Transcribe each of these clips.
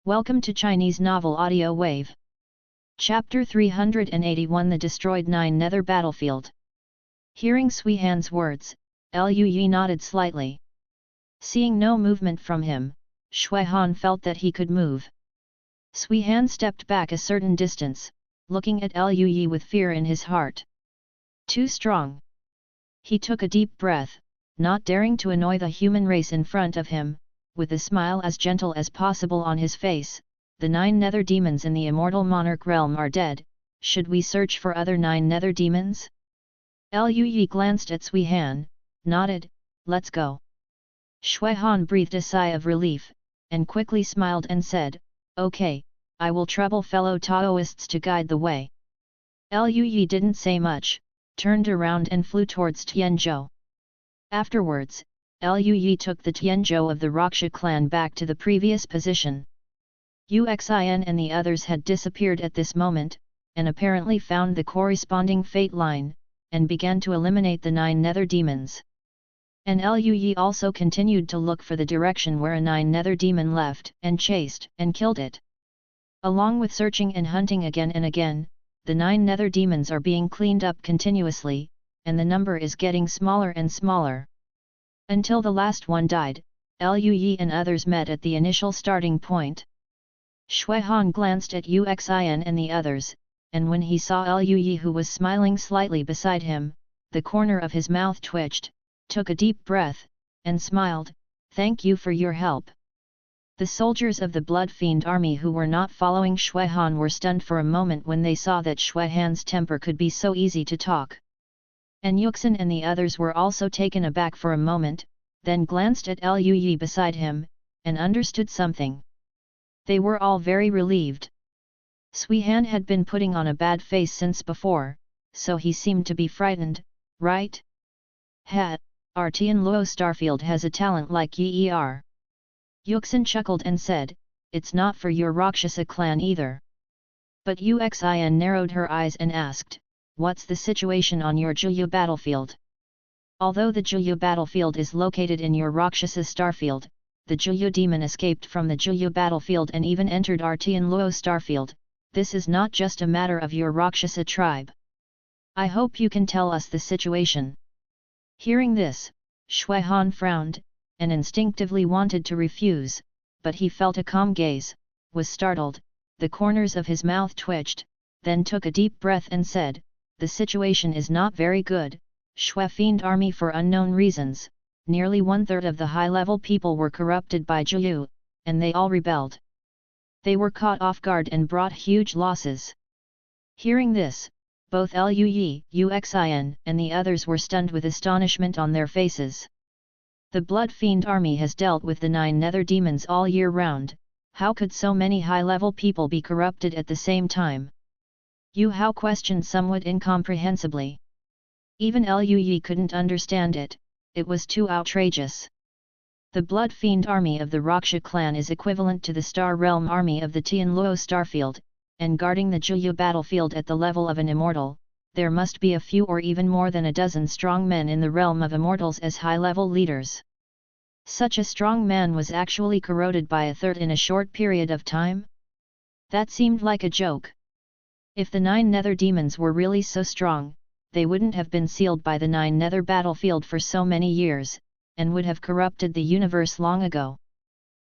Welcome to Chinese Novel Audio Wave. Chapter 381 The Destroyed Nine Nether Battlefield. Hearing Sui Han's words, Lu Yi nodded slightly. Seeing no movement from him, Shui Han felt that he could move. Sui Han stepped back a certain distance, looking at Lu Yi with fear in his heart. Too strong. He took a deep breath, not daring to annoy the human race in front of him. With a smile as gentle as possible on his face, the 9 nether demons in the immortal monarch realm are dead. Should we search for other 9 nether demons? Lu Yi glanced at Sui Han, nodded, let's go. Shui Han breathed a sigh of relief, and quickly smiled and said, okay, I will trouble fellow Taoists to guide the way. Lu Yi didn't say much, turned around and flew towards Tianzhou. Afterwards, Lu Yi took the Tianzhou of the Raksha clan back to the previous position. Uxin and the others had disappeared at this moment, and apparently found the corresponding fate line, and began to eliminate the 9 nether demons. And Lu Yi also continued to look for the direction where a 9 nether demon left, and chased and killed it. Along with searching and hunting again and again, the 9 nether demons are being cleaned up continuously, and the number is getting smaller and smaller. Until the last one died, Lu Yi and others met at the initial starting point. Shui Han glanced at Uxin and the others, and when he saw Lu Yi who was smiling slightly beside him, the corner of his mouth twitched, took a deep breath, and smiled, thank you for your help. The soldiers of the Blood Fiend army who were not following Shui Han were stunned for a moment when they saw that Shui Han's temper could be so easy to talk. And Yuxin and the others were also taken aback for a moment, then glanced at Lu Yi beside him, and understood something. They were all very relieved. Sui Han had been putting on a bad face since before, so he seemed to be frightened, right? Our Tian Luo Starfield has a talent like Yer. Yuxin chuckled and said, it's not for your Rakshasa clan either. But Uxin narrowed her eyes and asked, what's the situation on your Juyu battlefield? Although the Juyu battlefield is located in your Rakshasa starfield, the Juyu demon escaped from the Juyu battlefield and even entered our Tian Luo starfield. This is not just a matter of your Rakshasa tribe. I hope you can tell us the situation. Hearing this, Shui Han frowned, and instinctively wanted to refuse, but he felt a calm gaze, was startled, the corners of his mouth twitched, then took a deep breath and said, the situation is not very good. Shui Fiend army for unknown reasons, nearly 1/3 of the high-level people were corrupted by Juyu, and they all rebelled. They were caught off guard and brought huge losses. Hearing this, both Lu Yi, Uxin, and the others were stunned with astonishment on their faces. The Blood Fiend army has dealt with the 9 nether demons all year round, how could so many high-level people be corrupted at the same time? Yu Hao questioned somewhat incomprehensibly. Even Lu Yi couldn't understand it, it was too outrageous. The Blood Fiend army of the Raksha clan is equivalent to the Star Realm army of the Tian Luo starfield, and guarding the Juyu battlefield at the level of an immortal, there must be a few or even more than a dozen strong men in the realm of immortals as high-level leaders. Such a strong man was actually corroded by a third in a short period of time? That seemed like a joke. If the 9 nether demons were really so strong, they wouldn't have been sealed by the 9 nether battlefield for so many years, and would have corrupted the universe long ago.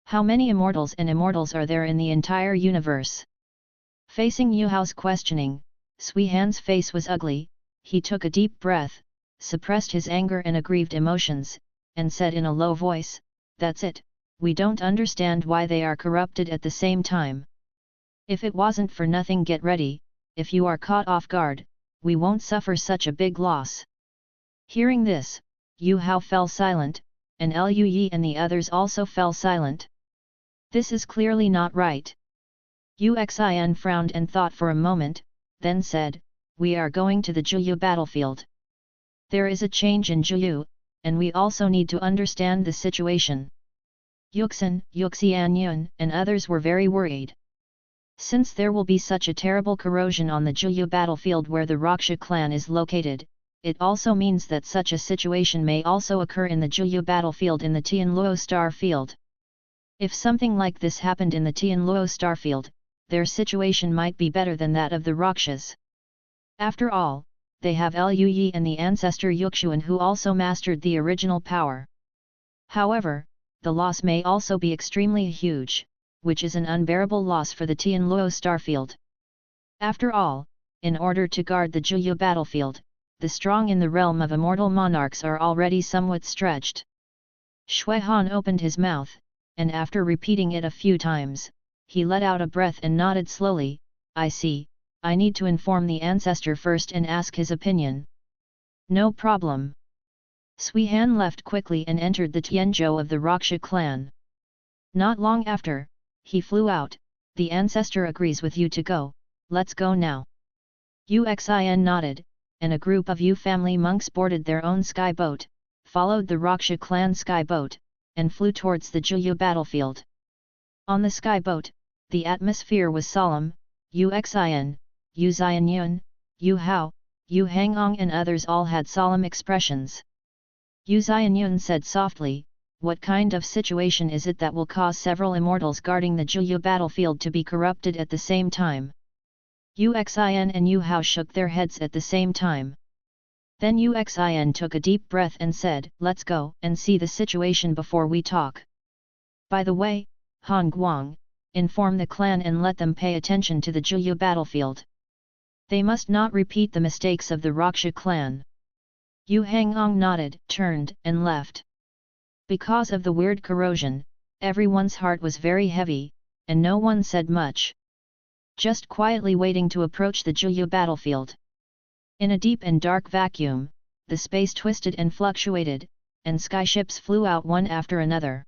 How many immortals and immortals are there in the entire universe? Facing Yu Hao's questioning, Sui Han's face was ugly, he took a deep breath, suppressed his anger and aggrieved emotions, and said in a low voice, that's it, we don't understand why they are corrupted at the same time. If it wasn't for nothing, get ready, if you are caught off guard, we won't suffer such a big loss. Hearing this, Yu Hao fell silent, and Lu Yi and the others also fell silent. This is clearly not right. Uxin frowned and thought for a moment, then said, we are going to the Juyu battlefield. There is a change in Juyu, and we also need to understand the situation. Yuxin, Yuxianyun, and others were very worried. Since there will be such a terrible corrosion on the Juyu battlefield where the Raksha clan is located, it also means that such a situation may also occur in the Juyu battlefield in the Tian Luo star field. If something like this happened in the Tianluo starfield, their situation might be better than that of the Rakshas. After all, they have Liu Yi and the ancestor Yuxuan who also mastered the original power. However, the loss may also be extremely huge, which is an unbearable loss for the Tianluo starfield. After all, in order to guard the Juyu battlefield, the strong in the realm of immortal monarchs are already somewhat stretched. Shui Han opened his mouth, and after repeating it a few times, he let out a breath and nodded slowly. I see, I need to inform the ancestor first and ask his opinion. No problem. Sui Han left quickly and entered the Tianzhou of the Raksha clan. Not long after, he flew out. The ancestor agrees with you to go, let's go now. Uxin nodded, and a group of Yu family monks boarded their own sky boat, followed the Raksha clan sky boat, and flew towards the Juyu battlefield. On the sky boat, the atmosphere was solemn. Uxin, Yu Xianyun, Yu Hao, Yu Hangong and others all had solemn expressions. Yu Xianyun said softly, what kind of situation is it that will cause several immortals guarding the Juyu battlefield to be corrupted at the same time? Uxin and Yu Hao shook their heads at the same time. Then Uxin took a deep breath and said, let's go and see the situation before we talk. By the way, Han Guang, inform the clan and let them pay attention to the Juyu battlefield. They must not repeat the mistakes of the Raksha clan. Yu Hangong nodded, turned, and left. Because of the weird corrosion, everyone's heart was very heavy, and no one said much. Just quietly waiting to approach the Juyu battlefield. In a deep and dark vacuum, the space twisted and fluctuated, and skyships flew out one after another.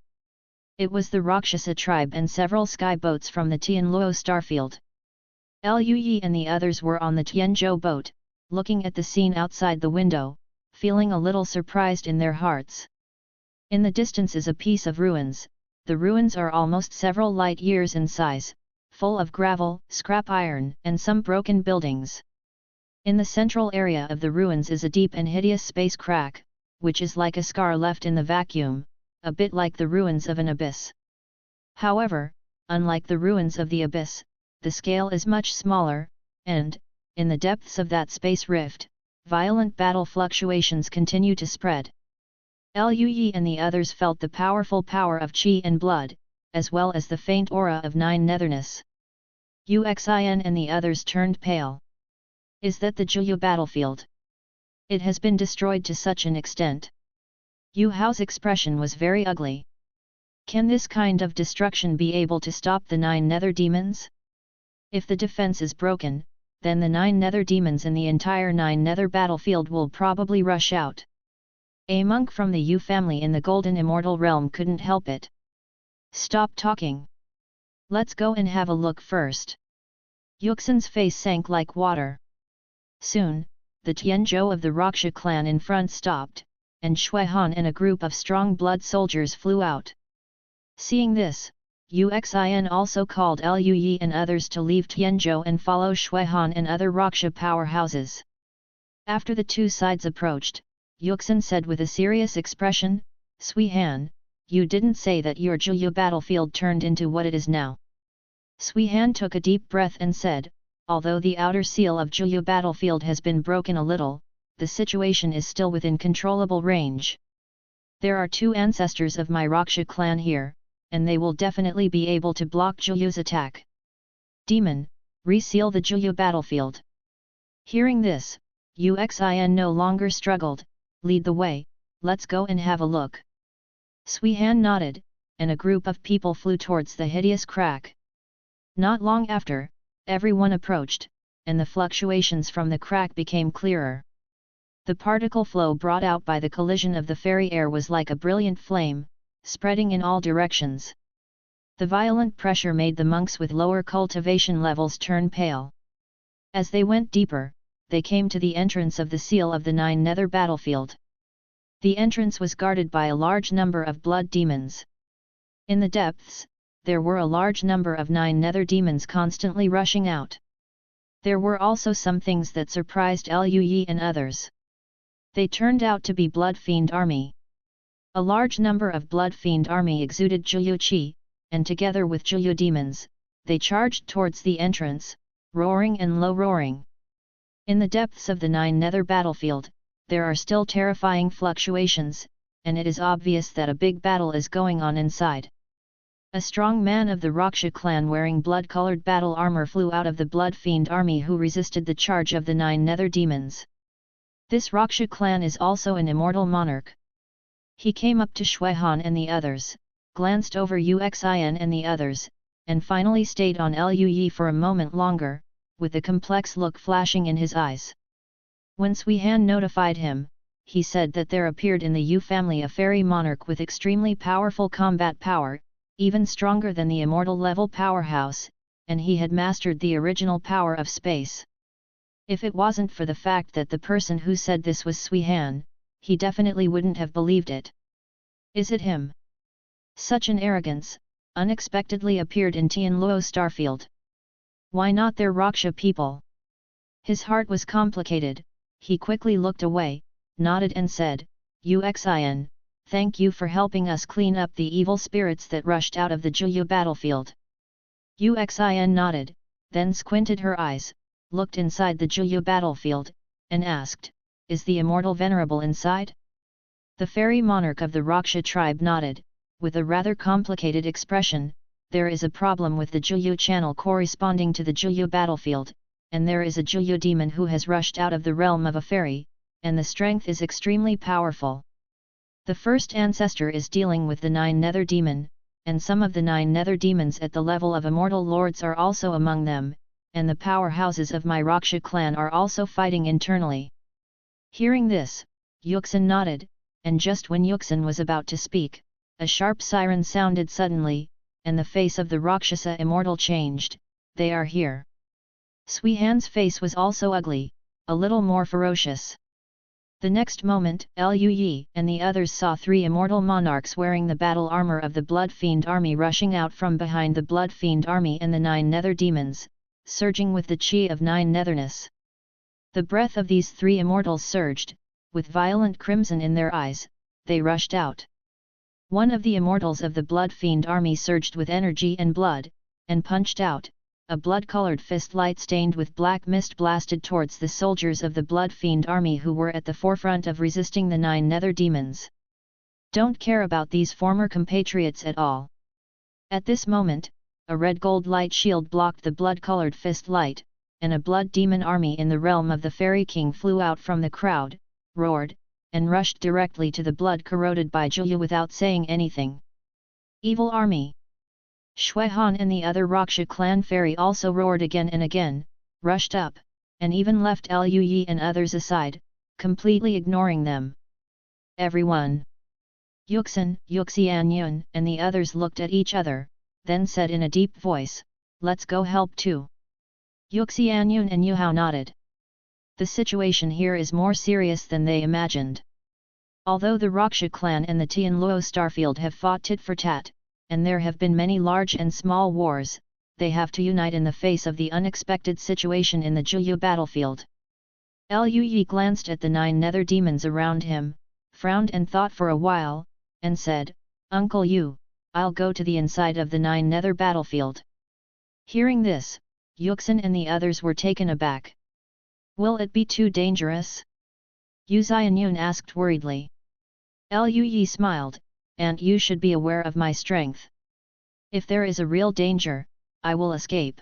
It was the Rakshasa tribe and several sky boats from the Tianluo starfield. Liu Yi and the others were on the Tianzhou boat, looking at the scene outside the window, feeling a little surprised in their hearts. In the distance is a piece of ruins. The ruins are almost several light years in size, full of gravel, scrap iron, and some broken buildings. In the central area of the ruins is a deep and hideous space crack, which is like a scar left in the vacuum, a bit like the ruins of an abyss. However, unlike the ruins of the abyss, the scale is much smaller, and, in the depths of that space rift, violent battle fluctuations continue to spread. Liu Yi and the others felt the powerful power of qi and blood, as well as the faint aura of nine netherness. Uxin and the others turned pale. Is that the Juyu battlefield? It has been destroyed to such an extent. Yu Hao's expression was very ugly. Can this kind of destruction be able to stop the nine nether demons? If the defense is broken, then the nine nether demons in the entire nine nether battlefield will probably rush out. A monk from the Yu family in the Golden Immortal Realm couldn't help it. Stop talking. Let's go and have a look first. Yuxin's face sank like water. Soon, the Tianzhou of the Raksha clan in front stopped, and Shui Han and a group of strong blood soldiers flew out. Seeing this, Uxin also called Liu Yi and others to leave Tianzhou and follow Shui Han and other Raksha powerhouses. After the two sides approached, Yuxin said with a serious expression, Sui Han, you didn't say that your Juyu battlefield turned into what it is now. Sui Han took a deep breath and said, although the outer seal of Juyu battlefield has been broken a little, the situation is still within controllable range. There are two ancestors of my Raksha clan here, and they will definitely be able to block Juyu's attack. Demon, reseal the Juyu battlefield. Hearing this, Uxin no longer struggled, lead the way, let's go and have a look. Sui Han nodded, and a group of people flew towards the hideous crack. Not long after, everyone approached, and the fluctuations from the crack became clearer. The particle flow brought out by the collision of the fairy air was like a brilliant flame, spreading in all directions. The violent pressure made the monks with lower cultivation levels turn pale. As they went deeper, they came to the entrance of the seal of the nine nether battlefield. The entrance was guarded by a large number of blood demons. In the depths, there were a large number of nine nether demons constantly rushing out. There were also some things that surprised Liu Yi and others. They turned out to be Blood Fiend army. A large number of Blood Fiend army exuded Juyu Qi, and together with Juyu demons, they charged towards the entrance, roaring and low roaring. In the depths of the Nine Nether battlefield, there are still terrifying fluctuations, and it is obvious that a big battle is going on inside. A strong man of the Raksha clan wearing blood-colored battle armor flew out of the Blood Fiend army who resisted the charge of the Nine Nether demons. This Raksha clan is also an immortal monarch. He came up to Shuihan and the others, glanced over Uxin and the others, and finally stayed on Luyi for a moment longer, with a complex look flashing in his eyes. When Shuihan notified him, he said that there appeared in the Yu family a fairy monarch with extremely powerful combat power, even stronger than the immortal level powerhouse, and he had mastered the original power of space. If it wasn't for the fact that the person who said this was Shuihan, he definitely wouldn't have believed it. Is it him? Such an arrogance unexpectedly appeared in Tianluo Starfield. Why not their Raksha people? His heart was complicated. He quickly looked away, nodded and said, Uxin, thank you for helping us clean up the evil spirits that rushed out of the Juyu battlefield. Uxin nodded, then squinted her eyes, looked inside the Juyu battlefield, and asked, is the immortal venerable inside? The fairy monarch of the Raksha tribe nodded, with a rather complicated expression. There is a problem with the Juyu channel corresponding to the Juyu battlefield, and there is a Juyu demon who has rushed out of the realm of a fairy, and the strength is extremely powerful. The first ancestor is dealing with the Nine Nether demon, and some of the Nine Nether demons at the level of immortal lords are also among them, and the powerhouses of my Raksha clan are also fighting internally. Hearing this, Yuxin nodded, and just when Yuxin was about to speak, a sharp siren sounded suddenly, and the face of the Rakshasa immortal changed. They are here. Shuihan's face was also ugly, a little more ferocious. The next moment, Luyi and the others saw three immortal monarchs wearing the battle armor of the Blood Fiend army rushing out from behind the Blood Fiend army and the Nine Nether demons, surging with the Qi of Nine Netherness. The breath of these three immortals surged, with violent crimson in their eyes, they rushed out. One of the immortals of the Blood Fiend army surged with energy and blood, and punched out. A blood-colored fist light stained with black mist blasted towards the soldiers of the Blood Fiend army who were at the forefront of resisting the Nine Nether demons. Don't care about these former compatriots at all. At this moment, a red gold light shield blocked the blood-colored fist light, and a blood demon army in the realm of the Fairy King flew out from the crowd, roared, and rushed directly to the blood corroded by Juyu without saying anything. Evil army! Shuihan and the other Raksha clan fairy also roared again and again, rushed up, and even left Luyi and others aside, completely ignoring them. Everyone! Yuxin, Yuxianyun and the others looked at each other, then said in a deep voice, let's go help too. Yuxianyun and Yuhao nodded. The situation here is more serious than they imagined. Although the Raksha clan and the Tianluo Starfield have fought tit for tat, and there have been many large and small wars, they have to unite in the face of the unexpected situation in the Juyu battlefield. Luyi glanced at the Nine Nether demons around him, frowned and thought for a while, and said, Uncle Yu, I'll go to the inside of the Nine Nether battlefield. Hearing this, Yuxin and the others were taken aback. Will it be too dangerous? Yuxianyun asked worriedly. Luyi smiled, and you should be aware of my strength. If there is a real danger, I will escape.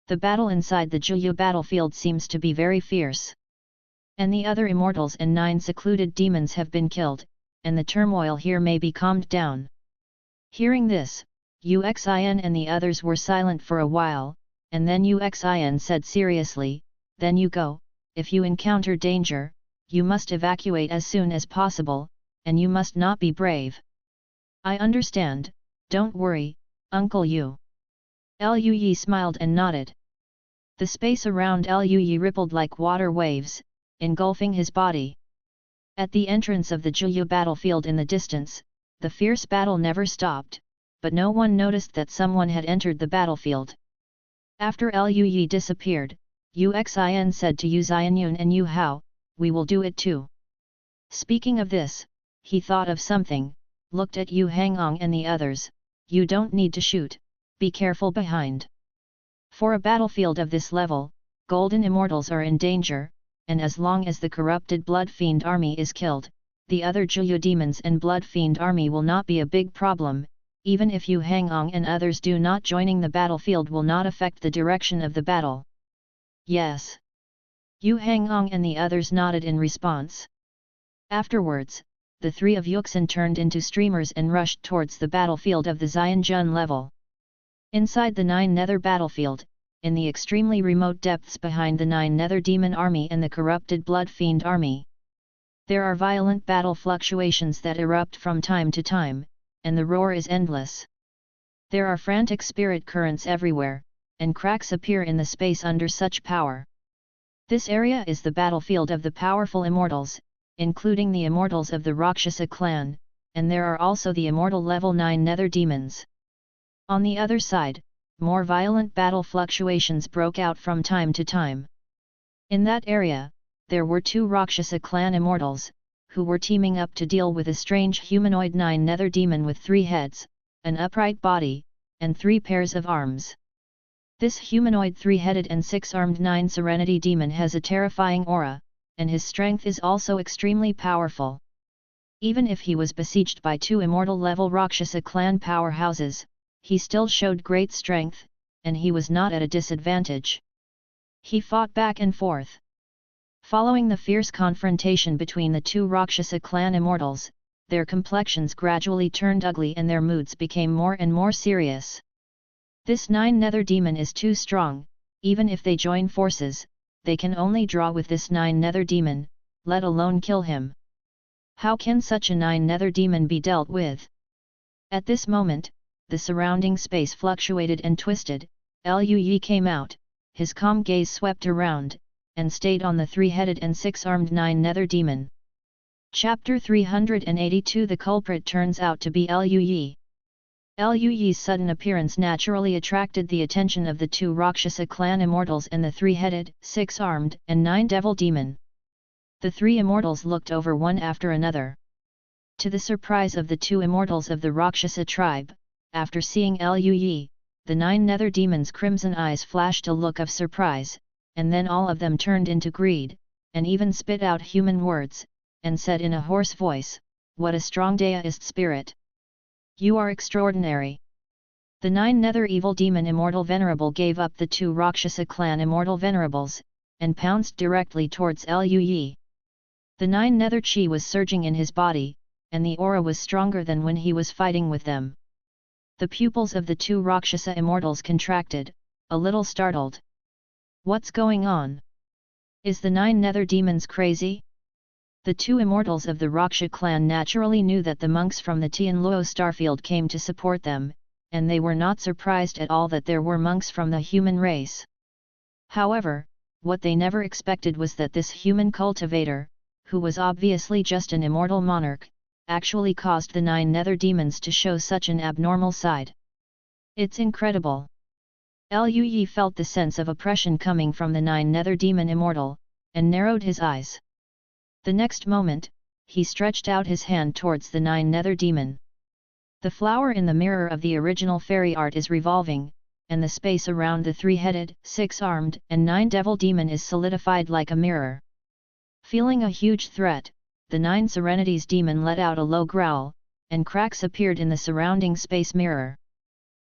The battle inside the Juyu battlefield seems to be very fierce. And the other immortals and 9 secluded demons have been killed, and the turmoil here may be calmed down. Hearing this, Uxin and the others were silent for a while, and then Uxin said seriously, then you go. If you encounter danger, you must evacuate as soon as possible, and you must not be brave. I understand, don't worry, Uncle Yu. Luyi smiled and nodded. The space around Luyi rippled like water waves, engulfing his body. At the entrance of the Juyu battlefield in the distance, the fierce battle never stopped, but no one noticed that someone had entered the battlefield. After Luyi disappeared, Uxin said to Yuxianyun and Yu Hao, we will do it too. Speaking of this, he thought of something, looked at Yu Hangong and the others, you don't need to shoot, be careful behind. For a battlefield of this level, golden immortals are in danger, and as long as the corrupted Blood Fiend army is killed, the other Juyu demons and Blood Fiend army will not be a big problem. Even if Yu Hangong and others do not joining the battlefield will not affect the direction of the battle. Yes. Yu Hangong and the others nodded in response. Afterwards, the three of Yuxin turned into streamers and rushed towards the battlefield of the Xianjun level. Inside the Nine Nether battlefield, in the extremely remote depths behind the Nine Nether demon army and the corrupted Blood Fiend army, there are violent battle fluctuations that erupt from time to time, and the roar is endless. There are frantic spirit currents everywhere, and cracks appear in the space under such power. This area is the battlefield of the powerful immortals, including the immortals of the Rakshasa clan, and there are also the immortal level 9 nether demons. On the other side, more violent battle fluctuations broke out from time to time. In that area, there were 2 Rakshasa clan immortals, who were teaming up to deal with a strange humanoid 9 nether demon with 3 heads, an upright body, and 3 pairs of arms. This humanoid 3-headed and 6-armed 9 Serenity demon has a terrifying aura, and his strength is also extremely powerful. Even if he was besieged by 2 immortal level Rakshasa clan powerhouses, he still showed great strength, and he was not at a disadvantage. He fought back and forth. Following the fierce confrontation between the 2 Rakshasa clan immortals, their complexions gradually turned ugly and their moods became more and more serious. This 9 nether demon is too strong. Even if they join forces, they can only draw with this 9 nether demon, let alone kill him. How can such a 9 nether demon be dealt with? At this moment, the surrounding space fluctuated and twisted. Liu Yi came out, his calm gaze swept around, and stayed on the 3-headed and 6-armed 9 nether demon. Chapter 382 The culprit turns out to be Liu Yi. Liu Yi's sudden appearance naturally attracted the attention of the 2 Rakshasa clan immortals and the 3-headed, 6-armed, and 9 devil demon. The 3 immortals looked over one after another. To the surprise of the 2 immortals of the Rakshasa tribe, after seeing Liu Yi, the 9 nether demons' crimson eyes flashed a look of surprise, and then all of them turned into greed, and even spit out human words, and said in a hoarse voice, "What a strong deist spirit! You are extraordinary." The 9 nether evil demon Immortal Venerable gave up the 2 Rakshasa clan Immortal Venerables, and pounced directly towards Liu Yi. The 9 nether chi was surging in his body, and the aura was stronger than when he was fighting with them. The pupils of the 2 Rakshasa immortals contracted, a little startled. What's going on? Is the 9 nether demons crazy? The 2 immortals of the Rakshasa clan naturally knew that the monks from the Tianluo Starfield came to support them, and they were not surprised at all that there were monks from the human race. However, what they never expected was that this human cultivator, who was obviously just an immortal monarch, actually caused the 9 nether demons to show such an abnormal side. It's incredible. Liu Yi felt the sense of oppression coming from the 9 nether demon immortal, and narrowed his eyes. The next moment, he stretched out his hand towards the 9 nether demon. The flower in the mirror of the original fairy art is revolving, and the space around the 3-headed, 6-armed, and 9 devil demon is solidified like a mirror. Feeling a huge threat, the 9 Serenities demon let out a low growl, and cracks appeared in the surrounding space mirror.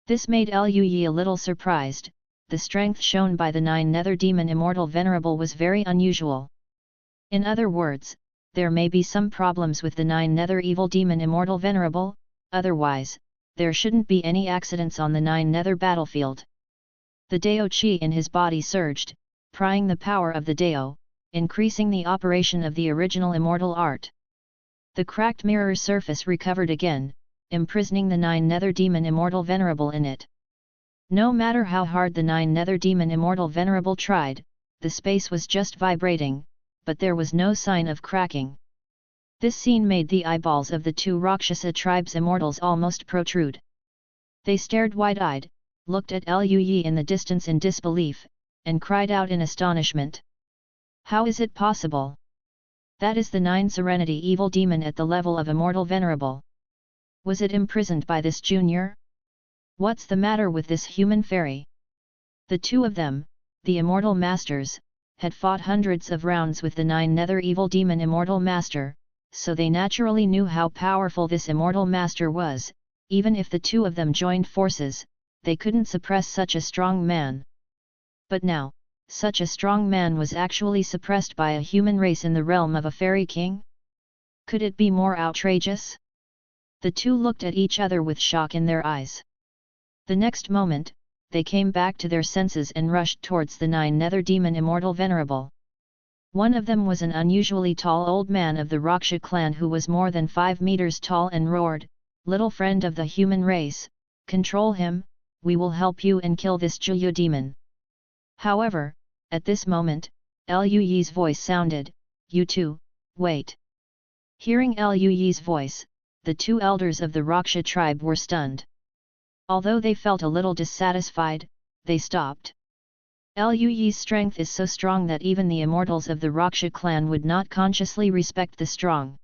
This made Liu Yi a little surprised. The strength shown by the 9 nether demon Immortal Venerable was very unusual. In other words, there may be some problems with the 9 nether evil demon Immortal Venerable, otherwise, there shouldn't be any accidents on the 9 nether battlefield. The Dao Qi in his body surged, prying the power of the Dao, increasing the operation of the original immortal art. The cracked mirror surface recovered again, imprisoning the 9 nether demon Immortal Venerable in it. No matter how hard the 9 nether demon Immortal Venerable tried, the space was just vibrating, but there was no sign of cracking. This scene made the eyeballs of the 2 Rakshasa tribe's immortals almost protrude. They stared wide-eyed, looked at Liu Yi in the distance in disbelief, and cried out in astonishment. How is it possible? That is the 9 Serenity evil demon at the level of Immortal Venerable. Was it imprisoned by this junior? What's the matter with this human fairy? The two of them, the immortal masters, had fought hundreds of rounds with the 9 nether evil demon immortal master, so they naturally knew how powerful this immortal master was. Even if the two of them joined forces, they couldn't suppress such a strong man. But now, such a strong man was actually suppressed by a human race in the realm of a fairy king? Could it be more outrageous? The two looked at each other with shock in their eyes. The next moment, they came back to their senses and rushed towards the 9 nether demon immortal venerable. One of them was an unusually tall old man of the Raksha clan who was more than 5 meters tall and roared, "Little friend of the human race, control him, we will help you and kill this Juyu demon." However, at this moment, Lu Yi's voice sounded, "You two, wait." Hearing Lu Yi's voice, the two elders of the Raksha tribe were stunned. Although they felt a little dissatisfied, they stopped. Lu Yi's strength is so strong that even the immortals of the Raksha clan would not consciously respect the strong.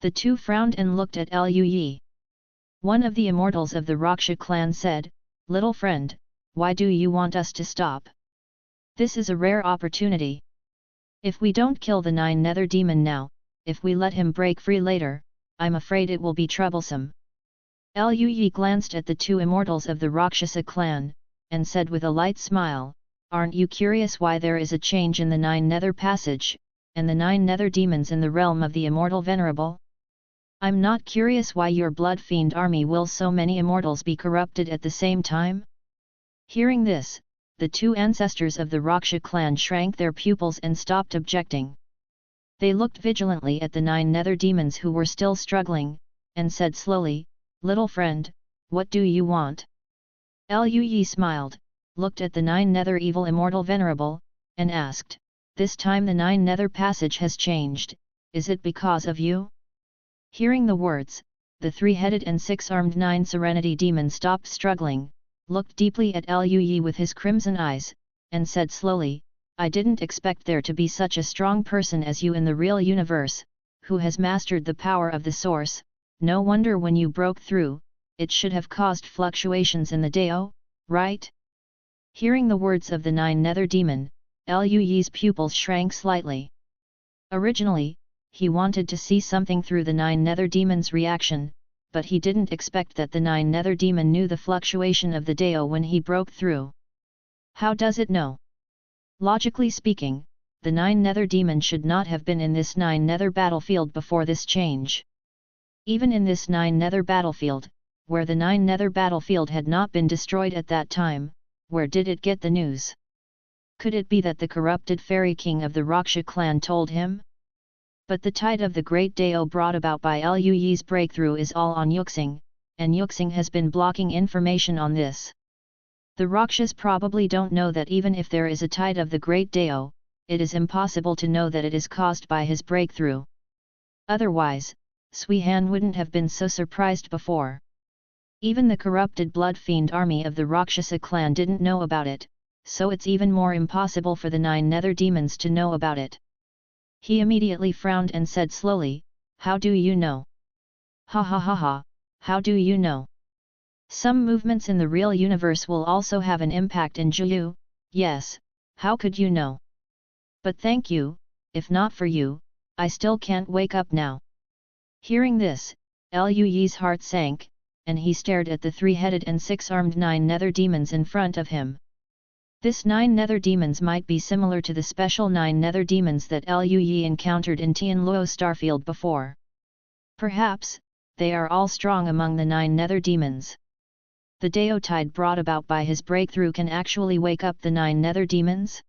The two frowned and looked at Lu Yi. One of the immortals of the Raksha clan said, "Little friend, why do you want us to stop? This is a rare opportunity. If we don't kill the 9 nether demon now, if we let him break free later, I'm afraid it will be troublesome." Lu Yi glanced at the two immortals of the Rakshasa clan, and said with a light smile, "Aren't you curious why there is a change in the 9 nether passage, and the 9 nether demons in the realm of the immortal venerable? I'm not curious why your blood fiend army will so many immortals be corrupted at the same time?" Hearing this, the two ancestors of the Raksha clan shrank their pupils and stopped objecting. They looked vigilantly at the 9 nether demons who were still struggling, and said slowly, "Little friend, what do you want?" Lu Yi smiled, looked at the 9 nether evil immortal venerable, and asked, "This time the 9 nether passage has changed, is it because of you?" Hearing the words, the 3-headed and 6-armed 9 serenity demon stopped struggling, looked deeply at Lu Yi with his crimson eyes, and said slowly, "I didn't expect there to be such a strong person as you in the real universe, who has mastered the power of the source. No wonder when you broke through, it should have caused fluctuations in the Dao, right?" Hearing the words of the 9 nether demon, Lu Yi's pupils shrank slightly. Originally, he wanted to see something through the 9 nether demon's reaction, but he didn't expect that the 9 nether demon knew the fluctuation of the Dao when he broke through. How does it know? Logically speaking, the 9 nether demon should not have been in this 9 nether battlefield before this change. Even in this 9 nether battlefield, where the 9 nether battlefield had not been destroyed at that time, where did it get the news? Could it be that the corrupted fairy king of the Raksha clan told him? But the tide of the great Dao brought about by Lu Yi's breakthrough is all on Yuxing, and Yuxing has been blocking information on this. The Rakshas probably don't know that even if there is a tide of the great Dao, it is impossible to know that it is caused by his breakthrough. Otherwise, Sui Han wouldn't have been so surprised before. Even the corrupted blood fiend army of the Rakshasa clan didn't know about it, so it's even more impossible for the 9 nether demons to know about it. He immediately frowned and said slowly, "How do you know?" "Ha ha ha ha, how do you know? Some movements in the real universe will also have an impact in Juyu, yes, how could you know? But thank you, if not for you, I still can't wake up now." Hearing this, Lu Yi's heart sank, and he stared at the 3-headed and 6-armed 9 nether demons in front of him. This 9 nether demons might be similar to the special 9 nether demons that Lu Yi encountered in Tianluo Starfield before. Perhaps, they are all strong among the 9 nether demons. The Dao tide brought about by his breakthrough can actually wake up the 9 nether demons?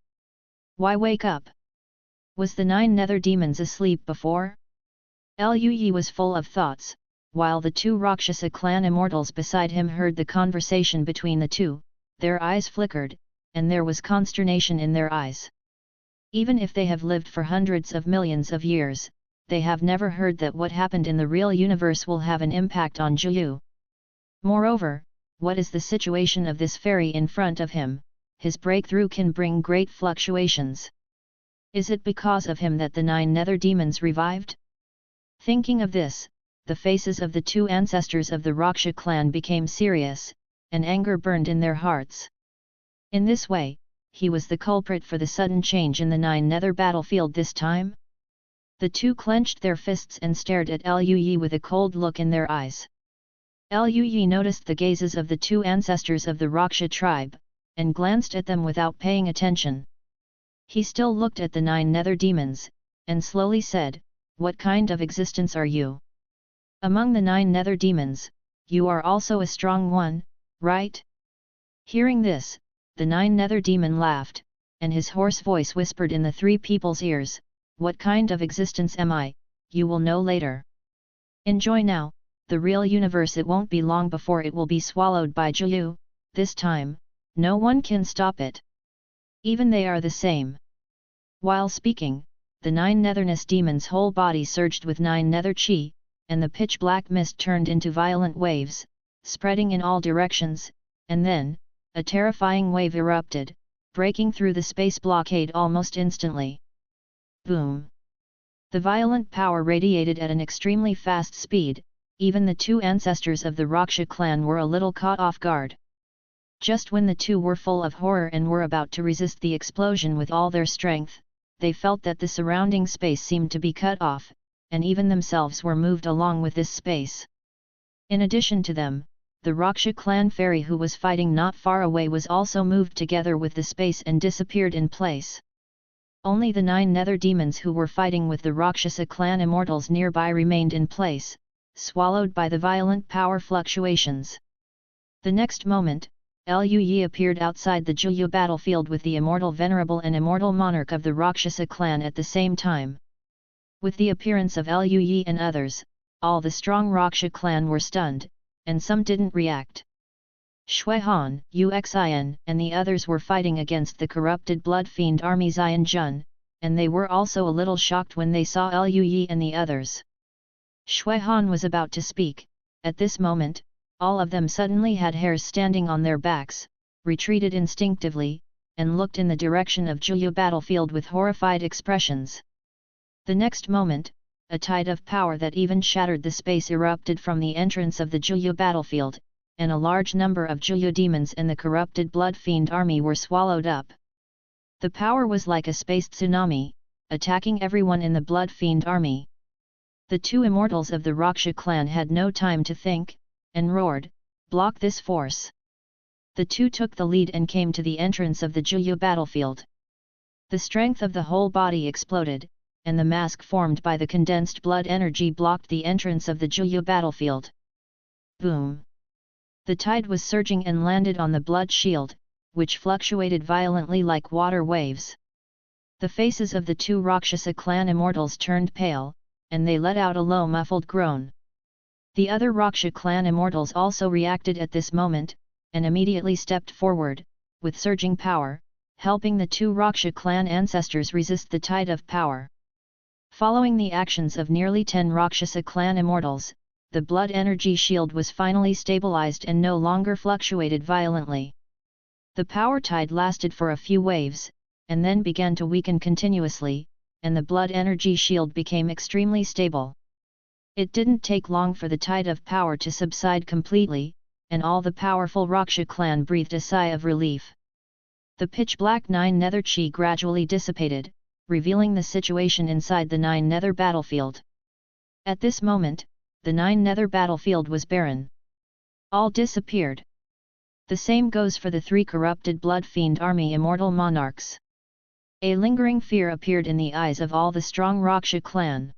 Why wake up? Was the 9 nether demons asleep before? Lu Yi was full of thoughts, while the two Rakshasa clan immortals beside him heard the conversation between the two. Their eyes flickered, and there was consternation in their eyes. Even if they have lived for hundreds of millions of years, they have never heard that what happened in the real universe will have an impact on Juyu. Moreover, what is the situation of this fairy in front of him? His breakthrough can bring great fluctuations. Is it because of him that the 9 nether demons revived? Thinking of this, the faces of the two ancestors of the Raksha clan became serious, and anger burned in their hearts. In this way, he was the culprit for the sudden change in the Nine Nether battlefield this time? The two clenched their fists and stared at Lui with a cold look in their eyes. Lui noticed the gazes of the two ancestors of the Raksha tribe, and glanced at them without paying attention. He still looked at the Nine Nether demons, and slowly said, "What kind of existence are you? Among the Nine Nether demons, you are also a strong one, right?" Hearing this, the Nine Nether demon laughed, and his hoarse voice whispered in the three people's ears, "What kind of existence am I? You will know later. Enjoy now, the real universe. It won't be long before it will be swallowed by Juyu. This time, no one can stop it. Even they are the same." While speaking, the Nine Netherness demon's whole body surged with Nine Nether Qi, and the pitch-black mist turned into violent waves, spreading in all directions, and then, a terrifying wave erupted, breaking through the space blockade almost instantly. Boom! The violent power radiated at an extremely fast speed. Even the two ancestors of the Raksha clan were a little caught off guard. Just when the two were full of horror and were about to resist the explosion with all their strength, they felt that the surrounding space seemed to be cut off, and even themselves were moved along with this space. In addition to them, the Raksha clan fairy who was fighting not far away was also moved together with the space and disappeared in place. Only the Nine Nether demons who were fighting with the Rakshasa clan immortals nearby remained in place, swallowed by the violent power fluctuations. The next moment, Lui appeared outside the Juyu battlefield with the immortal venerable and immortal monarch of the Rakshasa clan at the same time. With the appearance of Lui and others, all the strong Raksha clan were stunned, and some didn't react. Shuihan, Uxin, and the others were fighting against the corrupted blood fiend army Xian Jun, and they were also a little shocked when they saw Lui and the others. Shuihan was about to speak. At this moment, all of them suddenly had hairs standing on their backs, retreated instinctively, and looked in the direction of Juyu battlefield with horrified expressions. The next moment, a tide of power that even shattered the space erupted from the entrance of the Juyu battlefield, and a large number of Juyu demons and the corrupted blood fiend army were swallowed up. The power was like a space tsunami, attacking everyone in the blood fiend army. The two immortals of the Raksha clan had no time to think, and roared, "Block this force!" The two took the lead and came to the entrance of the Juyu battlefield. The strength of the whole body exploded, and the mask formed by the condensed blood energy blocked the entrance of the Juyu battlefield. Boom! The tide was surging and landed on the blood shield, which fluctuated violently like water waves. The faces of the two Rakshasa clan immortals turned pale, and they let out a low muffled groan. The other Raksha clan immortals also reacted at this moment, and immediately stepped forward, with surging power, helping the two Raksha clan ancestors resist the tide of power. Following the actions of nearly 10 Rakshasa clan immortals, the blood energy shield was finally stabilized and no longer fluctuated violently. The power tide lasted for a few waves, and then began to weaken continuously, and the blood energy shield became extremely stable. It didn't take long for the tide of power to subside completely, and all the powerful Raksha clan breathed a sigh of relief. The pitch-black Nine Nether Qi gradually dissipated, revealing the situation inside the Nine Nether battlefield. At this moment, the Nine Nether battlefield was barren. All disappeared. The same goes for the 3 corrupted blood fiend army immortal monarchs. A lingering fear appeared in the eyes of all the strong Raksha clan.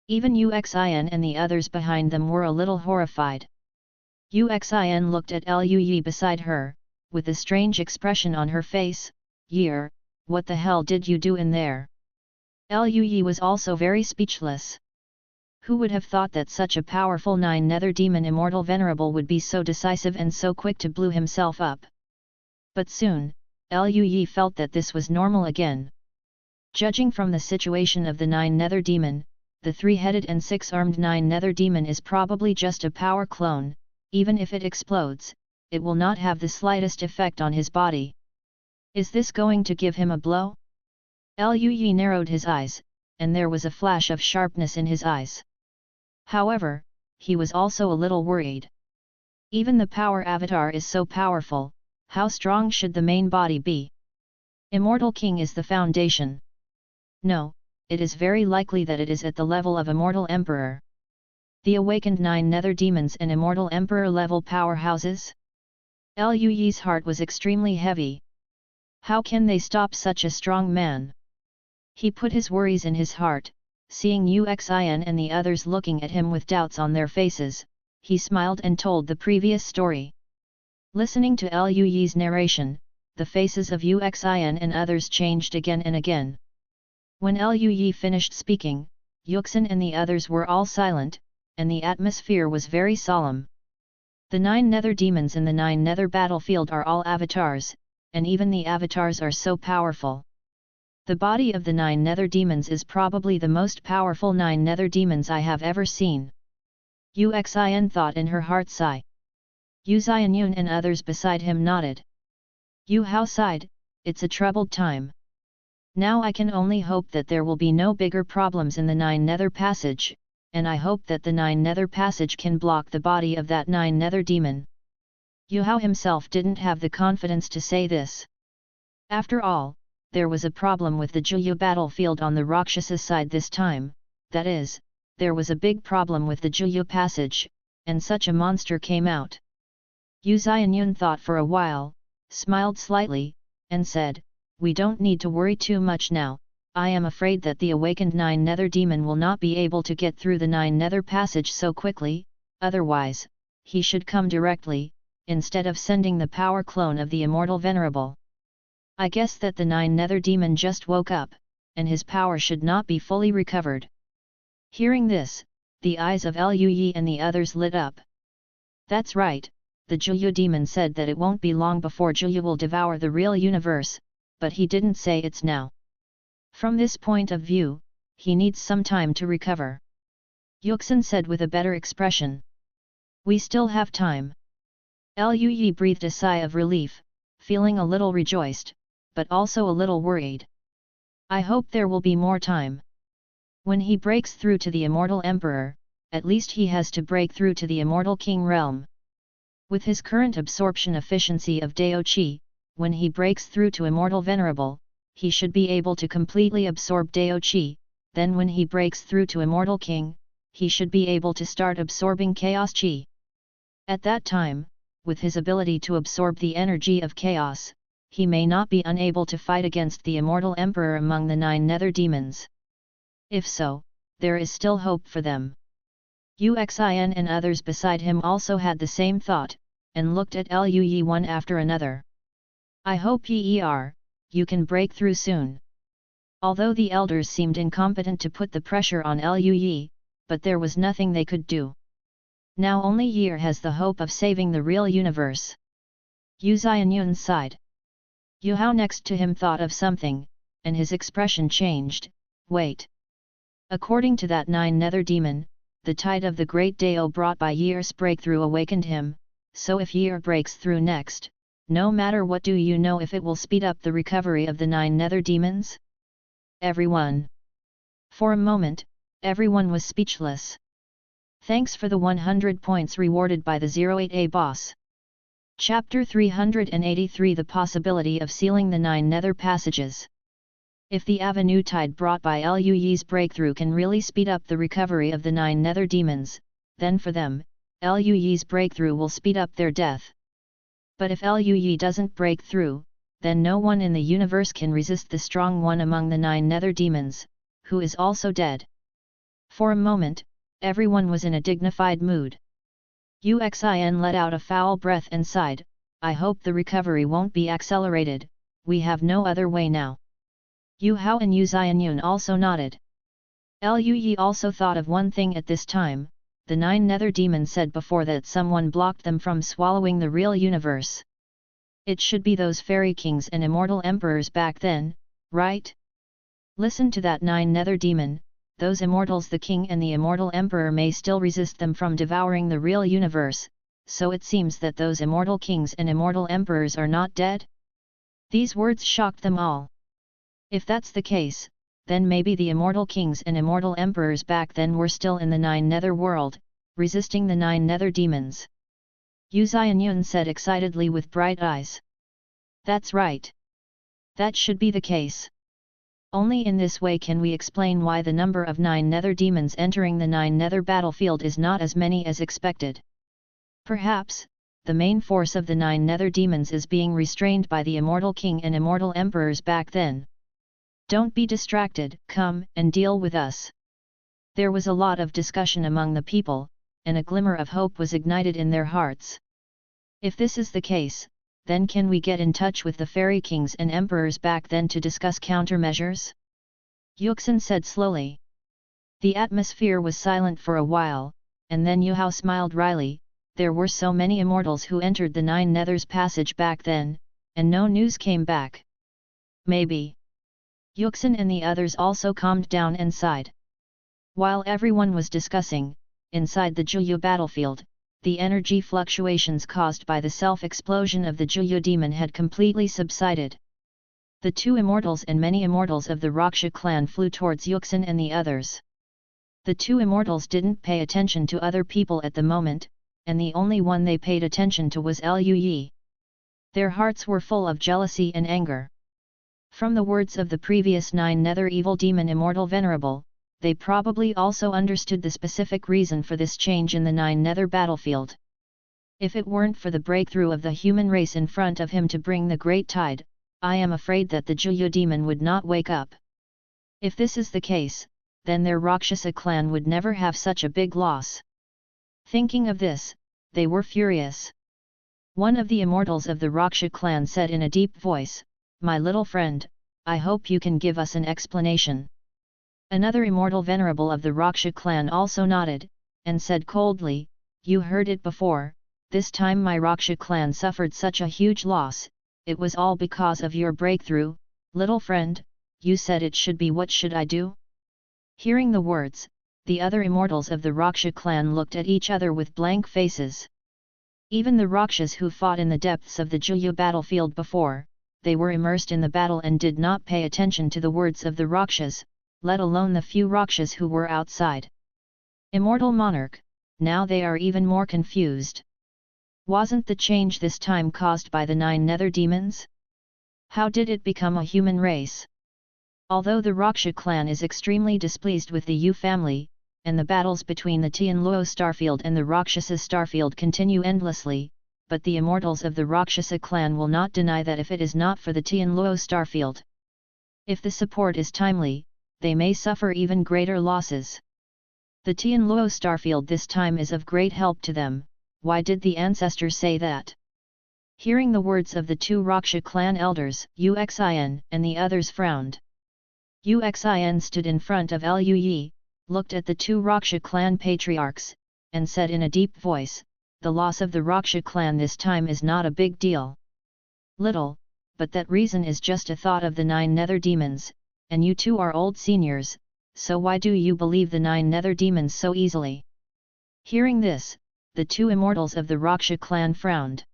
Even Uxin and the others behind them were a little horrified. Uxin looked at Lui beside her, with a strange expression on her face. "Year, what the hell did you do in there?" Lui was also very speechless. Who would have thought that such a powerful Nine Nether demon immortal venerable would be so decisive and so quick to blow himself up? But soon, Lui felt that this was normal again. Judging from the situation of the Nine Nether demon, the 3-headed and 6-armed Nine Nether demon is probably just a power clone. Even if it explodes, it will not have the slightest effect on his body. Is this going to give him a blow? Lui narrowed his eyes, and there was a flash of sharpness in his eyes. However, he was also a little worried. Even the power avatar is so powerful, how strong should the main body be? Immortal King is the foundation. No, it is very likely that it is at the level of Immortal Emperor. The awakened 9 nether demons and Immortal Emperor level powerhouses? Liu Yi's heart was extremely heavy. How can they stop such a strong man? He put his worries in his heart, seeing Uxin and the others looking at him with doubts on their faces, he smiled and told the previous story. Listening to Liu Yi's narration, the faces of Uxin and others changed again and again. When Liu Yi finished speaking, Yuxin and the others were all silent, and the atmosphere was very solemn. The 9 nether demons in the 9 nether battlefield are all avatars, and even the avatars are so powerful. The body of the 9 nether demons is probably the most powerful 9 nether demons I have ever seen. Uxin thought in her heart sigh. Uxianyun and others beside him nodded. Yu Hao sighed, it's a troubled time. Now I can only hope that there will be no bigger problems in the 9 nether passage, and I hope that the 9 nether passage can block the body of that 9 nether demon. Yu Hao himself didn't have the confidence to say this. After all, there was a problem with the Juyu battlefield on the Rakshasa side this time, that is, there was a big problem with the Juyu passage, and such a monster came out. Uxianyun thought for a while, smiled slightly, and said, we don't need to worry too much now. I am afraid that the awakened 9 nether demon will not be able to get through the 9 nether passage so quickly, otherwise, he should come directly, instead of sending the power clone of the Immortal Venerable. I guess that the 9 nether demon just woke up, and his power should not be fully recovered. Hearing this, the eyes of Liu Yi and the others lit up. That's right, the Juyu demon said that it won't be long before Juyu will devour the real universe, but he didn't say it's now. From this point of view, he needs some time to recover. Yuxin said with a better expression. We still have time. Liu Yi breathed a sigh of relief, feeling a little rejoiced, but also a little worried. I hope there will be more time. When he breaks through to the Immortal Emperor, at least he has to break through to the Immortal King realm. With his current absorption efficiency of Dao Qi, when he breaks through to Immortal Venerable, he should be able to completely absorb Dao Qi, then when he breaks through to Immortal King, he should be able to start absorbing Chaos Qi. At that time, with his ability to absorb the energy of chaos, he may not be unable to fight against the Immortal Emperor among the 9 nether demons. If so, there is still hope for them. Uxin and others beside him also had the same thought, and looked at Liu Yi one after another. I hope you can break through soon. Although the elders seemed incompetent to put the pressure on Liu Yi, but there was nothing they could do. Now only Yi has the hope of saving the real universe. Uxianyun sighed. Yu Hao next to him thought of something, and his expression changed. Wait. According to that 9 nether demon, the tide of the great Dao brought by Yi's breakthrough awakened him, so if Yi breaks through next, no matter what, do you know if it will speed up the recovery of the 9 nether demons? Everyone. For a moment, everyone was speechless. Thanks for the 100 points rewarded by the 08A boss. Chapter 383 The possibility of sealing the 9 nether passages. If the avenue tide brought by Liu Yi's breakthrough can really speed up the recovery of the 9 nether demons, then for them, Liu Yi's breakthrough will speed up their death. But if Liu Yi doesn't break through, then no one in the universe can resist the strong one among the 9 nether demons, who is also dead. For a moment, everyone was in a dignified mood. Uxin let out a foul breath and sighed, I hope the recovery won't be accelerated, we have no other way now. Yu Hao and Uxianyun also nodded. Liu Yi also thought of one thing at this time, the 9 nether demons said before that someone blocked them from swallowing the real universe. It should be those fairy kings and immortal emperors back then, right? Listen to that 9 nether demon, those immortals, the king and the immortal emperor may still resist them from devouring the real universe, so it seems that those immortal kings and immortal emperors are not dead? These words shocked them all. If that's the case, then maybe the immortal kings and immortal emperors back then were still in the 9 nether world, resisting the 9 nether demons. Yu Xianyun said excitedly with bright eyes. That's right. That should be the case. Only in this way can we explain why the number of 9 nether demons entering the 9 nether battlefield is not as many as expected. Perhaps, the main force of the 9 nether demons is being restrained by the Immortal King and Immortal Emperors back then. Don't be distracted, come and deal with us. There was a lot of discussion among the people, and a glimmer of hope was ignited in their hearts. If this is the case, then can we get in touch with the fairy kings and emperors back then to discuss countermeasures? Yuxin said slowly. The atmosphere was silent for a while, and then Yu Hao smiled wryly. There were so many immortals who entered the 9 Nethers passage back then, and no news came back. Maybe. Yuxin and the others also calmed down and sighed. While everyone was discussing, inside the Juyu battlefield, the energy fluctuations caused by the self-explosion of the Juyu demon had completely subsided. The 2 immortals and many immortals of the Raksha clan flew towards Yuxin and the others. The 2 immortals didn't pay attention to other people at the moment, and the only one they paid attention to was Liu Yi. Their hearts were full of jealousy and anger. From the words of the previous 9 Nether Evil Demon Immortal Venerable, they probably also understood the specific reason for this change in the 9 Nether battlefield. If it weren't for the breakthrough of the human race in front of him to bring the great tide, I am afraid that the Juyu demon would not wake up. If this is the case, then their Rakshasa clan would never have such a big loss. Thinking of this, they were furious. One of the immortals of the Raksha clan said in a deep voice, "My little friend, I hope you can give us an explanation." Another immortal venerable of the Raksha clan also nodded, and said coldly, "You heard it before, this time my Raksha clan suffered such a huge loss, it was all because of your breakthrough, little friend, you said it should be what should I do?" Hearing the words, the other immortals of the Raksha clan looked at each other with blank faces. Even the Rakshas who fought in the depths of the Juyu battlefield before, they were immersed in the battle and did not pay attention to the words of the Rakshas, let alone the few Rakshas who were outside. Immortal Monarch, now they are even more confused. Wasn't the change this time caused by the 9 Nether demons? How did it become a human race? Although the Raksha clan is extremely displeased with the Yu family, and the battles between the Tianluo Starfield and the Rakshasa Starfield continue endlessly, but the immortals of the Rakshasa clan will not deny that if it is not for the Tianluo Starfield, if the support is timely, they may suffer even greater losses. The Tianluo Starfield this time is of great help to them. Why did the ancestors say that? Hearing the words of the 2 Raksha clan elders, Uxin and the others frowned. Uxin stood in front of Liu Yi, looked at the 2 Raksha clan patriarchs, and said in a deep voice, "The loss of the Raksha clan this time is not a big deal. Little, but that reason is just a thought of the 9 Nether demons, and you 2 are old seniors, so why do you believe the 9 Nether demons so easily?" Hearing this, the 2 immortals of the Raksha clan frowned.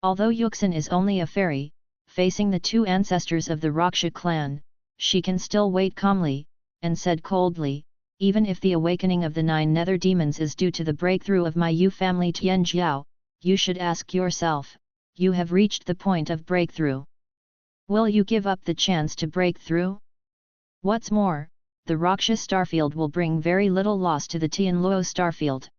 Although Yuxin is only a fairy, facing the 2 ancestors of the Raksha clan, she can still wait calmly, and said coldly, "Even if the awakening of the 9 Nether demons is due to the breakthrough of my Yu family Tian Jiao, you should ask yourself, you have reached the point of breakthrough. Will you give up the chance to break through? What's more, the Raksha Starfield will bring very little loss to the Tianluo Starfield.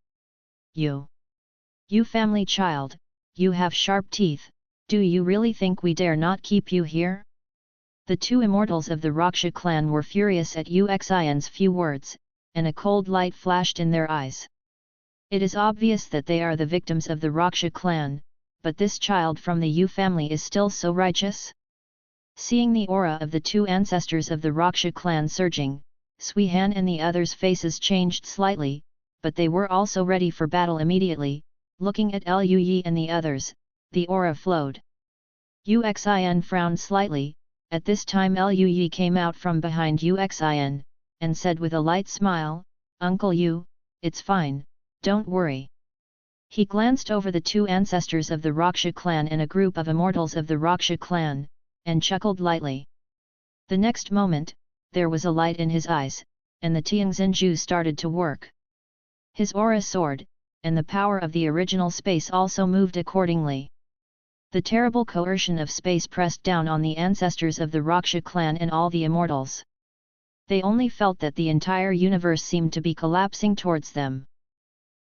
You family child, you have sharp teeth, do you really think we dare not keep you here?" The 2 immortals of the Raksha clan were furious at Uxin's few words, and a cold light flashed in their eyes. It is obvious that they are the victims of the Raksha clan, but this child from the Yu family is still so righteous? Seeing the aura of the 2 ancestors of the Raksha clan surging, Sui Han and the others' faces changed slightly, but they were also ready for battle immediately. Looking at Liu Yi and the others, the aura flowed. Uxin frowned slightly. At this time Liu Yi came out from behind Uxin, and said with a light smile, "Uncle Yu, it's fine, don't worry." He glanced over the 2 ancestors of the Raksha clan and a group of immortals of the Raksha clan, and chuckled lightly. The next moment, there was a light in his eyes, and the Tianxinju started to work. His aura soared, and the power of the original space also moved accordingly. The terrible coercion of space pressed down on the ancestors of the Raksha clan and all the immortals. They only felt that the entire universe seemed to be collapsing towards them.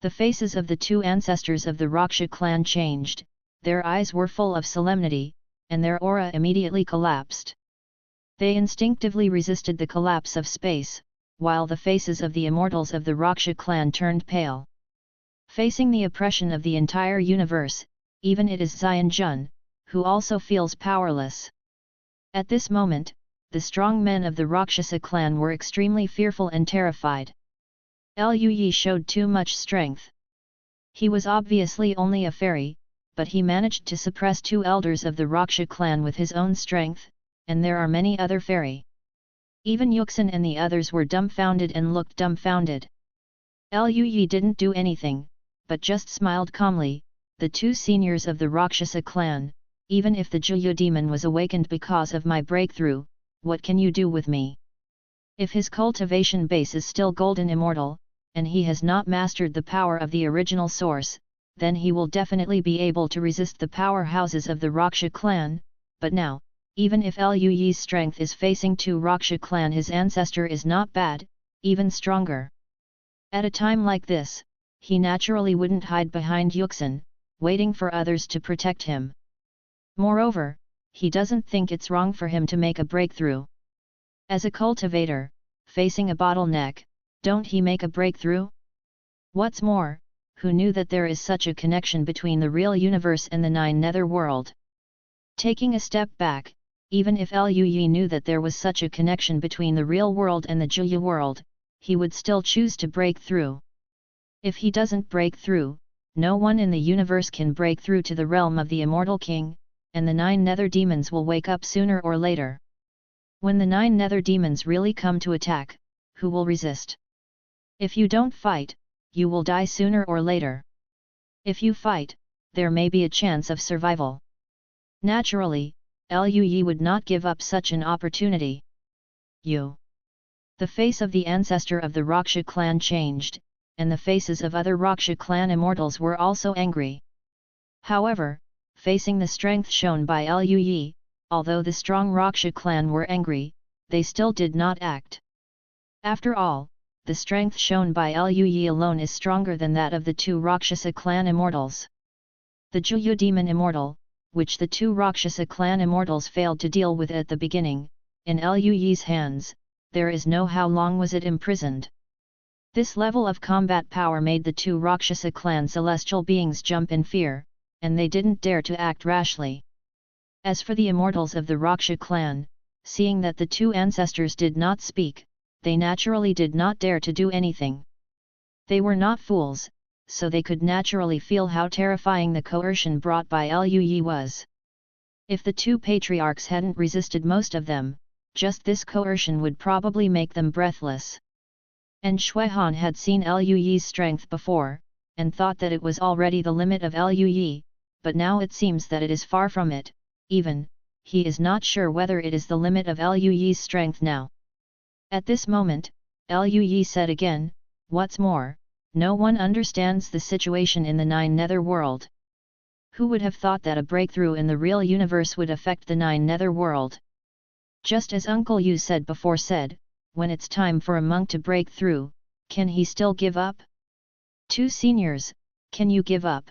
The faces of the two ancestors of the Raksha clan changed, their eyes were full of solemnity, and their aura immediately collapsed. They instinctively resisted the collapse of space, while the faces of the immortals of the Raksha clan turned pale. Facing the oppression of the entire universe, even it is Xian Jun, who also feels powerless. At this moment, the strong men of the Rakshasa clan were extremely fearful and terrified. Liu Yi showed too much strength. He was obviously only a fairy, but he managed to suppress two elders of the Raksha clan with his own strength, and there are many other fairy. Even Yuxin and the others were dumbfounded and looked dumbfounded. Liu Yi didn't do anything, but just smiled calmly. The two seniors of the Rakshasa clan, even if the Juyu demon was awakened because of my breakthrough, what can you do with me? If his cultivation base is still golden immortal, and he has not mastered the power of the original source, then he will definitely be able to resist the powerhouses of the Raksha clan, but now, even if Liu Yi's strength is facing two Raksha clan, his ancestor is not bad, even stronger. At a time like this, he naturally wouldn't hide behind Yuxin, waiting for others to protect him. Moreover, he doesn't think it's wrong for him to make a breakthrough. As a cultivator, facing a bottleneck, don't he make a breakthrough? What's more, who knew that there is such a connection between the real universe and the nine nether world? Taking a step back, even if Liu Yi knew that there was such a connection between the real world and the Juyu world, he would still choose to break through. If he doesn't break through, no one in the universe can break through to the realm of the Immortal King, and the nine nether demons will wake up sooner or later. When the nine nether demons really come to attack, who will resist? If you don't fight, you will die sooner or later. If you fight, there may be a chance of survival. Naturally, Liu Yi would not give up such an opportunity. The face of the ancestor of the Raksha clan changed, and the faces of other Raksha clan immortals were also angry. However, facing the strength shown by Liu Yi, although the strong Raksha clan were angry, they still did not act. After all, the strength shown by Liu Yi alone is stronger than that of the two Rakshasa clan immortals. The Juyu demon immortal, which the two Rakshasa clan immortals failed to deal with at the beginning, in Liu Yi's hands, there is no how long was it imprisoned. This level of combat power made the two Rakshasa clan celestial beings jump in fear, and they didn't dare to act rashly. As for the immortals of the Raksha clan, seeing that the two ancestors did not speak, they naturally did not dare to do anything. They were not fools, so they could naturally feel how terrifying the coercion brought by Liu Yi was. If the two patriarchs hadn't resisted most of them, just this coercion would probably make them breathless. And Shuihan had seen Liu Yi's strength before, and thought that it was already the limit of Liu Yi, but now it seems that it is far from it, even, he is not sure whether it is the limit of Liu Yi's strength now. At this moment, Liu Yi said again, "What's more, no one understands the situation in the nine nether world. Who would have thought that a breakthrough in the real universe would affect the nine nether world?" Just as Uncle Yu said before said, when it's time for a monk to break through, can he still give up? Two seniors, can you give up?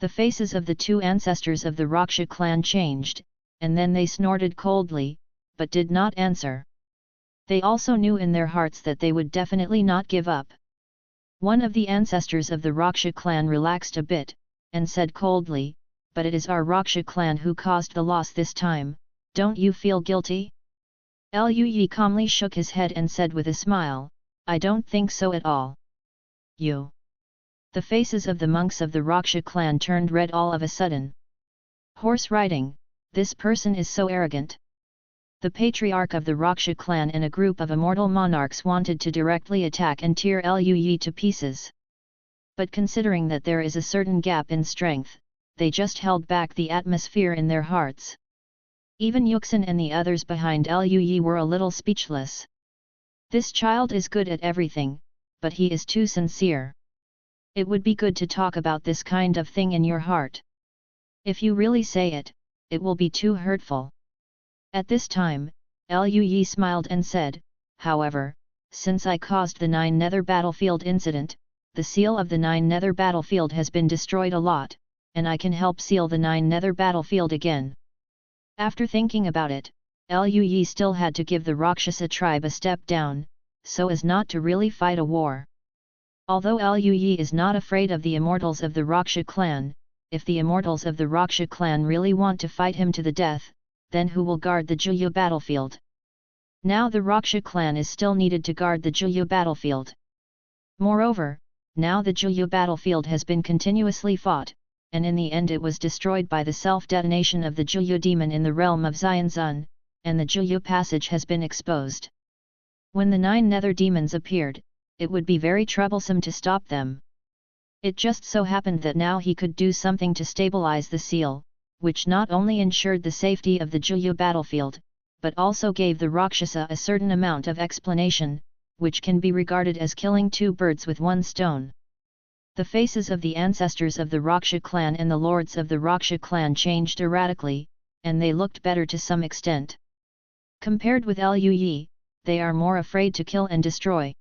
The faces of the two ancestors of the Raksha clan changed, and then they snorted coldly, but did not answer. They also knew in their hearts that they would definitely not give up. One of the ancestors of the Raksha clan relaxed a bit, and said coldly, "But it is our Raksha clan who caused the loss this time, don't you feel guilty?" Liu Yi calmly shook his head and said with a smile, "I don't think so at all." The faces of the monks of the Raksha clan turned red all of a sudden. Horse riding, this person is so arrogant. The patriarch of the Raksha clan and a group of immortal monarchs wanted to directly attack and tear Liu Yi to pieces. But considering that there is a certain gap in strength, they just held back the atmosphere in their hearts. Even Yuxin and the others behind Liu Yi were a little speechless. This child is good at everything, but he is too sincere. It would be good to talk about this kind of thing in your heart. If you really say it, it will be too hurtful. At this time, Lui smiled and said, however, since I caused the 9 Nether battlefield incident, the seal of the 9 Nether battlefield has been destroyed a lot, and I can help seal the 9 Nether battlefield again. After thinking about it, Lui still had to give the Rakshasa tribe a step down, so as not to really fight a war. Although Lui is not afraid of the immortals of the Rakshasa clan, if the immortals of the Rakshasa clan really want to fight him to the death, then who will guard the Juya battlefield? Now the Rakshasa clan is still needed to guard the Juya battlefield. Moreover, now the Juya battlefield has been continuously fought, and in the end it was destroyed by the self-detonation of the Juya demon in the realm of Xianzun, and the Juya passage has been exposed. When the 9 Nether demons appeared, it would be very troublesome to stop them. It just so happened that now he could do something to stabilize the seal, which not only ensured the safety of the Juya battlefield, but also gave the Rakshasa a certain amount of explanation, which can be regarded as killing 2 birds with 1 stone. The faces of the ancestors of the Rakshasa clan and the lords of the Rakshasa clan changed erratically, and they looked better to some extent. Compared with Lui, they are more afraid to kill and destroy.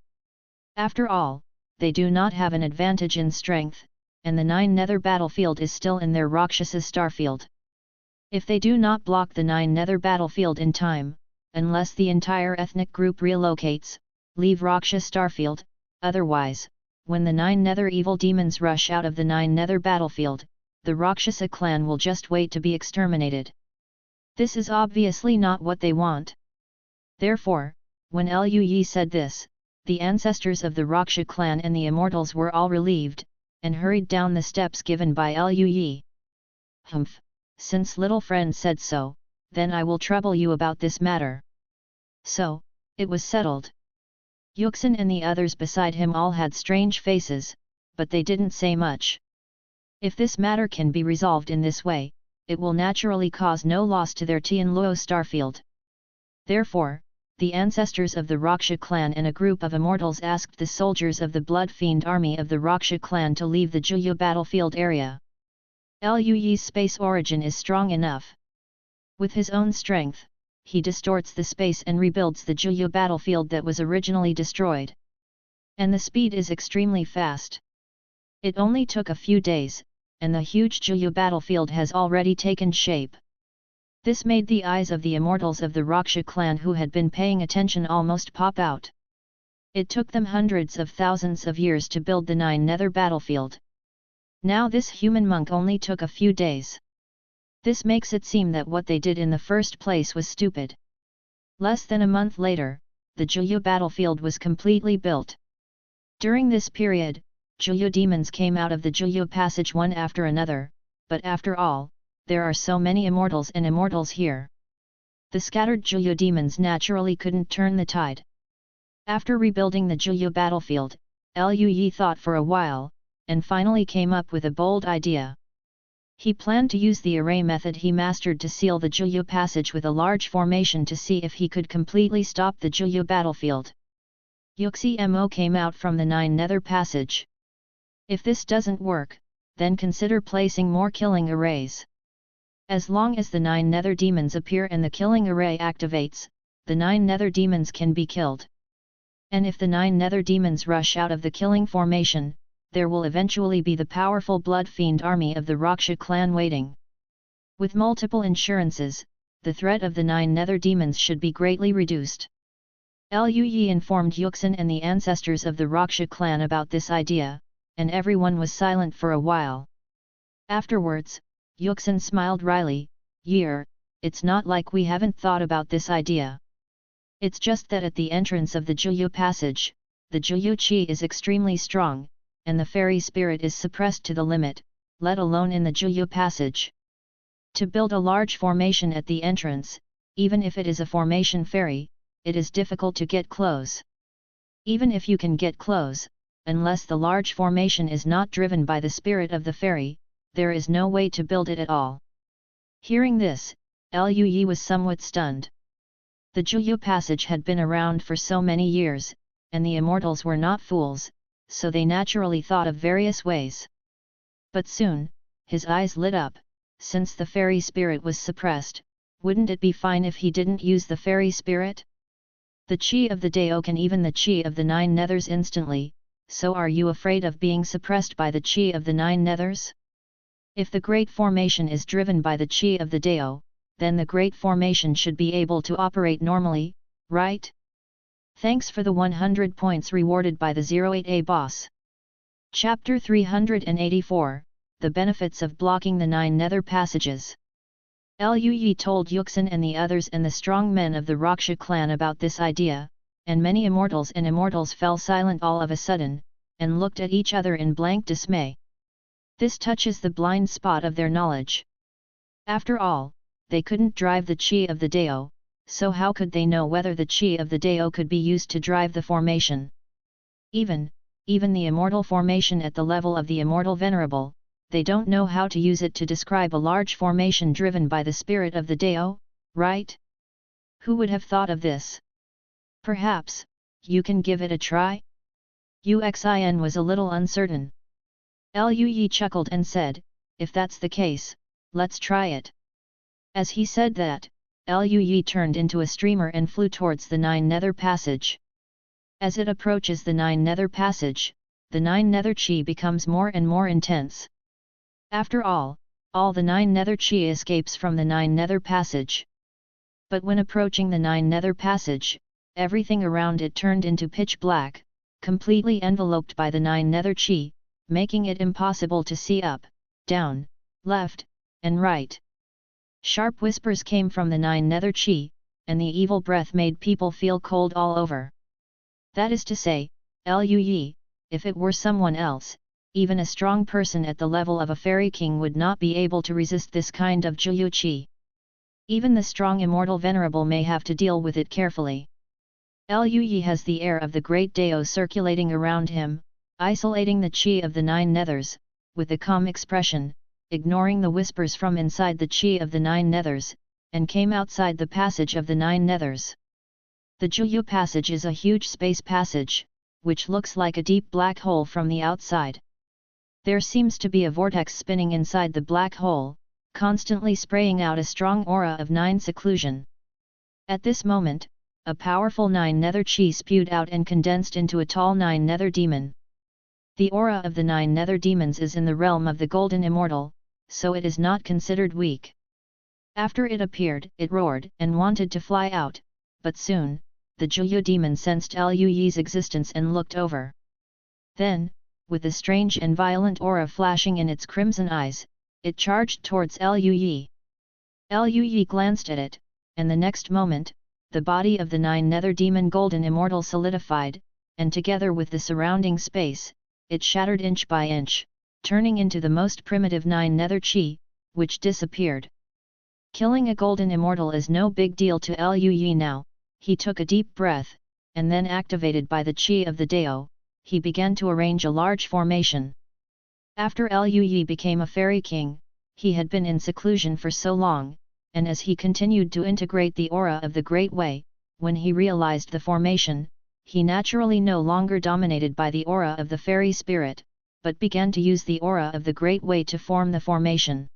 After all, they do not have an advantage in strength, and the 9 Nether battlefield is still in their Rakshasa starfield. If they do not block the 9 Nether battlefield in time, unless the entire ethnic group relocates, leave Rakshasa starfield, otherwise, when the 9 Nether evil demons rush out of the 9 Nether battlefield, the Rakshasa clan will just wait to be exterminated. This is obviously not what they want. Therefore, when Lui said this, the ancestors of the Rakshasa clan and the immortals were all relieved, and hurried down the steps given by Lui. Humph, since little friend said so, then I will trouble you about this matter. So, it was settled. Yuxin and the others beside him all had strange faces, but they didn't say much. If this matter can be resolved in this way, it will naturally cause no loss to their Tianluo starfield. Therefore, the ancestors of the Rakshasa clan and a group of immortals asked the soldiers of the Blood Fiend army of the Rakshasa clan to leave the Juya battlefield area. Lui's space origin is strong enough. With his own strength, he distorts the space and rebuilds the Juya battlefield that was originally destroyed. And the speed is extremely fast. It only took a few days, and the huge Juya battlefield has already taken shape. This made the eyes of the immortals of the Rakshasa clan who had been paying attention almost pop out. It took them hundreds of thousands of years to build the 9 Nether battlefield. Now this human monk only took a few days. This makes it seem that what they did in the first place was stupid. Less than a month later, the Juya battlefield was completely built. During this period, Juya demons came out of the Juya passage one after another, but after all, there are so many immortals and immortals here. The scattered Juya demons naturally couldn't turn the tide. After rebuilding the Juya battlefield, Lui thought for a while, and finally came up with a bold idea. He planned to use the array method he mastered to seal the Juya passage with a large formation to see if he could completely stop the Juya battlefield. Yuxi Mo came out from the 9 Nether passage. If this doesn't work, then consider placing more killing arrays. As long as the 9 Nether demons appear and the killing array activates, the 9 Nether demons can be killed. And if the 9 Nether demons rush out of the killing formation, there will eventually be the powerful Blood Fiend army of the Rakshasa clan waiting. With multiple insurances, the threat of the 9 Nether demons should be greatly reduced. Lui informed Yuxin and the ancestors of the Rakshasa clan about this idea, and everyone was silent for a while. Afterwards, Yuxin smiled wryly, it's not like we haven't thought about this idea. It's just that at the entrance of the Juya passage, the Juya Qi is extremely strong, and the fairy spirit is suppressed to the limit, let alone in the Juya passage. To build a large formation at the entrance, even if it is a formation fairy, it is difficult to get close. Even if you can get close, unless the large formation is not driven by the spirit of the fairy, there is no way to build it at all. Hearing this, Lui was somewhat stunned. The Juya passage had been around for so many years, and the immortals were not fools, so they naturally thought of various ways. But soon, his eyes lit up. Since the fairy spirit was suppressed, wouldn't it be fine if he didn't use the fairy spirit? The Qi of the Dao can even the Qi of the 9 nethers instantly, so are you afraid of being suppressed by the Qi of the 9 nethers? If the Great Formation is driven by the Qi of the Dao, then the Great Formation should be able to operate normally, right? Thanks for the 100 points rewarded by the 08A boss. Chapter 384, The Benefits of Blocking the 9 Nether Passages. Liu Yi told Yuxin and the others and the strong men of the Raksha clan about this idea, and many immortals and immortals fell silent all of a sudden, and looked at each other in blank dismay. This touches the blind spot of their knowledge. After all, they couldn't drive the Qi of the Dao, so how could they know whether the Qi of the Dao could be used to drive the formation? Even the immortal formation at the level of the immortal venerable, they don't know how to use it to describe a large formation driven by the spirit of the Dao, right? Who would have thought of this? Perhaps, you can give it a try? Uxin was a little uncertain. Liu Yi chuckled and said, if that's the case, let's try it. As he said that, Liu Yi turned into a streamer and flew towards the 9 nether passage. As it approaches the 9 nether passage, the 9 nether Qi becomes more and more intense. After all the 9 nether Qi escapes from the 9 nether passage. But when approaching the 9 nether passage, everything around it turned into pitch black, completely enveloped by the 9 nether Qi, making it impossible to see up, down, left, and right. Sharp whispers came from the 9 nether Qi, and the evil breath made people feel cold all over. That is to say, Liu Yi, if it were someone else, even a strong person at the level of a fairy king would not be able to resist this kind of Juyu Qi. Even the strong immortal venerable may have to deal with it carefully. Liu Yi has the air of the great Dao circulating around him, isolating the Qi of the 9 nethers, with a calm expression, ignoring the whispers from inside the Qi of the 9 nethers, and came outside the passage of the 9 nethers. The Juyu passage is a huge space passage, which looks like a deep black hole from the outside. There seems to be a vortex spinning inside the black hole, constantly spraying out a strong aura of 9 seclusion. At this moment, a powerful 9 nether Qi spewed out and condensed into a tall 9 nether demon. The aura of the 9 nether demons is in the realm of the Golden Immortal, so it is not considered weak. After it appeared, it roared and wanted to fly out, but soon, the Juyu demon sensed Liu Yi's existence and looked over. Then, with a strange and violent aura flashing in its crimson eyes, it charged towards Liu Yi. Liu Yi glanced at it, and the next moment, the body of the 9 nether demon Golden Immortal solidified, and together with the surrounding space, it shattered inch by inch, turning into the most primitive 9 nether Qi, which disappeared. Killing a Golden Immortal is no big deal to Liu Yi now. He took a deep breath, and then activated by the Qi of the Dao, he began to arrange a large formation. After Liu Yi became a fairy king, he had been in seclusion for so long, and as he continued to integrate the aura of the Great Way, when he realized the formation, he naturally no longer dominated by the aura of the fairy spirit, but began to use the aura of the Great Way to form the formation.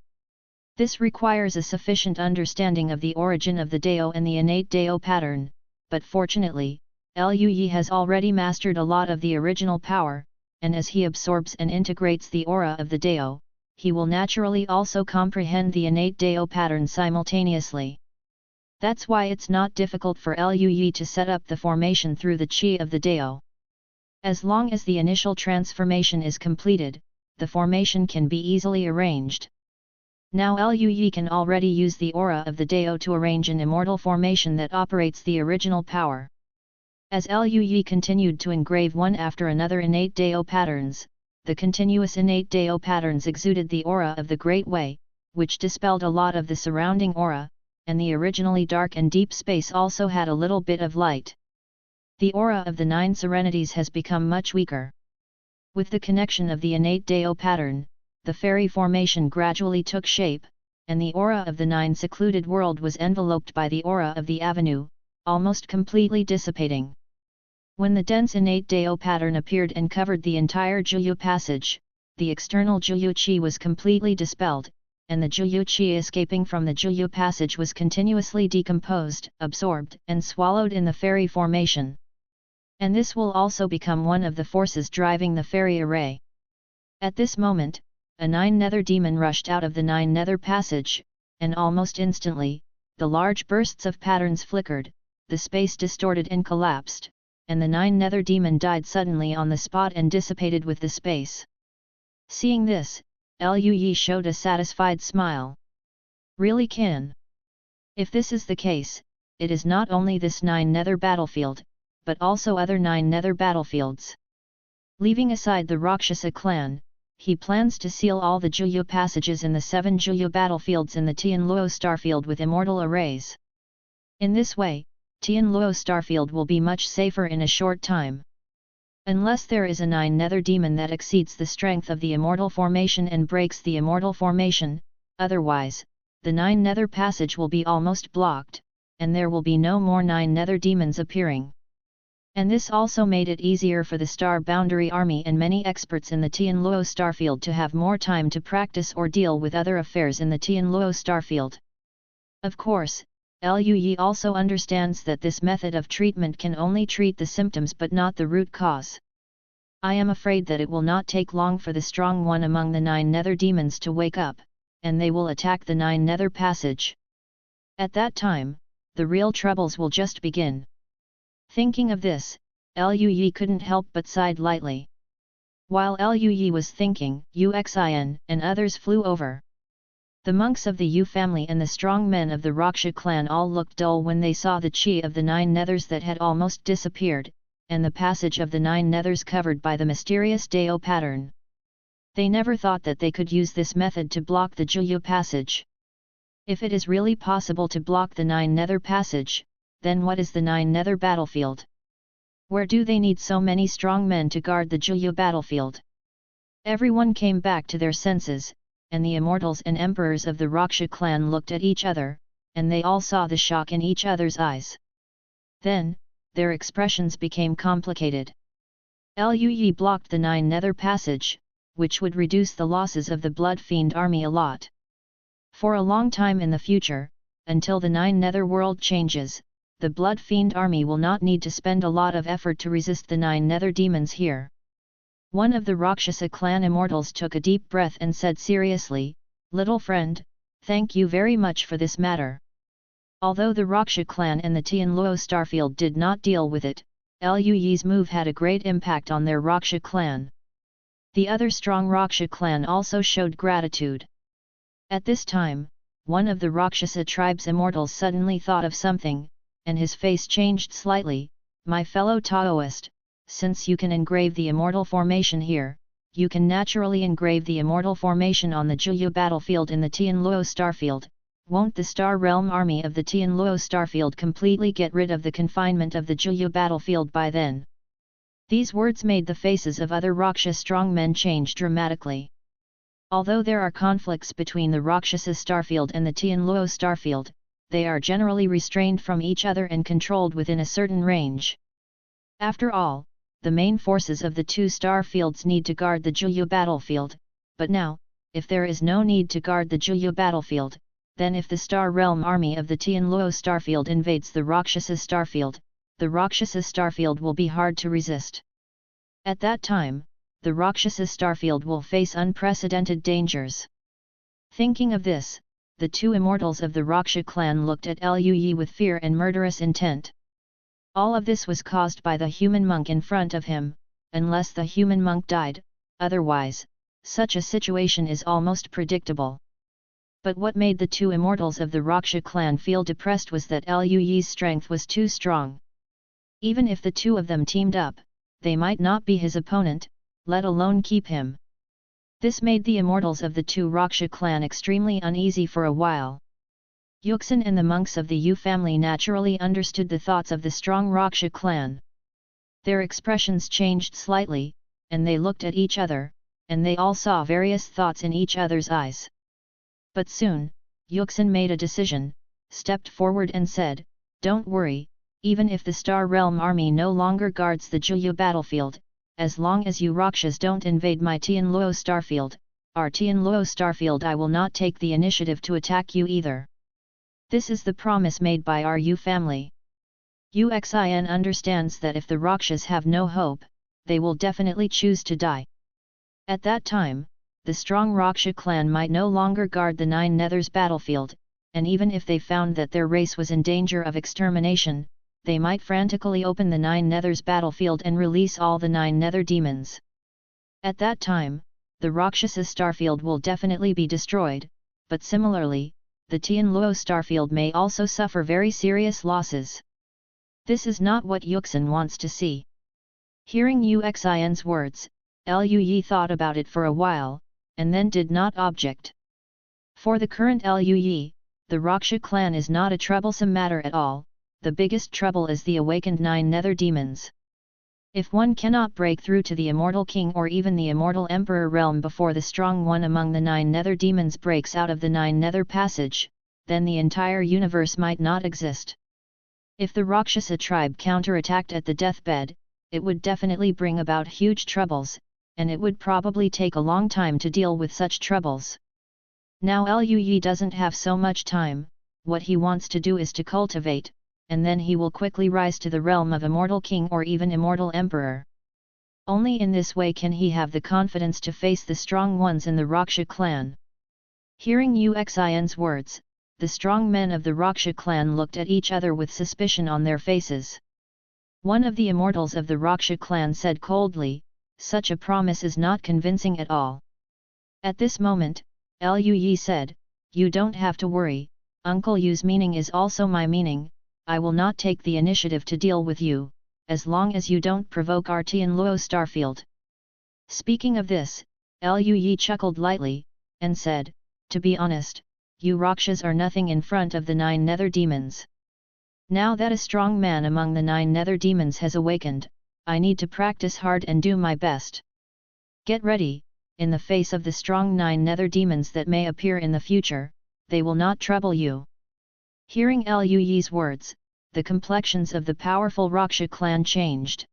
This requires a sufficient understanding of the origin of the Dao and the innate Dao pattern, but fortunately, Liu Yi has already mastered a lot of the original power, and as he absorbs and integrates the aura of the Dao, he will naturally also comprehend the innate Dao pattern simultaneously. That's why it's not difficult for Liu Yi to set up the formation through the Qi of the Dao. As long as the initial transformation is completed, the formation can be easily arranged. Now Liu Yi can already use the aura of the Dao to arrange an immortal formation that operates the original power. As Liu Yi continued to engrave one after another innate Dao patterns, the continuous innate Dao patterns exuded the aura of the Great Way, which dispelled a lot of the surrounding aura, and the originally dark and deep space also had a little bit of light. The aura of the 9 serenities has become much weaker. With the connection of the innate Dao pattern, the fairy formation gradually took shape, and the aura of the 9 secluded world was enveloped by the aura of the avenue, almost completely dissipating. When the dense innate Dao pattern appeared and covered the entire Juyu passage, the external Juyu Qi was completely dispelled, and the Juyu Qi escaping from the Juyu passage was continuously decomposed, absorbed, and swallowed in the fairy formation. And this will also become one of the forces driving the fairy array. At this moment, a 9-nether demon rushed out of the 9-nether passage, and almost instantly, the large bursts of patterns flickered, the space distorted and collapsed, and the 9-nether demon died suddenly on the spot and dissipated with the space. Seeing this, Lui showed a satisfied smile. Really Qin? If this is the case, it is not only this 9-nether battlefield, but also other 9-nether battlefields. Leaving aside the Rakshasa clan, he plans to seal all the Juyu passages in the 7 Juyu battlefields in the Tianluo starfield with immortal arrays. In this way, Tianluo starfield will be much safer in a short time. Unless there is a 9-nether demon that exceeds the strength of the immortal formation and breaks the immortal formation, otherwise, the 9-nether passage will be almost blocked, and there will be no more 9-nether demons appearing. And this also made it easier for the Star Boundary Army and many experts in the Tianluo starfield to have more time to practice or deal with other affairs in the Tianluo starfield. Of course, Lui also understands that this method of treatment can only treat the symptoms but not the root cause. I am afraid that it will not take long for the strong one among the 9-nether demons to wake up, and they will attack the 9-nether passage. At that time, the real troubles will just begin. Thinking of this, Lui couldn't help but sighed lightly. While Lui was thinking, Uxin and others flew over. The monks of the Yu family and the strong men of the Rakshasa clan all looked dull when they saw the Qi of the 9 nethers that had almost disappeared, and the passage of the 9 nethers covered by the mysterious Dao pattern. They never thought that they could use this method to block the Juyu passage. If it is really possible to block the 9 nether passage, then what is the 9 nether battlefield? Where do they need so many strong men to guard the Juyu battlefield? Everyone came back to their senses, and the immortals and emperors of the Rakshasa clan looked at each other, and they all saw the shock in each other's eyes. Then, their expressions became complicated. Lui blocked the 9 nether passage, which would reduce the losses of the Blood Fiend army a lot. For a long time in the future, until the 9 nether world changes, the Blood Fiend army will not need to spend a lot of effort to resist the 9 nether demons here. One of the Rakshasa clan immortals took a deep breath and said seriously, "Little friend, thank you very much for this matter." Although the Rakshasa clan and the Tianluo starfield did not deal with it, Lui's move had a great impact on their Rakshasa clan. The other strong Rakshasa clan also showed gratitude. At this time, one of the Rakshasa tribe's immortals suddenly thought of something, and his face changed slightly. "My fellow Taoist, since you can engrave the immortal formation here, you can naturally engrave the immortal formation on the Juyu battlefield in the Tianluo starfield. Won't the Star Realm army of the Tianluo starfield completely get rid of the confinement of the Juyu battlefield by then?" These words made the faces of other Rakshasa strongmen change dramatically. Although there are conflicts between the Rakshasa starfield and the Tianluo starfield, they are generally restrained from each other and controlled within a certain range. After all, the main forces of the two star fields need to guard the Juyu battlefield, but now, if there is no need to guard the Juyu battlefield, then if the Star Realm army of the Tianluo starfield invades the Rakshasa starfield, the Rakshasa starfield will be hard to resist. At that time, the Rakshasa starfield will face unprecedented dangers. Thinking of this, the two immortals of the Rakshasa clan looked at Lui with fear and murderous intent. All of this was caused by the human monk in front of him, unless the human monk died, otherwise, such a situation is almost predictable. But what made the two immortals of the Rakshasa clan feel depressed was that Lui's strength was too strong. Even if the two of them teamed up, they might not be his opponent, let alone keep him. This made the immortals of the two Rakshasa clan extremely uneasy for a while. Yuxin and the monks of the Yu family naturally understood the thoughts of the strong Rakshasa clan. Their expressions changed slightly, and they looked at each other, and they all saw various thoughts in each other's eyes. But soon, Yuxin made a decision, stepped forward and said, "Don't worry, Even if the Star Realm army no longer guards the Juyu battlefield, as long as you Rakshas don't invade my Tianluo starfield, our Tianluo starfield, I will not take the initiative to attack you either. This is the promise made by our Yu family. Uxin understands that if the Rakshas have no hope, they will definitely choose to die. At that time, the strong Raksha clan might no longer guard the Nine Nethers battlefield, and even if they found that their race was in danger of extermination, they might frantically open the Nine Nethers battlefield and release all the Nine Nether demons. At that time, the Rakshasa starfield will definitely be destroyed, but similarly, the Tianluo starfield may also suffer very serious losses. This is not what Yuxin wants to see. Hearing Uxin's words, Lu Yi thought about it for a while, and then did not object. For the current Lu Yi, the Raksha clan is not a troublesome matter at all, the biggest trouble is the awakened Nine Nether demons. If one cannot break through to the Immortal King or even the Immortal Emperor realm before the strong one among the Nine Nether demons breaks out of the Nine Nether passage, then the entire universe might not exist. If the Rakshasa tribe counterattacked at the deathbed, it would definitely bring about huge troubles, and it would probably take a long time to deal with such troubles. Now Lu Yi doesn't have so much time, what he wants to do is to cultivate, and then he will quickly rise to the realm of Immortal King or even Immortal Emperor. Only in this way can he have the confidence to face the strong ones in the Raksha clan. Hearing Uxin's words, the strong men of the Raksha clan looked at each other with suspicion on their faces. One of the immortals of the Raksha clan said coldly, "Such a promise is not convincing at all." At this moment, Lu Yi said, "You don't have to worry, Uncle Yu's meaning is also my meaning, I will not take the initiative to deal with you, as long as you don't provoke our Tianluo starfield." Speaking of this, Lu Yi chuckled lightly, and said, "To be honest, you Rakshas are nothing in front of the Nine Nether demons. Now that a strong man among the Nine Nether demons has awakened, I need to practice hard and do my best. Get ready, in the face of the strong Nine Nether demons that may appear in the future, they will not trouble you." Hearing Lu Yi's words, the complexions of the powerful Raksha clan changed.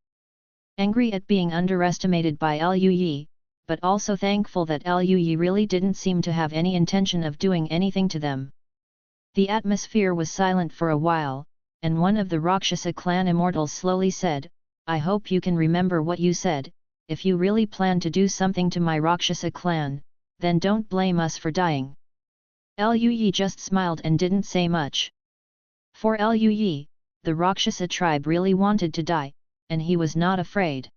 Angry at being underestimated by Lu Yi, but also thankful that Lu Yi really didn't seem to have any intention of doing anything to them. The atmosphere was silent for a while, and one of the Rakshasa clan immortals slowly said, "I hope you can remember what you said, if you really plan to do something to my Rakshasa clan, then don't blame us for dying." Lu Yi just smiled and didn't say much. For Lu Yi, the Rakshasa tribe really wanted to die, and he was not afraid.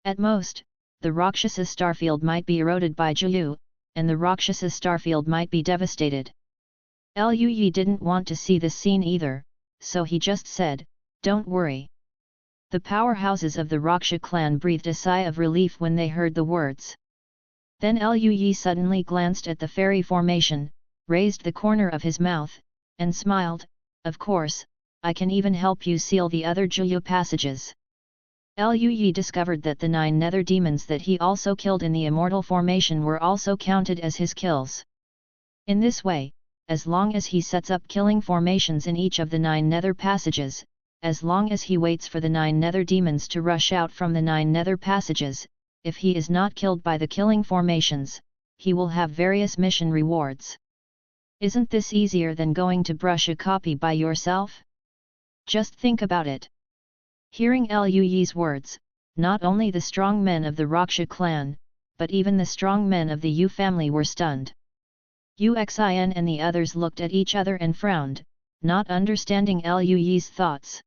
At most, the Rakshasa starfield might be eroded by Juyu, and the Rakshasa starfield might be devastated. Lu Yi didn't want to see this scene either, so he just said, "Don't worry." The powerhouses of the Raksha clan breathed a sigh of relief when they heard the words. Then Lu Yi suddenly glanced at the fairy formation, raised the corner of his mouth, and smiled, "Of course, I can even help you seal the other Juyu passages." Lu Yi discovered that the Nine Nether demons that he also killed in the immortal formation were also counted as his kills. In this way, as long as he sets up killing formations in each of the Nine Nether passages, as long as he waits for the Nine Nether demons to rush out from the Nine Nether passages, if he is not killed by the killing formations, he will have various mission rewards. Isn't this easier than going to brush a copy by yourself? Just think about it. Hearing Lu Yi's words, not only the strong men of the Raksha clan, but even the strong men of the Yu family were stunned. Uxin and the others looked at each other and frowned, not understanding Lu Yi's thoughts.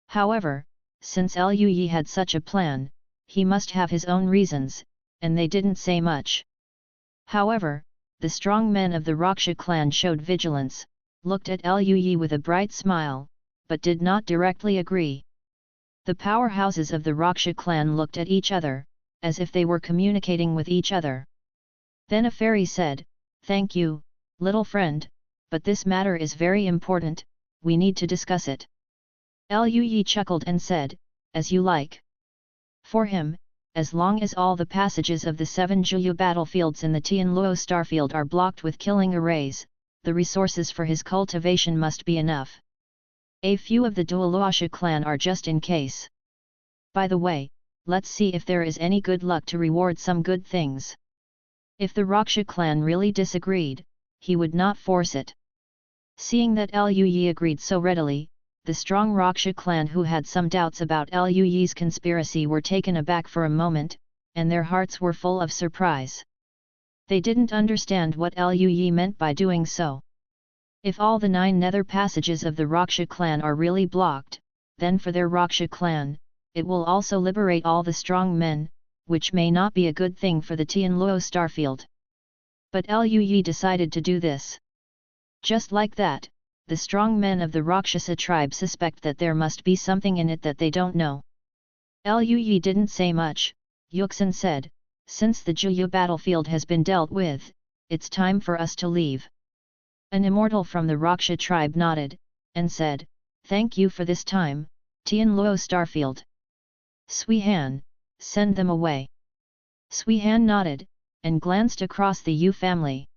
However, since Lu Yi had such a plan, he must have his own reasons, and they didn't say much. However, the strong men of the Raksha clan showed vigilance, looked at Lu Yi with a bright smile, but did not directly agree. The powerhouses of the Raksha clan looked at each other, as if they were communicating with each other. Then a fairy said, "Thank you, little friend, but this matter is very important, we need to discuss it." Lu Yi chuckled and said, "As you like." For him, as long as all the passages of the 7 Juyu battlefields in the Tianluo starfield are blocked with killing arrays, the resources for his cultivation must be enough. A few of the Dualuasha clan are just in case. By the way, let's see if there is any good luck to reward some good things. If the Raksha clan really disagreed, he would not force it. Seeing that Luyi agreed so readily, the strong Raksha clan who had some doubts about Luyi's conspiracy were taken aback for a moment, and their hearts were full of surprise. They didn't understand what Luyi meant by doing so. If all the 9 nether passages of the Raksha clan are really blocked, then for their Raksha clan, it will also liberate all the strong men, which may not be a good thing for the Tianluo starfield. But Luyi decided to do this. Just like that, the strong men of the Rakshasa tribe suspect that there must be something in it that they don't know. Luyi didn't say much. Yuxin said, "Since the Juyu battlefield has been dealt with, it's time for us to leave." An immortal from the Raksha tribe nodded, and said, "Thank you for this time, Tianluo starfield. Suihan, send them away." Suihan nodded, and glanced across the Yu family.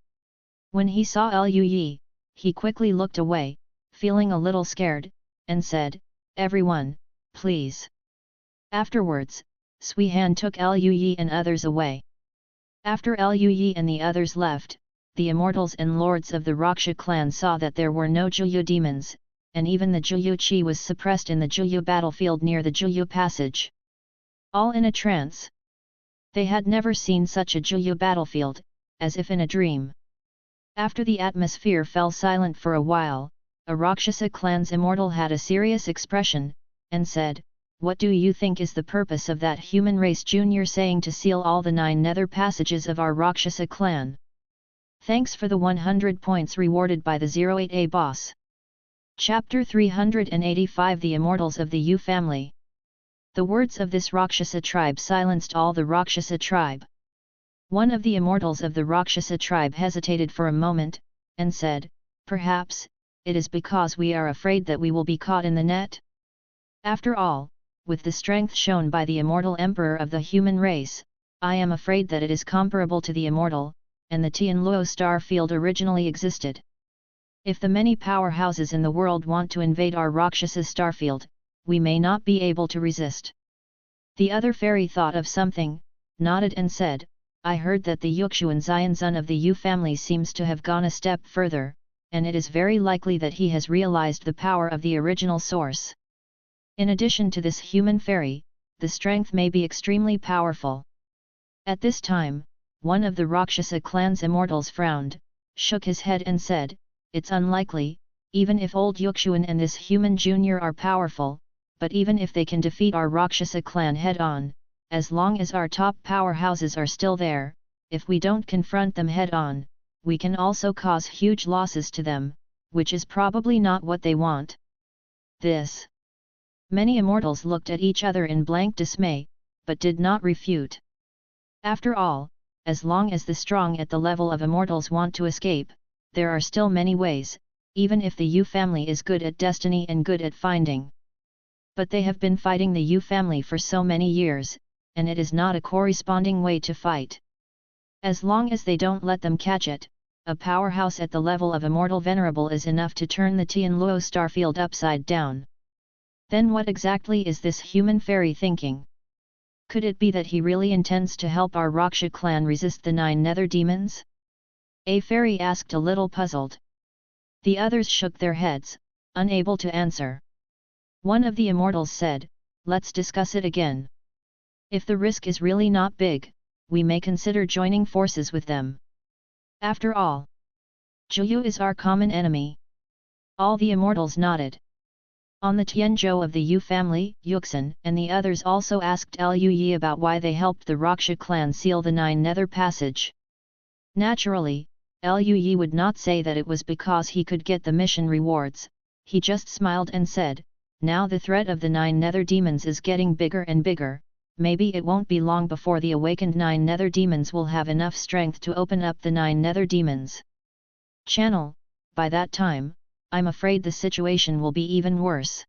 When he saw Luyi, he quickly looked away, feeling a little scared, and said, "Everyone, please." Afterwards, Suihan took Luyi and others away. After Luyi and the others left, the immortals and lords of the Raksha clan saw that there were no Juyu demons, and even the Juyu Qi was suppressed in the Juyu battlefield near the Juyu passage. All in a trance. They had never seen such a Juyu battlefield, as if in a dream. After the atmosphere fell silent for a while, a Rakshasa clan's immortal had a serious expression, and said, "What do you think is the purpose of that human race junior saying to seal all the 9 nether passages of our Rakshasa clan? Thanks for the 100 points rewarded by the 08A boss." Chapter 385 The Immortals of the Yu Family. The words of this Rakshasa tribe silenced all the Rakshasa tribe. One of the immortals of the Rakshasa tribe hesitated for a moment, and said, "Perhaps, it is because we are afraid that we will be caught in the net? After all, with the strength shown by the immortal emperor of the human race, I am afraid that it is comparable to the immortal, and the Tianluo star field originally existed. If the many powerhouses in the world want to invade our Rakshasa starfield, we may not be able to resist." The other fairy thought of something, nodded and said, "I heard that the Yuxuan Xianzun of the Yu family seems to have gone a step further, and it is very likely that he has realized the power of the original source. In addition to this human fairy, the strength may be extremely powerful." At this time, one of the Rakshasa clan's immortals frowned, shook his head and said, "It's unlikely, even if old Yuxuan and this human junior are powerful, but even if they can defeat our Rakshasa clan head-on, as long as our top powerhouses are still there, if we don't confront them head-on, we can also cause huge losses to them, which is probably not what they want." This. Many immortals looked at each other in blank dismay, but did not refute. After all, as long as the strong at the level of immortals want to escape, there are still many ways, even if the Yu family is good at destiny and good at finding. But they have been fighting the Yu family for so many years, and it is not a corresponding way to fight. As long as they don't let them catch it, a powerhouse at the level of Immortal Venerable is enough to turn the Tianluo starfield upside down. Then what exactly is this human fairy thinking? Could it be that he really intends to help our Raksha clan resist the 9 nether demons? A fairy asked a little puzzled. The others shook their heads, unable to answer. One of the immortals said, "Let's discuss it again. If the risk is really not big, we may consider joining forces with them. After all, Juyu is our common enemy." All the immortals nodded. On the Tianzhou of the Yu family, Yuxin and the others also asked Luyi about why they helped the Raksha clan seal the 9 nether passage. Naturally, Luyi would not say that it was because he could get the mission rewards. He just smiled and said, "Now the threat of the 9 nether demons is getting bigger and bigger, maybe it won't be long before the awakened 9 nether demons will have enough strength to open up the 9 nether demons channel. By that time, I'm afraid the situation will be even worse.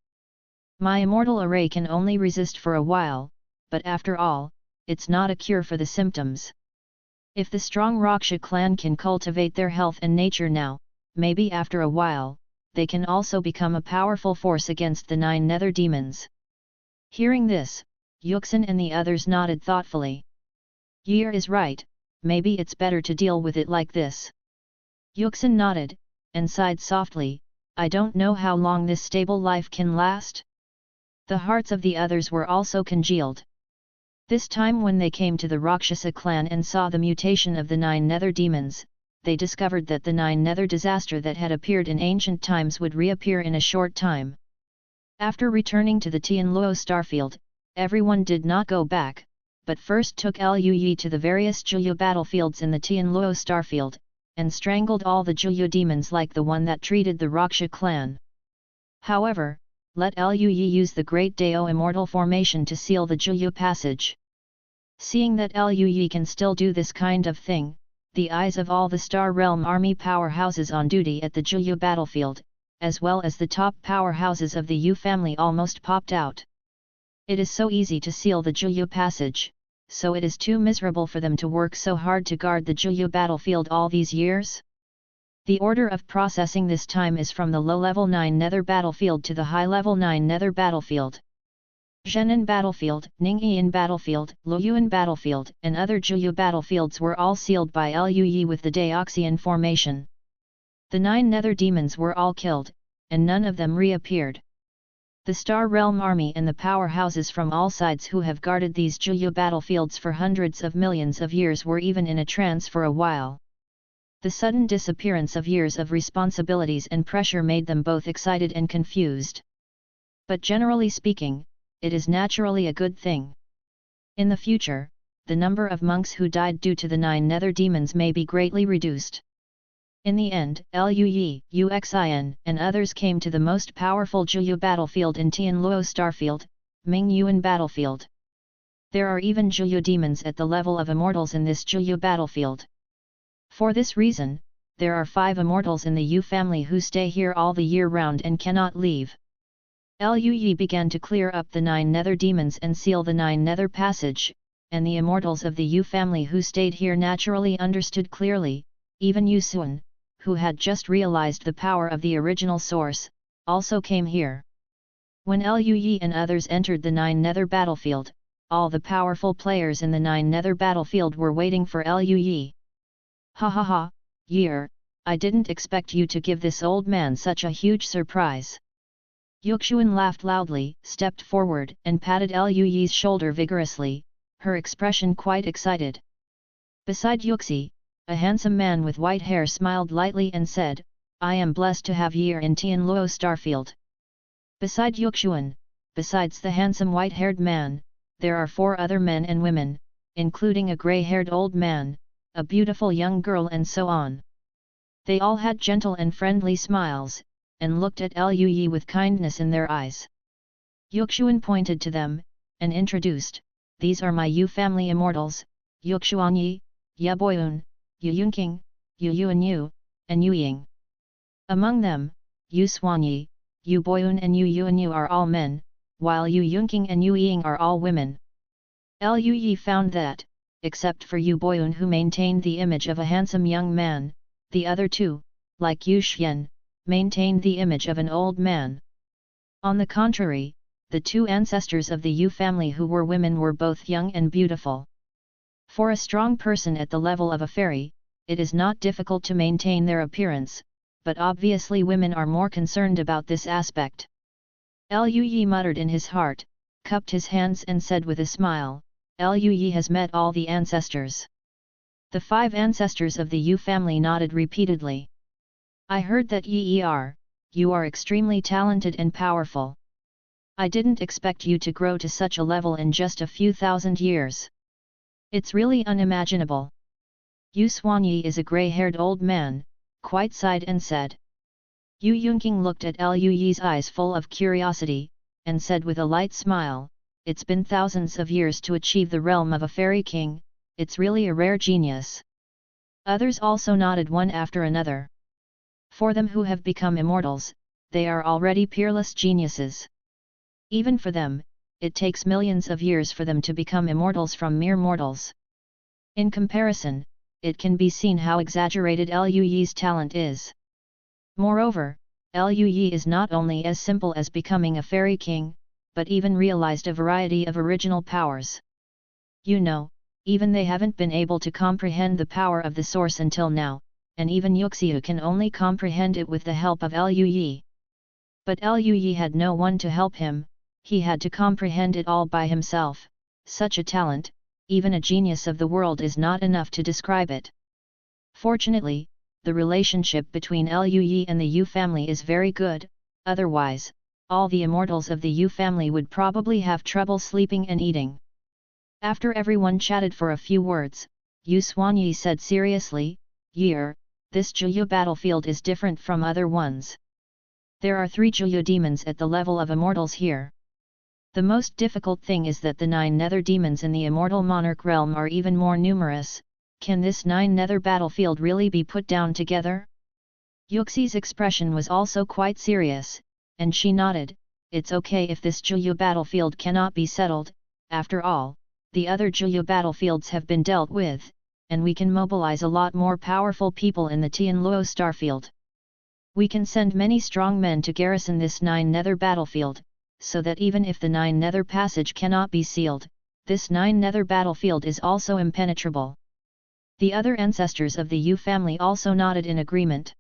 My immortal array can only resist for a while, but after all, it's not a cure for the symptoms. If the strong Raksha clan can cultivate their health and nature now, maybe after a while, they can also become a powerful force against the 9 nether demons. Hearing this, Yuxin and the others nodded thoughtfully. Yer is right, maybe it's better to deal with it like this. Yuxin nodded, and sighed softly, I don't know how long this stable life can last. The hearts of the others were also congealed. This time when they came to the Rakshasa clan and saw the mutation of the 9 nether demons, they discovered that the 9 nether disaster that had appeared in ancient times would reappear in a short time. After returning to the Tianluo starfield, everyone did not go back, but first took Luyi to the various Juyu battlefields in the Tianluo starfield, and strangled all the Juyu demons like the one that treated the Raksha clan. However, let Luyi use the Great Dao Immortal Formation to seal the Juyu passage. Seeing that Luyi can still do this kind of thing, the eyes of all the Star Realm army powerhouses on duty at the Juyu battlefield, as well as the top powerhouses of the Yu family almost popped out. It is so easy to seal the Juyu passage, so it is too miserable for them to work so hard to guard the Juyu battlefield all these years? The order of processing this time is from the low-level 9 nether battlefield to the high-level 9 nether battlefield. Zhenan battlefield, Ningyian battlefield, Luoyuan battlefield, and other Juyu battlefields were all sealed by Luyi with the Daoxian formation. The 9 nether demons were all killed, and none of them reappeared. The Star Realm army and the powerhouses from all sides who have guarded these Juyu battlefields for hundreds of millions of years were even in a trance for a while. The sudden disappearance of years of responsibilities and pressure made them both excited and confused. But generally speaking, it is naturally a good thing. In the future, the number of monks who died due to the 9 nether demons may be greatly reduced. In the end, Luyi, Uxin, and others came to the most powerful Juyu battlefield in Tianluo Starfield, Mingyuan battlefield. There are even Juyu demons at the level of immortals in this Juyu battlefield. For this reason, there are 5 immortals in the Yu family who stay here all the year round and cannot leave. Luyi began to clear up the 9 nether demons and seal the 9 nether passage, and the immortals of the Yu family who stayed here naturally understood clearly, even Yu Sun, who had just realized the power of the original source, also came here. When Luyi and others entered the 9 nether battlefield, all the powerful players in the 9 nether battlefield were waiting for Luyi. Ha ha ha, Yer, I didn't expect you to give this old man such a huge surprise. Yuxuan laughed loudly, stepped forward and patted Luyi's shoulder vigorously, her expression quite excited. Beside Yuxi, a handsome man with white hair smiled lightly and said, I am blessed to have Yer in Tianluo Starfield. Beside Yuxuan, besides the handsome white-haired man, there are 4 other men and women, including a grey-haired old man, a beautiful young girl and so on. They all had gentle and friendly smiles, and looked at Luyi with kindness in their eyes. Yuxuan pointed to them, and introduced, these are my Yu family immortals, Yuxuanyi, Yaboyun, Yu Yunqing, Yu Yuanyu, and Yu Ying. Among them, Yu Suanyi, Yu Boyun and Yu Yuanyu are all men, while Yu Yunqing and Yu Ying are all women. Luyi found that, except for Yu Boyun who maintained the image of a handsome young man, the other 2, like Yu Xian, maintained the image of an old man. On the contrary, the 2 ancestors of the Yu family who were women were both young and beautiful. For a strong person at the level of a fairy, it is not difficult to maintain their appearance, but obviously women are more concerned about this aspect. Luyi muttered in his heart, cupped his hands and said with a smile, Luyi has met all the ancestors. The 5 ancestors of the Yu family nodded repeatedly. I heard that you are extremely talented and powerful. I didn't expect you to grow to such a level in just a few thousand years. It's really unimaginable. Yu Suanyi is a grey-haired old man, quite sighed and said. Yu Yunqing looked at Luyi's eyes full of curiosity, and said with a light smile, it's been thousands of years to achieve the realm of a fairy king, it's really a rare genius. Others also nodded one after another. For them who have become immortals, they are already peerless geniuses. Even for them, it takes millions of years for them to become immortals from mere mortals. In comparison, it can be seen how exaggerated Luyi's talent is. Moreover, Lu Yi is not only as simple as becoming a fairy king, but even realized a variety of original powers. You know, even they haven't been able to comprehend the power of the source until now, and even Yuxiu can only comprehend it with the help of Lu Yi. But Lu Yi had no one to help him, he had to comprehend it all by himself. Such a talent, even a genius of the world, is not enough to describe it. Fortunately, the relationship between Lu Yi and the Yu family is very good, otherwise, all the immortals of the Yu family would probably have trouble sleeping and eating. After everyone chatted for a few words, Yu Xuanyi said seriously, "Year, this Zhuyu battlefield is different from other ones. There are 3 Zhuyu demons at the level of immortals here. The most difficult thing is that the 9 nether demons in the immortal monarch realm are even more numerous. Can this 9 nether battlefield really be put down together?" Yuxi's expression was also quite serious, and she nodded. "It's okay if this Zhuyu battlefield cannot be settled, after all, the other Zhuyu battlefields have been dealt with, and we can mobilize a lot more powerful people in the Tianluo starfield. We can send many strong men to garrison this 9 nether battlefield, so that even if the 9 nether passage cannot be sealed, this 9 nether battlefield is also impenetrable." The other ancestors of the Yu family also nodded in agreement.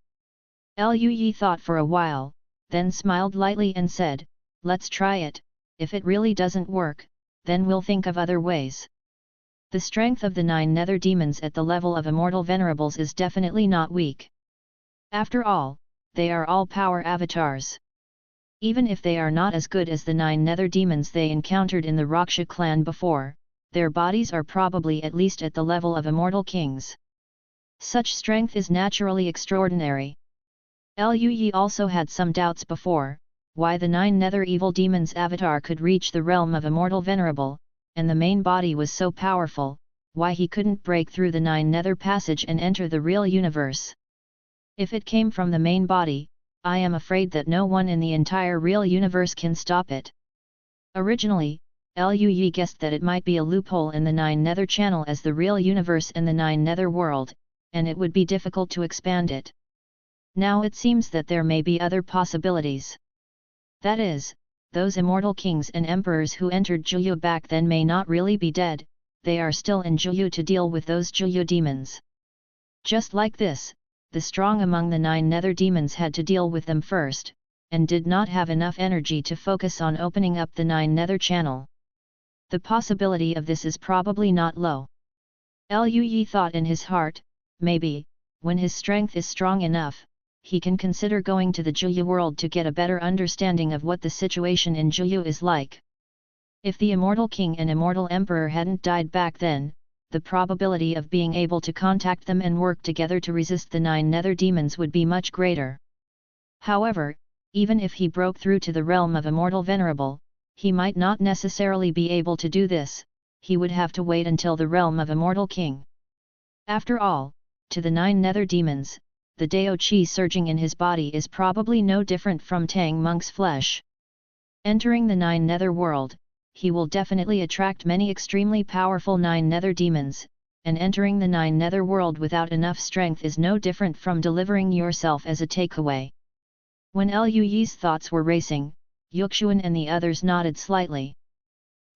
Lu Yi thought for a while, then smiled lightly and said, "Let's try it. If it really doesn't work, then we'll think of other ways." The strength of the 9 nether demons at the level of immortal venerables is definitely not weak. After all, they are all power avatars. Even if they are not as good as the 9 nether demons they encountered in the Raksha clan before, their bodies are probably at least at the level of immortal kings. Such strength is naturally extraordinary. Lu Yi also had some doubts before, why the 9 nether evil demons' avatar could reach the realm of immortal venerable, and the main body was so powerful, why he couldn't break through the 9 nether passage and enter the real universe. If it came from the main body, I am afraid that no one in the entire real universe can stop it. Originally, Lu Yi guessed that it might be a loophole in the 9 nether channel as the real universe and the 9 nether world, and it would be difficult to expand it. Now it seems that there may be other possibilities. That is, those immortal kings and emperors who entered Zhuyu back then may not really be dead, they are still in Zhuyu to deal with those Zhuyu demons. Just like this, the strong among the 9 nether demons had to deal with them first, and did not have enough energy to focus on opening up the 9 nether channel. The possibility of this is probably not low. Lu Yi thought in his heart, maybe, when his strength is strong enough, he can consider going to the Zhuyu world to get a better understanding of what the situation in Zhuyu is like. If the immortal king and immortal emperor hadn't died back then, the probability of being able to contact them and work together to resist the 9 nether demons would be much greater. However, even if he broke through to the realm of immortal venerable, he might not necessarily be able to do this, he would have to wait until the realm of immortal king. After all, to the 9 nether demons, the Dao Qi surging in his body is probably no different from Tang Monk's flesh. Entering the 9 nether world, he will definitely attract many extremely powerful 9 nether demons, and entering the 9 nether world without enough strength is no different from delivering yourself as a takeaway. When Lu Yi's thoughts were racing, Yuxuan and the others nodded slightly.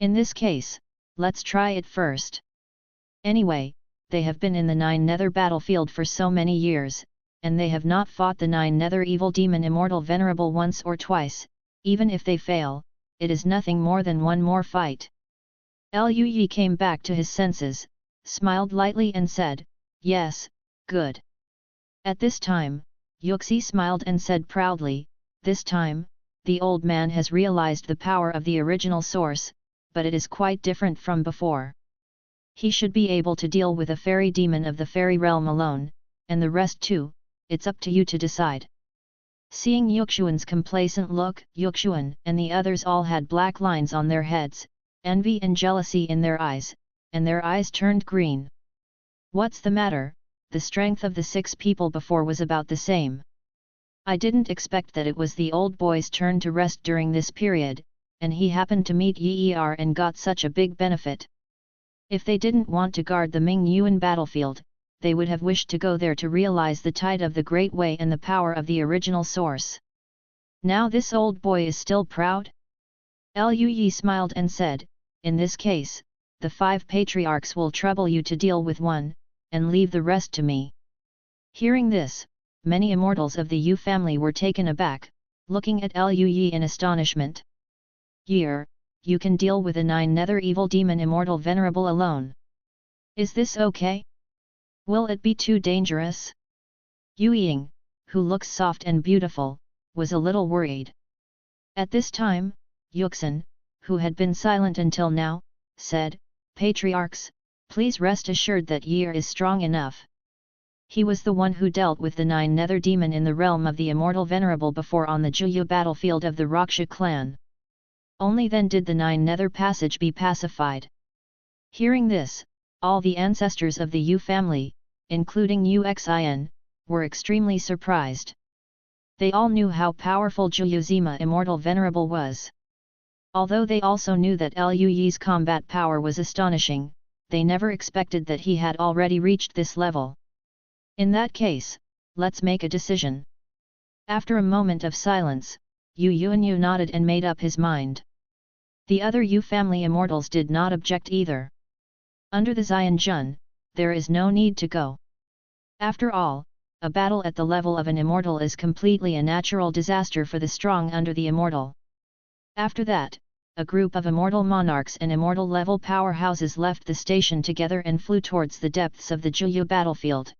In this case, let's try it first. Anyway, they have been in the 9 nether battlefield for so many years, and they have not fought the 9 nether evil demon immortal venerable once or twice. Even if they fail, it is nothing more than one more fight. Lu Yi came back to his senses, smiled lightly and said, "Yes, good." At this time, Yuxi smiled and said proudly, "This time, the old man has realized the power of the original source, but it is quite different from before. He should be able to deal with a fairy demon of the fairy realm alone, and the rest too, it's up to you to decide." Seeing Yuxuan's complacent look, Yuxuan and the others all had black lines on their heads, envy and jealousy in their eyes, and their eyes turned green. "What's the matter? The strength of the 6 people before was about the same. I didn't expect that it was the old boy's turn to rest during this period, and he happened to meet Yi and got such a big benefit. If they didn't want to guard the Ming Yuan battlefield, they would have wished to go there to realize the tide of the Great Way and the power of the original source. Now this old boy is still proud? Lui smiled and said, in this case, the 5 patriarchs will trouble you to deal with one, and leave the rest to me. Hearing this, many immortals of the Yu family were taken aback, looking at Lui in astonishment. Year, you can deal with a 9 nether evil demon immortal venerable alone. Is this okay? Will it be too dangerous? Yu Ying, who looks soft and beautiful, was a little worried. At this time, Yuxin, who had been silent until now, said, Patriarchs, please rest assured that Year is strong enough. He was the one who dealt with the 9 nether demon in the realm of the immortal venerable before on the Juyu battlefield of the Raksha clan. Only then did the 9 nether passage be pacified. Hearing this, all the ancestors of the Yu family, including Uxin, were extremely surprised. They all knew how powerful Juyuzima Immortal Venerable was. Although they also knew that Lui's combat power was astonishing, they never expected that he had already reached this level. In that case, let's make a decision. After a moment of silence, Yu Yuanyu nodded and made up his mind. The other Yu family immortals did not object either. Under the Xian Jun, there is no need to go. After all, a battle at the level of an immortal is completely a natural disaster for the strong under the immortal. After that, a group of immortal monarchs and immortal level powerhouses left the station together and flew towards the depths of the Juyu battlefield.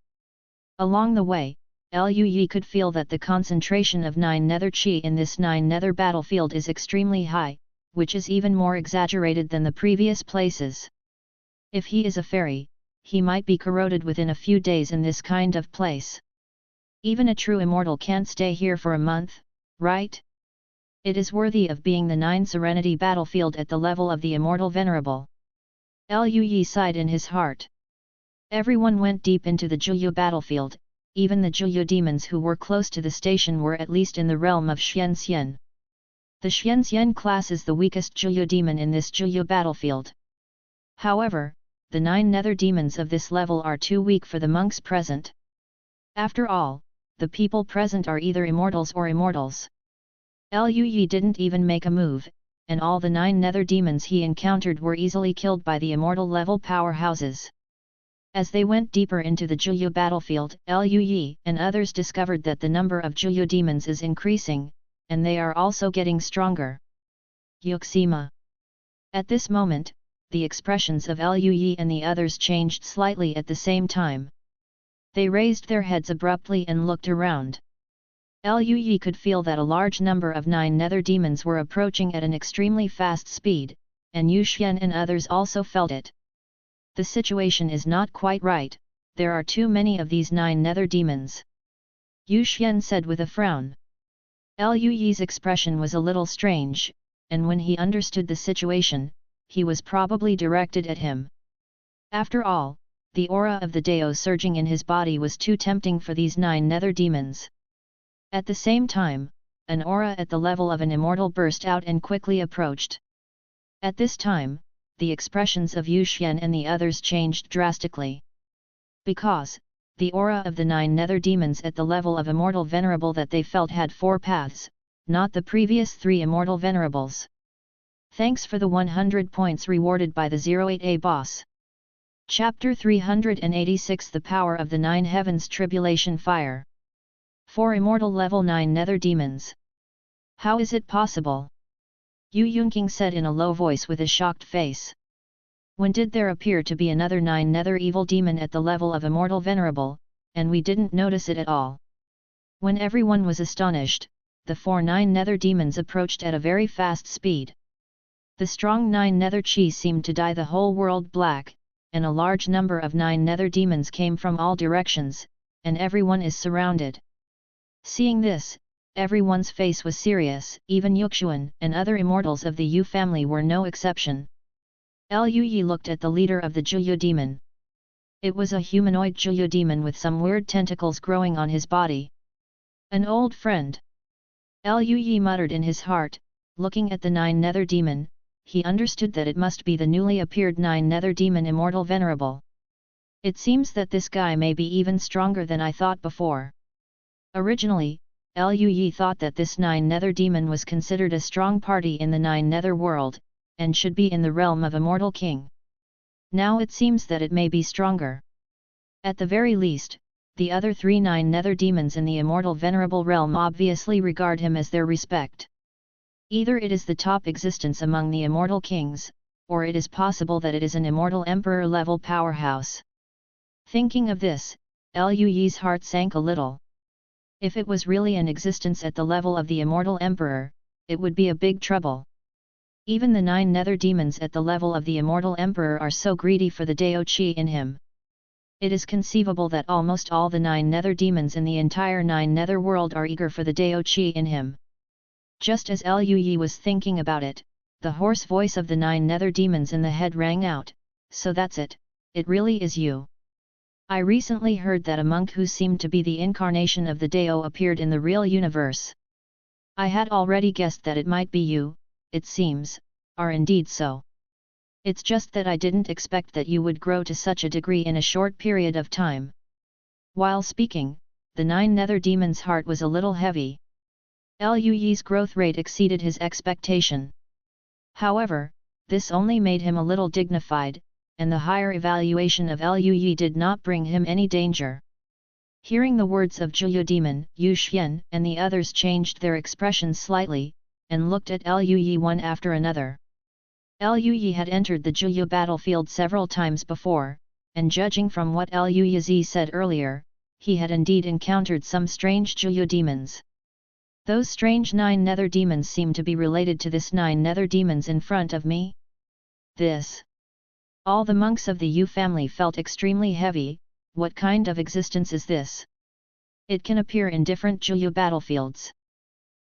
Along the way, Lui could feel that the concentration of 9 nether chi in this 9 nether battlefield is extremely high, which is even more exaggerated than the previous places. If he is a fairy, he might be corroded within a few days in this kind of place. Even a true immortal can't stay here for a month, right? It is worthy of being the 9 Serenity battlefield at the level of the Immortal Venerable. Lui sighed in his heart. Everyone went deep into the Juyu battlefield, even the Juyu demons who were close to the station were at least in the realm of Xianxian. The Xianxian class is the weakest Juyu demon in this Juyu battlefield. However, the 9 nether demons of this level are too weak for the monks present. After all, the people present are either immortals or immortals. Lui didn't even make a move, and all the 9 nether demons he encountered were easily killed by the immortal level powerhouses. As they went deeper into the Juyu battlefield, Lui and others discovered that the number of Juyu demons is increasing, and they are also getting stronger. Yuxima. At this moment, the expressions of Lui and the others changed slightly at the same time. They raised their heads abruptly and looked around. Lui could feel that a large number of 9 nether demons were approaching at an extremely fast speed, and Yu Xian and others also felt it. The situation is not quite right, there are too many of these 9 nether demons. Yu Xian said with a frown. Lui's expression was a little strange, and when he understood the situation, he was probably directed at him. After all, the aura of the Dao surging in his body was too tempting for these 9 nether demons. At the same time, an aura at the level of an immortal burst out and quickly approached. At this time, the expressions of Yu Xian and the others changed drastically. Because, the aura of the 9 nether demons at the level of Immortal Venerable that they felt had 4 paths, not the previous 3 Immortal Venerables. Thanks for the 100 points rewarded by the 08A boss. Chapter 386 The Power of the 9 Heavens Tribulation Fire. 4 Immortal Level 9 Nether Demons. How is it possible? Yu Yunqing said in a low voice with a shocked face. When did there appear to be another 9 Nether Evil Demon at the level of Immortal Venerable, and we didn't notice it at all? When everyone was astonished, the 4 9 Nether Demons approached at a very fast speed. The strong 9 Nether Chi seemed to dye the whole world black, and a large number of 9 Nether Demons came from all directions, and everyone is surrounded. Seeing this, everyone's face was serious, even Yuxuan and other immortals of the Yu family were no exception. Lui looked at the leader of the Juyu demon. It was a humanoid Juyu demon with some weird tentacles growing on his body. An old friend. Lui muttered in his heart, looking at the 9 Nether demon, he understood that it must be the newly appeared 9 Nether demon Immortal Venerable. It seems that this guy may be even stronger than I thought before. Originally, Lu Yi thought that this 9 nether demon was considered a strong party in the 9 nether world, and should be in the realm of Immortal King. Now it seems that it may be stronger. At the very least, the other 3 9 nether demons in the Immortal Venerable realm obviously regard him as their respect. Either it is the top existence among the Immortal Kings, or it is possible that it is an Immortal Emperor level powerhouse. Thinking of this, Lu Yi's heart sank a little. If it was really an existence at the level of the Immortal Emperor, it would be a big trouble. Even the 9 nether demons at the level of the Immortal Emperor are so greedy for the Dao Qi in him. It is conceivable that almost all the 9 nether demons in the entire 9 nether world are eager for the Dao Qi in him. Just as Lu Yi was thinking about it, the hoarse voice of the 9 nether demons in the head rang out, "So that's it, it really is you. I recently heard that a monk who seemed to be the incarnation of the Dao appeared in the real universe. I had already guessed that it might be you, it seems, are indeed so. It's just that I didn't expect that you would grow to such a degree in a short period of time." While speaking, the 9 nether demon's heart was a little heavy. Lu Yi's growth rate exceeded his expectation. However, this only made him a little dignified, and the higher evaluation of Lu Yi did not bring him any danger. Hearing the words of Zhuyu Demon, Yu Xian and the others changed their expressions slightly, and looked at Lu Yi one after another. Lu Yi had entered the Zhuyu battlefield several times before, and judging from what Lu Yi said earlier, he had indeed encountered some strange Zhuyu demons. Those strange 9 nether demons seem to be related to this 9 nether demons in front of me. All the monks of the Yu family felt extremely heavy. What kind of existence is this? It can appear in different Zhuyu battlefields.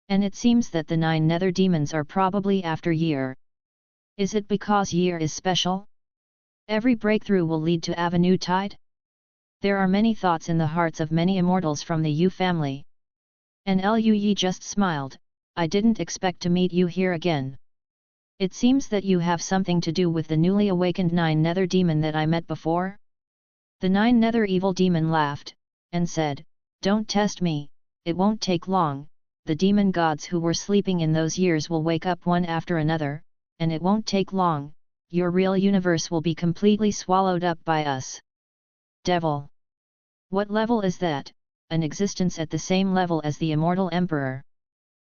And it seems that the 9 nether demons are probably after Year. Is it because Year is special? Every breakthrough will lead to Avenue Tide? There are many thoughts in the hearts of many immortals from the Yu family. And Lu Yi just smiled, "I didn't expect to meet you here again. It seems that you have something to do with the newly awakened 9 nether demon that I met before?" The 9 nether evil demon laughed, and said, "Don't test me, it won't take long, the demon gods who were sleeping in those years will wake up one after another, and it won't take long, your real universe will be completely swallowed up by us." Devil! What level is that? An existence at the same level as the Immortal Emperor.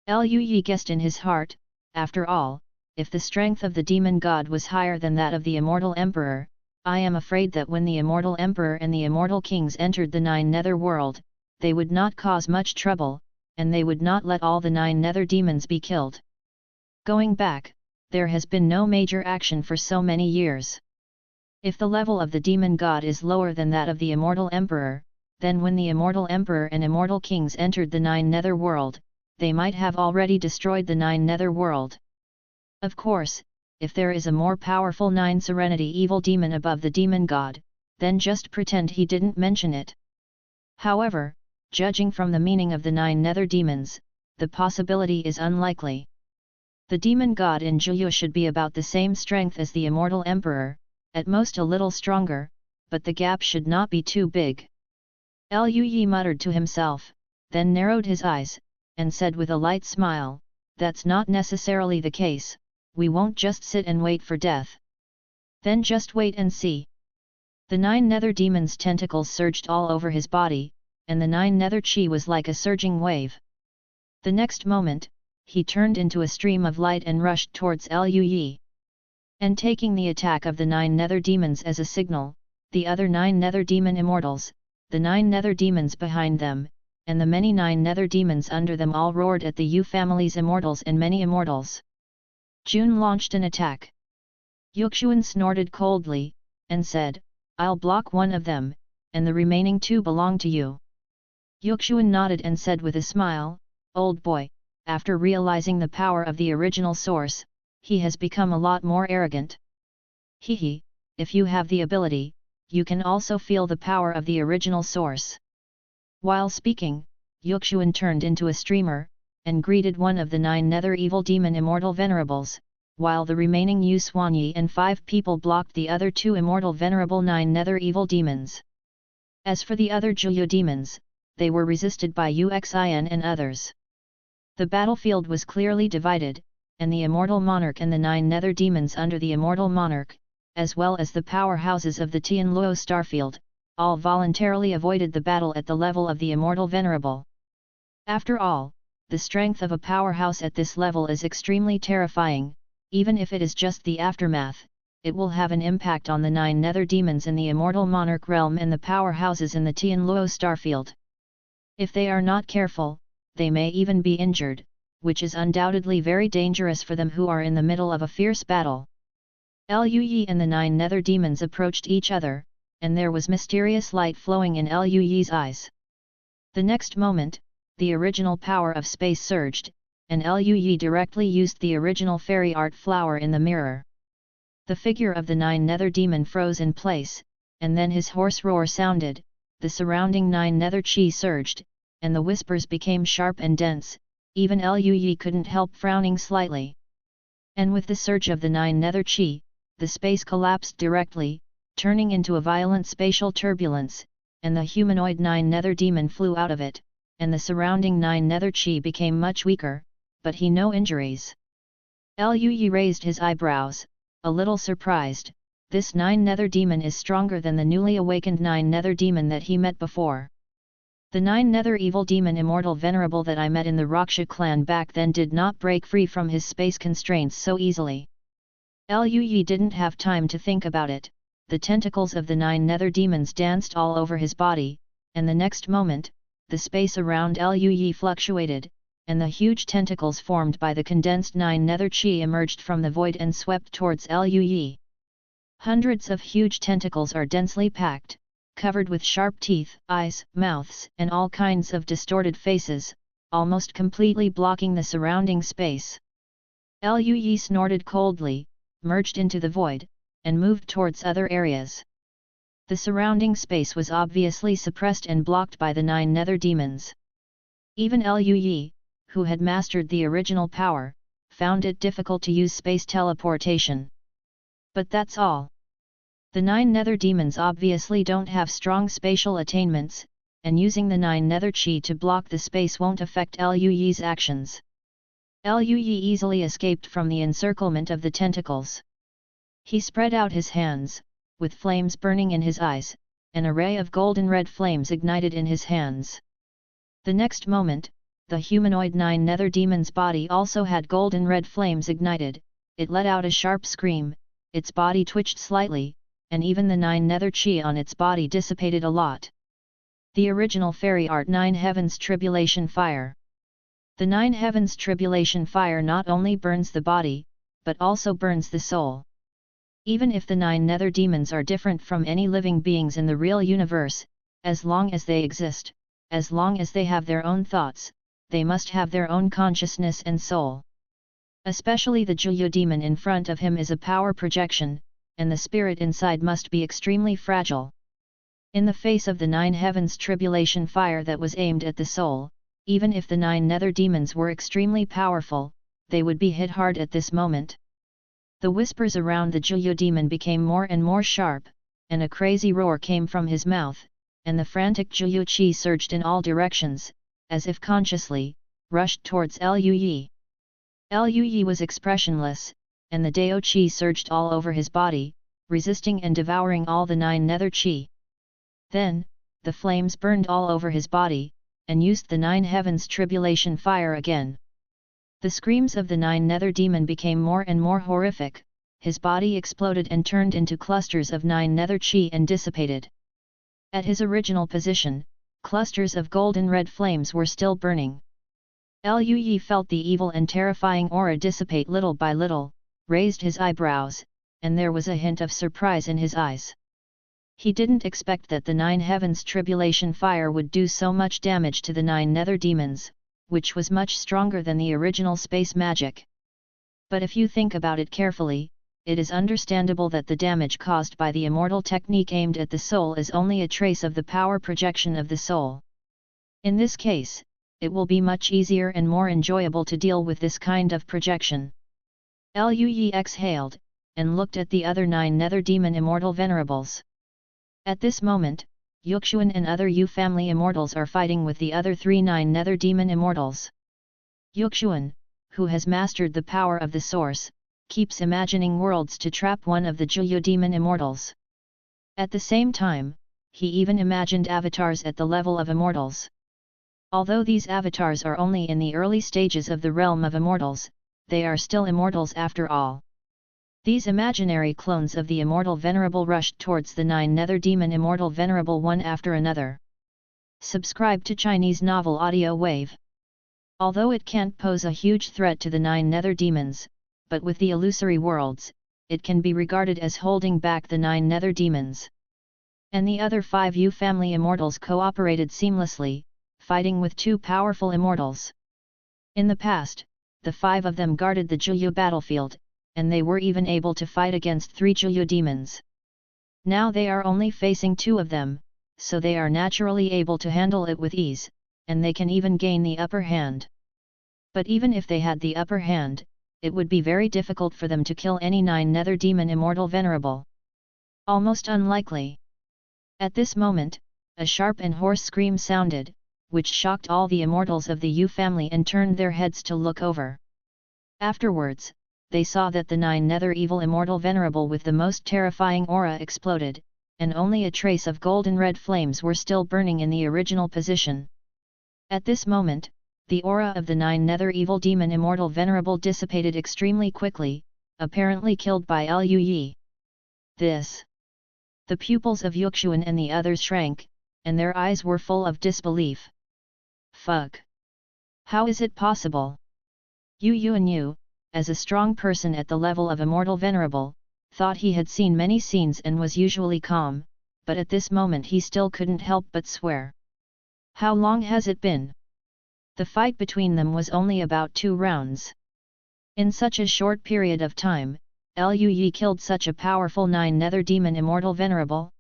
Lu Yi guessed in his heart, after all, if the strength of the demon god was higher than that of the Immortal Emperor, I am afraid that when the Immortal Emperor and the Immortal Kings entered the 9 nether world, they would not cause much trouble, and they would not let all the 9 nether demons be killed. Going back, there has been no major action for so many years. If the level of the demon god is lower than that of the Immortal Emperor, then when the Immortal Emperor and Immortal Kings entered the 9 nether world, they might have already destroyed the 9 nether world. Of course, if there is a more powerful 9 Serenity evil demon above the demon god, then just pretend he didn't mention it. However, judging from the meaning of the 9 nether demons, the possibility is unlikely. The demon god in Zhuyu should be about the same strength as the Immortal Emperor, at most a little stronger, but the gap should not be too big. Lu Yi muttered to himself, then narrowed his eyes, and said with a light smile, "That's not necessarily the case, we won't just sit and wait for death. Then just wait and see." The 9 nether demons' tentacles surged all over his body, and the 9 nether chi was like a surging wave. The next moment, he turned into a stream of light and rushed towards Lu Yi. And taking the attack of the 9 nether demons as a signal, the other 9 nether demon immortals, the 9 nether demons behind them, and the many 9 nether demons under them all roared at the Yu family's immortals and many immortals. Jun launched an attack. Yuxuan snorted coldly, and said, "I'll block one of them, and the remaining 2 belong to you." Yuxuan nodded and said with a smile, "Old boy, after realizing the power of the original source, he has become a lot more arrogant. Hehe, if you have the ability, you can also feel the power of the original source." While speaking, Yuxuan turned into a streamer, and greeted one of the 9 nether evil demon immortal venerables, while the remaining Yu Xuanyi and 5 people blocked the other 2 immortal venerable 9 nether evil demons. As for the other Zhuyu demons, they were resisted by Uxin and others. The battlefield was clearly divided, and the Immortal Monarch and the 9 Nether Demons under the Immortal Monarch, as well as the powerhouses of the Tianluo Starfield, all voluntarily avoided the battle at the level of the Immortal Venerable. After all, the strength of a powerhouse at this level is extremely terrifying. Even if it is just the aftermath, it will have an impact on the 9 Nether Demons in the Immortal Monarch realm and the powerhouses in the Tianluo Starfield. If they are not careful, they may even be injured, which is undoubtedly very dangerous for them who are in the middle of a fierce battle. Luyi and the 9 Nether Demons approached each other, and there was mysterious light flowing in Luyi's eyes. The next moment, the original power of space surged, and Luyi directly used the original fairy art flower in the mirror. The figure of the 9 Nether Demon froze in place, and then his hoarse roar sounded, the surrounding 9 Nether Qi surged, and the whispers became sharp and dense. Even Luyi couldn't help frowning slightly. And with the surge of the 9 Nether Qi, the space collapsed directly, turning into a violent spatial turbulence, and the humanoid 9 Nether Demon flew out of it, and the surrounding 9 Nether Qi became much weaker, but he no injuries. Luyi raised his eyebrows, a little surprised. This 9 Nether Demon is stronger than the newly awakened 9 Nether Demon that he met before. The 9 Nether Evil Demon Immortal Venerable that I met in the Raksha clan back then did not break free from his space constraints so easily. Luyi didn't have time to think about it. The tentacles of the 9 Nether Demons danced all over his body, and the next moment, the space around Luyi fluctuated, and the huge tentacles formed by the condensed 9 Nether Qi emerged from the void and swept towards Luyi. Hundreds of huge tentacles are densely packed, covered with sharp teeth, eyes, mouths, and all kinds of distorted faces, almost completely blocking the surrounding space. Luyi snorted coldly, merged into the void, and moved towards other areas. The surrounding space was obviously suppressed and blocked by the 9 Nether Demons. Even Luyi, who had mastered the original power, found it difficult to use space teleportation. But that's all. The 9 Nether Demons obviously don't have strong spatial attainments, and using the 9 Nether Qi to block the space won't affect Luyi's actions. Luyi easily escaped from the encirclement of the tentacles. He spread out his hands, with flames burning in his eyes, an array of golden red flames ignited in his hands. The next moment, the humanoid 9 Nether Demon's body also had golden red flames ignited. It let out a sharp scream, its body twitched slightly, and even the 9 Nether Qi on its body dissipated a lot. The original fairy art 9 Heavens Tribulation Fire. The 9 Heavens Tribulation Fire not only burns the body, but also burns the soul. Even if the 9 Nether Demons are different from any living beings in the real universe, as long as they exist, as long as they have their own thoughts, they must have their own consciousness and soul. Especially the Juyu demon in front of him is a power projection, and the spirit inside must be extremely fragile. In the face of the 9 Heavens Tribulation Fire that was aimed at the soul, even if the 9 Nether Demons were extremely powerful, they would be hit hard at this moment. The whispers around the Juyu demon became more and more sharp, and a crazy roar came from his mouth, and the frantic Juyu Qi surged in all directions, as if consciously, rushed towards Luyi. Luyi was expressionless, and the Dao Qi surged all over his body, resisting and devouring all the 9 Nether Qi. Then, the flames burned all over his body, and used the 9 Heavens Tribulation Fire again. The screams of the 9 Nether Demon became more and more horrific, his body exploded and turned into clusters of 9 Nether Qi and dissipated. At his original position, clusters of golden red flames were still burning. Luyi felt the evil and terrifying aura dissipate little by little, raised his eyebrows, and there was a hint of surprise in his eyes. He didn't expect that the 9 Heavens Tribulation Fire would do so much damage to the 9 Nether Demons, which was much stronger than the original space magic. But if you think about it carefully, it is understandable that the damage caused by the immortal technique aimed at the soul is only a trace of the power projection of the soul. In this case, it will be much easier and more enjoyable to deal with this kind of projection. Luyi exhaled, and looked at the other 9 Nether Demon Immortal Venerables. At this moment, Yuxuan and other Yu family immortals are fighting with the other 3 9 nether demon immortals. Yuxuan, who has mastered the power of the source, keeps imagining worlds to trap one of the Juyu demon immortals. At the same time, he even imagined avatars at the level of immortals. Although these avatars are only in the early stages of the realm of immortals, they are still immortals after all. These imaginary clones of the immortal venerable rushed towards the 9 nether demon immortal venerable one after another. Subscribe to Chinese novel audio wave. Although it can't pose a huge threat to the 9 nether demons, but with the illusory worlds, it can be regarded as holding back the 9 nether demons. And the other 5 Yu family immortals cooperated seamlessly, fighting with 2 powerful immortals. In the past, the 5 of them guarded the Juyu battlefield, and they were even able to fight against 3 Juyu demons. Now they are only facing 2 of them, so they are naturally able to handle it with ease, and they can even gain the upper hand. But even if they had the upper hand, it would be very difficult for them to kill any 9 nether demon immortal venerable. Almost unlikely. At this moment, a sharp and hoarse scream sounded, which shocked all the immortals of the Yu family and turned their heads to look over. Afterwards, they saw that the 9 nether evil immortal venerable with the most terrifying aura exploded, and only a trace of golden red flames were still burning in the original position. At this moment, the aura of the 9 nether evil demon immortal venerable dissipated extremely quickly, apparently killed by Lu Yi. This. The pupils of Yuxuan and the others shrank, and their eyes were full of disbelief. Fuck! How is it possible? Yu Yuanyu, as a strong person at the level of immortal venerable, thought he had seen many scenes and was usually calm, but at this moment he still couldn't help but swear. How long has it been? The fight between them was only about 2 rounds. In such a short period of time, Lu Yi killed such a powerful 9 nether demon immortal venerable?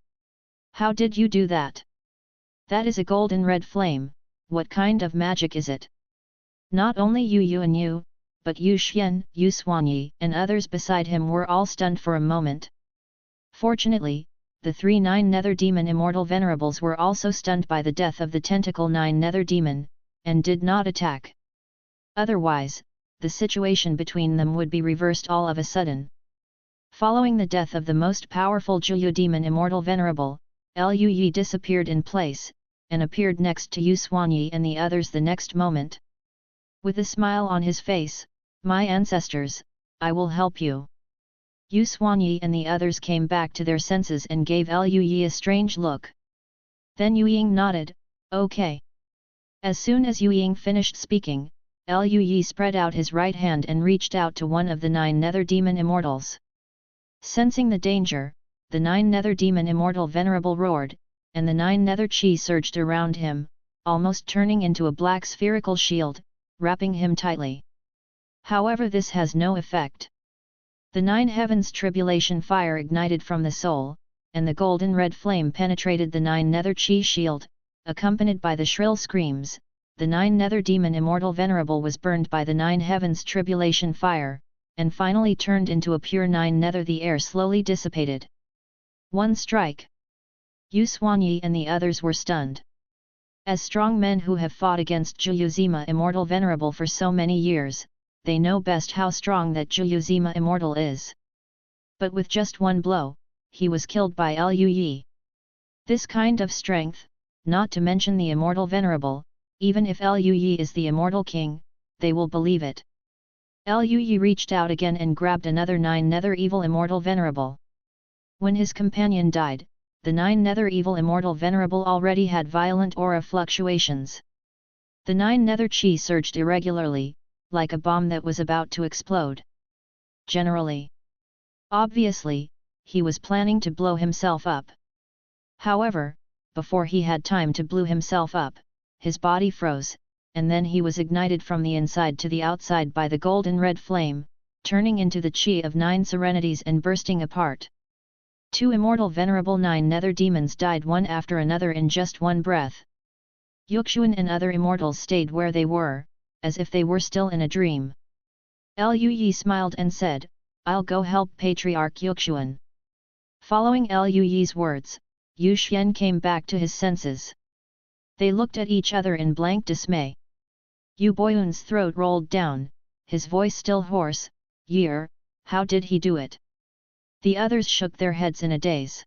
How did you do that? That is a golden red flame, what kind of magic is it? Not only Yu Yuanyu, but Yu Xian, Yu Xuanyi, and others beside him were all stunned for a moment. Fortunately, the 3 9 nether demon immortal venerables were also stunned by the death of the tentacle 9 nether demon, and did not attack. Otherwise, the situation between them would be reversed all of a sudden. Following the death of the most powerful Juyu demon immortal venerable, Lu Yi disappeared in place, and appeared next to Yu Xuanyi and the others the next moment. With a smile on his face, "My ancestors, I will help you." Yu Xuanyi and the others came back to their senses and gave Lu Yi a strange look. Then Yu Ying nodded, "Okay." As soon as Yu Ying finished speaking, Lu Yi spread out his right hand and reached out to one of the 9 nether demon immortals. Sensing the danger, the 9 nether demon immortal venerable roared, and the 9 nether chi surged around him, almost turning into a black spherical shield, wrapping him tightly. However, this has no effect. The 9 heavens tribulation fire ignited from the soul, and the golden red flame penetrated the 9 nether chi shield, accompanied by the shrill screams. The 9 nether demon immortal venerable was burned by the 9 heavens tribulation fire, and finally turned into a pure 9 nether. The air slowly dissipated. One strike. Yu Xuanyi and the others were stunned. As strong men who have fought against Juyuzima immortal venerable for so many years, they know best how strong that Juyuzima immortal is. But with just one blow, he was killed by Lu Yi. This kind of strength, not to mention the immortal venerable, even if Lu Yi is the immortal king, they will believe it. Lu Yi reached out again and grabbed another 9 nether evil immortal venerable. When his companion died, the 9 nether evil immortal venerable already had violent aura fluctuations. The 9 nether chi surged irregularly, like a bomb that was about to explode. Generally. Obviously, he was planning to blow himself up. However, before he had time to blow himself up, his body froze, and then he was ignited from the inside to the outside by the golden red flame, turning into the chi of 9 serenities and bursting apart. 2 immortal venerable 9 nether demons died one after another in just one breath. Yuxuan and other immortals stayed where they were, as if they were still in a dream. Lu Yi smiled and said, "I'll go help Patriarch Yuxuan." Following Lu Yi's words, Yu Xian came back to his senses. They looked at each other in blank dismay. Yu Boyun's throat rolled down, his voice still hoarse. "Year, how did he do it?" The others shook their heads in a daze.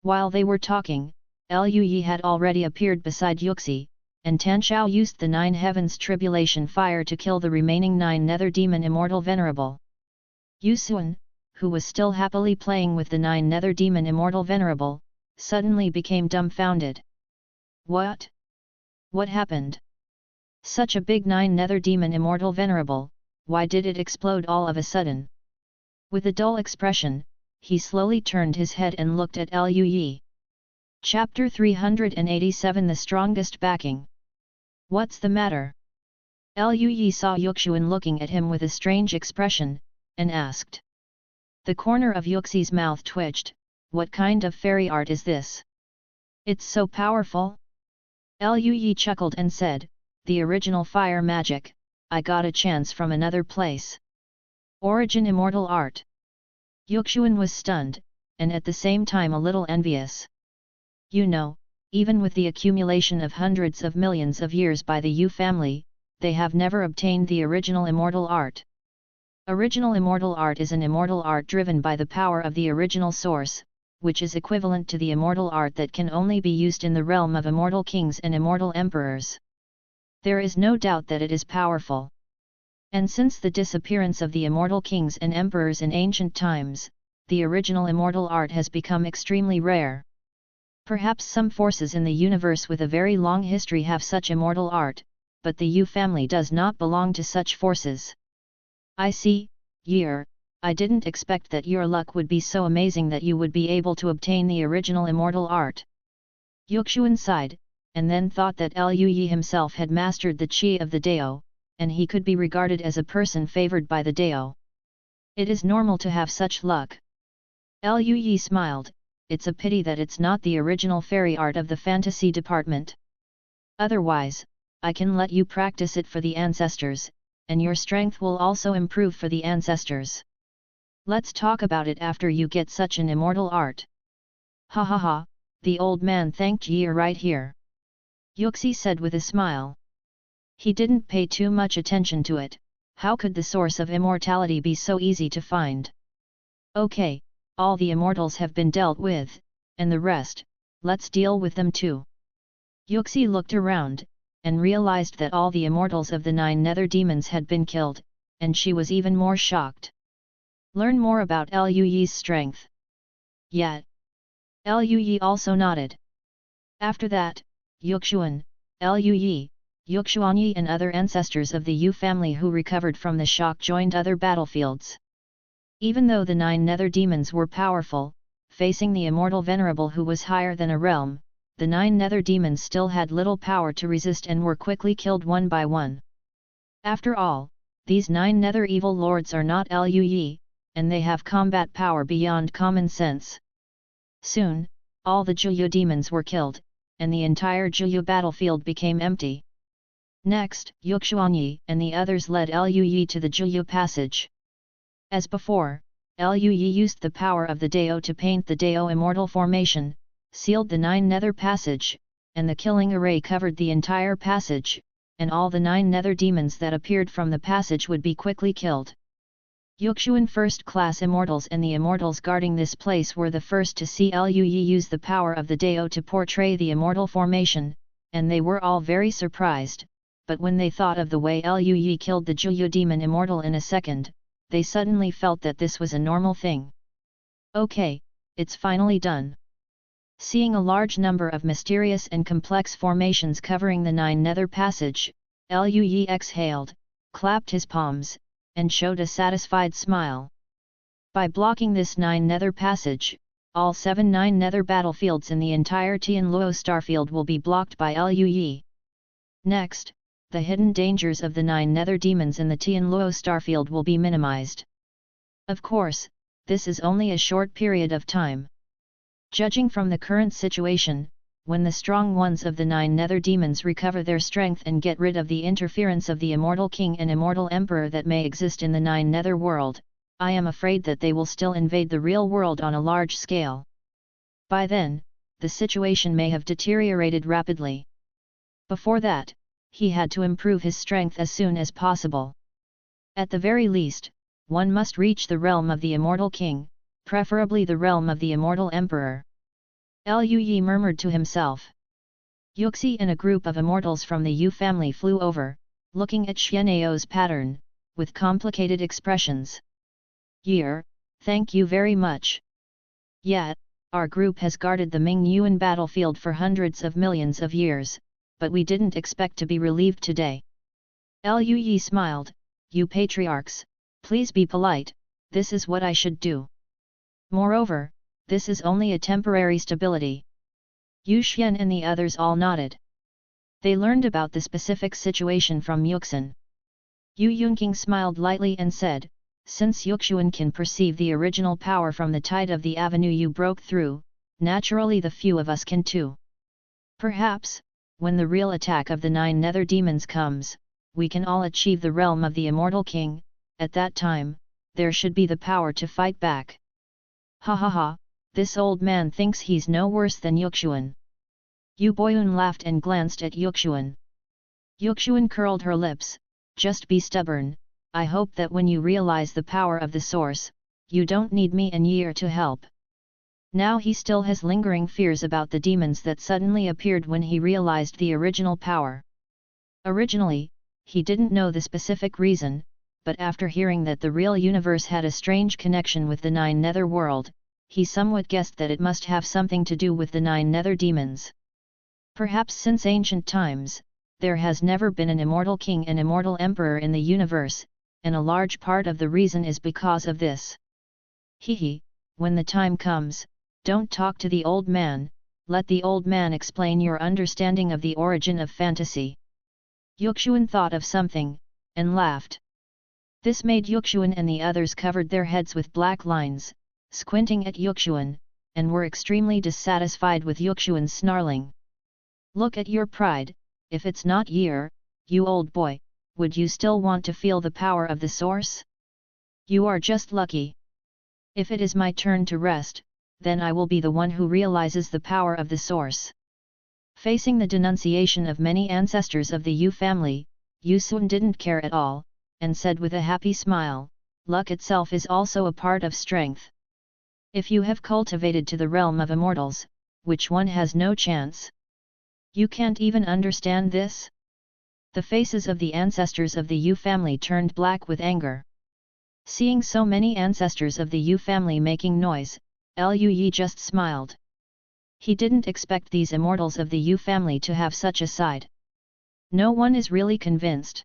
While they were talking, Lu Yi had already appeared beside Yuxi, and Tan Shao used the 9 heavens tribulation fire to kill the remaining 9 nether demon immortal venerable. Yu Suan, who was still happily playing with the 9 nether demon immortal venerable, suddenly became dumbfounded. What? What happened? Such a big 9 nether demon immortal venerable, why did it explode all of a sudden? With a dull expression, he slowly turned his head and looked at Lu Yi. Chapter 387 The Strongest Backing. What's the matter? Lu Yi saw Yuxuan looking at him with a strange expression, and asked. The corner of Yuxi's mouth twitched. What kind of fairy art is this? It's so powerful? Lu Yi chuckled and said, the original fire magic, I got a chance from another place. Origin immortal art. Yuxuan was stunned, and at the same time a little envious. You know, even with the accumulation of hundreds of millions of years by the Yu family, they have never obtained the original immortal art. Original immortal art is an immortal art driven by the power of the original source, which is equivalent to the immortal art that can only be used in the realm of immortal kings and immortal emperors. There is no doubt that it is powerful. And since the disappearance of the immortal kings and emperors in ancient times, the original immortal art has become extremely rare. Perhaps some forces in the universe with a very long history have such immortal art, but the Yu family does not belong to such forces. I see, Year, I didn't expect that your luck would be so amazing that you would be able to obtain the original immortal art. Yuxuan sighed, and then thought that Lu Yi himself had mastered the Qi of the Dao, and he could be regarded as a person favored by the Dao. It is normal to have such luck. Lu Yi smiled. It's a pity that it's not the original fairy art of the fantasy department. Otherwise, I can let you practice it for the ancestors, and your strength will also improve for the ancestors. Let's talk about it after you get such an immortal art. Ha ha ha, the old man thanked Yi right here. Yuxi said with a smile. He didn't pay too much attention to it. How could the source of immortality be so easy to find? Okay. All the immortals have been dealt with, and the rest, let's deal with them too. Yuxi looked around, and realized that all the immortals of the 9 nether demons had been killed, and she was even more shocked. Learn more about Lu Yi's strength. Yet. Lu Yi also nodded. After that, Yuxuan, Lu Yi, Yuxuanyi and other ancestors of the Yu family who recovered from the shock joined other battlefields. Even though the 9 nether demons were powerful, facing the immortal venerable who was higher than a realm, the 9 nether demons still had little power to resist and were quickly killed one by one. After all, these 9 nether evil lords are not Lu Yi, and they have combat power beyond common sense. Soon, all the Juyu demons were killed, and the entire Juyu battlefield became empty. Next, Yuxuanyi and the others led Lu Yi to the Juyu passage. As before, Lu Yi used the power of the Dao to paint the Dao immortal formation, sealed the 9 nether passage, and the killing array covered the entire passage, and all the 9 nether demons that appeared from the passage would be quickly killed. Yuxuan first-class immortals and the immortals guarding this place were the first to see Lu Yi use the power of the Dao to portray the immortal formation, and they were all very surprised, but when they thought of the way Lu Yi killed the Juyu demon immortal in a second, they suddenly felt that this was a normal thing. Okay, it's finally done. Seeing a large number of mysterious and complex formations covering the 9 nether passage, Lu Yi exhaled, clapped his palms, and showed a satisfied smile. By blocking this 9 nether passage, all 7 9 nether battlefields in the entire Tianluo starfield will be blocked by Lu Yi. Next, the hidden dangers of the 9 nether demons in the Tianluo starfield will be minimized. Of course, this is only a short period of time. Judging from the current situation, when the strong ones of the 9 nether demons recover their strength and get rid of the interference of the immortal king and immortal emperor that may exist in the 9 nether world, I am afraid that they will still invade the real world on a large scale. By then, the situation may have deteriorated rapidly. Before that, he had to improve his strength as soon as possible. At the very least, one must reach the realm of the Immortal King, preferably the realm of the Immortal Emperor. Lui murmured to himself. Yuxi and a group of immortals from the Yu family flew over, looking at Xianao's pattern, with complicated expressions. Thank you very much. Yet, our group has guarded the Ming Yuan battlefield for hundreds of millions of years, but we didn't expect to be relieved today. Lui smiled. You patriarchs, please be polite, this is what I should do. Moreover, this is only a temporary stability. Yu Xian and the others all nodded. They learned about the specific situation from Yuxin. Yu Yunqing smiled lightly and said, since Yuxuan can perceive the original power from the tide of the avenue you broke through, naturally the few of us can too. Perhaps, when the real attack of the 9 nether demons comes, we can all achieve the realm of the Immortal King. At that time, there should be the power to fight back. Ha ha ha, this old man thinks he's no worse than Yuxuan. Yu Boyun laughed and glanced at Yuxuan. Yuxuan curled her lips, just be stubborn, I hope that when you realize the power of the source, you don't need me and Yi to help. Now he still has lingering fears about the demons that suddenly appeared when he realized the original power. Originally, he didn't know the specific reason, but after hearing that the real universe had a strange connection with the 9 nether world, he somewhat guessed that it must have something to do with the 9 nether demons. Perhaps since ancient times, there has never been an immortal king and immortal emperor in the universe, and a large part of the reason is because of this. Hehe, when the time comes, don't talk to the old man, let the old man explain your understanding of the origin of fantasy. Yuxuan thought of something, and laughed. This made Yuxuan and the others covered their heads with black lines, squinting at Yuxuan, and were extremely dissatisfied with Yuxuan's snarling. Look at your pride, if it's not you old boy, would you still want to feel the power of the source? You are just lucky. If it is my turn to rest, then I will be the one who realizes the power of the source. Facing the denunciation of many ancestors of the Yu family, Yu Sun didn't care at all, and said with a happy smile, luck itself is also a part of strength. If you have cultivated to the realm of immortals, which one has no chance? You can't even understand this? The faces of the ancestors of the Yu family turned black with anger. Seeing so many ancestors of the Yu family making noise, Lui just smiled. He didn't expect these immortals of the Yu family to have such a side. No one is really convinced.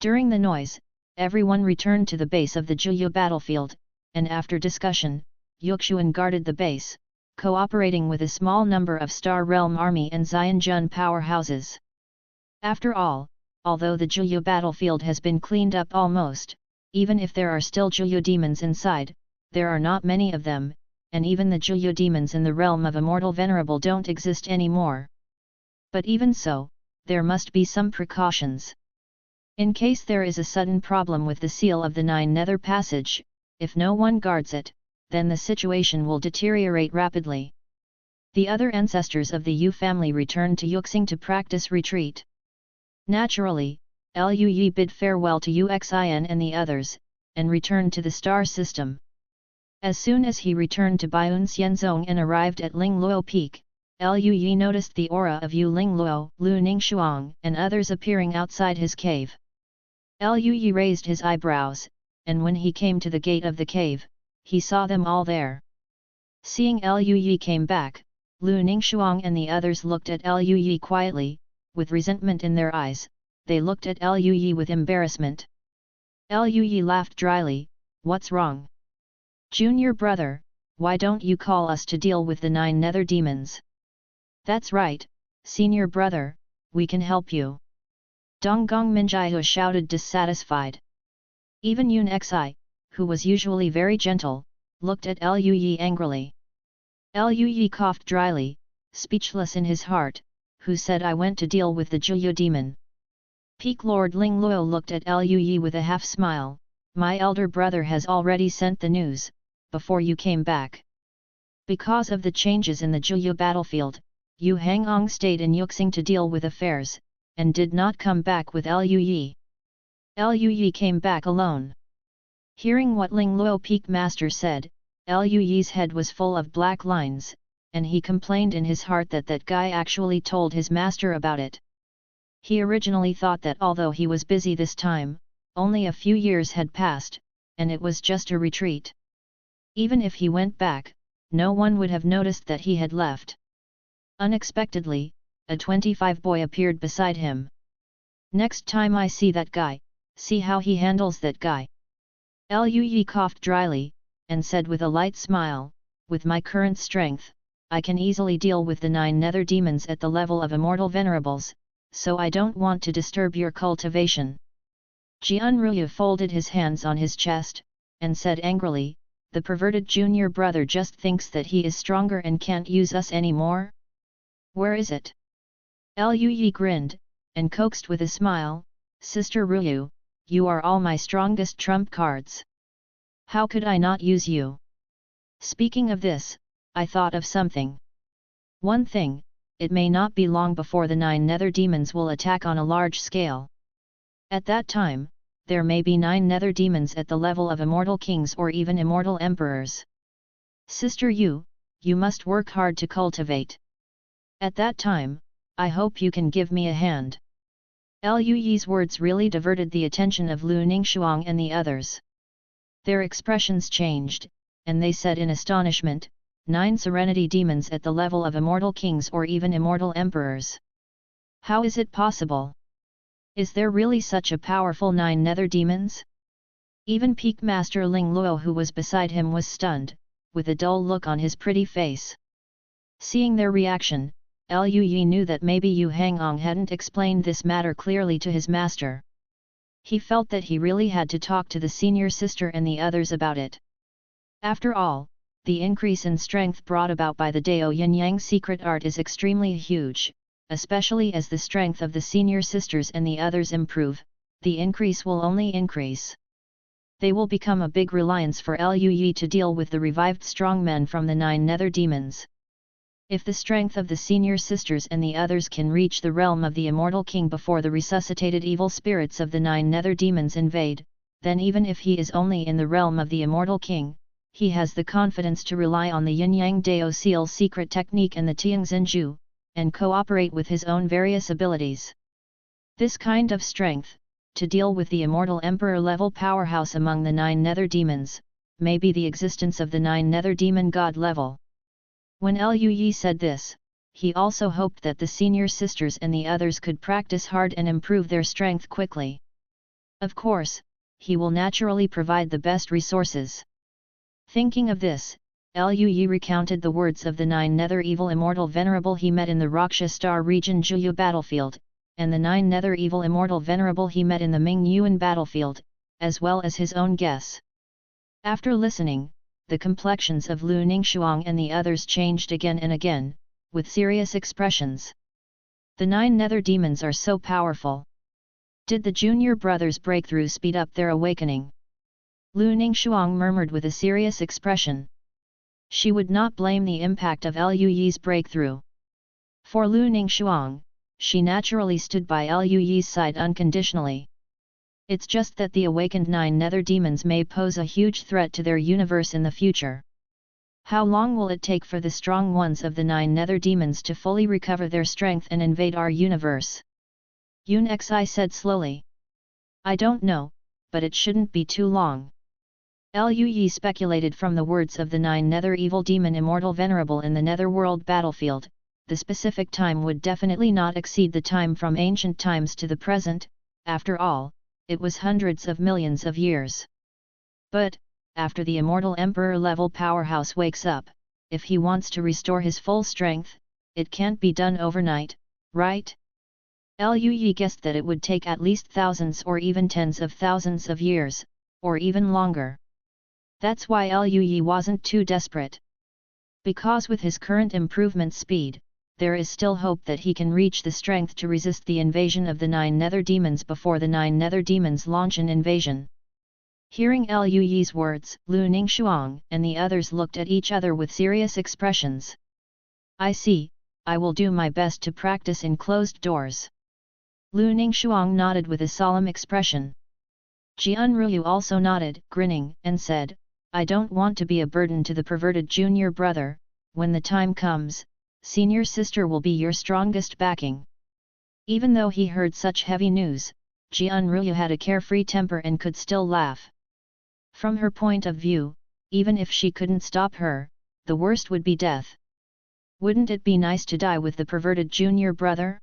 During the noise, everyone returned to the base of the Juyu battlefield, and after discussion, Yuxuan guarded the base, cooperating with a small number of Star Realm Army and Xianjun powerhouses. After all, although the Juyu battlefield has been cleaned up almost, even if there are still Juyu demons inside, there are not many of them, and even the Juyu demons in the realm of Immortal Venerable don't exist anymore. But even so, there must be some precautions. In case there is a sudden problem with the seal of the 9 nether passage, if no one guards it, then the situation will deteriorate rapidly. The other ancestors of the Yu family returned to Yuxing to practice retreat. Naturally, Lui bid farewell to Uxin and the others, and returned to the star system. As soon as he returned to Baiun Xianzong and arrived at Lingluo Peak, Lui noticed the aura of Yu Lingluo, Lu Ningxuang, and others appearing outside his cave. Lui raised his eyebrows, and when he came to the gate of the cave, he saw them all there. Seeing Lui came back, Lu Ningxuang and the others looked at Lui quietly, with resentment in their eyes. They looked at Lui with embarrassment. Lui laughed dryly, "What's wrong? Junior brother, why don't you call us to deal with the 9 nether demons?" "That's right, senior brother, we can help you." Donggong Minjiao shouted dissatisfied. Even Yun Xi, who was usually very gentle, looked at Lui angrily. Lui coughed dryly, speechless in his heart, "Who said I went to deal with the Juyu demon?" Peak Lord Lingluo looked at Lui with a half smile, "My elder brother has already sent the news, before you came back." Because of the changes in the Juyu battlefield, Yu Hangong stayed in Yuxing to deal with affairs, and did not come back with Liu Yi. Liu Yi came back alone. Hearing what Ling Luo Peak Master said, Liu Yi's head was full of black lines, and he complained in his heart that that guy actually told his master about it. He originally thought that although he was busy this time, only a few years had passed, and it was just a retreat. Even if he went back, no one would have noticed that he had left. Unexpectedly, a 25 boy appeared beside him. "Next time I see that guy, see how he handles that guy." Liu Yi coughed dryly, and said with a light smile, "With my current strength, I can easily deal with the 9 nether demons at the level of immortal venerables, so I don't want to disturb your cultivation." Jian Ruyu folded his hands on his chest, and said angrily, "The perverted junior brother just thinks that he is stronger and can't use us anymore? Where is it?" Liu Yi grinned, and coaxed with a smile, "Sister Ruyu, you are all my strongest trump cards. How could I not use you?" Speaking of this, I thought of something. One thing, it may not be long before the 9 nether demons will attack on a large scale. At that time, there may be 9 nether demons at the level of immortal kings or even immortal emperors. Sister Yu, you must work hard to cultivate. At that time, I hope you can give me a hand." Liu Yi's words really diverted the attention of Lu Ningxuang and the others. Their expressions changed, and they said in astonishment, 9 serenity demons at the level of immortal kings or even immortal emperors. How is it possible? Is there really such a powerful 9 nether demons? Even Peak Master Ling Luo who was beside him was stunned, with a dull look on his pretty face. Seeing their reaction, Liu Yi knew that maybe Yu Hangong hadn't explained this matter clearly to his master. He felt that he really had to talk to the senior sister and the others about it. After all, the increase in strength brought about by the Dao Yin Yang secret art is extremely huge, especially as the strength of the senior sisters and the others improve, the increase will only increase. They will become a big reliance for Liu Yi to deal with the revived strongmen from the 9 nether demons. If the strength of the senior sisters and the others can reach the realm of the immortal king before the resuscitated evil spirits of the 9 nether demons invade, then even if he is only in the realm of the immortal king, he has the confidence to rely on the Yin-Yang Dao Seal secret technique and the Tianxinju, and cooperate with his own various abilities. This kind of strength, to deal with the immortal emperor-level powerhouse among the 9 nether demons, may be the existence of the 9 nether demon god level. When Liu Yi said this, he also hoped that the senior sisters and the others could practice hard and improve their strength quickly. Of course, he will naturally provide the best resources. Thinking of this, Liu Yi recounted the words of the 9 nether evil immortal venerable he met in the Raksha Star region Juyu battlefield, and the 9 nether evil immortal venerable he met in the Ming Yuan battlefield, as well as his own guess. After listening, the complexions of Lu Ningxuang and the others changed again and again, with serious expressions. The 9 nether demons are so powerful. Did the junior brothers' breakthrough speed up their awakening? Lu Ningxuang murmured with a serious expression. She would not blame the impact of Liu Yi's breakthrough. For Lu Ningxuang, she naturally stood by Liu Yi's side unconditionally. It's just that the awakened 9 nether demons may pose a huge threat to their universe in the future. How long will it take for the strong ones of the 9 nether demons to fully recover their strength and invade our universe? Yun Xi said slowly. I don't know, but it shouldn't be too long. Liu Yi speculated from the words of the 9 nether evil demon immortal venerable in the netherworld battlefield, the specific time would definitely not exceed the time from ancient times to the present, after all, it was hundreds of millions of years. But, after the immortal emperor-level powerhouse wakes up, if he wants to restore his full strength, it can't be done overnight, right? Liu Yi guessed that it would take at least thousands or even tens of thousands of years, or even longer. That's why Liu Yi wasn't too desperate. Because with his current improvement speed, there is still hope that he can reach the strength to resist the invasion of the 9 nether demons before the 9 nether demons launch an invasion. Hearing Liu Yi's words, Lu Ningxuang and the others looked at each other with serious expressions. I see, I will do my best to practice in closed doors. Lu Ningxuang nodded with a solemn expression. Jian Ruyu also nodded, grinning, and said, I don't want to be a burden to the perverted junior brother. When the time comes, senior sister will be your strongest backing. Even though he heard such heavy news, Jian Ruyu had a carefree temper and could still laugh. From her point of view, even if she couldn't stop her, the worst would be death. Wouldn't it be nice to die with the perverted junior brother?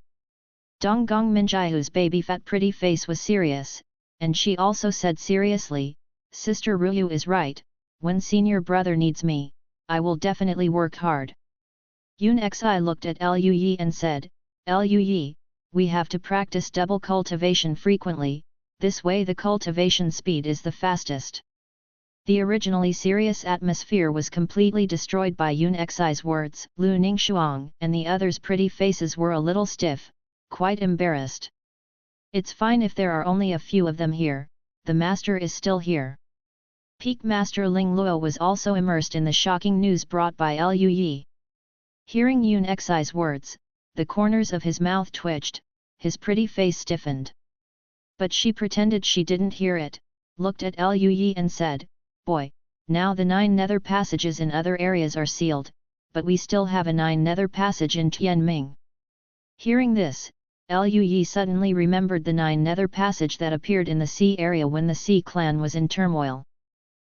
Donggong Minjiahu's baby fat pretty face was serious, and she also said seriously, Sister Ruyu is right, when senior brother needs me, I will definitely work hard. Yun Xi looked at Liu Yi and said, Liu Yi, we have to practice double cultivation frequently, this way the cultivation speed is the fastest. The originally serious atmosphere was completely destroyed by Yun Xi's words. Lu Ningxuang and the others' pretty faces were a little stiff, quite embarrassed. It's fine if there are only a few of them here, the master is still here. Peak Master Ling Luo was also immersed in the shocking news brought by Liu Yi. Hearing Yun Xi's words, the corners of his mouth twitched, his pretty face stiffened. But she pretended she didn't hear it, looked at Liu Yi and said, Boy, now the 9 nether passages in other areas are sealed, but we still have a 9 nether passage in Tianming. Hearing this, Liu Yi suddenly remembered the 9 nether passage that appeared in the sea area when the Sea clan was in turmoil.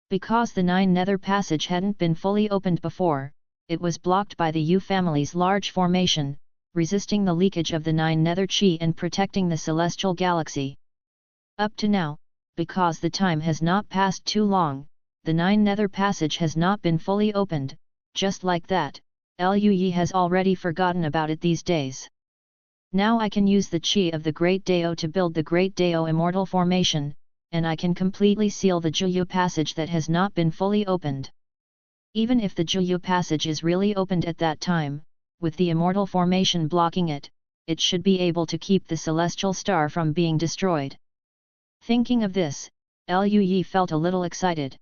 Because the 9 nether passage hadn't been fully opened before, it was blocked by the Yu family's large formation, resisting the leakage of the 9 nether qi and protecting the celestial galaxy. Up to now, because the time has not passed too long, the 9 nether passage has not been fully opened. Just like that, Liu Yi has already forgotten about it these days. Now I can use the qi of the Great Dao to build the Great Dao Immortal Formation, and I can completely seal the Juyu passage that has not been fully opened. Even if the Juyu passage is really opened at that time, with the Immortal Formation blocking it, it should be able to keep the Celestial Star from being destroyed. Thinking of this, Liu Yi felt a little excited.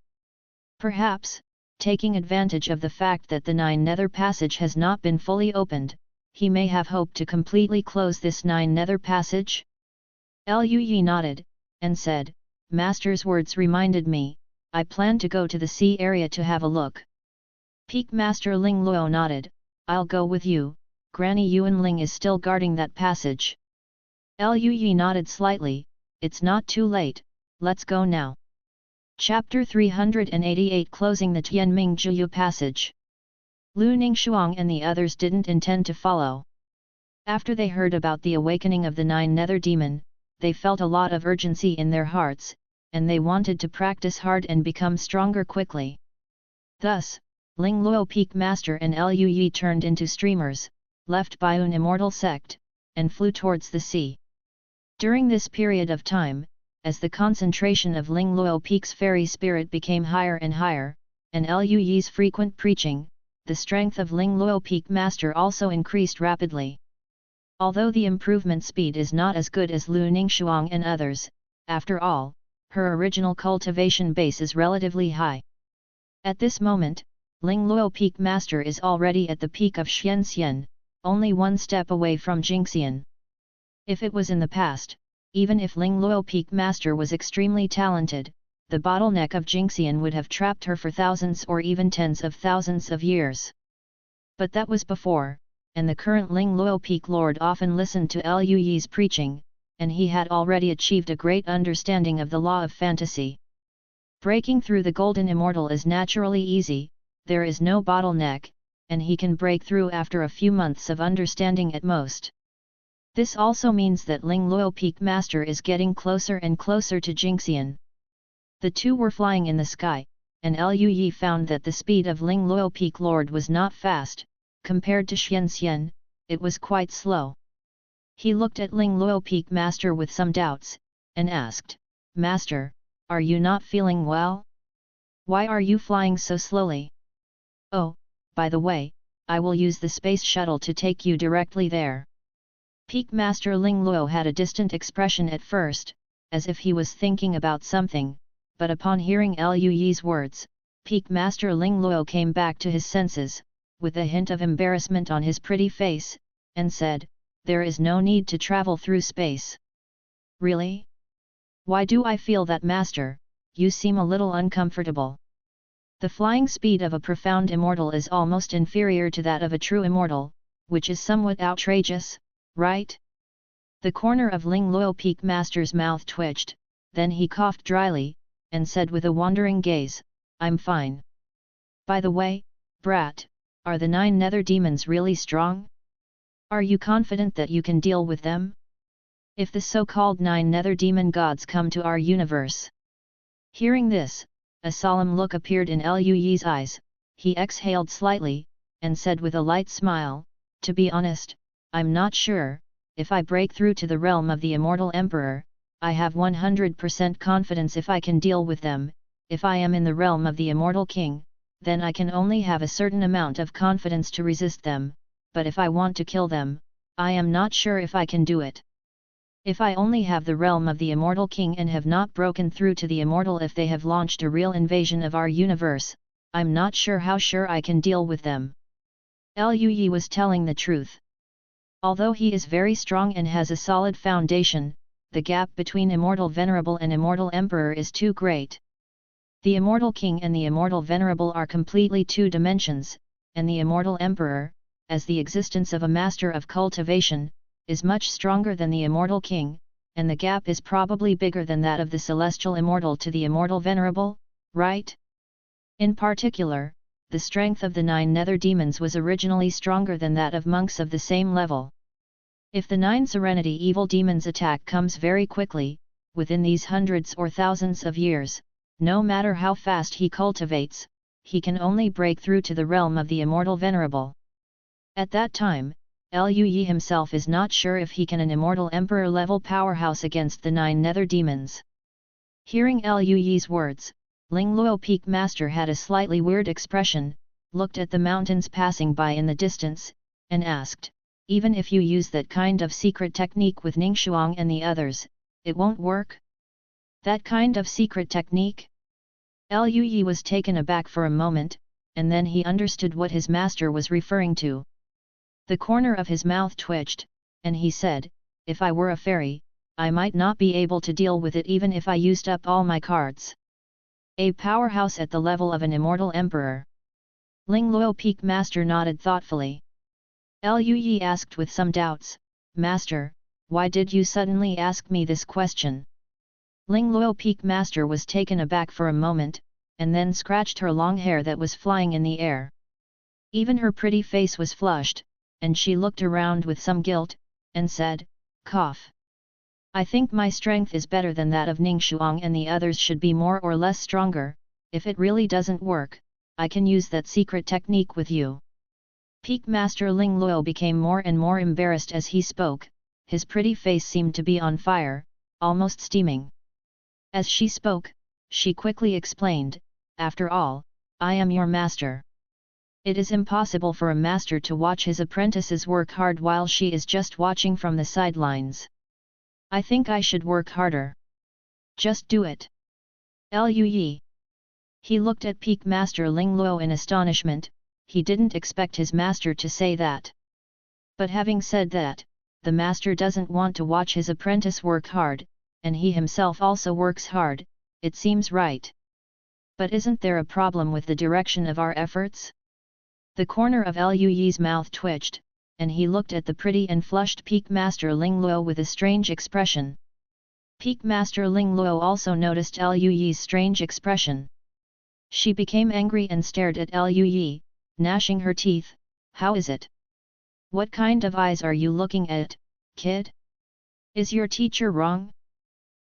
Perhaps, taking advantage of the fact that the 9 nether passage has not been fully opened, he may have hoped to completely close this 9 nether passage? Liu Yi nodded, and said, Master's words reminded me, I plan to go to the sea area to have a look. Peak Master Ling Luo nodded, I'll go with you, Granny Yuan Ling is still guarding that passage. Liu Yi nodded slightly, it's not too late, let's go now. Chapter 388 Closing the Tianming Juyu Passage. Lu Ningxuang and the others didn't intend to follow. After they heard about the awakening of the 9 nether demon, they felt a lot of urgency in their hearts, and they wanted to practice hard and become stronger quickly. Thus, Ling Luo Peak Master and Liu Yi turned into streamers, left Baiun Immortal Sect, and flew towards the sea. During this period of time, as the concentration of Ling Luo Peak's fairy spirit became higher and higher, and Liu Yi's frequent preaching, the strength of Ling Luo Peak Master also increased rapidly. Although the improvement speed is not as good as Lu Ningxuang and others, after all, her original cultivation base is relatively high. At this moment, Ling Luo Peak Master is already at the peak of Xianxian, only one step away from Jingxian. If it was in the past, even if Ling Luo Peak Master was extremely talented, the bottleneck of Jingxian would have trapped her for thousands or even tens of thousands of years. But that was before, and the current Ling Luo Peak Lord often listened to Liu Yi's preaching, and he had already achieved a great understanding of the law of fantasy. Breaking through the Golden Immortal is naturally easy, there is no bottleneck, and he can break through after a few months of understanding at most. This also means that Ling Luo Peak Master is getting closer and closer to Jingxian. The two were flying in the sky, and Liu Yi found that the speed of Ling Luo Peak Lord was not fast, compared to Xianxian, it was quite slow. He looked at Ling Luo Peak Master with some doubts, and asked, Master, are you not feeling well? Why are you flying so slowly? Oh, by the way, I will use the space shuttle to take you directly there. Peak Master Ling Luo had a distant expression at first, as if he was thinking about something, but upon hearing Liu Yi's words, Peak Master Ling Luo came back to his senses, with a hint of embarrassment on his pretty face, and said, "There is no need to travel through space." "Really? Why do I feel that, Master? You seem a little uncomfortable." "The flying speed of a profound immortal is almost inferior to that of a true immortal, which is somewhat outrageous, right?" The corner of Ling Luo Peak Master's mouth twitched, then he coughed dryly, and said with a wandering gaze, "I'm fine." "By the way, brat, are the 9 nether demons really strong? Are you confident that you can deal with them? If the so-called 9 nether demon gods come to our universe..." Hearing this, a solemn look appeared in Liu Yi's eyes. He exhaled slightly, and said with a light smile, "To be honest, I'm not sure. If I break through to the realm of the Immortal Emperor, I have 100% confidence if I can deal with them. If I am in the realm of the Immortal King, then I can only have a certain amount of confidence to resist them, but if I want to kill them, I am not sure if I can do it. If I only have the realm of the Immortal King and have not broken through to the Immortal, if they have launched a real invasion of our universe, I'm not sure how sure I can deal with them." Liu Yi was telling the truth. Although he is very strong and has a solid foundation, the gap between Immortal Venerable and Immortal Emperor is too great. The Immortal King and the Immortal Venerable are completely two dimensions, and the Immortal Emperor, as the existence of a master of cultivation, is much stronger than the Immortal King, and the gap is probably bigger than that of the Celestial Immortal to the Immortal Venerable, right? In particular, the strength of the 9 nether demons was originally stronger than that of monks of the same level. If the 9 Serenity Evil Demons' attack comes very quickly, within these hundreds or thousands of years, no matter how fast he cultivates, he can only break through to the realm of the Immortal Venerable. At that time, Liu Yi himself is not sure if he can an Immortal Emperor level powerhouse against the 9 nether demons. Hearing Liu Yi's words, Ling Luo Peak Master had a slightly weird expression, looked at the mountains passing by in the distance, and asked, "Even if you use that kind of secret technique with Ningxuang and the others, it won't work? That kind of secret technique?" Liu Yi was taken aback for a moment, and then he understood what his master was referring to. The corner of his mouth twitched, and he said, "If I were a fairy, I might not be able to deal with it even if I used up all my cards." A powerhouse at the level of an Immortal Emperor. Ling Luo Peak Master nodded thoughtfully. Liu Yi asked with some doubts, "Master, why did you suddenly ask me this question?" Ling Luo Peak Master was taken aback for a moment, and then scratched her long hair that was flying in the air. Even her pretty face was flushed, and she looked around with some guilt, and said, "Cough. I think my strength is better than that of Ningxuang and the others should be more or less stronger. If it really doesn't work, I can use that secret technique with you." Peak Master Ling Luo became more and more embarrassed as he spoke. His pretty face seemed to be on fire, almost steaming. As she spoke, she quickly explained, "After all, I am your master. It is impossible for a master to watch his apprentices work hard while she is just watching from the sidelines. I think I should work harder. Just do it." Liu Yi. He looked at Peak Master Ling Luo in astonishment. He didn't expect his master to say that. But having said that, the master doesn't want to watch his apprentice work hard, and he himself also works hard, it seems right. But isn't there a problem with the direction of our efforts? The corner of Liu Yi's mouth twitched, and he looked at the pretty and flushed Peak Master Ling Luo with a strange expression. Peak Master Ling Luo also noticed Liu Yi's strange expression. She became angry and stared at Liu Yi, gnashing her teeth. "How is it? What kind of eyes are you looking at, kid? Is your teacher wrong?"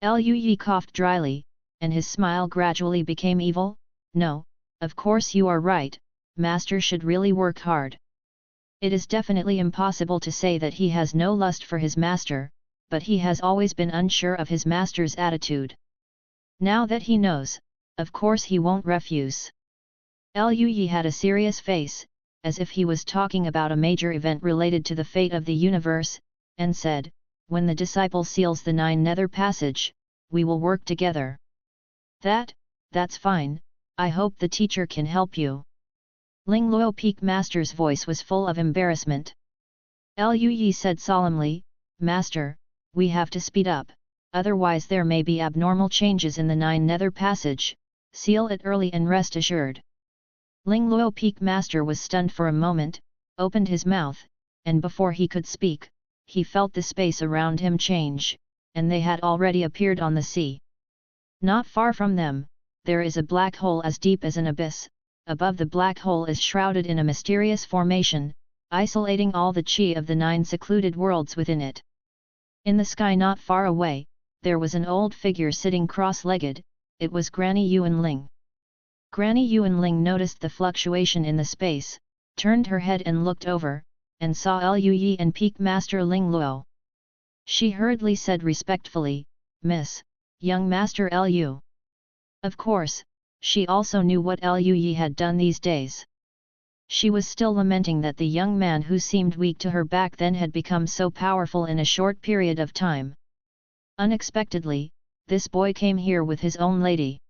Liu Yi coughed dryly, and his smile gradually became evil. "No, of course you are right, master should really work hard. It is definitely impossible to say that he has no lust for his master, but he has always been unsure of his master's attitude. Now that he knows, of course he won't refuse." Liu Yi had a serious face, as if he was talking about a major event related to the fate of the universe, and said, "When the disciple seals the 9 nether passage, we will work together." That's fine, I hope the teacher can help you. Ling Luo Peak Master's voice was full of embarrassment. Lu Yi said solemnly, Master, we have to speed up, otherwise there may be abnormal changes in the Nine Nether Passage, seal it early and rest assured. Ling Luo Peak Master was stunned for a moment, opened his mouth, and before he could speak, he felt the space around him change, and they had already appeared on the sea. Not far from them, there is a black hole as deep as an abyss, above the black hole is shrouded in a mysterious formation, isolating all the qi of the 9 secluded worlds within it. In the sky not far away, there was an old figure sitting cross-legged, it was Granny Yuanling. Granny Yuanling noticed the fluctuation in the space, turned her head and looked over, and saw Lu Yi and Peak Master Ling Luo. She hurriedly said respectfully, Miss, young Master Lu. Of course, she also knew what Lu Yi had done these days. She was still lamenting that the young man who seemed weak to her back then had become so powerful in a short period of time. Unexpectedly, this boy came here with his own lady.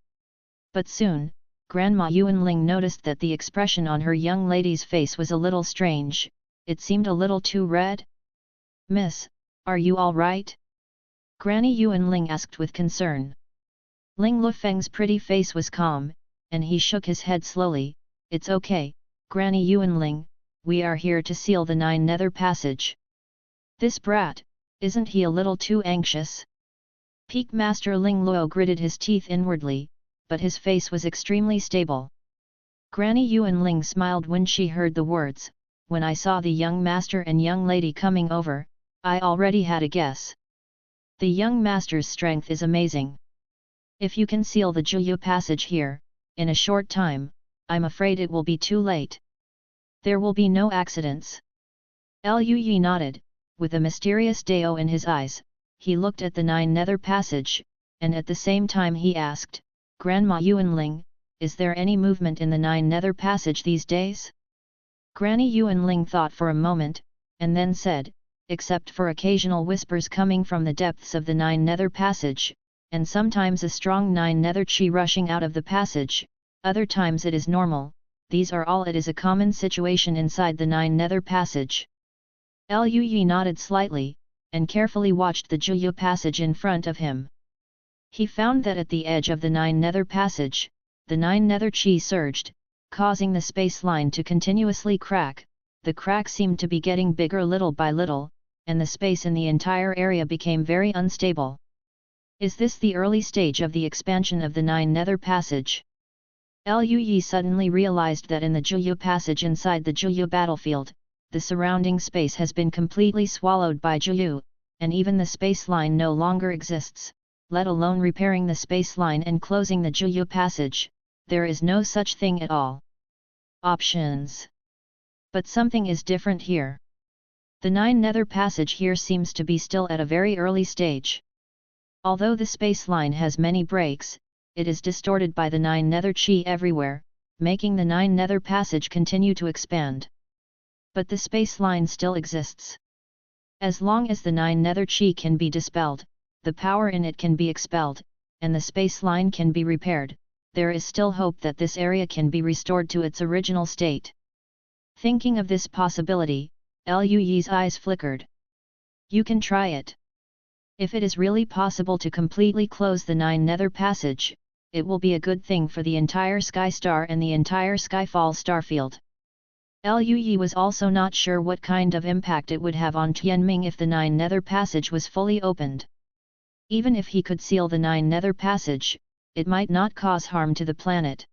But soon, Grandma Yuanling noticed that the expression on her young lady's face was a little strange, it seemed a little too red. Miss, are you all right? Granny Yuanling asked with concern. Ling Lufeng's pretty face was calm, and he shook his head slowly, It's okay, Granny Yuanling, we are here to seal the 9 Nether Passage. This brat, isn't he a little too anxious? Peak Master Ling Luo gritted his teeth inwardly, but his face was extremely stable. Granny Yuanling smiled when she heard the words, When I saw the young master and young lady coming over, I already had a guess. The young master's strength is amazing. If you can seal the Juyu passage here, in a short time, I'm afraid it will be too late. There will be no accidents. Lu Yi nodded, with a mysterious Dao in his eyes, he looked at the 9 Nether Passage, and at the same time he asked, Grandma Yuanling, is there any movement in the 9 Nether Passage these days? Granny Yuanling thought for a moment, and then said, except for occasional whispers coming from the depths of the 9 Nether Passage, and sometimes a strong 9 Nether Qi rushing out of the passage, other times it is normal, these are all it is a common situation inside the 9 Nether Passage. Lu Yi nodded slightly, and carefully watched the Juyu passage in front of him. He found that at the edge of the 9 Nether Passage, the 9 Nether Qi surged, causing the space line to continuously crack, the crack seemed to be getting bigger little by little, and the space in the entire area became very unstable. Is this the early stage of the expansion of the 9 Nether Passage? Lu Yi suddenly realized that in the Juyu passage inside the Juyu battlefield, the surrounding space has been completely swallowed by Juyu, and even the space line no longer exists, let alone repairing the space line and closing the Juyu passage, there is no such thing at all. Options. But something is different here. The 9 Nether Passage here seems to be still at a very early stage. Although the space line has many breaks, it is distorted by the 9 Nether Qi everywhere, making the 9 Nether Passage continue to expand. But the space line still exists. As long as the 9 Nether Qi can be dispelled, the power in it can be expelled, and the space line can be repaired, there is still hope that this area can be restored to its original state. Thinking of this possibility, Lu Yi's eyes flickered. You can try it. If it is really possible to completely close the 9 Nether Passage, it will be a good thing for the entire Sky Star and the entire Skyfall starfield. Lu Yi was also not sure what kind of impact it would have on Tianming if the 9 Nether Passage was fully opened. Even if he could seal the 9 Nether Passage, it might not cause harm to the planet.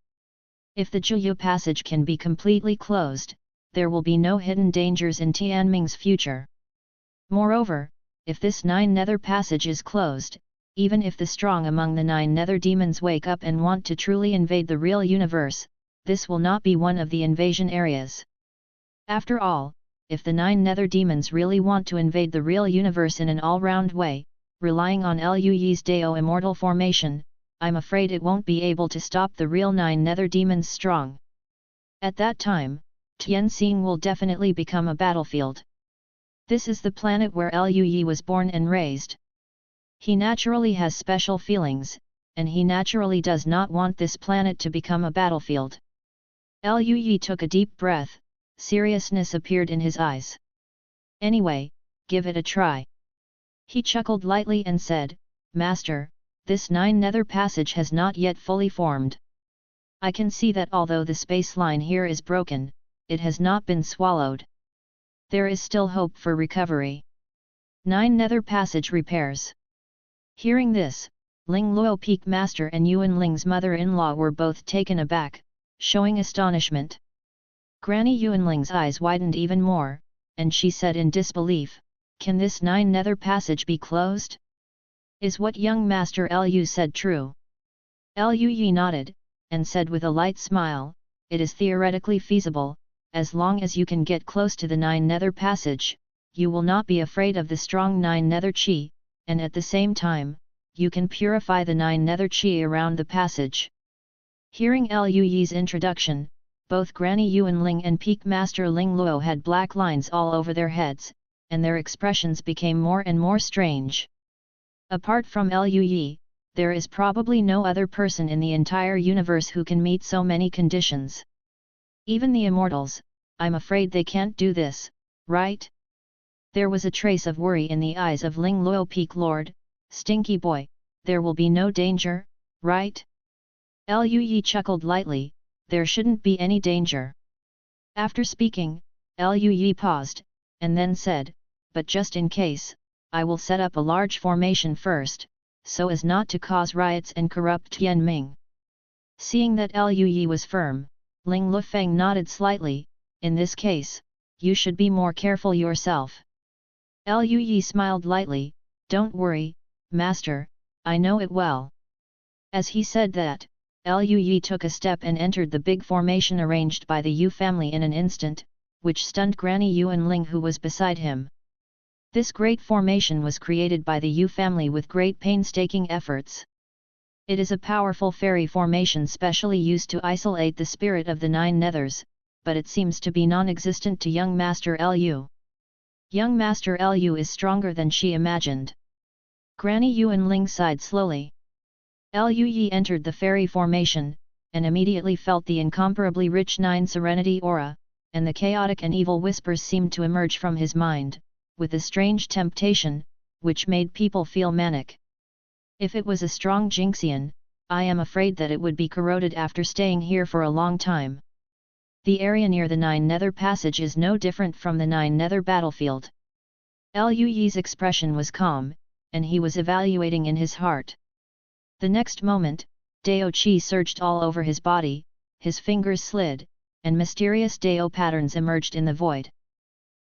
If the Juyu Passage can be completely closed, there will be no hidden dangers in Tianming's future. Moreover, if this 9 Nether Passage is closed, even if the strong among the 9 Nether demons wake up and want to truly invade the real universe, this will not be one of the invasion areas. After all, if the 9 Nether demons really want to invade the real universe in an all-round way, relying on Lu Yi's Dao immortal formation, I'm afraid it won't be able to stop the real 9 Nether demons strong. At that time, Tianxing will definitely become a battlefield. This is the planet where Lu Yi was born and raised. He naturally has special feelings, and he naturally does not want this planet to become a battlefield. Liu Yi took a deep breath, seriousness appeared in his eyes. Anyway, give it a try. He chuckled lightly and said, Master, this 9 nether passage has not yet fully formed. I can see that although the space line here is broken, it has not been swallowed. There is still hope for recovery. 9 nether passage repairs. Hearing this, Ling Luo Peak Master and Yuan Ling's mother-in-law were both taken aback, showing astonishment. Granny Yuan Ling's eyes widened even more, and she said in disbelief, Can this 9 nether passage be closed? Is what young Master Liu said true? Liu Yi nodded, and said with a light smile, It is theoretically feasible, as long as you can get close to the 9 nether passage, you will not be afraid of the strong 9 nether qi, and at the same time, you can purify the 9 nether qi around the passage. Hearing Liu Yi's introduction, both Granny Yuan Ling and Peak Master Ling Luo had black lines all over their heads, and their expressions became more and more strange. Apart from Liu Yi, there is probably no other person in the entire universe who can meet so many conditions. Even the immortals, I'm afraid they can't do this, right? There was a trace of worry in the eyes of Ling Luo Peak Lord. Stinky boy, there will be no danger, right? Liu Yi chuckled lightly, there shouldn't be any danger. After speaking, Liu Yi paused, and then said, But just in case, I will set up a large formation first, so as not to cause riots and corrupt Tianming. Seeing that Liu Yi was firm, Ling Lufeng nodded slightly, In this case, you should be more careful yourself. Liu Yi smiled lightly, Don't worry, Master, I know it well. As he said that, Liu Yi took a step and entered the big formation arranged by the Yu family in an instant, which stunned Granny Yuan Ling who was beside him. This great formation was created by the Yu family with great painstaking efforts. It is a powerful fairy formation specially used to isolate the spirit of the 9 nethers, but it seems to be non-existent to young Master Liu. Young Master Liu is stronger than she imagined. Granny Yuan Ling sighed slowly. Liu Yi entered the fairy formation, and immediately felt the incomparably rich 9 serenity aura, and the chaotic and evil whispers seemed to emerge from his mind, with a strange temptation, which made people feel manic. If it was a strong Jinxian, I am afraid that it would be corroded after staying here for a long time. The area near the 9 nether passage is no different from the 9 nether battlefield. Liu Yi's expression was calm, and he was evaluating in his heart. The next moment, Dao Qi surged all over his body, his fingers slid, and mysterious Dao patterns emerged in the void.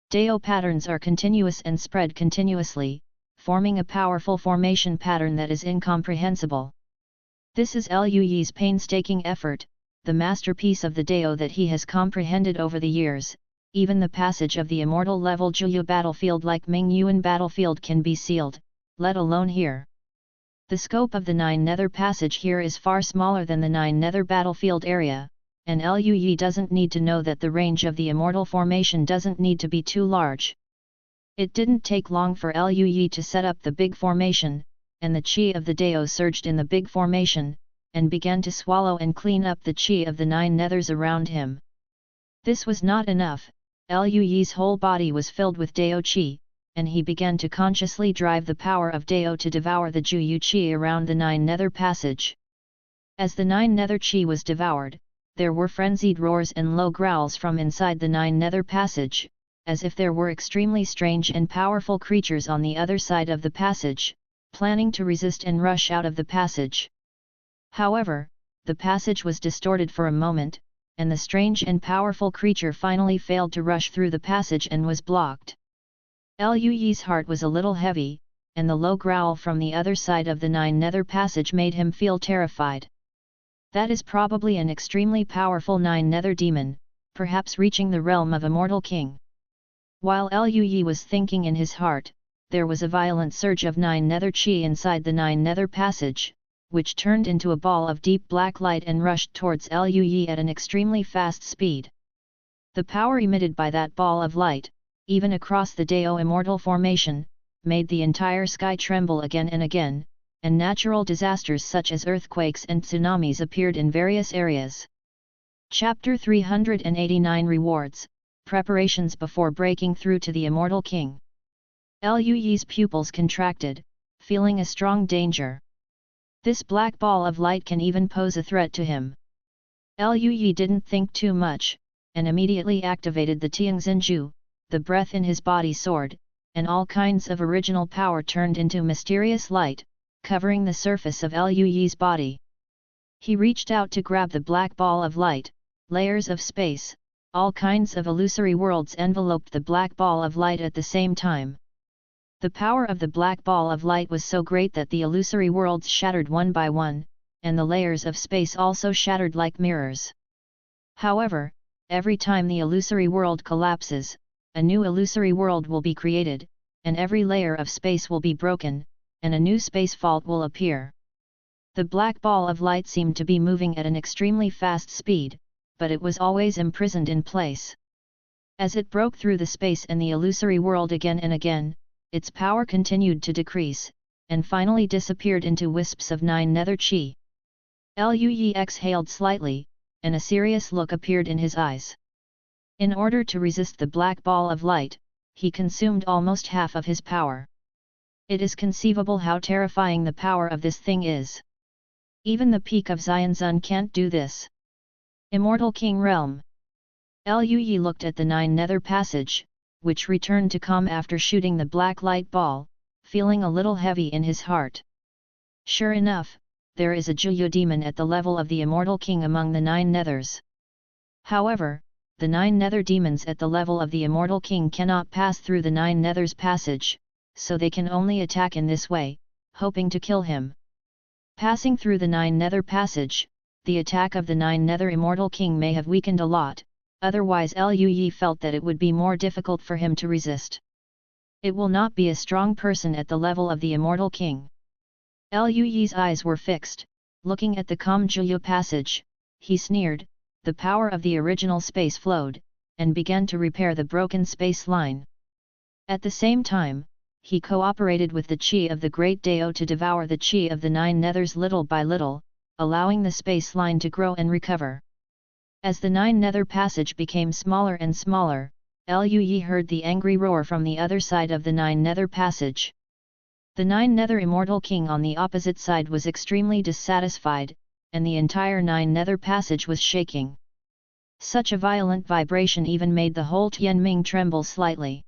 Dao patterns are continuous and spread continuously, forming a powerful formation pattern that is incomprehensible. This is Liu Yi's painstaking effort, the masterpiece of the Dao that he has comprehended over the years. Even the passage of the immortal level Juyu battlefield like Mingyuan battlefield can be sealed, let alone here. The scope of the 9 nether passage here is far smaller than the 9 nether battlefield area, and Liu Yi doesn't need to know that the range of the immortal formation doesn't need to be too large. It didn't take long for Liu Yi to set up the big formation, and the qi of the Dao surged in the big formation, and began to swallow and clean up the qi of the 9 nethers around him. This was not enough, Liu Yi's whole body was filled with Dao qi, and he began to consciously drive the power of Dao to devour the Juyu qi around the 9 nether passage. As the 9 nether qi was devoured, there were frenzied roars and low growls from inside the 9 nether passage, as if there were extremely strange and powerful creatures on the other side of the passage, planning to resist and rush out of the passage. However, the passage was distorted for a moment, and the strange and powerful creature finally failed to rush through the passage and was blocked. Liu Yi's heart was a little heavy, and the low growl from the other side of the 9 nether passage made him feel terrified. That is probably an extremely powerful 9 nether demon, perhaps reaching the realm of Immortal King. While Liu Yi was thinking in his heart, there was a violent surge of 9 nether qi inside the 9 nether passage, which turned into a ball of deep black light and rushed towards Liu Yi at an extremely fast speed. The power emitted by that ball of light, even across the Dao immortal formation, made the entire sky tremble again, and natural disasters such as earthquakes and tsunamis appeared in various areas. Chapter 389 Rewards, Preparations before breaking through to the Immortal King. Liu Yi's pupils contracted, feeling a strong danger. This black ball of light can even pose a threat to him. Liu Yi didn't think too much, and immediately activated the Tianxinju, the breath in his body soared, and all kinds of original power turned into mysterious light, covering the surface of Liu Yi's body. He reached out to grab the black ball of light. Layers of space, all kinds of illusory worlds enveloped the black ball of light at the same time. The power of the black ball of light was so great that the illusory worlds shattered one by one, and the layers of space also shattered like mirrors. However, every time the illusory world collapses, a new illusory world will be created, and every layer of space will be broken, and a new space fault will appear. The black ball of light seemed to be moving at an extremely fast speed, but it was always imprisoned in place. As it broke through the space and the illusory world again and again, its power continued to decrease, and finally disappeared into wisps of 9 nether chi. Liu Yi exhaled slightly, and a serious look appeared in his eyes. In order to resist the black ball of light, he consumed almost half of his power. It is conceivable how terrifying the power of this thing is. Even the peak of Xianzun can't do this. Immortal King Realm. Liu Yi looked at the 9 nether passage, which returned to calm after shooting the black light ball, feeling a little heavy in his heart. Sure enough, there is a Juyu demon at the level of the Immortal King among the 9 nethers. However, the 9 nether demons at the level of the Immortal King cannot pass through the 9 nethers passage, so they can only attack in this way, hoping to kill him. Passing through the 9 nether passage, the attack of the 9 nether Immortal King may have weakened a lot, otherwise Liu Yi felt that it would be more difficult for him to resist. It will not be a strong person at the level of the Immortal King. Liu Yi's eyes were fixed, looking at the calm Juyu passage, he sneered, the power of the original space flowed, and began to repair the broken space line. At the same time, he cooperated with the Qi of the Great Dao to devour the Qi of the 9 nethers little by little, allowing the space line to grow and recover. As the 9 nether passage became smaller and smaller, Liu Yi heard the angry roar from the other side of the 9 nether passage. The 9 nether Immortal King on the opposite side was extremely dissatisfied, and the entire 9 nether passage was shaking. Such a violent vibration even made the whole Tianming tremble slightly.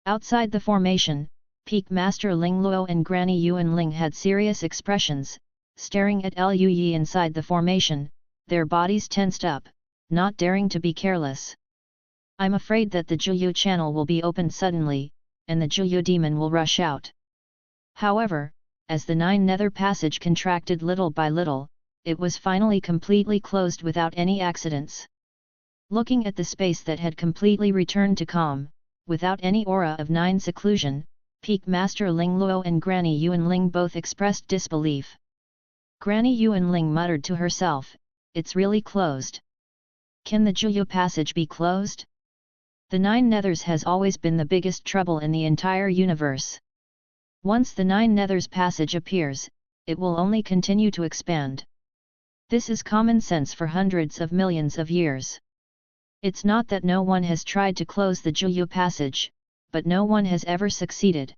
Outside the formation, Peak Master Ling Luo and Granny Yuan Ling had serious expressions, staring at Liu Yi inside the formation, their bodies tensed up, not daring to be careless. I'm afraid that the Juyu channel will be opened suddenly, and the Juyu demon will rush out. However, as the 9 nether passage contracted little by little, it was finally completely closed without any accidents. Looking at the space that had completely returned to calm, without any aura of 9 seclusion, Peak Master Ling Luo and Granny Yuan Ling both expressed disbelief. Granny Yuan Ling muttered to herself, "It's really closed. Can the Juyu passage be closed?" The 9 nethers has always been the biggest trouble in the entire universe. Once the 9 nethers passage appears, it will only continue to expand. This is common sense for hundreds of millions of years. It's not that no one has tried to close the Juyu passage, but no one has ever succeeded.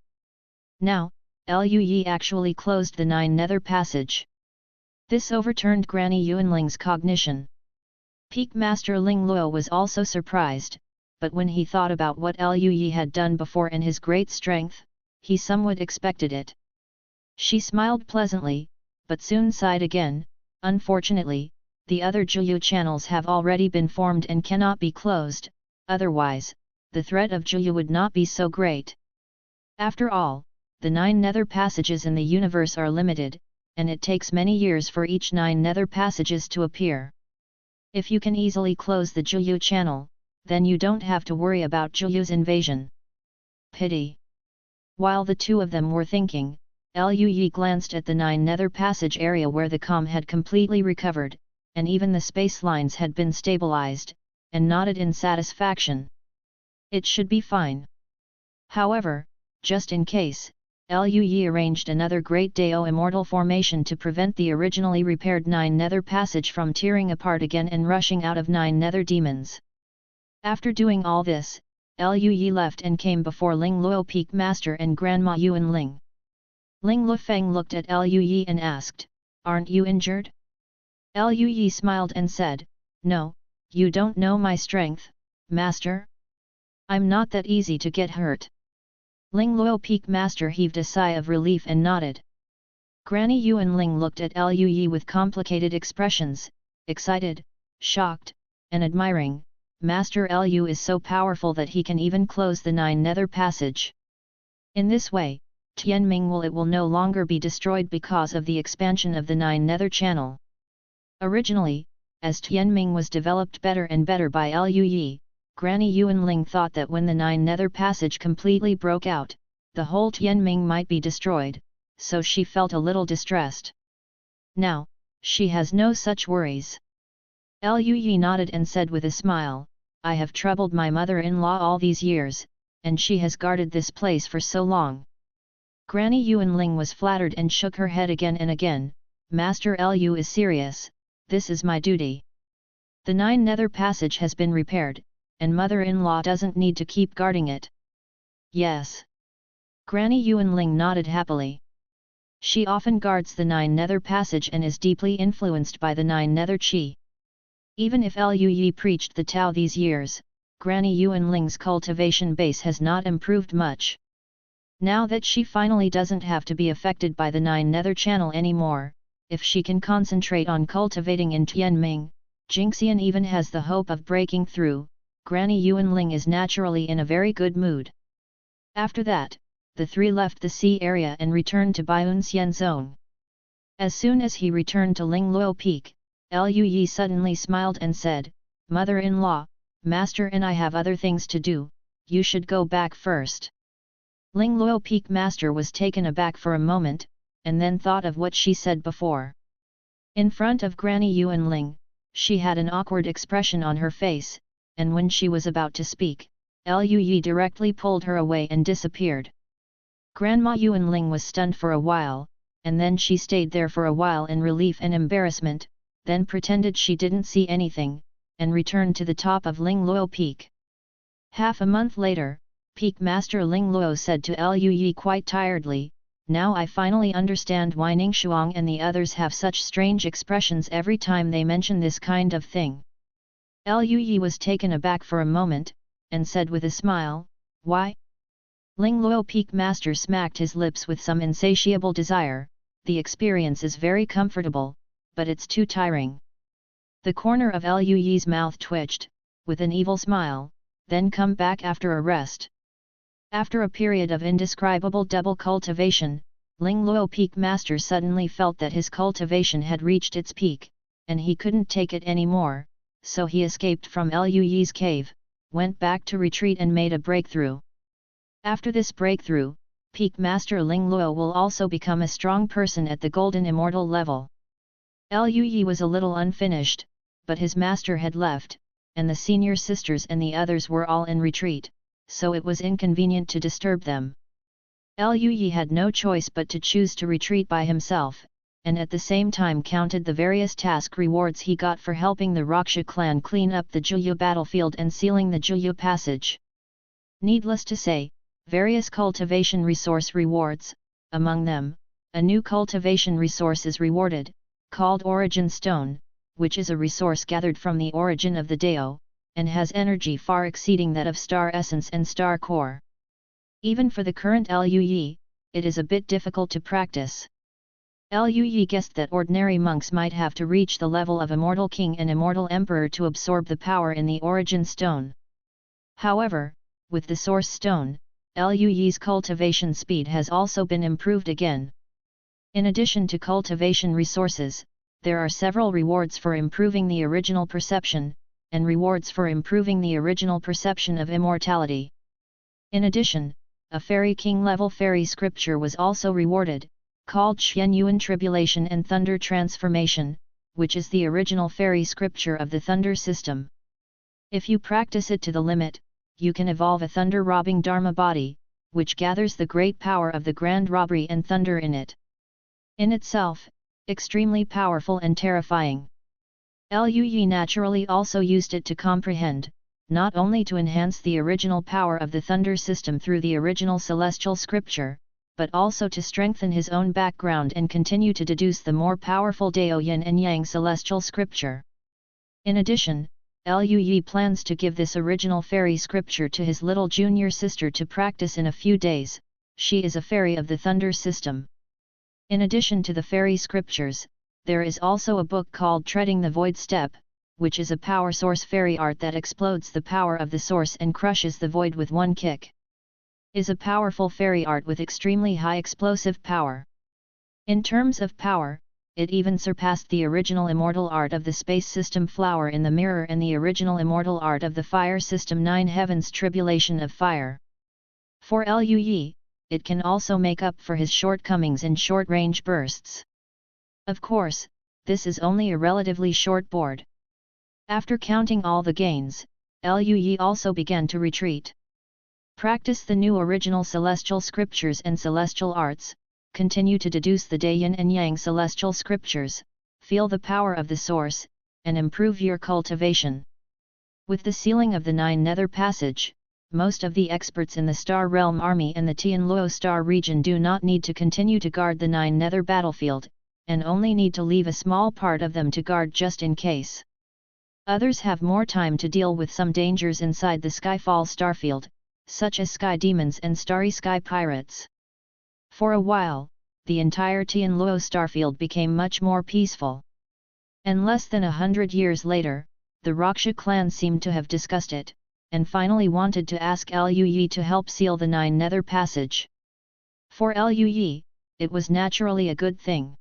Now, Liu Yi actually closed the 9 nether passage. This overturned Granny Yuanling's cognition. Peak Master Ling Luo was also surprised, but when he thought about what Liu Yi had done before and his great strength, he somewhat expected it. She smiled pleasantly, but soon sighed again. Unfortunately, the other Juyu channels have already been formed and cannot be closed, otherwise, the threat of Juyu would not be so great. After all, the 9 nether passages in the universe are limited, and it takes many years for each 9 nether passages to appear. If you can easily close the Juyu channel, then you don't have to worry about Juyu's invasion. Pity. While the two of them were thinking, Liu Yi glanced at the 9 nether passage area where the calm had completely recovered, and even the space lines had been stabilized, and nodded in satisfaction. It should be fine. However, just in case, Lu Yi arranged another Great Dao Immortal Formation to prevent the originally repaired 9 Nether Passage from tearing apart again and rushing out of 9 Nether Demons. After doing all this, Lu Yi left and came before Ling Luo Peak Master and Grandma Yuan Ling. Ling Lufeng looked at Lu Yi and asked, "Aren't you injured?" Lu Yi smiled and said, "No, you don't know my strength, Master. I'm not that easy to get hurt." Ling Luo Peak Master heaved a sigh of relief and nodded. Granny Yuan Ling looked at Lu Yi with complicated expressions, excited, shocked, and admiring. Master Lu is so powerful that he can even close the 9 Nether Passage. In this way, Tianming will no longer be destroyed because of the expansion of the 9 Nether Channel. Originally, as Tianming was developed better and better by Lu Yi, Granny Yuan Ling thought that when the 9 Nether Passage completely broke out, the whole Tianming might be destroyed, so she felt a little distressed. Now, she has no such worries. Lu Yi nodded and said with a smile, "I have troubled my mother-in-law all these years, and she has guarded this place for so long." Granny Yuan Ling was flattered and shook her head again and again. "Master Lu is serious, this is my duty. The 9 Nether Passage has been repaired, and mother-in-law doesn't need to keep guarding it." "Yes." Granny Yuan Ling nodded happily. She often guards the 9 Nether Passage and is deeply influenced by the 9 Nether Qi. Even if Lu Yi preached the Tao these years, Granny Yuan Ling's cultivation base has not improved much. Now that she finally doesn't have to be affected by the 9 Nether Channel anymore, if she can concentrate on cultivating in Tianming, Jingxian even has the hope of breaking through. Granny Yuan Ling is naturally in a very good mood. After that, the three left the sea area and returned to Biunxian Zone. As soon as he returned to Ling Luo Peak, Lu Yi suddenly smiled and said, "Mother-in-law, Master and I have other things to do, you should go back first." Ling Luo Peak Master was taken aback for a moment, and then thought of what she said before. In front of Granny Yuan Ling, she had an awkward expression on her face, and when she was about to speak, Lu Yi directly pulled her away and disappeared. Grandma Yuan Ling was stunned for a while, and then she stayed there for a while in relief and embarrassment, then pretended she didn't see anything, and returned to the top of Ling Luo Peak. Half a month later, Peak Master Ling Luo said to Lu Yi quite tiredly, "Now I finally understand why Ningxuang and the others have such strange expressions every time they mention this kind of thing." Lu Yi was taken aback for a moment, and said with a smile, "Why?" Ling Luo Peak Master smacked his lips with some insatiable desire. "The experience is very comfortable, but it's too tiring." The corner of Lu Yi's mouth twitched, with an evil smile, then come back after a rest. After a period of indescribable double cultivation, Ling Luo Peak Master suddenly felt that his cultivation had reached its peak, and he couldn't take it anymore, so he escaped from Lu Yi's cave, went back to retreat and made a breakthrough. After this breakthrough, Peak Master Ling Luo will also become a strong person at the Golden Immortal level. Lu Yi was a little unfinished, but his master had left, and the senior sisters and the others were all in retreat, so it was inconvenient to disturb them. Lu Yi had no choice but to choose to retreat by himself, and at the same time counted the various task rewards he got for helping the Raksha clan clean up the Juyu battlefield and sealing the Juyu passage. Needless to say, various cultivation resource rewards, among them, a new cultivation resource is rewarded, called Origin Stone, which is a resource gathered from the origin of the Dao, and has energy far exceeding that of Star Essence and Star Core. Even for the current Lu Yi, it is a bit difficult to practice. Lu Yi guessed that ordinary monks might have to reach the level of Immortal King and Immortal Emperor to absorb the power in the Origin Stone. However, with the Source Stone, Lu Yi's cultivation speed has also been improved again. In addition to cultivation resources, there are several rewards for improving the original perception, and rewards for improving the original perception of immortality. In addition, a Fairy King level fairy scripture was also rewarded, called Xian Yuan Tribulation and Thunder Transformation, which is the original fairy scripture of the Thunder system. If you practice it to the limit, you can evolve a thunder-robbing Dharma body, which gathers the great power of the grand robbery and thunder in it. In itself, extremely powerful and terrifying. Lui naturally also used it to comprehend, not only to enhance the original power of the thunder system through the original celestial scripture, but also to strengthen his own background and continue to deduce the more powerful Dao Yin and Yang celestial scripture. In addition, Lui plans to give this original fairy scripture to his little junior sister to practice in a few days. She is a fairy of the thunder system. In addition to the fairy scriptures, there is also a book called Treading the Void Step, which is a power source fairy art that explodes the power of the source and crushes the void with one kick. Is a powerful fairy art with extremely high explosive power. In terms of power, it even surpassed the original immortal art of the space system Flower in the Mirror and the original immortal art of the fire system Nine Heavens Tribulation of Fire. For Lui, it can also make up for his shortcomings in short-range bursts. Of course, this is only a relatively short board. After counting all the gains, Lui also began to retreat. Practice the new original celestial scriptures and celestial arts, continue to deduce the Dao Yin and Yang celestial scriptures, feel the power of the source, and improve your cultivation. With the sealing of the Nine Nether Passage, most of the experts in the Star Realm Army and the Tianluo Star region do not need to continue to guard the Nine Nether battlefield, and only need to leave a small part of them to guard just in case. Others have more time to deal with some dangers inside the Skyfall Starfield, such as sky demons and starry sky pirates. For a while, the entire Tianluo Starfield became much more peaceful. And less than 100 years later, the Raksha clan seemed to have discussed it, and finally wanted to ask Lui to help seal the Nine Nether Passage. For Lui, it was naturally a good thing.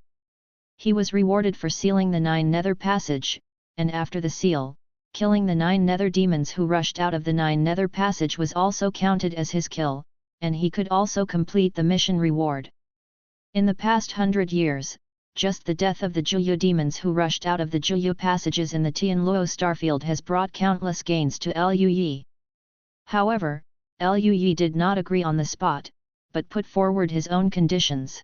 He was rewarded for sealing the Nine Nether Passage, and after the seal, killing the 9 nether demons who rushed out of the 9 nether passage was also counted as his kill, and he could also complete the mission reward. In the past 100 years, just the death of the Juyu demons who rushed out of the Juyu passages in the Tianluo Starfield has brought countless gains to Lui. However, Lui did not agree on the spot, but put forward his own conditions.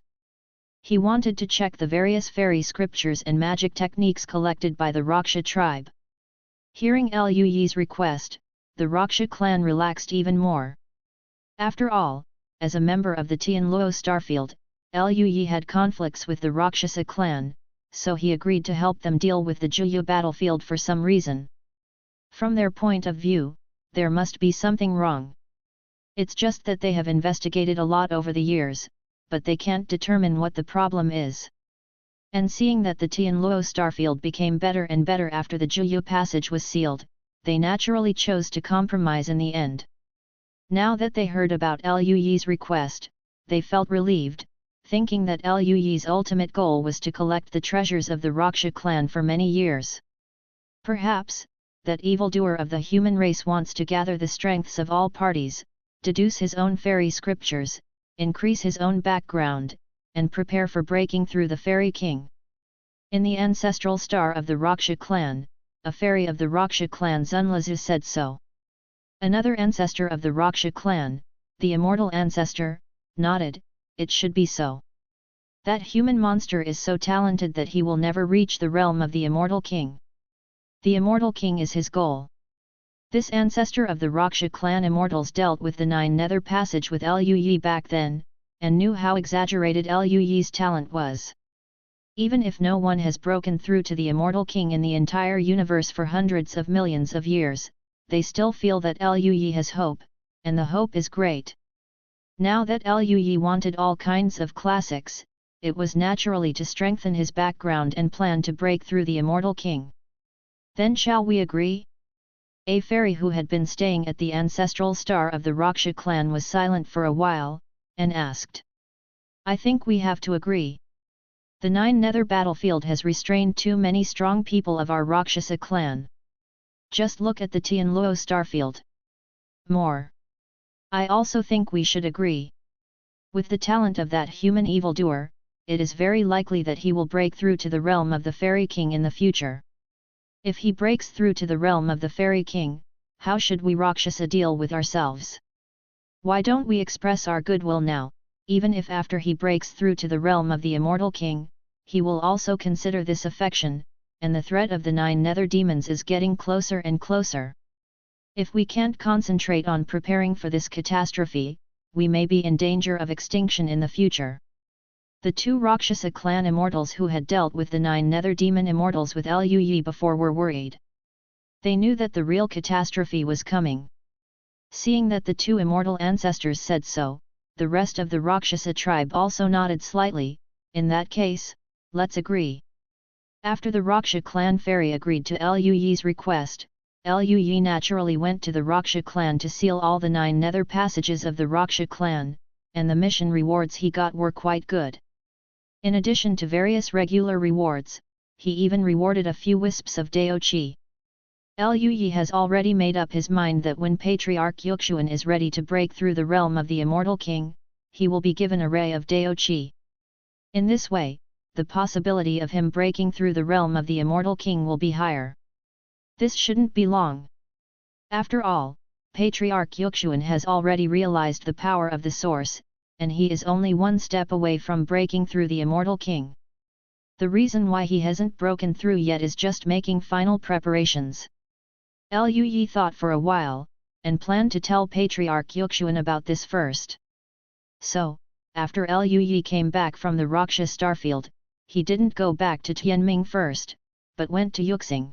He wanted to check the various fairy scriptures and magic techniques collected by the Raksha tribe. Hearing Lui's request, the Raksha clan relaxed even more. After all, as a member of the Tianluo Starfield, Lui had conflicts with the Rakshasa clan, so he agreed to help them deal with the Juyu battlefield for some reason. From their point of view, there must be something wrong. It's just that they have investigated a lot over the years, but they can't determine what the problem is. And seeing that the Tianluo Starfield became better and better after the Juyu passage was sealed, they naturally chose to compromise in the end. Now that they heard about Lui's request, they felt relieved, thinking that Lui's ultimate goal was to collect the treasures of the Raksha clan for many years. Perhaps, that evildoer of the human race wants to gather the strengths of all parties, deduce his own fairy scriptures, increase his own background, and prepare for breaking through the Fairy King. In the ancestral star of the Raksha clan, a fairy of the Raksha clan Zunlazu said so. Another ancestor of the Raksha clan, the immortal ancestor, nodded, it should be so. That human monster is so talented that he will never reach the realm of the immortal king. The immortal king is his goal. This ancestor of the Raksha clan immortals dealt with the 9 nether passage with Lui back then, and knew how exaggerated Lui's talent was. Even if no one has broken through to the immortal king in the entire universe for hundreds of millions of years, they still feel that Lui has hope, and the hope is great. Now that Lui wanted all kinds of classics, it was naturally to strengthen his background and plan to break through the immortal king. Then shall we agree? A fairy who had been staying at the ancestral star of the Raksha clan was silent for a while, and asked. I think we have to agree. The 9 nether battlefield has restrained too many strong people of our Rakshasa clan. Just look at the Tianluo Starfield. More. I also think we should agree. With the talent of that human evildoer, it is very likely that he will break through to the realm of the Fairy King in the future. If he breaks through to the realm of the Fairy King, how should we Rakshasa deal with ourselves? Why don't we express our goodwill now, even if after he breaks through to the realm of the Immortal King, he will also consider this affection, and the threat of the 9 nether demons is getting closer and closer. If we can't concentrate on preparing for this catastrophe, we may be in danger of extinction in the future. The 2 Rakshasa clan immortals who had dealt with the 9 nether demon immortals with Lui before were worried. They knew that the real catastrophe was coming. Seeing that the 2 immortal ancestors said so, the rest of the Rakshasa tribe also nodded slightly. In that case, let's agree. After the Rakshasa clan fairy agreed to Lui's request, Lui naturally went to the Rakshasa clan to seal all the 9 nether passages of the Rakshasa clan, and the mission rewards he got were quite good. In addition to various regular rewards, he even rewarded a few wisps of Dao Qi. Lui has already made up his mind that when Patriarch Yuxuan is ready to break through the realm of the Immortal King, he will be given a ray of Dao Qi. In this way, the possibility of him breaking through the realm of the Immortal King will be higher. This shouldn't be long. After all, Patriarch Yuxuan has already realized the power of the source, and he is only one step away from breaking through the Immortal King. The reason why he hasn't broken through yet is just making final preparations. Lui thought for a while, and planned to tell Patriarch Yuxuan about this first. So, after Lui came back from the Raksha starfield, he didn't go back to Tianming first, but went to Yuxing.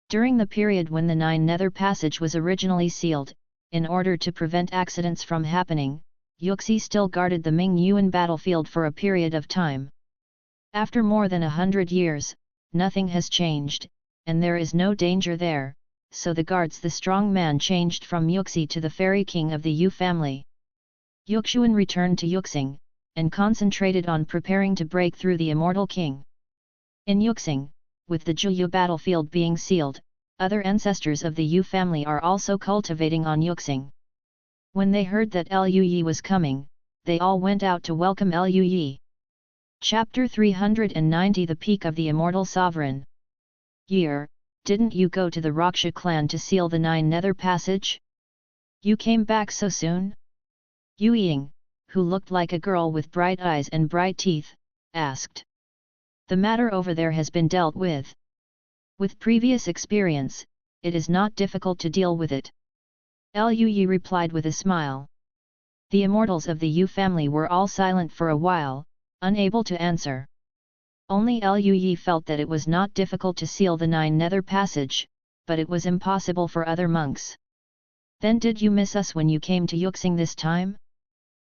During the period when the 9 nether passage was originally sealed, in order to prevent accidents from happening, Yuxi still guarded the Ming Yuan battlefield for a period of time. After more than 100 years, nothing has changed, and there is no danger there, so the guards the strong man changed from Yuxi to the fairy king of the Yu family. Yuxuan returned to Yuxing, and concentrated on preparing to break through the Immortal King. In Yuxing, with the Juyu battlefield being sealed, other ancestors of the Yu family are also cultivating on Yuxing. When they heard that Lui was coming, they all went out to welcome Lui. Chapter 390 The Peak of the Immortal Sovereign. Year, didn't you go to the Raksha clan to seal the 9 nether passage? You came back so soon? Yu Ying, who looked like a girl with bright eyes and bright teeth, asked. The matter over there has been dealt with. With previous experience, it is not difficult to deal with it. Lui replied with a smile. The immortals of the Yu family were all silent for a while, unable to answer. Only Lui felt that it was not difficult to seal the 9 nether passage, but it was impossible for other monks. Then did you miss us when you came to Yuxing this time?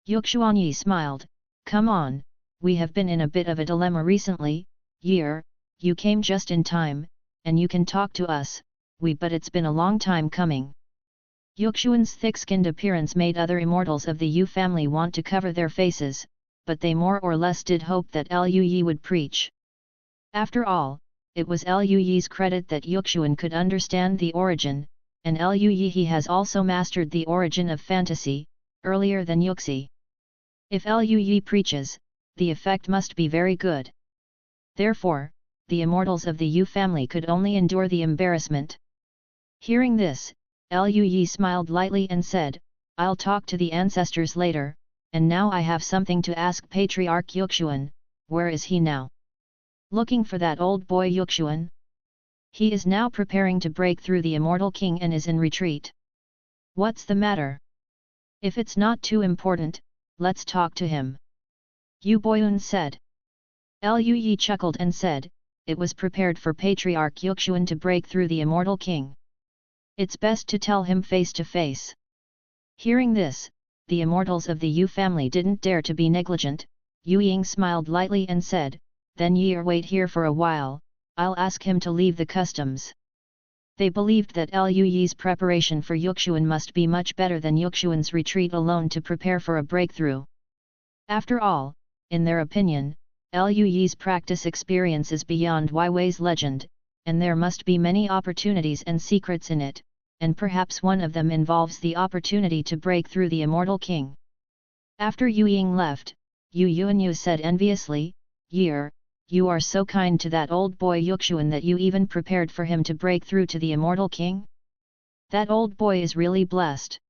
Yuxuanyi smiled. Come on, we have been in a bit of a dilemma recently. Year, you came just in time, and you can talk to us, but it's been a long time coming. Yuxuan's thick-skinned appearance made other immortals of the Yu family want to cover their faces, but they more or less did hope that Lui would preach. After all, it was Lui's credit that Yuxuan could understand the origin, and Lui he has also mastered the origin of fantasy, earlier than Yuxi. If Lui preaches, the effect must be very good. Therefore, the immortals of the Yu family could only endure the embarrassment. Hearing this, Lui smiled lightly and said, I'll talk to the ancestors later, and now I have something to ask Patriarch Yuxuan. Where is he now? Looking for that old boy Yuxuan? He is now preparing to break through the Immortal King and is in retreat. What's the matter? If it's not too important, let's talk to him. Yu Boyun said. Lui chuckled and said, it was prepared for Patriarch Yuxuan to break through the Immortal King. It's best to tell him face to face. Hearing this, the immortals of the Yu family didn't dare to be negligent. Yu Ying smiled lightly and said, then ye'er wait here for a while, I'll ask him to leave the customs. They believed that Lui's preparation for Yuxuan must be much better than Yuxuan's retreat alone to prepare for a breakthrough. After all, in their opinion, Lui's practice experience is beyond Weiwei's legend, and there must be many opportunities and secrets in it, and perhaps one of them involves the opportunity to break through the Immortal King. After Yu Ying left, Yu Yuanyu said enviously, Year, you are so kind to that old boy Yuxuan that you even prepared for him to break through to the Immortal King? That old boy is really blessed.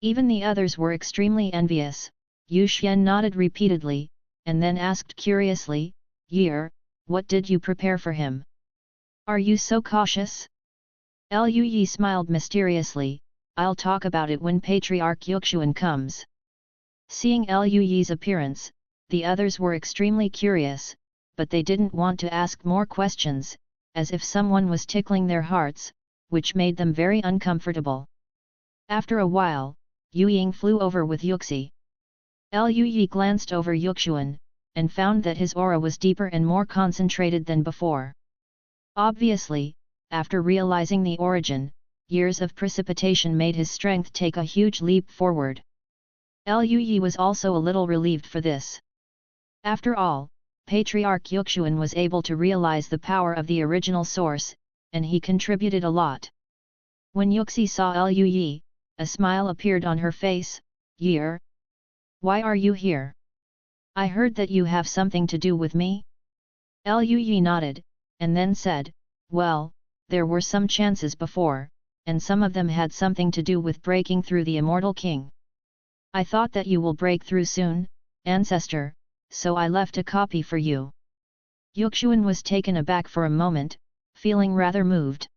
Even the others were extremely envious. Yu Xian nodded repeatedly, and then asked curiously, "Year, what did you prepare for him? Are you so cautious?" Liu Yi smiled mysteriously, "I'll talk about it when Patriarch Yuxuan comes." Seeing Liu Yi's appearance, the others were extremely curious, but they didn't want to ask more questions, as if someone was tickling their hearts, which made them very uncomfortable. After a while, Yu Ying flew over with Yuxi. Liu Yi glanced over Yuxuan, and found that his aura was deeper and more concentrated than before. Obviously, after realizing the origin, years of precipitation made his strength take a huge leap forward. Liu Yi was also a little relieved for this. After all, Patriarch Yuxuan was able to realize the power of the original source, and he contributed a lot. When Yuxi saw Liu Yi, a smile appeared on her face. "Year? Why are you here? I heard that you have something to do with me?" Liu Yi nodded, and then said, "Well, there were some chances before, and some of them had something to do with breaking through the Immortal King. I thought that you will break through soon, Ancestor, so I left a copy for you." Yuxuan was taken aback for a moment, feeling rather moved.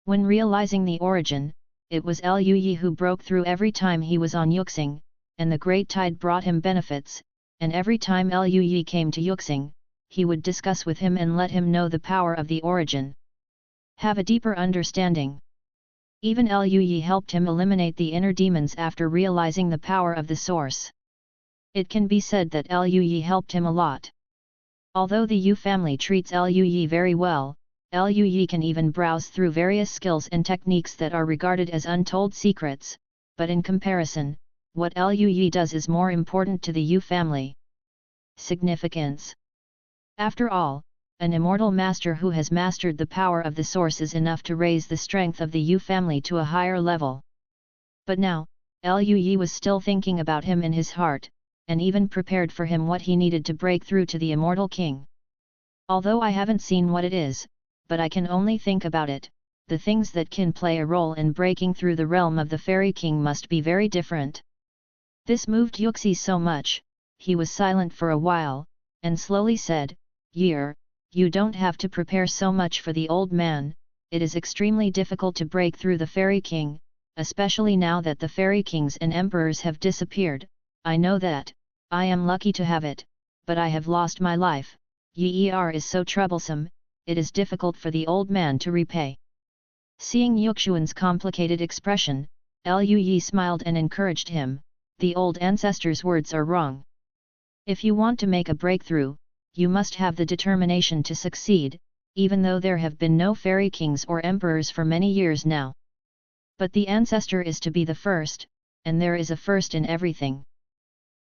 When realizing the origin, it was Liu Yi who broke through every time he was on Yuxing, and the Great Tide brought him benefits, and every time Liu Yi came to Yuxing, he would discuss with him and let him know the power of the origin. Have a deeper understanding. Even Liu Yi helped him eliminate the inner demons after realizing the power of the source. It can be said that Liu Yi helped him a lot. Although the Yu family treats Liu Yi very well, Liu Yi can even browse through various skills and techniques that are regarded as untold secrets, but in comparison, what Liu Yi does is more important to the Yu family. Significance. After all, an immortal master who has mastered the power of the source is enough to raise the strength of the Yu family to a higher level. But now, Liu Yi was still thinking about him in his heart, and even prepared for him what he needed to break through to the Immortal King. Although I haven't seen what it is, but I can only think about it, the things that can play a role in breaking through the realm of the Fairy King must be very different. This moved Yuxi so much, he was silent for a while, and slowly said, "Year, you don't have to prepare so much for the old man, it is extremely difficult to break through the Fairy King, especially now that the Fairy Kings and Emperors have disappeared. I know that, I am lucky to have it, but I have lost my life. Yer is so troublesome, it is difficult for the old man to repay." Seeing Yuxuan's complicated expression, Liu Yi smiled and encouraged him, "The old ancestor's words are wrong. If you want to make a breakthrough, you must have the determination to succeed, even though there have been no fairy kings or emperors for many years now. But the ancestor is to be the first, and there is a first in everything."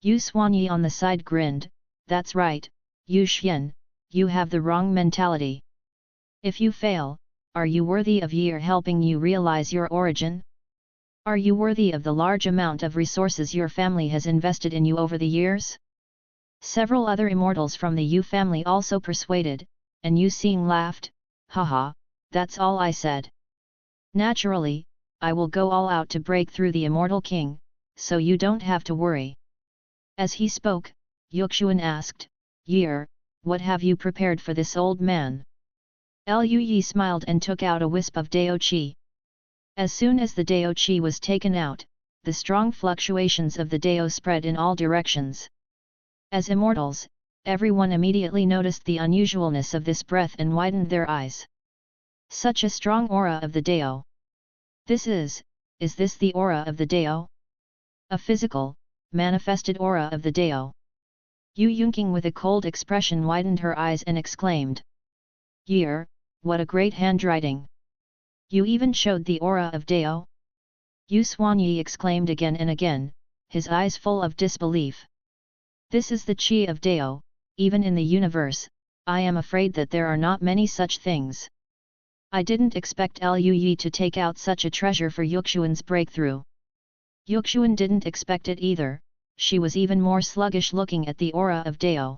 Yu Xuanyi on the side grinned, "That's right, Yu Xian, you have the wrong mentality. If you fail, are you worthy of Yer helping you realize your origin? Are you worthy of the large amount of resources your family has invested in you over the years?" Several other immortals from the Yu family also persuaded, and Yu Xing laughed, "Haha, that's all I said. Naturally, I will go all out to break through the Immortal King, so you don't have to worry." As he spoke, Yuxuan asked, "Yer, what have you prepared for this old man?" Liu Yi smiled and took out a wisp of Dao Qi. As soon as the Dao Qi was taken out, the strong fluctuations of the Dao spread in all directions. As immortals, everyone immediately noticed the unusualness of this breath and widened their eyes. Such a strong aura of the Dao. Is this the aura of the Dao? A physical, manifested aura of the Dao. Yu Yunqing with a cold expression widened her eyes and exclaimed, "Yer, what a great handwriting! You even showed the aura of Dao?" Yu Xuanyi exclaimed again and again, his eyes full of disbelief. "This is the Qi of Dao, even in the universe, I am afraid that there are not many such things. I didn't expect Liu Yi to take out such a treasure for Yuxuan's breakthrough." Yuxuan didn't expect it either, she was even more sluggish looking at the aura of Dao.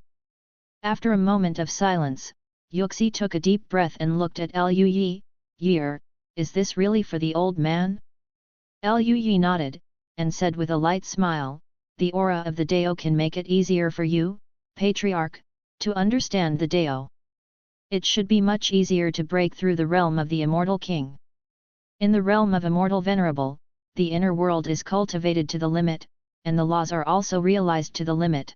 After a moment of silence, Yuxi took a deep breath and looked at Liu Yi, "Yer, is this really for the old man?" Liu Yi nodded, and said with a light smile, "The aura of the Dao can make it easier for you, Patriarch, to understand the Dao. It should be much easier to break through the realm of the Immortal King. In the realm of Immortal Venerable, the inner world is cultivated to the limit, and the laws are also realized to the limit.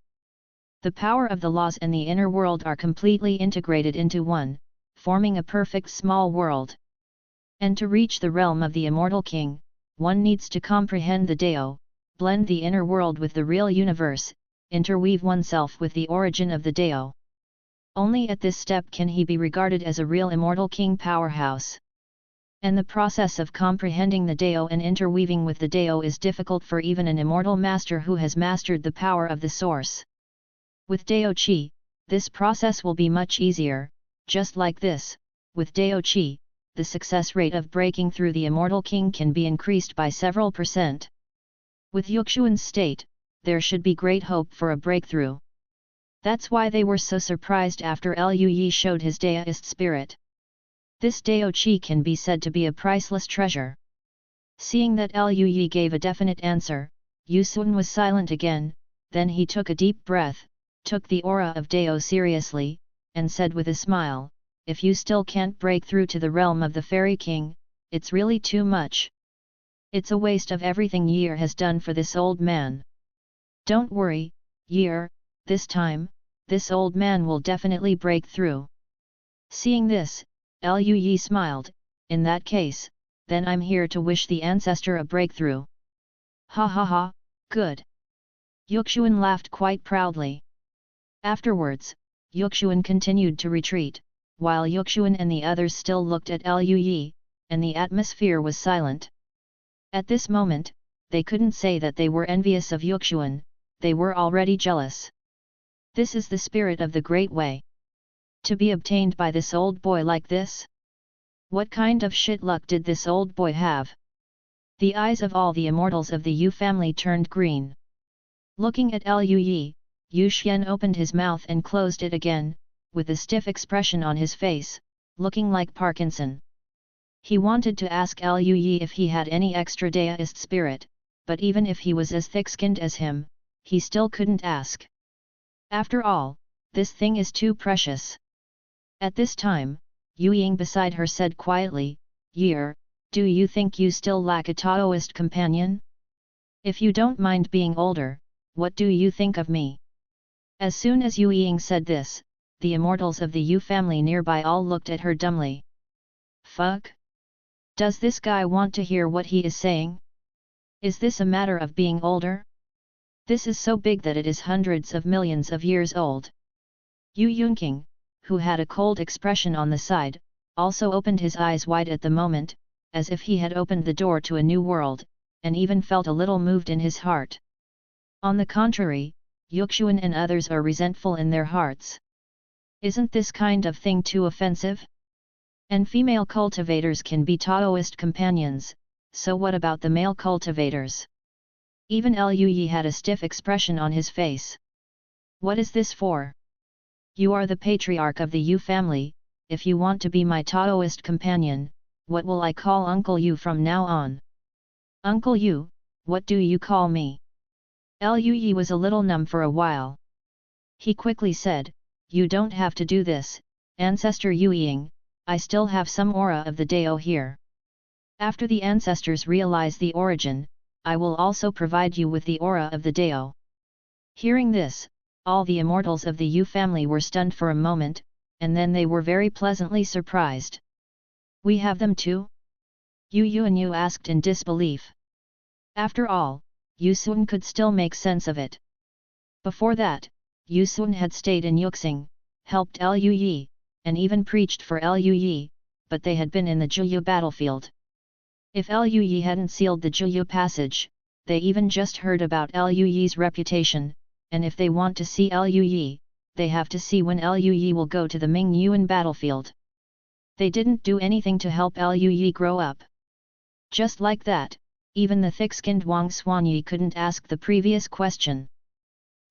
The power of the laws and the inner world are completely integrated into one, forming a perfect small world. And to reach the realm of the Immortal King, one needs to comprehend the Dao, blend the inner world with the real universe, interweave oneself with the origin of the Dao. Only at this step can he be regarded as a real Immortal King powerhouse. And the process of comprehending the Dao and interweaving with the Dao is difficult for even an immortal master who has mastered the power of the source. With Dao Qi, this process will be much easier. Just like this, with Dao Qi, the success rate of breaking through the Immortal King can be increased by several %. With Yuxuan's state, there should be great hope for a breakthrough. That's why they were so surprised after Liu Yi showed his Daoist spirit. This Dao Qi can be said to be a priceless treasure. Seeing that Liu Yi gave a definite answer, Yuxuan was silent again, then he took a deep breath, took the aura of Dao seriously, and said with a smile, "If you still can't break through to the realm of the Fairy King, it's really too much. It's a waste of everything Year has done for this old man. Don't worry, Year, this time, this old man will definitely break through." Seeing this, Liu Yi smiled, "In that case, then I'm here to wish the ancestor a breakthrough." "Ha ha ha, good." Yuxuan laughed quite proudly. Afterwards, Yuxuan continued to retreat, while Yuxuan and the others still looked at Liu Yi, and the atmosphere was silent. At this moment, they couldn't say that they were envious of Yuxuan, they were already jealous. This is the spirit of the Great Way. To be obtained by this old boy like this? What kind of shit luck did this old boy have? The eyes of all the immortals of the Yu family turned green. Looking at Liu Yi, Yu Xian opened his mouth and closed it again, with a stiff expression on his face, looking like Parkinson. He wanted to ask Liu Yi if he had any extra Daoist spirit, but even if he was as thick-skinned as him, he still couldn't ask. After all, this thing is too precious. At this time, Yu Ying beside her said quietly, "Year, do you think you still lack a Taoist companion? If you don't mind being older, what do you think of me?" As soon as Yu Ying said this, the immortals of the Yu family nearby all looked at her dumbly. Fuck? Does this guy want to hear what he is saying? Is this a matter of being older? This is so big that it is hundreds of millions of years old. Yu Yunqing, who had a cold expression on the side, also opened his eyes wide at the moment, as if he had opened the door to a new world, and even felt a little moved in his heart. On the contrary, Yuxuan and others are resentful in their hearts. Isn't this kind of thing too offensive? And female cultivators can be Taoist companions, so what about the male cultivators? Even Liu Yi had a stiff expression on his face. What is this for? You are the patriarch of the Yu family, if you want to be my Taoist companion, what will I call Uncle Yu from now on? Uncle Yu, what do you call me? Liu Yi was a little numb for a while. He quickly said, "You don't have to do this, Ancestor Yu Ying, I still have some aura of the Dao here. After the ancestors realize the origin, I will also provide you with the aura of the Dao." Hearing this, all the immortals of the Yu family were stunned for a moment, and then they were very pleasantly surprised. "We have them too?" Yu Yuanyu asked in disbelief. After all, Yuxuan could still make sense of it. Before that, Yuxuan had stayed in Yuxing, helped Liu Yi, and even preached for Liu Yi, but they had been in the Zhuyu battlefield. If Liu Yi hadn't sealed the Zhuyu passage, they even just heard about Liu Yi's reputation, and if they want to see Liu Yi, they have to see when Liu Yi will go to the Ming Yuan battlefield. They didn't do anything to help Liu Yi grow up. Just like that, even the thick-skinned Wang Xuanyi couldn't ask the previous question.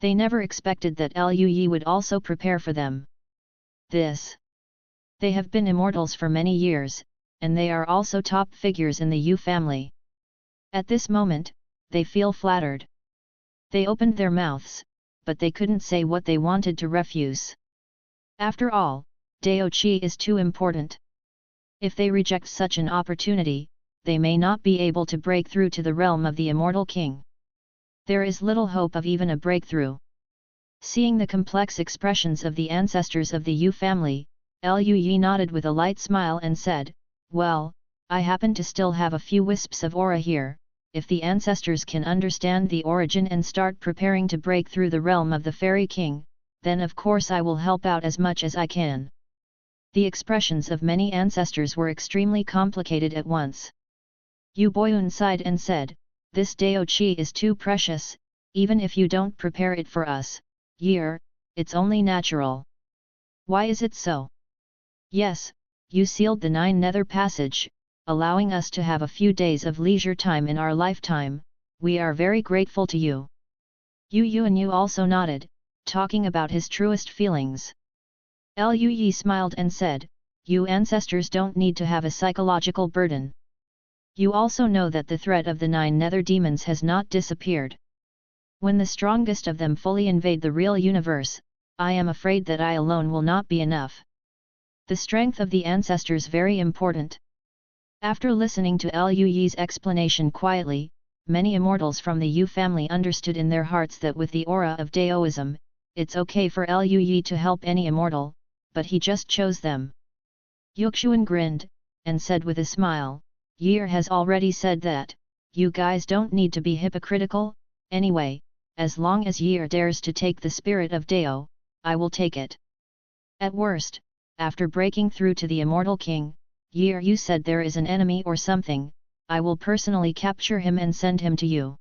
They never expected that Liu Yi would also prepare for them. They have been immortals for many years, and they are also top figures in the Yu family. At this moment, they feel flattered. They opened their mouths, but they couldn't say what they wanted to refuse. After all, Dao Qi is too important. If they reject such an opportunity, they may not be able to break through to the realm of the Immortal King. There is little hope of even a breakthrough. Seeing the complex expressions of the ancestors of the Yu family, Liu Yi nodded with a light smile and said, "Well, I happen to still have a few wisps of aura here. If the ancestors can understand the origin and start preparing to break through the realm of the Fairy King, then of course I will help out as much as I can." The expressions of many ancestors were extremely complicated at once. Yu Boyun sighed and said, "This Dao Qi is too precious, even if you don't prepare it for us, Year, it's only natural." "Why is it so?" "Yes, you sealed the 9 Nether Passage, allowing us to have a few days of leisure time in our lifetime. We are very grateful to you." Yu Yuanyu also nodded, talking about his truest feelings. Liu Yi smiled and said, "You ancestors don't need to have a psychological burden. You also know that the threat of the 9 nether demons has not disappeared. When the strongest of them fully invade the real universe, I am afraid that I alone will not be enough. The strength of the ancestors very important." After listening to Liu Yi's explanation quietly, many immortals from the Yu family understood in their hearts that with the aura of Daoism, it's okay for Liu Yi to help any immortal, but he just chose them. Yuxuan grinned, and said with a smile, "Year has already said that, you guys don't need to be hypocritical, anyway, as long as Year dares to take the spirit of Dao, I will take it. At worst, after breaking through to the Immortal King, Year you said there is an enemy or something, I will personally capture him and send him to you."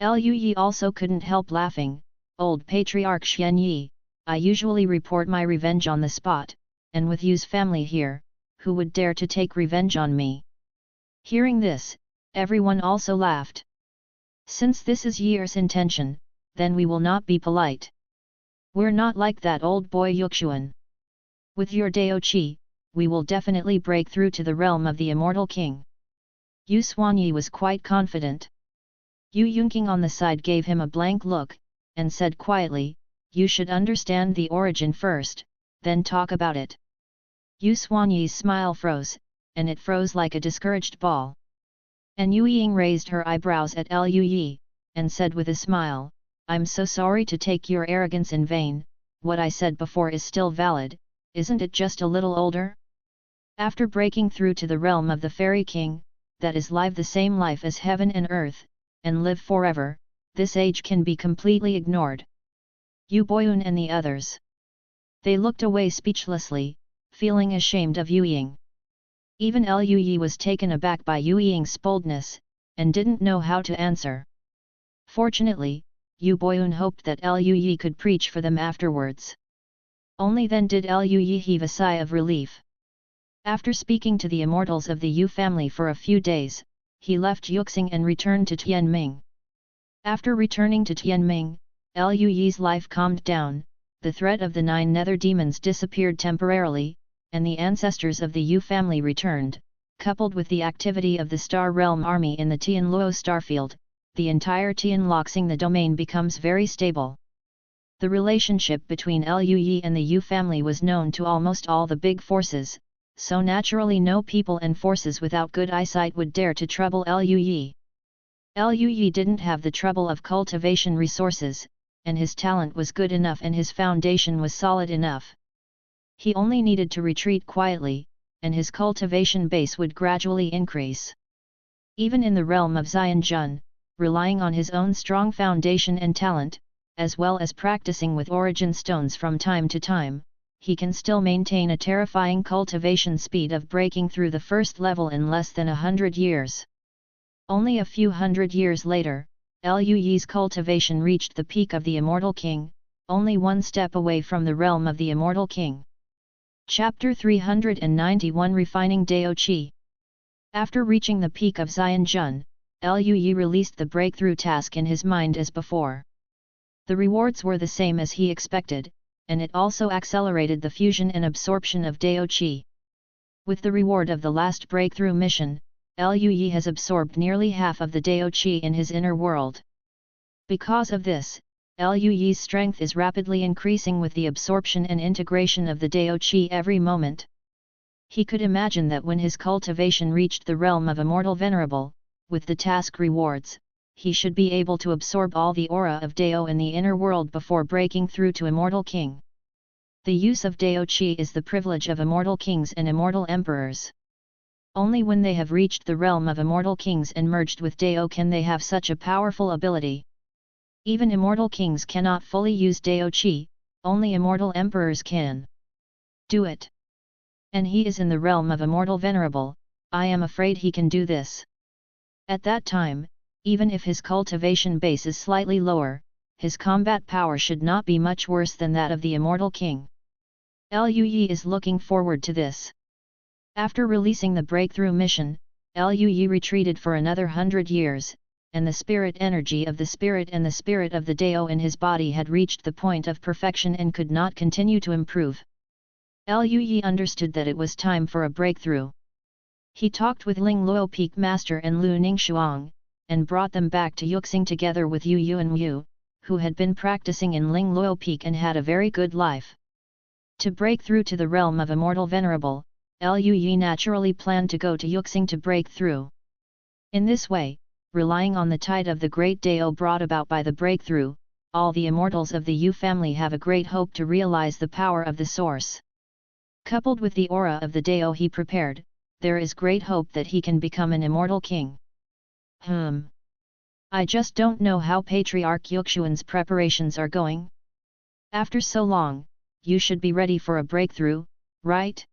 Liu Yi also couldn't help laughing, "Old Patriarch Xian Yi, I usually report my revenge on the spot, and with Yu's family here, who would dare to take revenge on me?" Hearing this, everyone also laughed. "Since this is Year's intention, then we will not be polite. We're not like that old boy Yuxuan. With your Dao Qi, we will definitely break through to the realm of the Immortal King." Yu Xuanyi was quite confident. Yu Yunqing on the side gave him a blank look, and said quietly, "You should understand the origin first, then talk about it." Yu Xuanyi's smile froze, and it froze like a discouraged ball. And Yu Ying raised her eyebrows at Liu Yi, and said with a smile, "I'm so sorry to take your arrogance in vain, what I said before is still valid, isn't it just a little older? After breaking through to the realm of the Fairy King, that is live the same life as heaven and earth, and live forever, this age can be completely ignored." Yu Boyun and the others. They looked away speechlessly, feeling ashamed of Yu Ying. Even Liu Yi was taken aback by Yu Ying's boldness, and didn't know how to answer. Fortunately, Yu Boyun hoped that Liu Yi could preach for them afterwards. Only then did Liu Yi heave a sigh of relief. After speaking to the immortals of the Yu family for a few days, he left Yuxing and returned to Tianming. After returning to Tianming, Liu Yi's life calmed down, the threat of the 9 nether demons disappeared temporarily, and the ancestors of the Yu family returned. Coupled with the activity of the Star Realm army in the Tianluo starfield, the entire Tianloxing the domain becomes very stable. The relationship between Liu Yi and the Yu family was known to almost all the big forces, so naturally no people and forces without good eyesight would dare to trouble Liu Yi. Liu Yi didn't have the trouble of cultivation resources, and his talent was good enough and his foundation was solid enough. He only needed to retreat quietly, and his cultivation base would gradually increase. Even in the realm of Xianjun, relying on his own strong foundation and talent, as well as practicing with origin stones from time to time, he can still maintain a terrifying cultivation speed of breaking through the first level in less than 100 years. Only a few hundred years later, Liu Yi's cultivation reached the peak of the Immortal King, only one step away from the realm of the Immortal King. Chapter 391 Refining Dao Qi. After reaching the peak of Xianjun, Liu Yi released the breakthrough task in his mind as before. The rewards were the same as he expected, and it also accelerated the fusion and absorption of Dao Qi. With the reward of the last breakthrough mission, Liu Yi has absorbed nearly half of the Dao Qi in his inner world. Because of this, Liu Yi's strength is rapidly increasing with the absorption and integration of the Dao Qi every moment. He could imagine that when his cultivation reached the realm of Immortal Venerable, with the task rewards, he should be able to absorb all the aura of Dao in the inner world before breaking through to Immortal King. The use of Dao Qi is the privilege of Immortal Kings and Immortal Emperors. Only when they have reached the realm of Immortal Kings and merged with Dao can they have such a powerful ability. Even Immortal Kings cannot fully use Dao Qi, only Immortal Emperors can do it. And he is in the realm of Immortal Venerable, I am afraid he can do this. At that time, even if his cultivation base is slightly lower, his combat power should not be much worse than that of the Immortal King. Liu Yi is looking forward to this. After releasing the breakthrough mission, Liu Yi retreated for another 100 years, and the spirit energy of the spirit and the spirit of the Dao in his body had reached the point of perfection and could not continue to improve. Liu Yi understood that it was time for a breakthrough. He talked with Ling Luo Peak Master and Lu Ningshuang, and brought them back to Yuxing together with Yu Yuanwu, who had been practicing in Ling Luo Peak and had a very good life. To break through to the realm of Immortal Venerable, Liu Yi naturally planned to go to Yuxing to break through. In this way, relying on the tide of the great Dao brought about by the breakthrough, all the immortals of the Yu family have a great hope to realize the power of the source. Coupled with the aura of the Dao he prepared, there is great hope that he can become an immortal king. I just don't know how Patriarch Yuxuan's preparations are going. After so long, you should be ready for a breakthrough, right?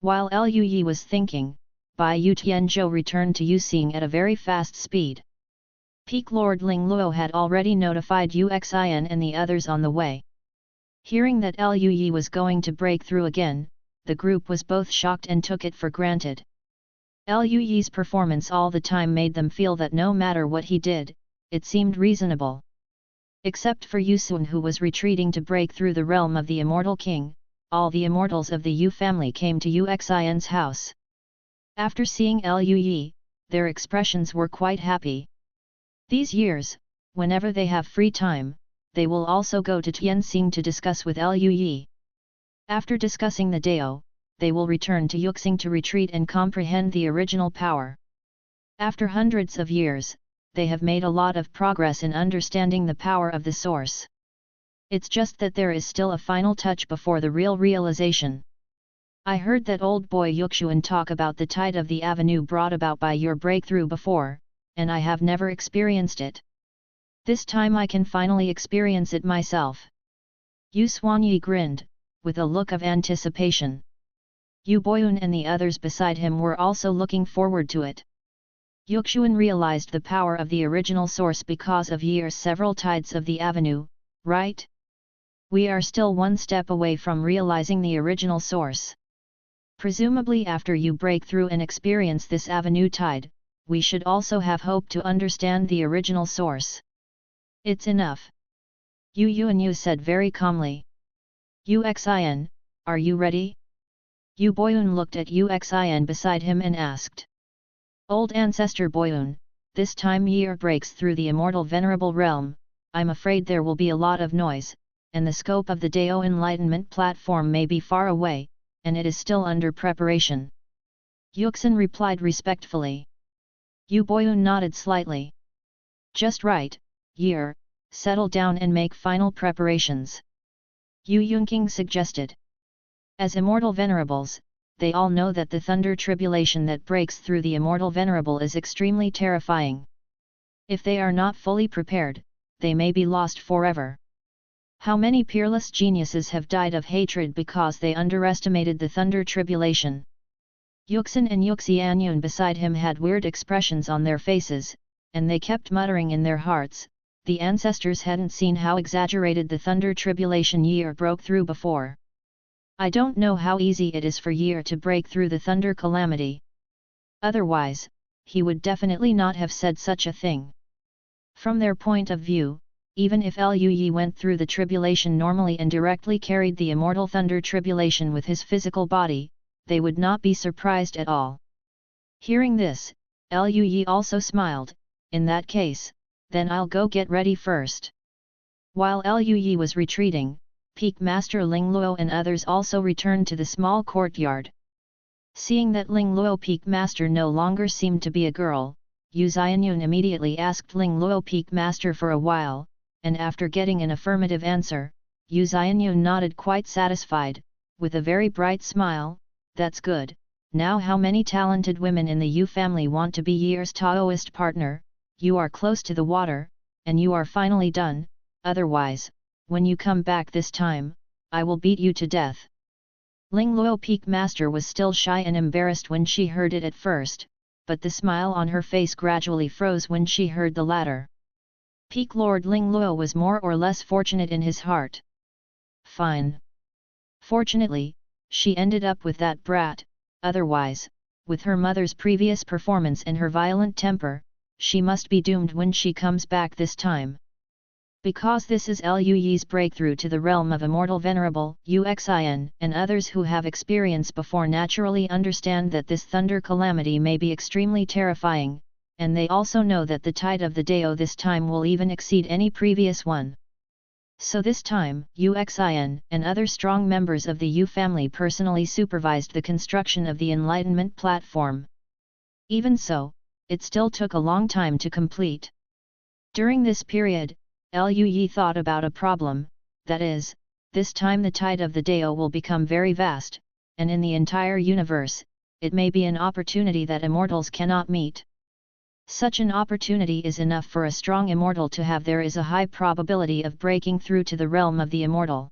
While Liu Yi was thinking, Bai Yu Tianzhou returned to Yuxing at a very fast speed. Peak Lord Ling Luo had already notified Uxin and the others on the way. Hearing that Liu Yi was going to break through again, the group was both shocked and took it for granted. Liu Yi's performance all the time made them feel that no matter what he did, it seemed reasonable. Except for Yusun, who was retreating to break through the realm of the Immortal King, all the immortals of the Yu family came to Uxin's house. After seeing Liu Yi, their expressions were quite happy. These years, whenever they have free time, they will also go to Tianxing to discuss with Liu Yi. After discussing the Dao, they will return to Yuxing to retreat and comprehend the original power. After hundreds of years, they have made a lot of progress in understanding the power of the source. It's just that there is still a final touch before the real realization. I heard that old boy Yuxuan talk about the tide of the avenue brought about by your breakthrough before, and I have never experienced it. This time I can finally experience it myself. Yu Xuanyi grinned, with a look of anticipation. Yu Boyun and the others beside him were also looking forward to it. Yuxuan realized the power of the original source because of years several tides of the avenue, right? We are still one step away from realizing the original source. Presumably after you break through and experience this avenue tide, we should also have hope to understand the original source. It's enough. Yu Yuanyu said very calmly. Uxin, are you ready? Yu Boyun looked at Uxin beside him and asked. Old Ancestor Boyun, this time year breaks through the Immortal Venerable Realm, I'm afraid there will be a lot of noise, and the scope of the Dao Enlightenment platform may be far away, and it is still under preparation. Yuxin replied respectfully. Yu Boyun nodded slightly. Just right, Year, settle down and make final preparations. Yu Yunqing suggested. As Immortal Venerables, they all know that the thunder tribulation that breaks through the Immortal Venerable is extremely terrifying. If they are not fully prepared, they may be lost forever. How many peerless geniuses have died of hatred because they underestimated the thunder tribulation? Yuxin and Yuxianyun beside him had weird expressions on their faces, and they kept muttering in their hearts, the ancestors hadn't seen how exaggerated the thunder tribulation year broke through before. I don't know how easy it is for year to break through the thunder calamity. Otherwise, he would definitely not have said such a thing. From their point of view, even if Liu Yi went through the tribulation normally and directly carried the immortal thunder tribulation with his physical body, they would not be surprised at all. Hearing this, Lu Yi also smiled, in that case, then I'll go get ready first. While Lu Yi was retreating, Peak Master Ling Luo and others also returned to the small courtyard. Seeing that Ling Luo Peak Master no longer seemed to be a girl, Yu Xianyun immediately asked Ling Luo Peak Master for a while, and after getting an affirmative answer, Yu Xianyun nodded quite satisfied, with a very bright smile. That's good. Now how many talented women in the Yu family want to be Yi's Taoist partner? You are close to the water, and you are finally done, otherwise, when you come back this time, I will beat you to death. Ling Luo Peak Master was still shy and embarrassed when she heard it at first, but the smile on her face gradually froze when she heard the latter. Peak Lord Ling Luo was more or less fortunate in his heart. Fine. Fortunately, she ended up with that brat, otherwise, with her mother's previous performance and her violent temper, she must be doomed when she comes back this time. Because this is Lu Yi's breakthrough to the realm of Immortal Venerable Uxin, and others who have experience before naturally understand that this thunder calamity may be extremely terrifying, and they also know that the tide of the Dao this time will even exceed any previous one. So this time, Uxin and other strong members of the Yu family personally supervised the construction of the Enlightenment platform. Even so, it still took a long time to complete. During this period, Lu Yi thought about a problem, that is, this time the tide of the Dao will become very vast, and in the entire universe, it may be an opportunity that immortals cannot meet. Such an opportunity is enough for a strong immortal to have. There is a high probability of breaking through to the realm of the immortal.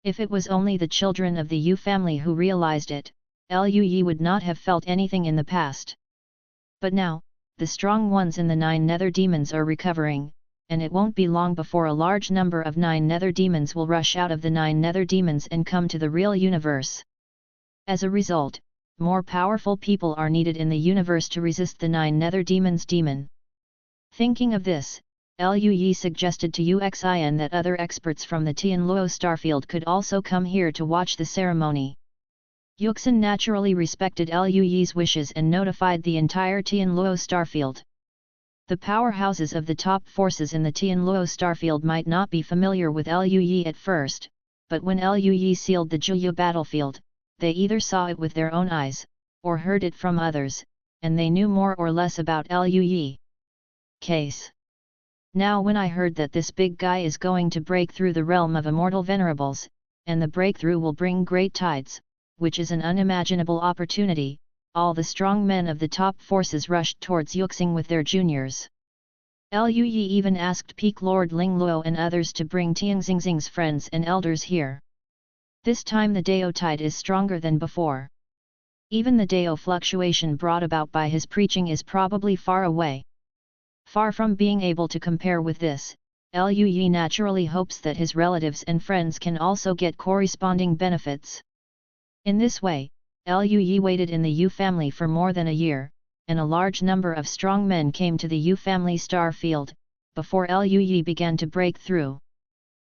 If it was only the children of the Yu family who realized it, Lu Yi would not have felt anything in the past. But now, the strong ones in the 9 nether demons are recovering, and it won't be long before a large number of 9 nether demons will rush out of the 9 nether demons and come to the real universe. As a result, more powerful people are needed in the universe to resist the 9 nether demons' demon. Thinking of this, Lu Yi suggested to Uxin that other experts from the Tianluo starfield could also come here to watch the ceremony. Yuxin naturally respected Lu Yi's wishes and notified the entire Tianluo starfield. The powerhouses of the top forces in the Tianluo starfield might not be familiar with Lu Yi at first, but when Lu Yi sealed the Juya battlefield, they either saw it with their own eyes, or heard it from others, and they knew more or less about Lu Yi. Case. Now when I heard that this big guy is going to break through the realm of immortal venerables, and the breakthrough will bring great tides, which is an unimaginable opportunity, all the strong men of the top forces rushed towards Yuxing with their juniors. Lu Yi even asked Peak Lord Ling Luo and others to bring Tianxingxing's friends and elders here. This time the Dao tide is stronger than before. Even the Dao fluctuation brought about by his preaching is probably far away. Far from being able to compare with this, Lu Yi naturally hopes that his relatives and friends can also get corresponding benefits. In this way, Lu Yi waited in the Yu family for more than a year, and a large number of strong men came to the Yu family star field, before Lu Yi began to break through.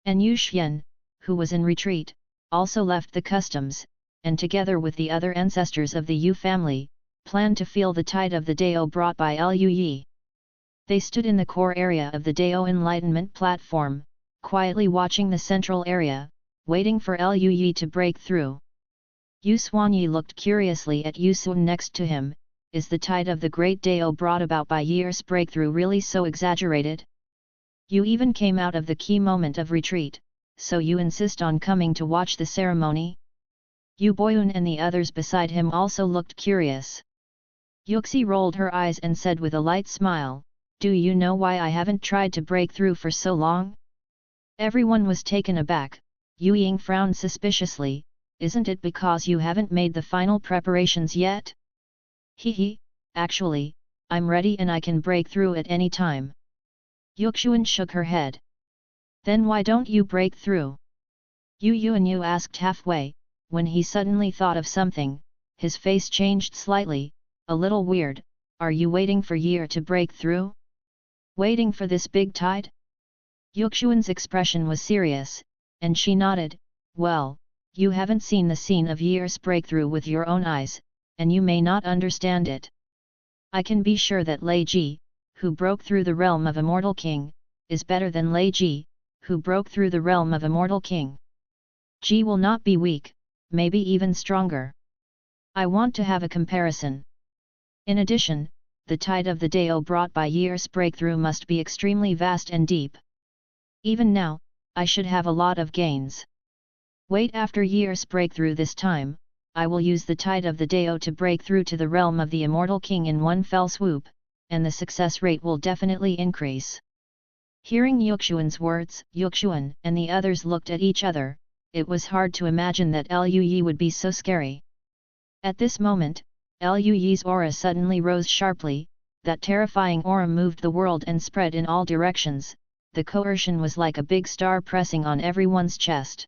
And Yu Xian, who was in retreat, also left the customs, and together with the other ancestors of the Yu family, planned to feel the tide of the Dao brought by Lu Yi. They stood in the core area of the Dao Enlightenment platform, quietly watching the central area, waiting for Lu Yi to break through. Yu Xuanyi looked curiously at Yu Sun next to him. Is the tide of the great Dao brought about by Yi's breakthrough really so exaggerated? You even came out of the key moment of retreat, so you insist on coming to watch the ceremony? Yu Boyun and the others beside him also looked curious. Yuxi rolled her eyes and said with a light smile, "Do you know why I haven't tried to break through for so long?" Everyone was taken aback. Yu Ying frowned suspiciously. Isn't it because you haven't made the final preparations yet? Hee, actually, I'm ready and I can break through at any time. Yuxuan shook her head. Then why don't you break through? Yu Yuanyu asked halfway, when he suddenly thought of something, his face changed slightly, a little weird. Are you waiting for Yi to break through? Waiting for this big tide? Yuxuan's expression was serious, and she nodded. Well, you haven't seen the scene of Yi's breakthrough with your own eyes, and you may not understand it. I can be sure that Lei Ji, who broke through the realm of Immortal King, is better than Lei Ji, who broke through the realm of Immortal King. Ji will not be weak, maybe even stronger. I want to have a comparison. In addition, the tide of the Dao brought by years breakthrough must be extremely vast and deep. Even now, I should have a lot of gains. Wait after years breakthrough this time, I will use the tide of the Dao to break through to the realm of the Immortal King in one fell swoop, and the success rate will definitely increase. Hearing Yuxuan's words, Yuxuan and the others looked at each other. It was hard to imagine that Liu Yi would be so scary. At this moment, Liu Yi's aura suddenly rose sharply, that terrifying aura moved the world and spread in all directions, the coercion was like a big star pressing on everyone's chest.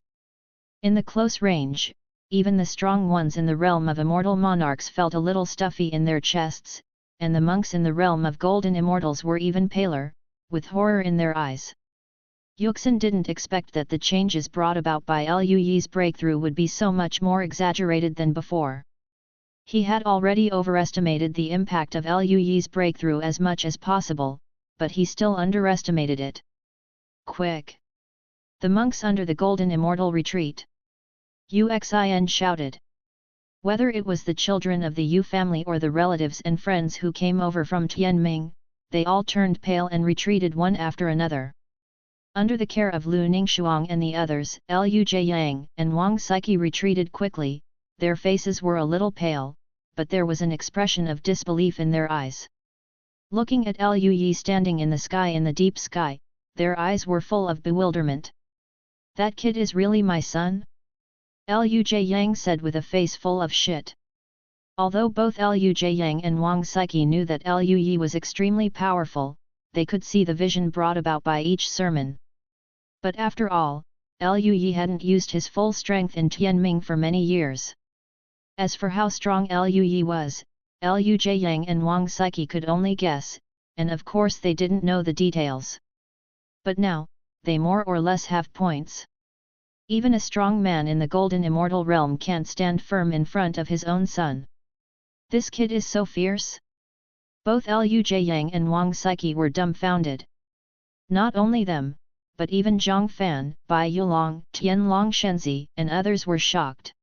In the close range, even the strong ones in the realm of immortal monarchs felt a little stuffy in their chests, and the monks in the realm of golden immortals were even paler, with horror in their eyes. Yuxin didn't expect that the changes brought about by Liu Yi's breakthrough would be so much more exaggerated than before. He had already overestimated the impact of Liu Yi's breakthrough as much as possible, but he still underestimated it. Quick! The monks under the golden immortal retreat! Uxin shouted. Whether it was the children of the Yu family or the relatives and friends who came over from Tianming, they all turned pale and retreated one after another. Under the care of Lu Ningshuang and the others, Liu Jiayang and Wang Saiqi retreated quickly. Their faces were a little pale, but there was an expression of disbelief in their eyes. Looking at Liu Yi standing in the sky in the deep sky, their eyes were full of bewilderment. That kid is really my son? Liu Jiayang said with a face full of shit. Although both Liu Jiayang and Wang Saiqi knew that Liu Yi was extremely powerful, they could see the vision brought about by each sermon. But after all, Liu Yi hadn't used his full strength in Tianming for many years. As for how strong Liu Yi was, Liu Jiayang and Wang Saiqi could only guess, and of course they didn't know the details. But now, they more or less have points. Even a strong man in the golden immortal realm can't stand firm in front of his own son. This kid is so fierce? Both Liu Jiayang and Wang Saiqi were dumbfounded. Not only them, but even Zhang Fan, Bai Yulong, Tianlong Shenzi and others were shocked.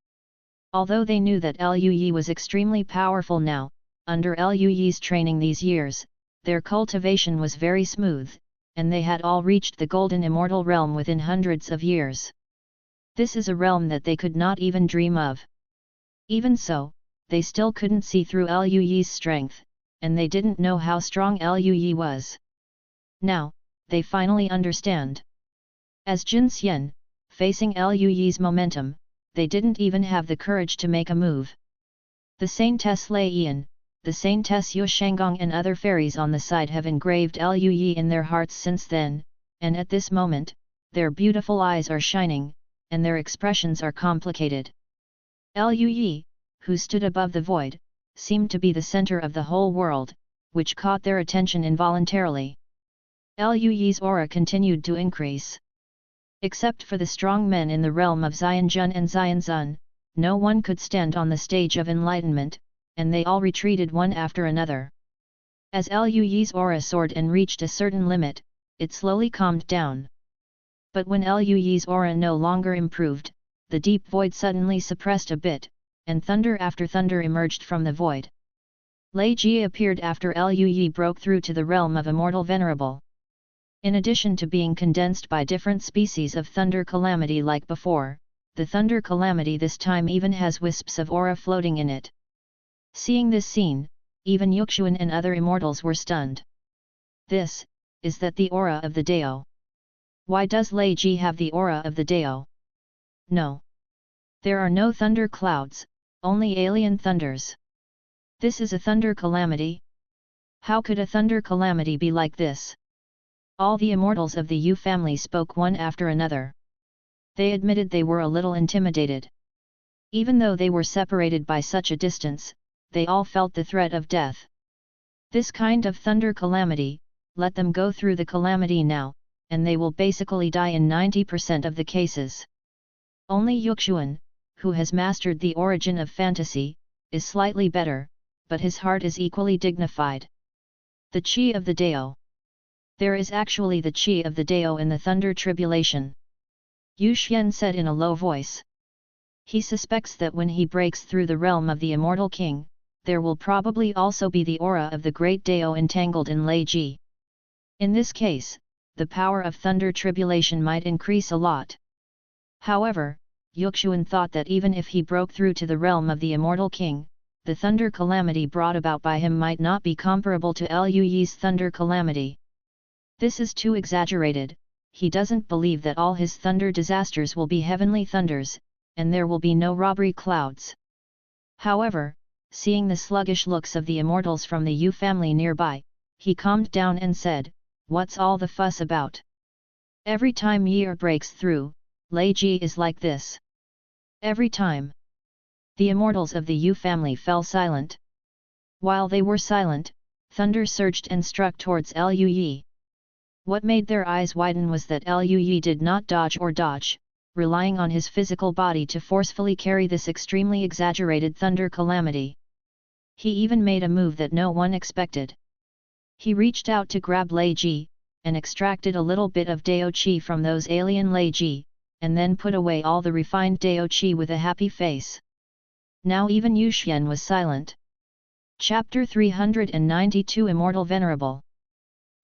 Although they knew that Liu Yi was extremely powerful now, under Liu Yi's training these years, their cultivation was very smooth, and they had all reached the golden immortal realm within hundreds of years. This is a realm that they could not even dream of. Even so, they still couldn't see through Liu Yi's strength, and they didn't know how strong Liu Yi was. Now, they finally understand. As Jin Xian, facing Liu Yi's momentum, they didn't even have the courage to make a move. The Saintess Lei Yan, the Saintess Yu Shanggong and other fairies on the side have engraved Liu Yi in their hearts since then, and at this moment, their beautiful eyes are shining, and their expressions are complicated. Liu Yi, who stood above the void, seemed to be the center of the whole world, which caught their attention involuntarily. Liu Yi's aura continued to increase. Except for the strong men in the realm of Xianjun and Xianzun, no one could stand on the stage of enlightenment, and they all retreated one after another. As Liu Yi's aura soared and reached a certain limit, it slowly calmed down. But when Liu Yi's aura no longer improved, the deep void suddenly suppressed a bit, and thunder after thunder emerged from the void. Lei Ji appeared after Liu Yi broke through to the realm of Immortal Venerable. In addition to being condensed by different species of thunder calamity like before, the thunder calamity this time even has wisps of aura floating in it. Seeing this scene, even Yuxuan and other immortals were stunned. Is that the aura of the Dao? Why does Lei Ji have the aura of the Dao? No. There are no thunder clouds, only alien thunders. This is a thunder calamity? How could a thunder calamity be like this? All the immortals of the Yu family spoke one after another. They admitted they were a little intimidated. Even though they were separated by such a distance, they all felt the threat of death. This kind of thunder calamity, let them go through the calamity now, and they will basically die in 90% of the cases. Only Yuxuan, who has mastered the origin of fantasy, is slightly better, but his heart is equally dignified. The Qi of the Dao. There is actually the Qi of the Dao in the Thunder Tribulation. Yu Xian said in a low voice. He suspects that when he breaks through the realm of the Immortal King, there will probably also be the aura of the Great Dao entangled in Lei Ji. In this case, the power of Thunder Tribulation might increase a lot. However, Yuxuan thought that even if he broke through to the realm of the Immortal King, the thunder calamity brought about by him might not be comparable to Liu Yi's thunder calamity. This is too exaggerated. He doesn't believe that all his thunder disasters will be heavenly thunders, and there will be no robbery clouds. However, seeing the sluggish looks of the immortals from the Yu family nearby, he calmed down and said, "What's all the fuss about? Every time Yi breaks through, Lei Ji is like this. Every time." The immortals of the Yu family fell silent. While they were silent, thunder surged and struck towards Liu Yi. What made their eyes widen was that Liu Yi did not dodge or dodge, relying on his physical body to forcefully carry this extremely exaggerated thunder calamity. He even made a move that no one expected. He reached out to grab Lei Ji, and extracted a little bit of Dao Qi from those alien Lei Ji, and then put away all the refined Dao Qi with a happy face. Now even Yu Xian was silent. Chapter 392 Immortal Venerable.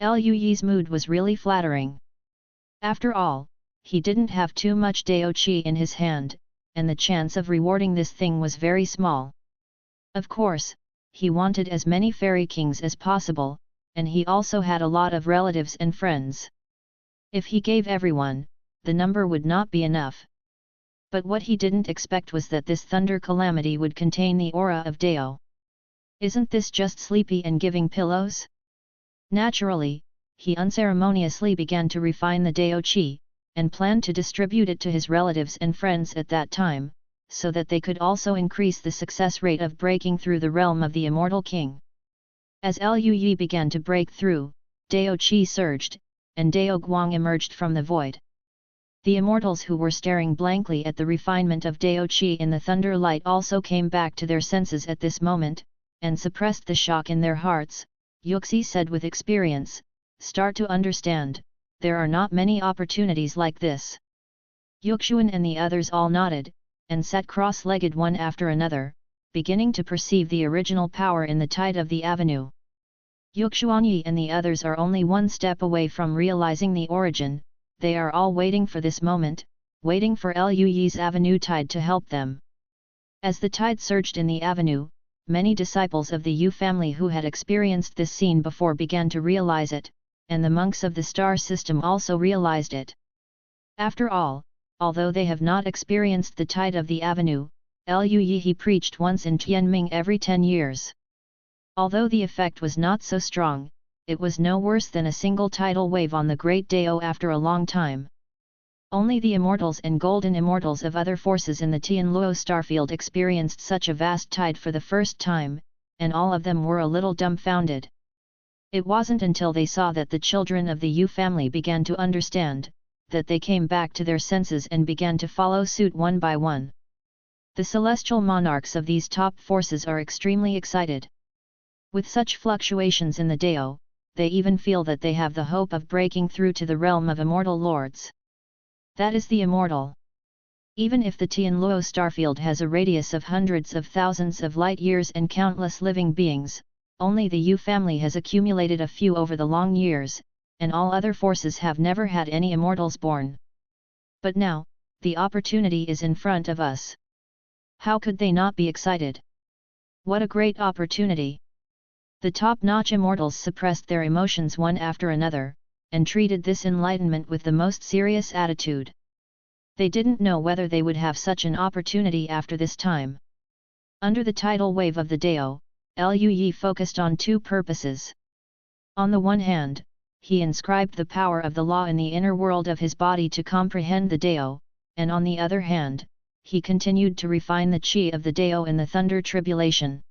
Liu Yi's mood was really flattering. After all, he didn't have too much Dao Qi in his hand, and the chance of rewarding this thing was very small. Of course, he wanted as many fairy kings as possible, and he also had a lot of relatives and friends. If he gave everyone, the number would not be enough. But what he didn't expect was that this thunder calamity would contain the aura of Dao. Isn't this just sleepy and giving pillows? Naturally, he unceremoniously began to refine the Dao Qi, and planned to distribute it to his relatives and friends at that time, so that they could also increase the success rate of breaking through the realm of the Immortal King. As Liu Yi began to break through, Dao Qi surged, and Dao Guang emerged from the void. The immortals who were staring blankly at the refinement of Dao Qi in the thunder light also came back to their senses at this moment, and suppressed the shock in their hearts. Yuxi said with experience, "Start to understand, there are not many opportunities like this." Yuxuan and the others all nodded, and sat cross-legged one after another, beginning to perceive the original power in the tide of the avenue. Yuxuanyi and the others are only one step away from realizing the origin. They are all waiting for this moment, waiting for Liu Yi's avenue tide to help them. As the tide surged in the avenue, many disciples of the Yu family who had experienced this scene before began to realize it, and the monks of the star system also realized it. After all, although they have not experienced the tide of the avenue, Liu Yi he preached once in Tianming every 10 years. Although the effect was not so strong, it was no worse than a single tidal wave on the Great Dao after a long time. Only the immortals and golden immortals of other forces in the Tianluo starfield experienced such a vast tide for the first time, and all of them were a little dumbfounded. It wasn't until they saw that the children of the Yu family began to understand, that they came back to their senses and began to follow suit one by one. The celestial monarchs of these top forces are extremely excited. With such fluctuations in the Dao, they even feel that they have the hope of breaking through to the realm of immortal lords. That is the immortal. Even if the Tianluo starfield has a radius of hundreds of thousands of light years and countless living beings, only the Yu family has accumulated a few over the long years, and all other forces have never had any immortals born. But now, the opportunity is in front of us. How could they not be excited? What a great opportunity! The top-notch immortals suppressed their emotions one after another, and treated this enlightenment with the most serious attitude. They didn't know whether they would have such an opportunity after this time. Under the tidal wave of the Dao, Liu Yi focused on two purposes. On the one hand, he inscribed the power of the law in the inner world of his body to comprehend the Dao, and on the other hand, he continued to refine the Qi of the Dao in the Thunder Tribulation.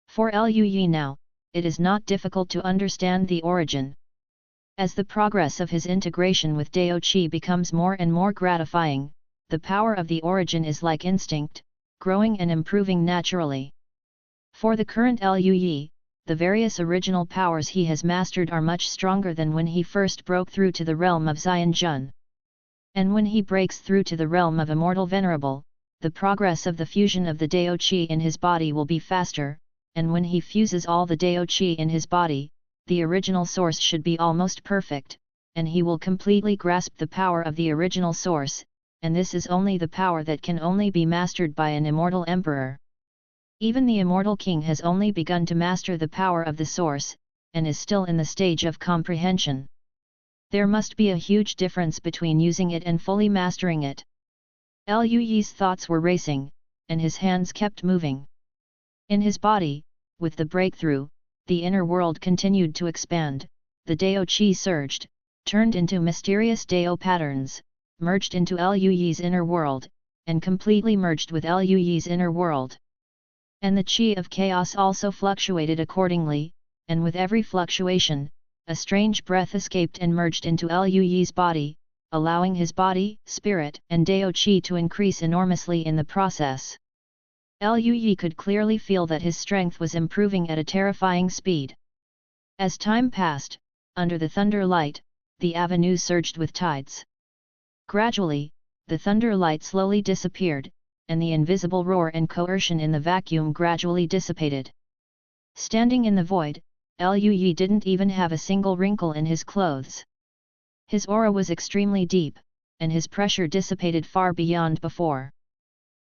For Liu Yi now, it is not difficult to understand the origin. As the progress of his integration with Dao Qi becomes more and more gratifying, the power of the origin is like instinct, growing and improving naturally. For the current Lui, the various original powers he has mastered are much stronger than when he first broke through to the realm of Xian Jun. And when he breaks through to the realm of Immortal Venerable, the progress of the fusion of the Dao Qi in his body will be faster, and when he fuses all the Dao Qi in his body, the original source should be almost perfect, and he will completely grasp the power of the original source, and this is only the power that can only be mastered by an immortal emperor. Even the immortal king has only begun to master the power of the source, and is still in the stage of comprehension. There must be a huge difference between using it and fully mastering it. Lui's thoughts were racing, and his hands kept moving. In his body, with the breakthrough, the inner world continued to expand, the Dao Qi surged, turned into mysterious Dao patterns, merged into Lui's inner world, and completely merged with Lui's inner world. And the Qi of chaos also fluctuated accordingly, and with every fluctuation, a strange breath escaped and merged into Lui's body, allowing his body, spirit and Dao Qi to increase enormously in the process. Lui could clearly feel that his strength was improving at a terrifying speed. As time passed, under the thunder light, the avenue surged with tides. Gradually, the thunder light slowly disappeared, and the invisible roar and coercion in the vacuum gradually dissipated. Standing in the void, Lui didn't even have a single wrinkle in his clothes. His aura was extremely deep, and his pressure dissipated far beyond before.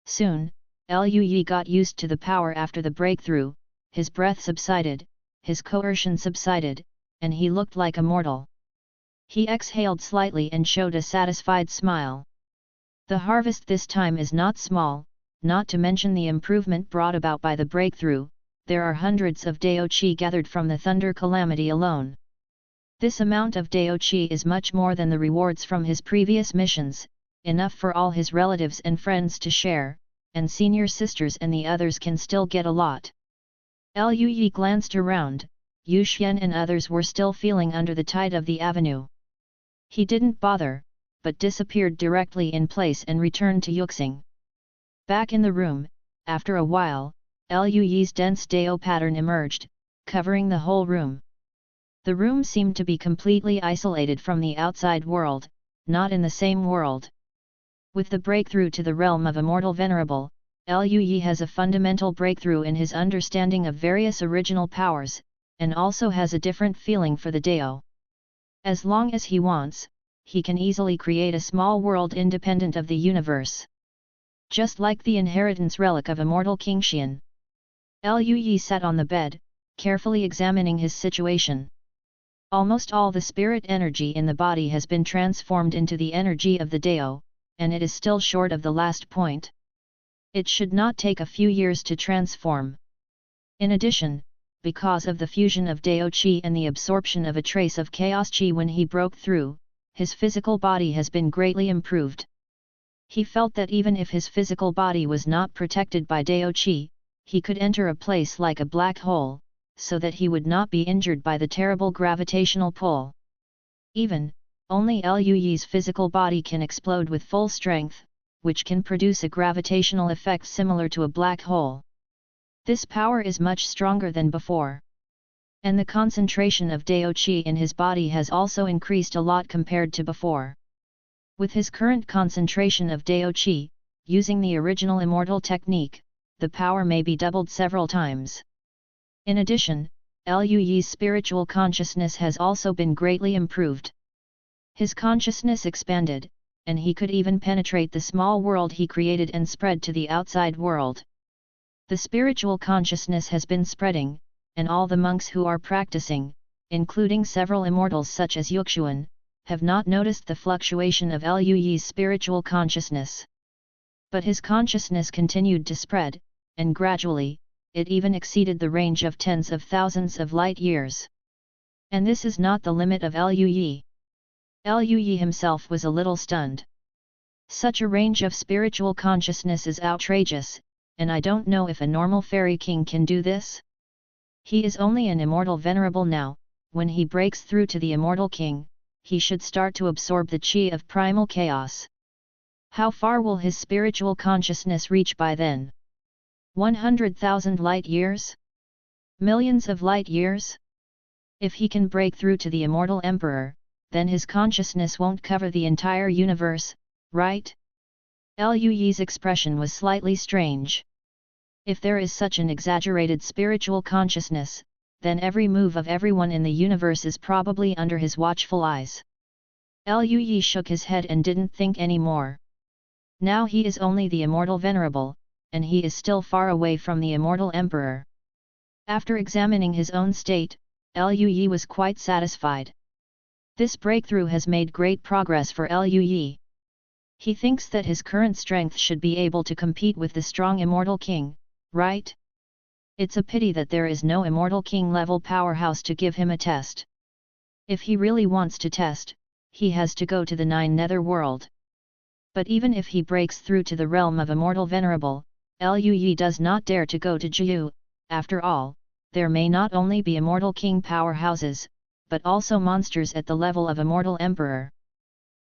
Soon, Lui got used to the power after the breakthrough, his breath subsided, his coercion subsided, and he looked like a mortal. He exhaled slightly and showed a satisfied smile. The harvest this time is not small, not to mention the improvement brought about by the breakthrough. There are hundreds of Dao Qi gathered from the thunder calamity alone. This amount of Dao Qi is much more than the rewards from his previous missions, enough for all his relatives and friends to share, and senior sisters and the others can still get a lot. Lui glanced around, Yu Xian and others were still feeling under the tide of the avenue. He didn't bother, but disappeared directly in place and returned to Yuxing. Back in the room, after a while, Lui's dense Dao pattern emerged, covering the whole room. The room seemed to be completely isolated from the outside world, not in the same world. With the breakthrough to the realm of Immortal Venerable, Lui has a fundamental breakthrough in his understanding of various original powers, and also has a different feeling for the Dao. As long as he wants, he can easily create a small world independent of the universe. Just like the inheritance relic of Immortal King Xian. Lui sat on the bed, carefully examining his situation. Almost all the spirit energy in the body has been transformed into the energy of the Dao, and it is still short of the last point. It should not take a few years to transform. In addition, because of the fusion of Dao Qi and the absorption of a trace of Chaos Qi when he broke through, his physical body has been greatly improved. He felt that even if his physical body was not protected by Dao Qi, he could enter a place like a black hole, so that he would not be injured by the terrible gravitational pull. Only Lui's physical body can explode with full strength, which can produce a gravitational effect similar to a black hole. This power is much stronger than before. And the concentration of Dao Qi in his body has also increased a lot compared to before. With his current concentration of Dao Qi, using the original immortal technique, the power may be doubled several times. In addition, Lui's spiritual consciousness has also been greatly improved. His consciousness expanded, and he could even penetrate the small world he created and spread to the outside world. The spiritual consciousness has been spreading, and all the monks who are practicing, including several immortals such as Yuxuan, have not noticed the fluctuation of Lui's spiritual consciousness. But his consciousness continued to spread, and gradually, it even exceeded the range of tens of thousands of light years. And this is not the limit of Lui. Lui himself was a little stunned. Such a range of spiritual consciousness is outrageous, and I don't know if a normal fairy king can do this. He is only an immortal venerable now. When he breaks through to the immortal king, he should start to absorb the qi of primal chaos. How far will his spiritual consciousness reach by then? 100,000 light years? Millions of light years? If he can break through to the immortal emperor, then his consciousness won't cover the entire universe, right? Liu Yi's expression was slightly strange. If there is such an exaggerated spiritual consciousness, then every move of everyone in the universe is probably under his watchful eyes. Liu Yi shook his head and didn't think any more. Now he is only the immortal venerable, and he is still far away from the immortal emperor. After examining his own state, Liu Yi was quite satisfied. This breakthrough has made great progress for Liu Yi. He thinks that his current strength should be able to compete with the strong immortal king, right? It's a pity that there is no immortal king level powerhouse to give him a test. If he really wants to test, he has to go to the 9 nether world. But even if he breaks through to the realm of immortal venerable, Liu Yi does not dare to go to Jiu. After all, there may not only be immortal king powerhouses, but also monsters at the level of immortal emperor.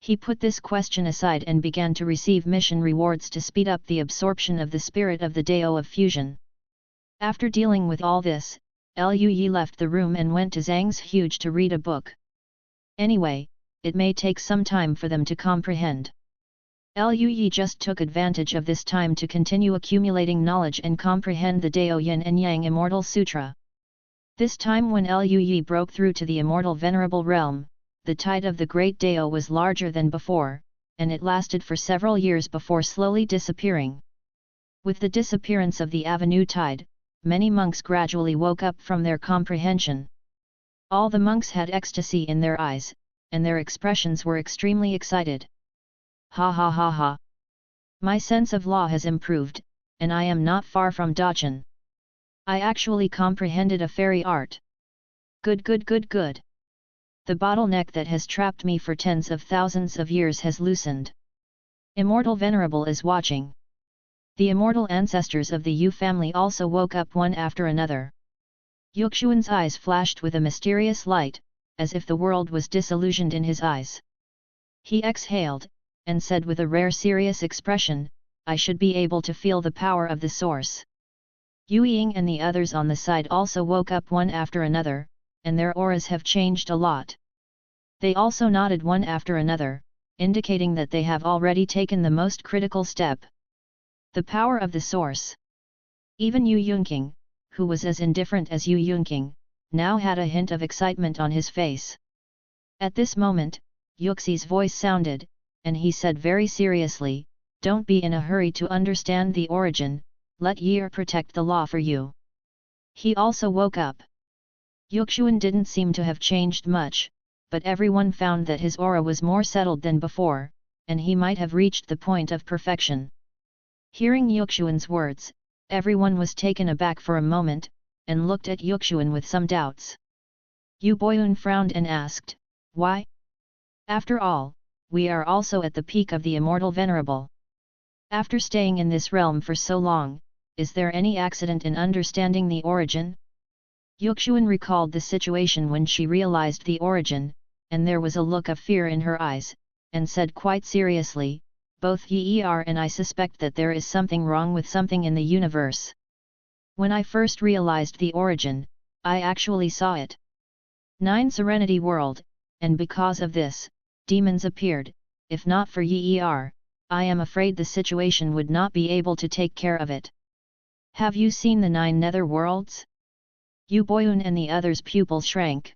He put this question aside and began to receive mission rewards to speed up the absorption of the spirit of the Dao of fusion. After dealing with all this, Liu Yi left the room and went to Zhang's Huge to read a book. Anyway, it may take some time for them to comprehend. Liu Yi just took advantage of this time to continue accumulating knowledge and comprehend the Dao Yin and Yang Immortal Sutra. This time when Liu Yi broke through to the immortal venerable realm, the tide of the great Dao was larger than before, and it lasted for several years before slowly disappearing. With the disappearance of the avenue tide, many monks gradually woke up from their comprehension. All the monks had ecstasy in their eyes, and their expressions were extremely excited. Ha ha ha ha! My sense of law has improved, and I am not far from Dachan. I actually comprehended a fairy art. Good good good good! The bottleneck that has trapped me for tens of thousands of years has loosened. Immortal Venerable is watching. The immortal ancestors of the Yu family also woke up one after another. Yuxuan's eyes flashed with a mysterious light, as if the world was disillusioned in his eyes. He exhaled, and said with a rare serious expression, I should be able to feel the power of the source. Yu Ying and the others on the side also woke up one after another, and their auras have changed a lot. They also nodded one after another, indicating that they have already taken the most critical step. The power of the source. Even Yu Yunqing, who was as indifferent as Yu Yunqing, now had a hint of excitement on his face. At this moment, Yuxi's voice sounded, and he said very seriously, don't be in a hurry to understand the origin, let Year protect the law for you. He also woke up. Yuxuan didn't seem to have changed much, but everyone found that his aura was more settled than before, and he might have reached the point of perfection. Hearing Yuxuan's words, everyone was taken aback for a moment, and looked at Yuxuan with some doubts. Yu Boyun frowned and asked, why? After all, we are also at the peak of the immortal venerable. After staying in this realm for so long, is there any accident in understanding the origin? Yuxuan recalled the situation when she realized the origin, and there was a look of fear in her eyes, and said quite seriously, both Yer and I suspect that there is something wrong with something in the universe. When I first realized the origin, I actually saw it. 9 Serenity World, and because of this, demons appeared. If not for Yer, I am afraid the situation would not be able to take care of it. Have you seen the 9 nether worlds? Yu Boyun and the others' pupils shrank.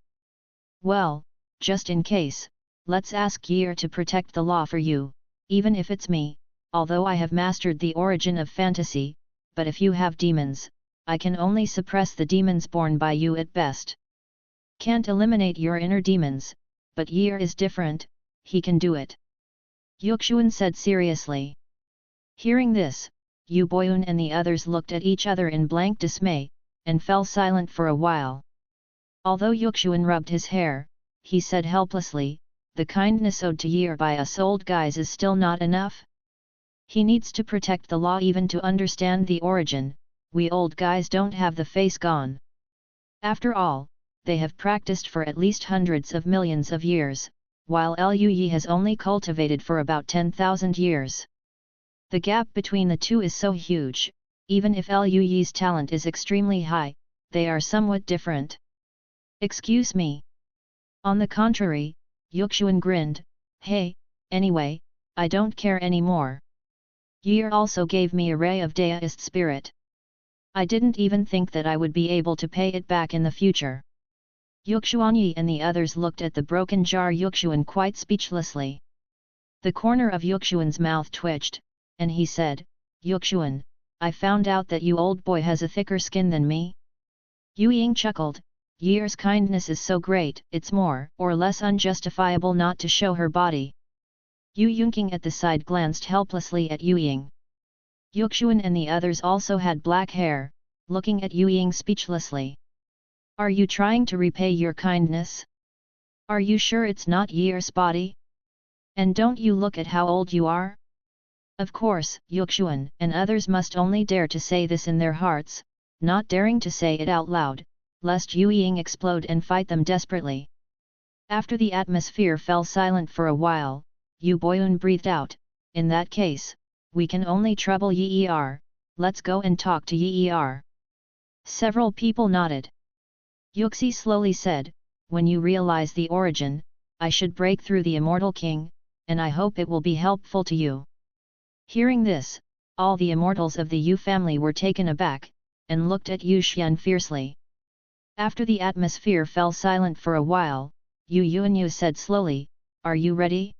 Well, just in case, let's ask Yer to protect the law for you, even if it's me, although I have mastered the origin of fantasy, but if you have demons, I can only suppress the demons born by you at best. Can't eliminate your inner demons, but Yer is different, he can do it. Yuxuan said seriously. Hearing this, Yu Boyun and the others looked at each other in blank dismay, and fell silent for a while. Although Yuxuan rubbed his hair, he said helplessly, the kindness owed to Yer by us old guys is still not enough? He needs to protect the law even to understand the origin, we old guys don't have the face gone. After all, they have practiced for at least hundreds of millions of years, while Liu Yi has only cultivated for about 10,000 years. The gap between the two is so huge, even if Liu Yi's talent is extremely high, they are somewhat different. Excuse me. On the contrary, Yuxuan grinned, hey, anyway, I don't care anymore. Year also gave me a ray of Daoist spirit. I didn't even think that I would be able to pay it back in the future. Yuxuanyi and the others looked at the broken jar Yuxuan quite speechlessly. The corner of Yuxuan's mouth twitched, and he said, Yuxuan, I found out that you old boy has a thicker skin than me. Yu Ying chuckled, Year's kindness is so great, it's more or less unjustifiable not to show her body. Yu Yunqing at the side glanced helplessly at Yu Ying. Yuxuan and the others also had black hair, looking at Yu Ying speechlessly. Are you trying to repay your kindness? Are you sure it's not Year's body? And don't you look at how old you are? Of course, Yuxuan and others must only dare to say this in their hearts, not daring to say it out loud, lest Yu Ying explode and fight them desperately. After the atmosphere fell silent for a while, Yu Boyun breathed out, in that case, we can only trouble Yi-er, let's go and talk to Yi-er. Several people nodded. Yuxi slowly said, when you realize the origin, I should break through the Immortal King, and I hope it will be helpful to you. Hearing this, all the immortals of the Yu family were taken aback, and looked at Yu Xian fiercely. After the atmosphere fell silent for a while, Yu Yuanyu said slowly, are you ready?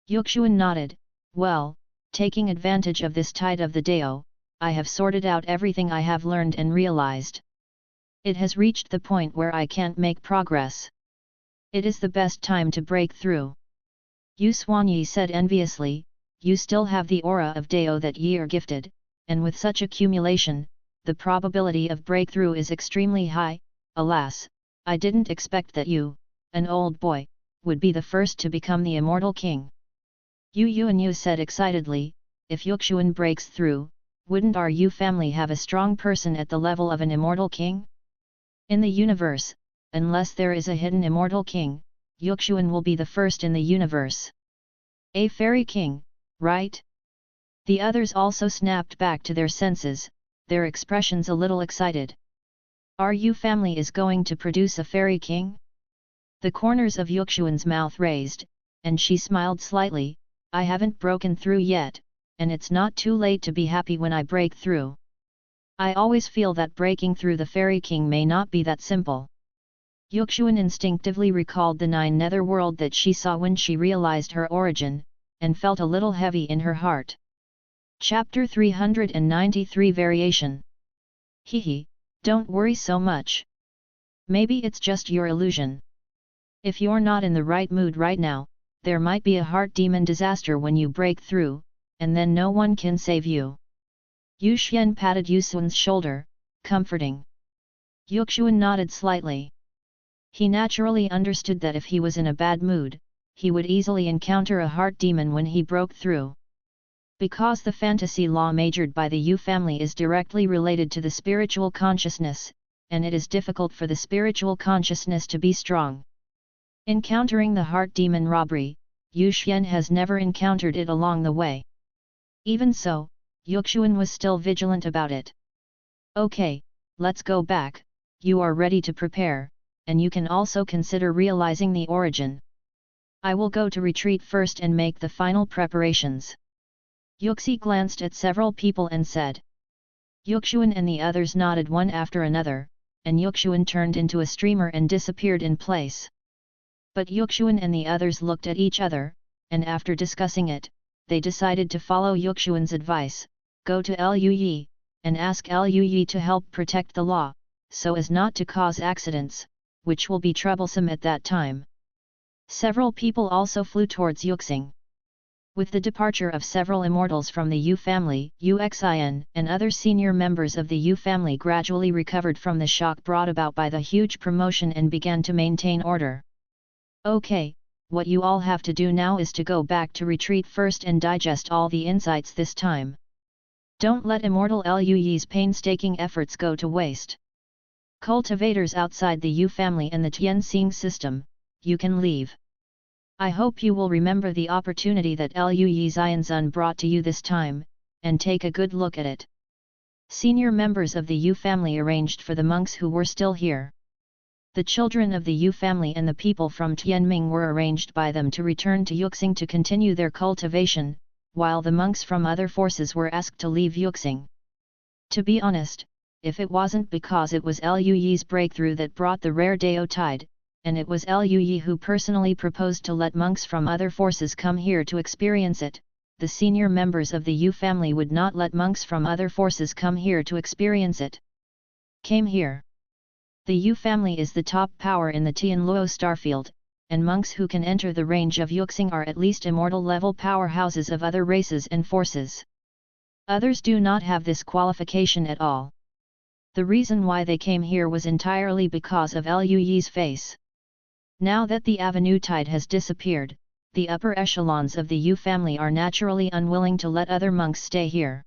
Yuxuan nodded, well, taking advantage of this tide of the Dao, I have sorted out everything I have learned and realized. It has reached the point where I can't make progress. It is the best time to break through. Yu Xuanyi said enviously, you still have the aura of Dao that ye are gifted, and with such accumulation, the probability of breakthrough is extremely high. Alas, I didn't expect that you, an old boy, would be the first to become the Immortal King. Yu Yuanyu said excitedly, if Yuxuan breaks through, wouldn't our Yu family have a strong person at the level of an Immortal King? In the universe, unless there is a hidden Immortal King, Yuxuan will be the first in the universe. A fairy king, right? The others also snapped back to their senses, their expressions a little excited. Our Yu family is going to produce a fairy king? The corners of Yuxuan's mouth raised, and she smiled slightly, I haven't broken through yet, and it's not too late to be happy when I break through. I always feel that breaking through the fairy king may not be that simple. Yuxuan instinctively recalled the 9 netherworld that she saw when she realized her origin, and felt a little heavy in her heart. Chapter 393 Variation. Hehe, don't worry so much. Maybe it's just your illusion. If you're not in the right mood right now, there might be a heart demon disaster when you break through, and then no one can save you. Yu Xian patted Yuxuan's shoulder, comforting. Yuxuan nodded slightly. He naturally understood that if he was in a bad mood, he would easily encounter a heart demon when he broke through. Because the fantasy law majored by the Yu family is directly related to the spiritual consciousness, and it is difficult for the spiritual consciousness to be strong. Encountering the heart demon robbery, Yu Xian has never encountered it along the way. Even so, Yuxuan was still vigilant about it. Okay, let's go back, you are ready to prepare, and you can also consider realizing the origin. I will go to retreat first and make the final preparations. Yuxi glanced at several people and said. Yuxuan and the others nodded one after another, and Yuxuan turned into a streamer and disappeared in place. But Yuxuan and the others looked at each other, and after discussing it, they decided to follow Yuxuan's advice, go to Liu Yi, and ask Liu Yi to help protect the law, so as not to cause accidents, which will be troublesome at that time. Several people also flew towards Yuxing. With the departure of several immortals from the Yu family, Uxin and other senior members of the Yu family gradually recovered from the shock brought about by the huge promotion and began to maintain order. Okay, what you all have to do now is to go back to retreat first and digest all the insights this time. Don't let Immortal Liu Yi's painstaking efforts go to waste. Cultivators outside the Yu family and the Tianxing system, you can leave. I hope you will remember the opportunity that Liu Yi Xianzun brought to you this time, and take a good look at it. Senior members of the Yu family arranged for the monks who were still here. The children of the Yu family and the people from Tianming were arranged by them to return to Yuxing to continue their cultivation, while the monks from other forces were asked to leave Yuxing. To be honest, if it wasn't because it was Liu Yi's breakthrough that brought the rare Dao tide, and it was Liu Yi who personally proposed to let monks from other forces come here to experience it, the senior members of the Yu family would not let monks from other forces come here to experience it. Came here. The Yu family is the top power in the Tianluo starfield, and monks who can enter the range of Yuxing are at least immortal level powerhouses of other races and forces. Others do not have this qualification at all. The reason why they came here was entirely because of Liu Yi's face. Now that the avenue tide has disappeared, the upper echelons of the Yu family are naturally unwilling to let other monks stay here.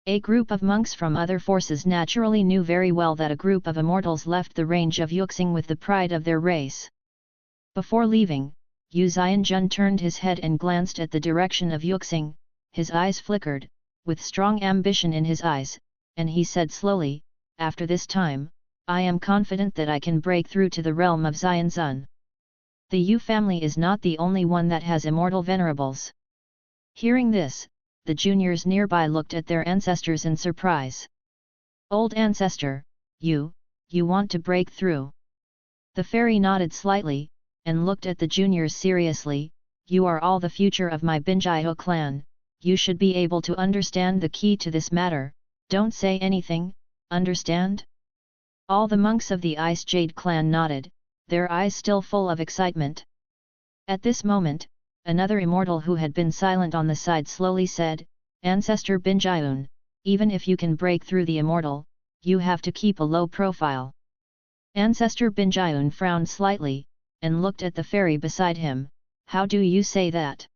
A group of monks from other forces naturally knew very well that a group of immortals left the range of Yuxing with the pride of their race. Before leaving, Yu Xianjun turned his head and glanced at the direction of Yuxing. His eyes flickered, with strong ambition in his eyes, and he said slowly, "After this time, I am confident that I can break through to the realm of Xianzun." The Yu family is not the only one that has immortal venerables. Hearing this, the juniors nearby looked at their ancestors in surprise. "Old ancestor, you want to break through?" The fairy nodded slightly, and looked at the juniors seriously. "You are all the future of my Binjaiho clan, you should be able to understand the key to this matter, don't say anything, understand?" All the monks of the Ice Jade clan nodded, their eyes still full of excitement. At this moment, another immortal who had been silent on the side slowly said, "Ancestor Binjaiun, even if you can break through the immortal, you have to keep a low profile." Ancestor Binjaiun frowned slightly, and looked at the fairy beside him. "How do you say that?"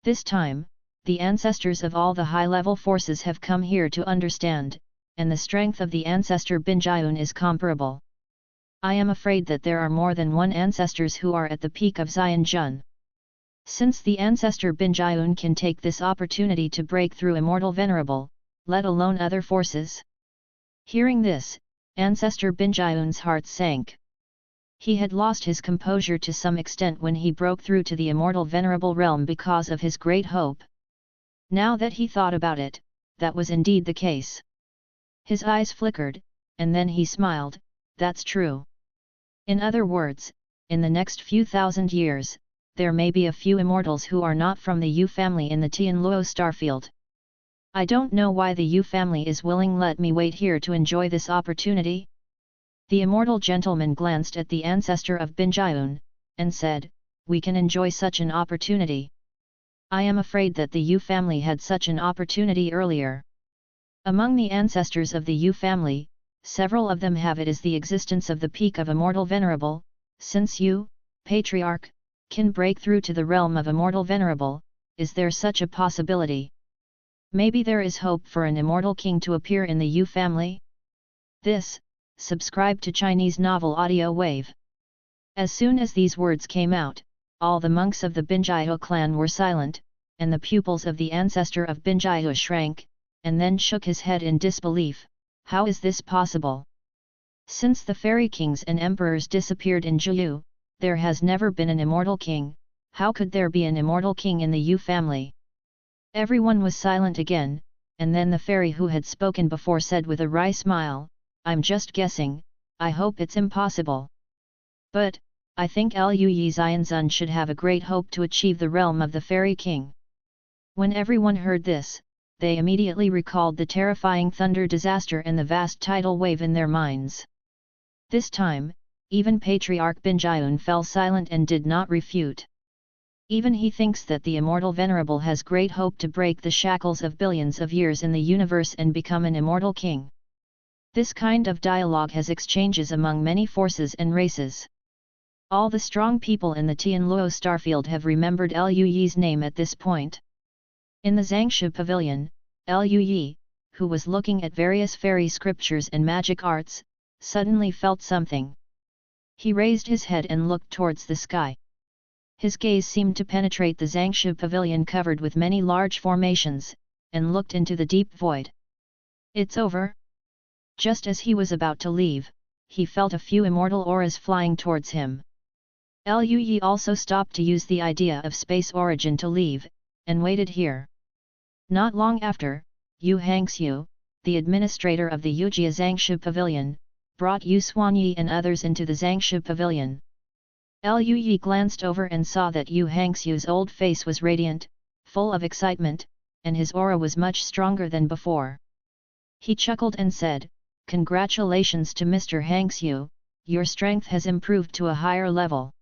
This time, the ancestors of all the high-level forces have come here to understand, and the strength of the ancestor Binjaiun is comparable. I am afraid that there are more than one ancestors who are at the peak of Xianjun. Since the ancestor Binjaiun can take this opportunity to break through immortal venerable, let alone other forces. Hearing this, ancestor Binjaiun's heart sank. He had lost his composure to some extent when he broke through to the immortal venerable realm because of his great hope. Now that he thought about it, that was indeed the case. His eyes flickered, and then he smiled, "That's true. In other words, in the next few thousand years, there may be a few immortals who are not from the Yu family in the Tianluo starfield. I don't know why the Yu family is willing let me wait here to enjoy this opportunity." The immortal gentleman glanced at the ancestor of Binjaiun, and said, "We can enjoy such an opportunity. I am afraid that the Yu family had such an opportunity earlier." Among the ancestors of the Yu family, several of them have it as the existence of the peak of immortal venerable. Since you, patriarch, can break through to the realm of immortal venerable, is there such a possibility? Maybe there is hope for an immortal king to appear in the Yu family? Subscribe to Chinese Novel Audio Wave. As soon as these words came out, all the monks of the Binjaiho clan were silent, and the pupils of the ancestor of Binjaiho shrank, and then shook his head in disbelief. How is this possible? Since the fairy kings and emperors disappeared in Jiyu, there has never been an immortal king. How could there be an immortal king in the Yu family? Everyone was silent again, and then the fairy who had spoken before said with a wry smile, "I'm just guessing, I hope it's impossible. But, I think Liu Yi Xianzun should have a great hope to achieve the realm of the fairy king." When everyone heard this, they immediately recalled the terrifying thunder disaster and the vast tidal wave in their minds. This time, even Patriarch Binjaiun fell silent and did not refute. Even he thinks that the immortal venerable has great hope to break the shackles of billions of years in the universe and become an immortal king. This kind of dialogue has exchanges among many forces and races. All the strong people in the Tianluo starfield have remembered Liu Yi's name at this point. In the Zangshu pavilion, Liu Yi, who was looking at various fairy scriptures and magic arts, suddenly felt something. He raised his head and looked towards the sky. His gaze seemed to penetrate the Zangshu pavilion covered with many large formations, and looked into the deep void. It's over? Just as he was about to leave, he felt a few immortal auras flying towards him. Liu Yi also stopped to use the idea of space origin to leave, and waited here. Not long after, Yu Hangxiu, the administrator of the Yujia Zangshu Pavilion, brought Yu Xuanyi and others into the Zangshu Pavilion. Liu Yi glanced over and saw that Yu Hangxiu's old face was radiant, full of excitement, and his aura was much stronger than before. He chuckled and said, "Congratulations to Mr. Hangxiu, your strength has improved to a higher level."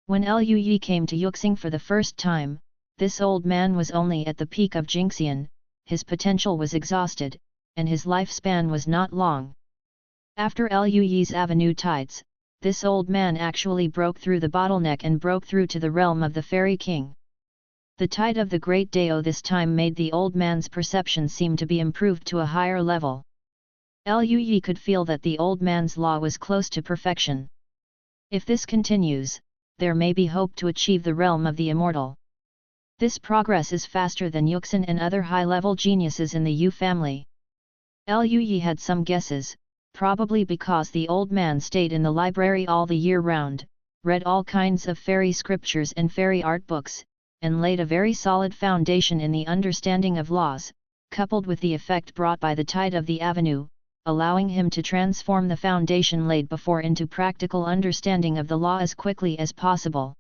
When Liu Yi came to Yuxing for the first time, this old man was only at the peak of Jingxian, his potential was exhausted, and his lifespan was not long. After Liu Yi's avenue tides, this old man actually broke through the bottleneck and broke through to the realm of the Fairy King. The tide of the Great Dao this time made the old man's perception seem to be improved to a higher level. Liu Yi could feel that the old man's law was close to perfection. If this continues, there may be hope to achieve the realm of the immortal. This progress is faster than Yuxin and other high-level geniuses in the Yu family. Liu Yi had some guesses, probably because the old man stayed in the library all the year round, read all kinds of fairy scriptures and fairy art books, and laid a very solid foundation in the understanding of laws, coupled with the effect brought by the tide of the avenue, allowing him to transform the foundation laid before into practical understanding of the law as quickly as possible.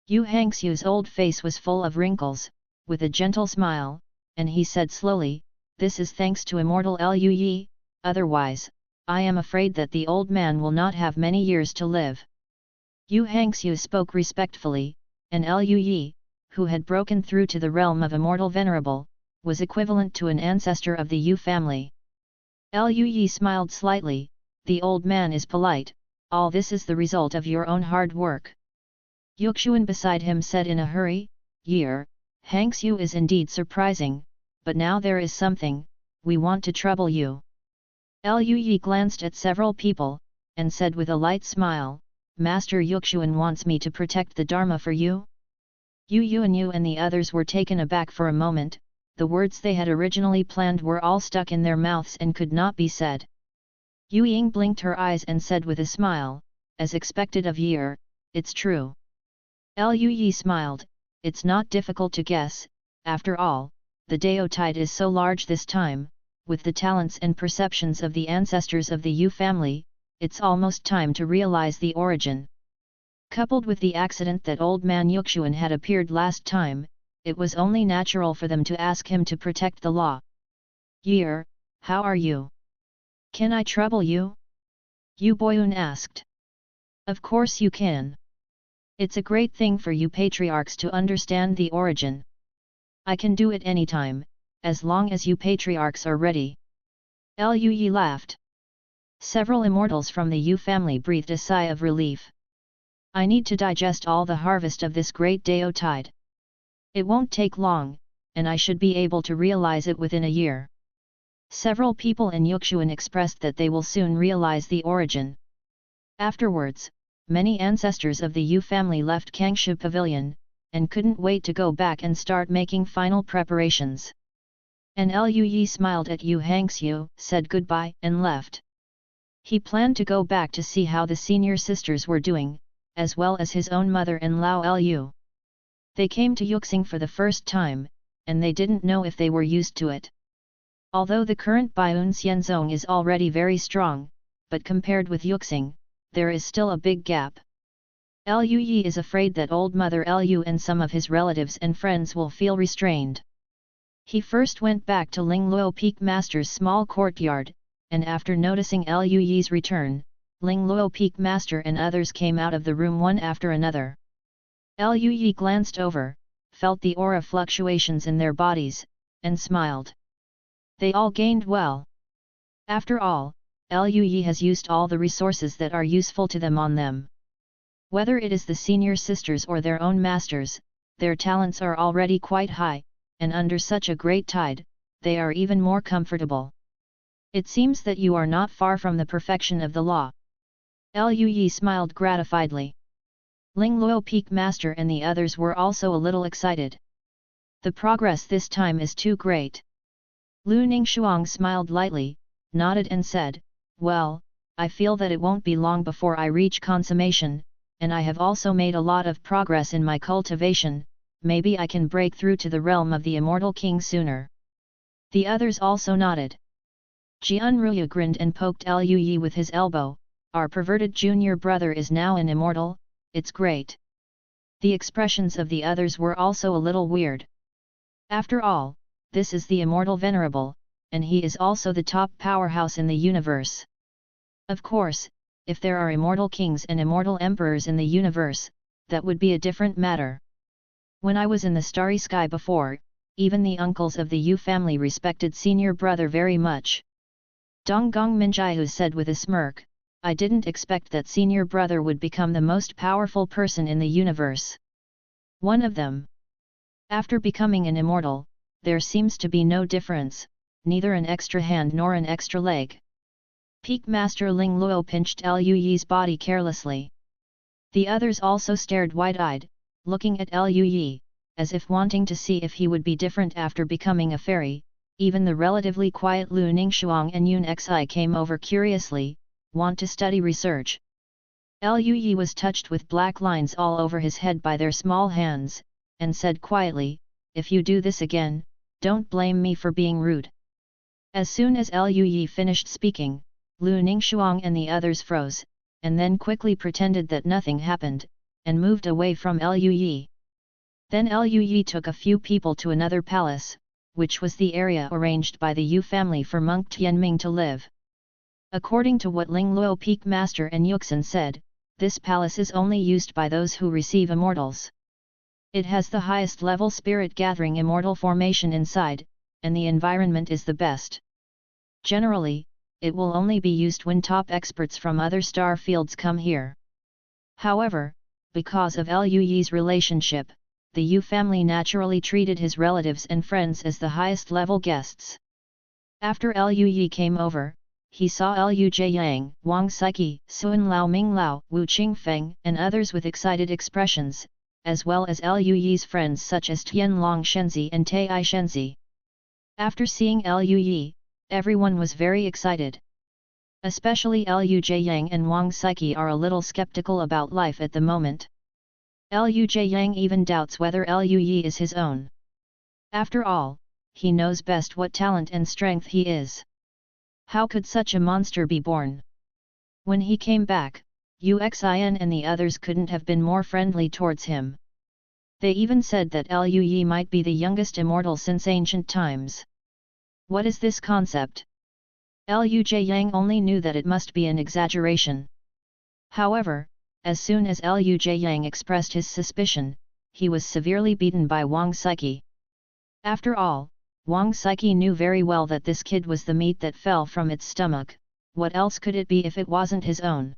Yu Hangxiu's old face was full of wrinkles, with a gentle smile, and he said slowly, "This is thanks to immortal Liu Yi, otherwise, I am afraid that the old man will not have many years to live." Yu Hangxiu spoke respectfully, and Liu Yi, who had broken through to the realm of Immortal Venerable, was equivalent to an ancestor of the Yu family. Liu Yi smiled slightly, "The old man is polite, all this is the result of your own hard work." Yuxuan beside him said in a hurry, "Year, Hangxiu is indeed surprising, but now there is something, we want to trouble you." Liu Yi glanced at several people, and said with a light smile, "Master Yuxuan wants me to protect the Dharma for you?" Yu Yuanyu and the others were taken aback for a moment, the words they had originally planned were all stuck in their mouths and could not be said. Yu Ying blinked her eyes and said with a smile, "As expected of Year, it's true." Liu Yi smiled, "It's not difficult to guess, after all, the Dao tide is so large this time, with the talents and perceptions of the ancestors of the Yu family, it's almost time to realize the origin." Coupled with the accident that old man Yuxuan had appeared last time, it was only natural for them to ask him to protect the law. "Year, how are you? Can I trouble you?" Yu Boyun asked. "Of course you can. It's a great thing for you patriarchs to understand the origin. I can do it anytime, as long as you patriarchs are ready." Liu Yi laughed. Several immortals from the Yu family breathed a sigh of relief. "I need to digest all the harvest of this great Dao tide. It won't take long, and I should be able to realize it within a year." Several people in Yuxuan expressed that they will soon realize the origin. Afterwards, many ancestors of the Yu family left Kangshu Pavilion, and couldn't wait to go back and start making final preparations. And Liu Yi smiled at Yu Hangxiu, said goodbye, and left. He planned to go back to see how the senior sisters were doing, as well as his own mother and Lao Liu. They came to Yuxing for the first time, and they didn't know if they were used to it. Although the current Baiyun Xianzong is already very strong, but compared with Yuxing, there is still a big gap. Liu Yi is afraid that old Mother Liu and some of his relatives and friends will feel restrained. He first went back to Lingluo Peak Master's small courtyard, and after noticing Liu Yi's return, Lingluo Peak Master and others came out of the room one after another. Liu Yi glanced over, felt the aura fluctuations in their bodies, and smiled. They all gained well. After all, Liu Yi has used all the resources that are useful to them on them. Whether it is the senior sisters or their own masters, their talents are already quite high, and under such a great tide, they are even more comfortable. It seems that you are not far from the perfection of the law. Liu Yi smiled gratifiedly. Lingluo Peak Master and the others were also a little excited. The progress this time is too great. Lu Ningshuang smiled lightly, nodded and said, "Well, I feel that it won't be long before I reach consummation, and I have also made a lot of progress in my cultivation, maybe I can break through to the realm of the Immortal King sooner." The others also nodded. Jian Ruya grinned and poked Lu Yi with his elbow, "Our perverted junior brother is now an immortal, it's great." The expressions of the others were also a little weird. After all, this is the Immortal Venerable, and he is also the top powerhouse in the universe. Of course, if there are immortal kings and immortal emperors in the universe, that would be a different matter. When I was in the starry sky before, even the uncles of the Yu family respected senior brother very much. Donggong Minjiu said with a smirk, "I didn't expect that senior brother would become the most powerful person in the universe. One of them. After becoming an immortal, there seems to be no difference, neither an extra hand nor an extra leg." Peak Master Ling Luo pinched Lu Yi's body carelessly. The others also stared wide-eyed, looking at Lu Yi, as if wanting to see if he would be different after becoming a fairy. Even the relatively quiet Lu Ningshuang and Yun Xi came over curiously, want to study research. Lu Yi was touched with black lines all over his head by their small hands, and said quietly, "If you do this again, don't blame me for being rude." As soon as Lu Yi finished speaking, Lu Ningshuang and the others froze, and then quickly pretended that nothing happened, and moved away from Lu Yi. Then Lu Yi took a few people to another palace, which was the area arranged by the Yu family for monk Tianming to live. According to what Ling Luo Peak Master and Yuxin said, this palace is only used by those who receive immortals. It has the highest level spirit gathering immortal formation inside, and the environment is the best. Generally, it will only be used when top experts from other star fields come here. However, because of Lu Yi's relationship, the Yu family naturally treated his relatives and friends as the highest level guests. After Lu Yi came over, he saw Lu Jiayang, Wang Saiqi, Sun Lao Ming Lao, Wu Qingfeng and others with excited expressions, as well as Lu Yi's friends such as Tian Long Shenzi and Tai Shenzi. After seeing Lu Yi, everyone was very excited. Especially Lu Jiayang and Wang Saiqi are a little skeptical about life at the moment. Lu Jiayang even doubts whether Lu Yi is his own. After all, he knows best what talent and strength he is. How could such a monster be born? When he came back, Uxin and the others couldn't have been more friendly towards him. They even said that Lu Yi might be the youngest immortal since ancient times. What is this concept? Lu Jiayang only knew that it must be an exaggeration. However, as soon as Lu Jiayang expressed his suspicion, he was severely beaten by Wang Saiqi. After all, Wang Saiqi knew very well that this kid was the meat that fell from its stomach. What else could it be if it wasn't his own?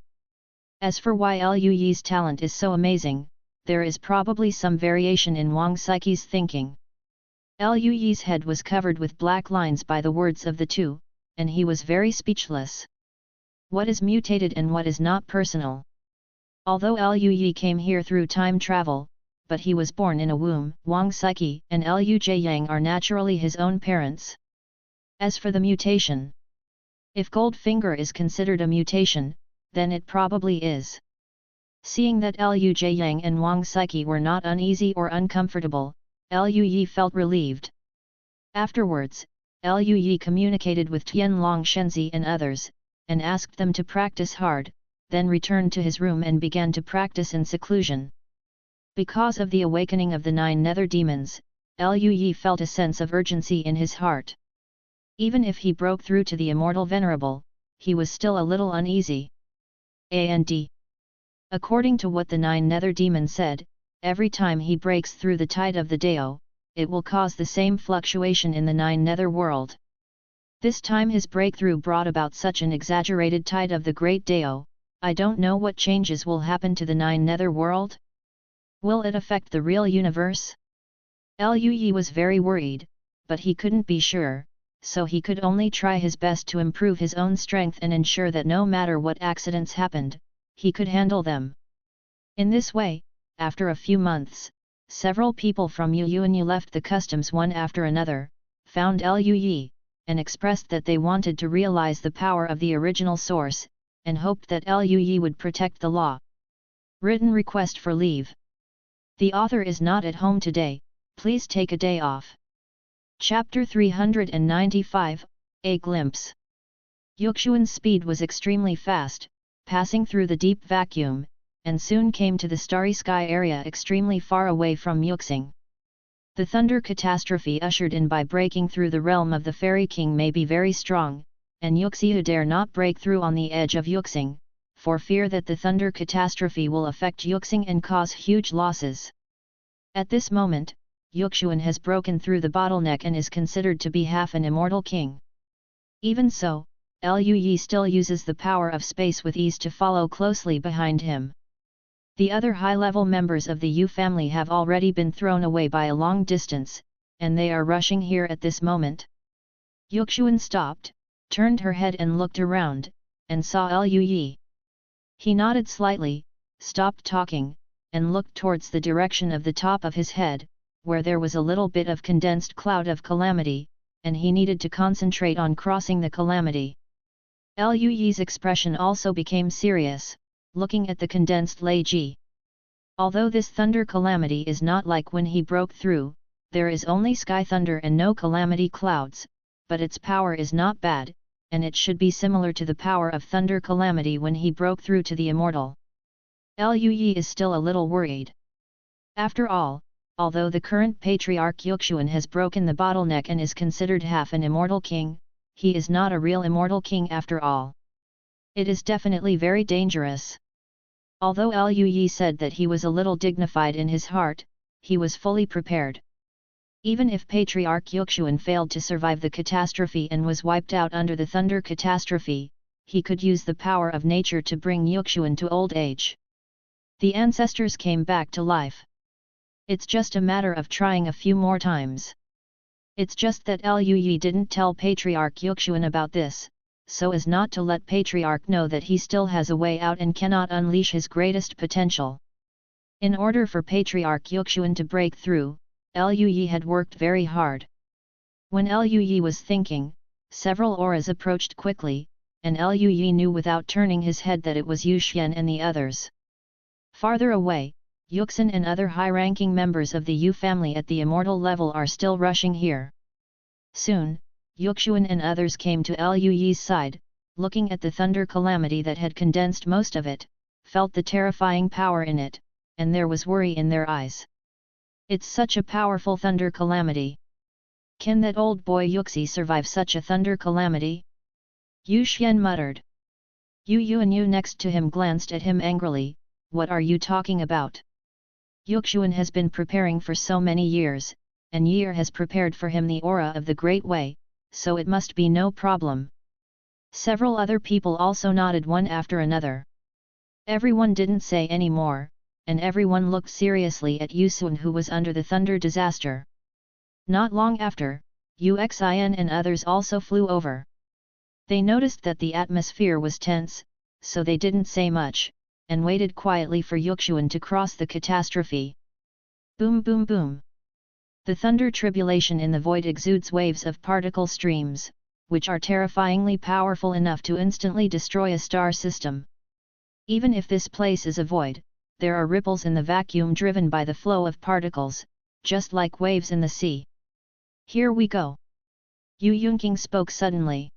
As for why Lu Yi's talent is so amazing, there is probably some variation in Wang Saiqi's thinking. Lu Yi's head was covered with black lines by the words of the two, and he was very speechless. What is mutated and what is not personal? Although Lu Yi came here through time travel, but he was born in a womb. Wang Saiqi and Lu Jiayang are naturally his own parents. As for the mutation, if Goldfinger is considered a mutation, then it probably is. Seeing that Lu Jiayang and Wang Saiqi were not uneasy or uncomfortable, Lu Yi felt relieved. Afterwards, Lu Yi communicated with Tian Long Shenzi and others, and asked them to practice hard, then returned to his room and began to practice in seclusion. Because of the awakening of the 9 nether demons, Lu Yi felt a sense of urgency in his heart. Even if he broke through to the Immortal Venerable, he was still a little uneasy. And according to what the 9 nether demons said, every time he breaks through the tide of the Dao, it will cause the same fluctuation in the 9 nether world. This time his breakthrough brought about such an exaggerated tide of the great Dao. I don't know what changes will happen to the 9 nether world. Will it affect the real universe? Lu Yi was very worried, but he couldn't be sure, so he could only try his best to improve his own strength and ensure that no matter what accidents happened, he could handle them. In this way, after a few months, several people from Yuanyu left the customs one after another, found Lu Yi, and expressed that they wanted to realize the power of the original source, and hoped that Liu would protect the law. Written request for leave. The author is not at home today, please take a day off. Chapter 395, A Glimpse. Yuxuan's speed was extremely fast, passing through the deep vacuum, and soon came to the starry sky area extremely far away from Yuxing. The thunder catastrophe ushered in by breaking through the realm of the Fairy King may be very strong, and Yuxiu dare not break through on the edge of Yuxing, for fear that the thunder catastrophe will affect Yuxing and cause huge losses. At this moment, Yuxuan has broken through the bottleneck and is considered to be half an immortal king. Even so, Liu still uses the power of space with ease to follow closely behind him. The other high-level members of the Yu family have already been thrown away by a long distance, and they are rushing here at this moment. Yuxuan stopped, turned her head and looked around, and saw Liu. He nodded slightly, stopped talking, and looked towards the direction of the top of his head, where there was a little bit of condensed cloud of calamity, and he needed to concentrate on crossing the calamity. Liu's expression also became serious, looking at the condensed Lei Ji. Although this thunder calamity is not like when he broke through, there is only sky thunder and no calamity clouds, but its power is not bad, and it should be similar to the power of thunder calamity when he broke through to the immortal. Liu is still a little worried. After all, although the current patriarch Yuxuan has broken the bottleneck and is considered half an immortal king, he is not a real immortal king after all. It is definitely very dangerous. Although Liu said that he was a little dignified in his heart, he was fully prepared. Even if Patriarch Yuxuan failed to survive the catastrophe and was wiped out under the thunder catastrophe, he could use the power of nature to bring Yuxuan to old age. The ancestors came back to life. It's just a matter of trying a few more times. It's just that Liu didn't tell Patriarch Yuxuan about this, so as not to let Patriarch know that he still has a way out and cannot unleash his greatest potential. In order for Patriarch Yuxuan to break through, Liu had worked very hard. When Liu was thinking, several auras approached quickly, and Liu knew without turning his head that it was Yu Xian and the others. Farther away, Yuxin and other high-ranking members of the Yu family at the immortal level are still rushing here. Soon, Yuxuan and others came to Liu's side, looking at the thunder calamity that had condensed most of it, felt the terrifying power in it, and there was worry in their eyes. It's such a powerful thunder calamity. Can that old boy Yuxi survive such a thunder calamity? Yu Xian muttered. Yu and Yu next to him glanced at him angrily. What are you talking about? Yuxuan has been preparing for so many years, and Yer has prepared for him the aura of the Great Way, so it must be no problem. Several other people also nodded one after another. Everyone didn't say any more, and everyone looked seriously at Yuxuan who was under the thunder disaster. Not long after, Uxin and others also flew over. They noticed that the atmosphere was tense, so they didn't say much, and waited quietly for Yuxuan to cross the catastrophe. Boom boom boom. The thunder tribulation in the void exudes waves of particle streams, which are terrifyingly powerful enough to instantly destroy a star system. Even if this place is a void, there are ripples in the vacuum driven by the flow of particles, just like waves in the sea. Here we go. Yu Yunqing spoke suddenly.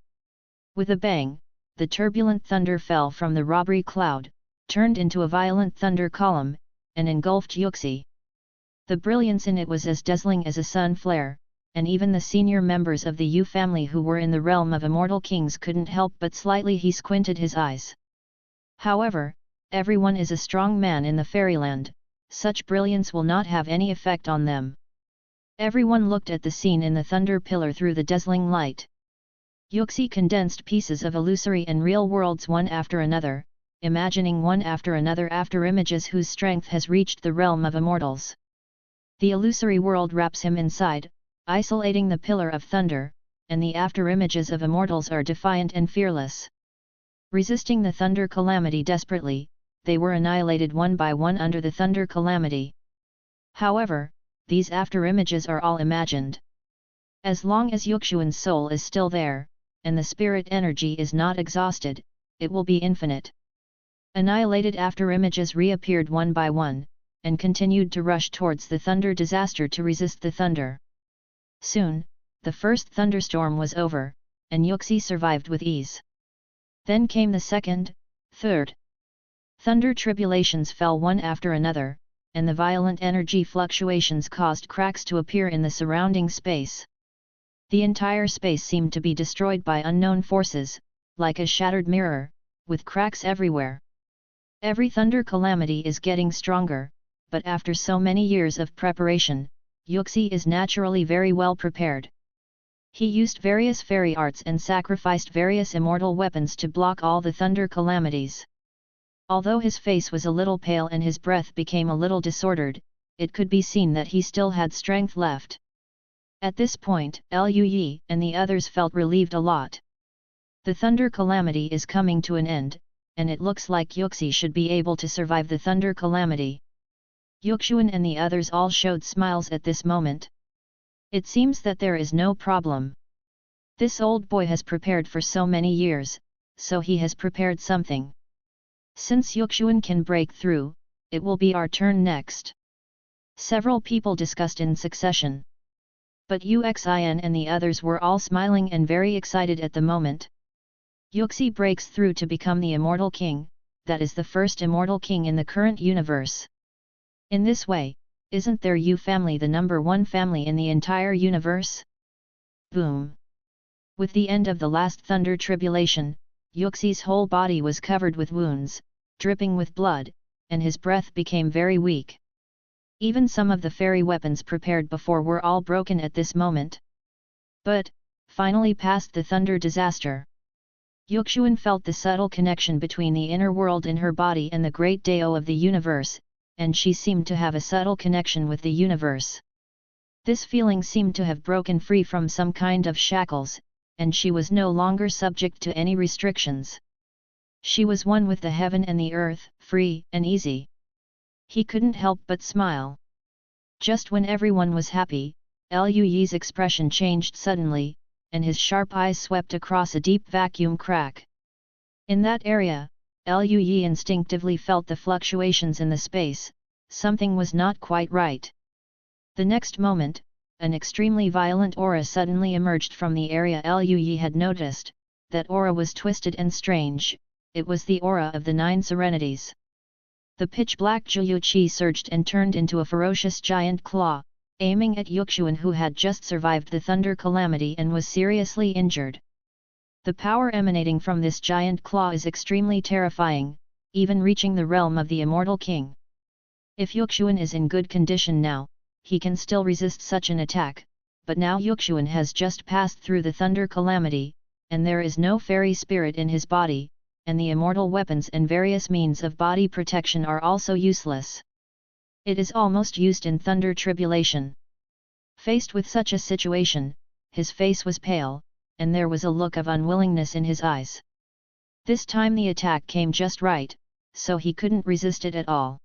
With a bang, the turbulent thunder fell from the robbery cloud, turned into a violent thunder column, and engulfed Yuxi. The brilliance in it was as dazzling as a sun flare, and even the senior members of the Yu family who were in the realm of immortal kings couldn't help but slightly he squinted his eyes. However, everyone is a strong man in the fairyland, such brilliance will not have any effect on them. Everyone looked at the scene in the thunder pillar through the dazzling light. Yuxi condensed pieces of illusory and real worlds one after another, imagining one after another after images whose strength has reached the realm of immortals. The illusory world wraps him inside, isolating the pillar of thunder, and the after images of immortals are defiant and fearless. Resisting the thunder calamity desperately, they were annihilated one by one under the thunder calamity. However, these after images are all imagined. As long as Yuxuan's soul is still there, and the spirit energy is not exhausted, it will be infinite. Annihilated after images reappeared one by one, and continued to rush towards the thunder disaster to resist the thunder. Soon, the first thunderstorm was over, and Yuxi survived with ease. Then came the second, third. Thunder tribulations fell one after another, and the violent energy fluctuations caused cracks to appear in the surrounding space. The entire space seemed to be destroyed by unknown forces, like a shattered mirror, with cracks everywhere. Every thunder calamity is getting stronger, but after so many years of preparation, Yuxi is naturally very well prepared. He used various fairy arts and sacrificed various immortal weapons to block all the thunder calamities. Although his face was a little pale and his breath became a little disordered, it could be seen that he still had strength left. At this point, Liu Yi and the others felt relieved a lot. The thunder calamity is coming to an end, and it looks like Yuxi should be able to survive the thunder calamity. Yuxuan and the others all showed smiles at this moment. It seems that there is no problem. This old boy has prepared for so many years, so he has prepared something. Since Yuxuan can break through, it will be our turn next. Several people discussed in succession. But Uxin and the others were all smiling and very excited at the moment. Yuxi breaks through to become the Immortal King, that is the first Immortal King in the current universe. In this way, isn't their Yu family the number one family in the entire universe? Boom! With the end of the last thunder tribulation, Yuxi's whole body was covered with wounds, dripping with blood, and his breath became very weak. Even some of the fairy weapons prepared before were all broken at this moment. But, finally past the thunder disaster. Yuxuan felt the subtle connection between the inner world in her body and the great Dao of the universe, and she seemed to have a subtle connection with the universe. This feeling seemed to have broken free from some kind of shackles, and she was no longer subject to any restrictions. She was one with the heaven and the earth, free and easy. He couldn't help but smile. Just when everyone was happy, Liu Yi's expression changed suddenly, and his sharp eyes swept across a deep vacuum crack. In that area, Liu Yi instinctively felt the fluctuations in the space, something was not quite right. The next moment, an extremely violent aura suddenly emerged from the area Liu Yi had noticed. That aura was twisted and strange, it was the aura of the 9 serenities. The pitch-black Juyu Qi surged and turned into a ferocious giant claw, aiming at Yuxuan who had just survived the thunder calamity and was seriously injured. The power emanating from this giant claw is extremely terrifying, even reaching the realm of the Immortal King. If Yuxuan is in good condition now, he can still resist such an attack, but now Yuxuan has just passed through the thunder calamity, and there is no fairy spirit in his body, and the immortal weapons and various means of body protection are also useless. It is almost used in thunder tribulation. Faced with such a situation, his face was pale, and there was a look of unwillingness in his eyes. This time the attack came just right, so he couldn't resist it at all.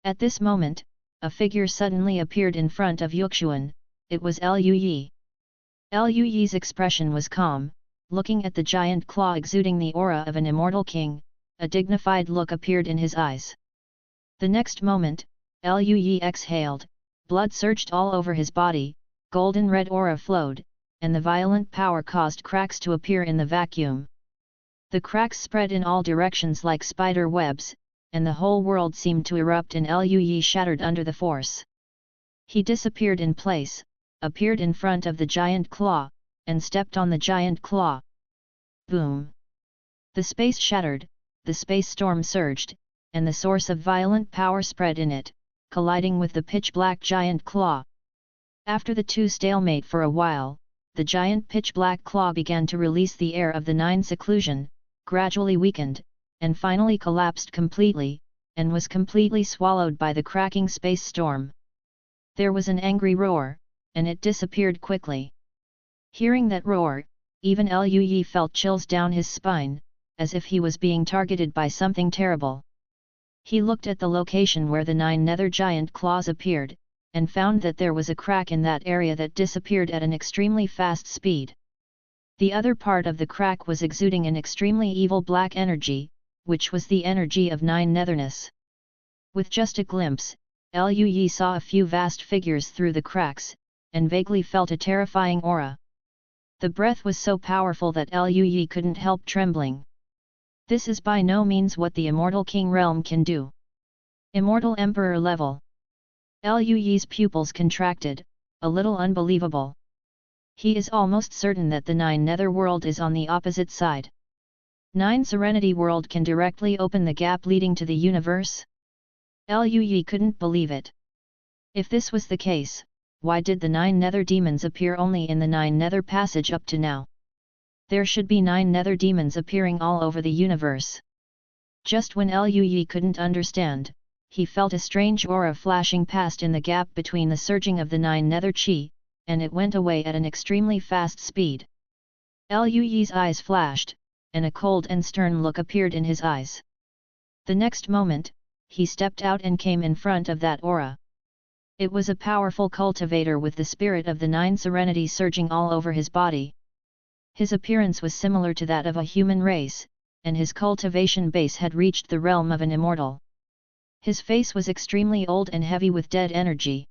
At this moment, a figure suddenly appeared in front of Yuxuan. It was Liu Yi. Liu Yi's expression was calm, looking at the giant claw exuding the aura of an immortal king, a dignified look appeared in his eyes. The next moment, Liu Yi exhaled, blood surged all over his body, golden red aura flowed, and the violent power caused cracks to appear in the vacuum. The cracks spread in all directions like spider webs, and the whole world seemed to erupt and Liu Yi shattered under the force. He disappeared in place, appeared in front of the giant claw, and stepped on the giant claw. Boom! The space shattered, the space storm surged, and the source of violent power spread in it, colliding with the pitch-black giant claw. After the two stalemate for a while, the giant pitch-black claw began to release the air of the 9 seclusion, gradually weakened, and finally collapsed completely, and was completely swallowed by the cracking space storm. There was an angry roar, and it disappeared quickly. Hearing that roar, even Liu Yi felt chills down his spine, as if he was being targeted by something terrible. He looked at the location where the 9 nether giant claws appeared, and found that there was a crack in that area that disappeared at an extremely fast speed. The other part of the crack was exuding an extremely evil black energy, which was the energy of nine netherness. With just a glimpse, Lu Yi saw a few vast figures through the cracks, and vaguely felt a terrifying aura. The breath was so powerful that Lu Yi couldn't help trembling. This is by no means what the Immortal King realm can do. Immortal Emperor level. Lu Yi's pupils contracted, a little unbelievable. He is almost certain that the Nine Nether World is on the opposite side. Nine Serenity World can directly open the gap leading to the universe? Lu Yi couldn't believe it. If this was the case, why did the Nine Nether Demons appear only in the Nine Nether Passage up to now? There should be 9 Nether Demons appearing all over the universe. Just when Lu Yi couldn't understand, he felt a strange aura flashing past in the gap between the surging of the 9 Nether Qi, and it went away at an extremely fast speed. Lu Yi's eyes flashed, and a cold and stern look appeared in his eyes. The next moment, he stepped out and came in front of that aura. It was a powerful cultivator with the spirit of the 9 Serenity surging all over his body. His appearance was similar to that of a human race, and his cultivation base had reached the realm of an immortal. His face was extremely old and heavy with dead energy.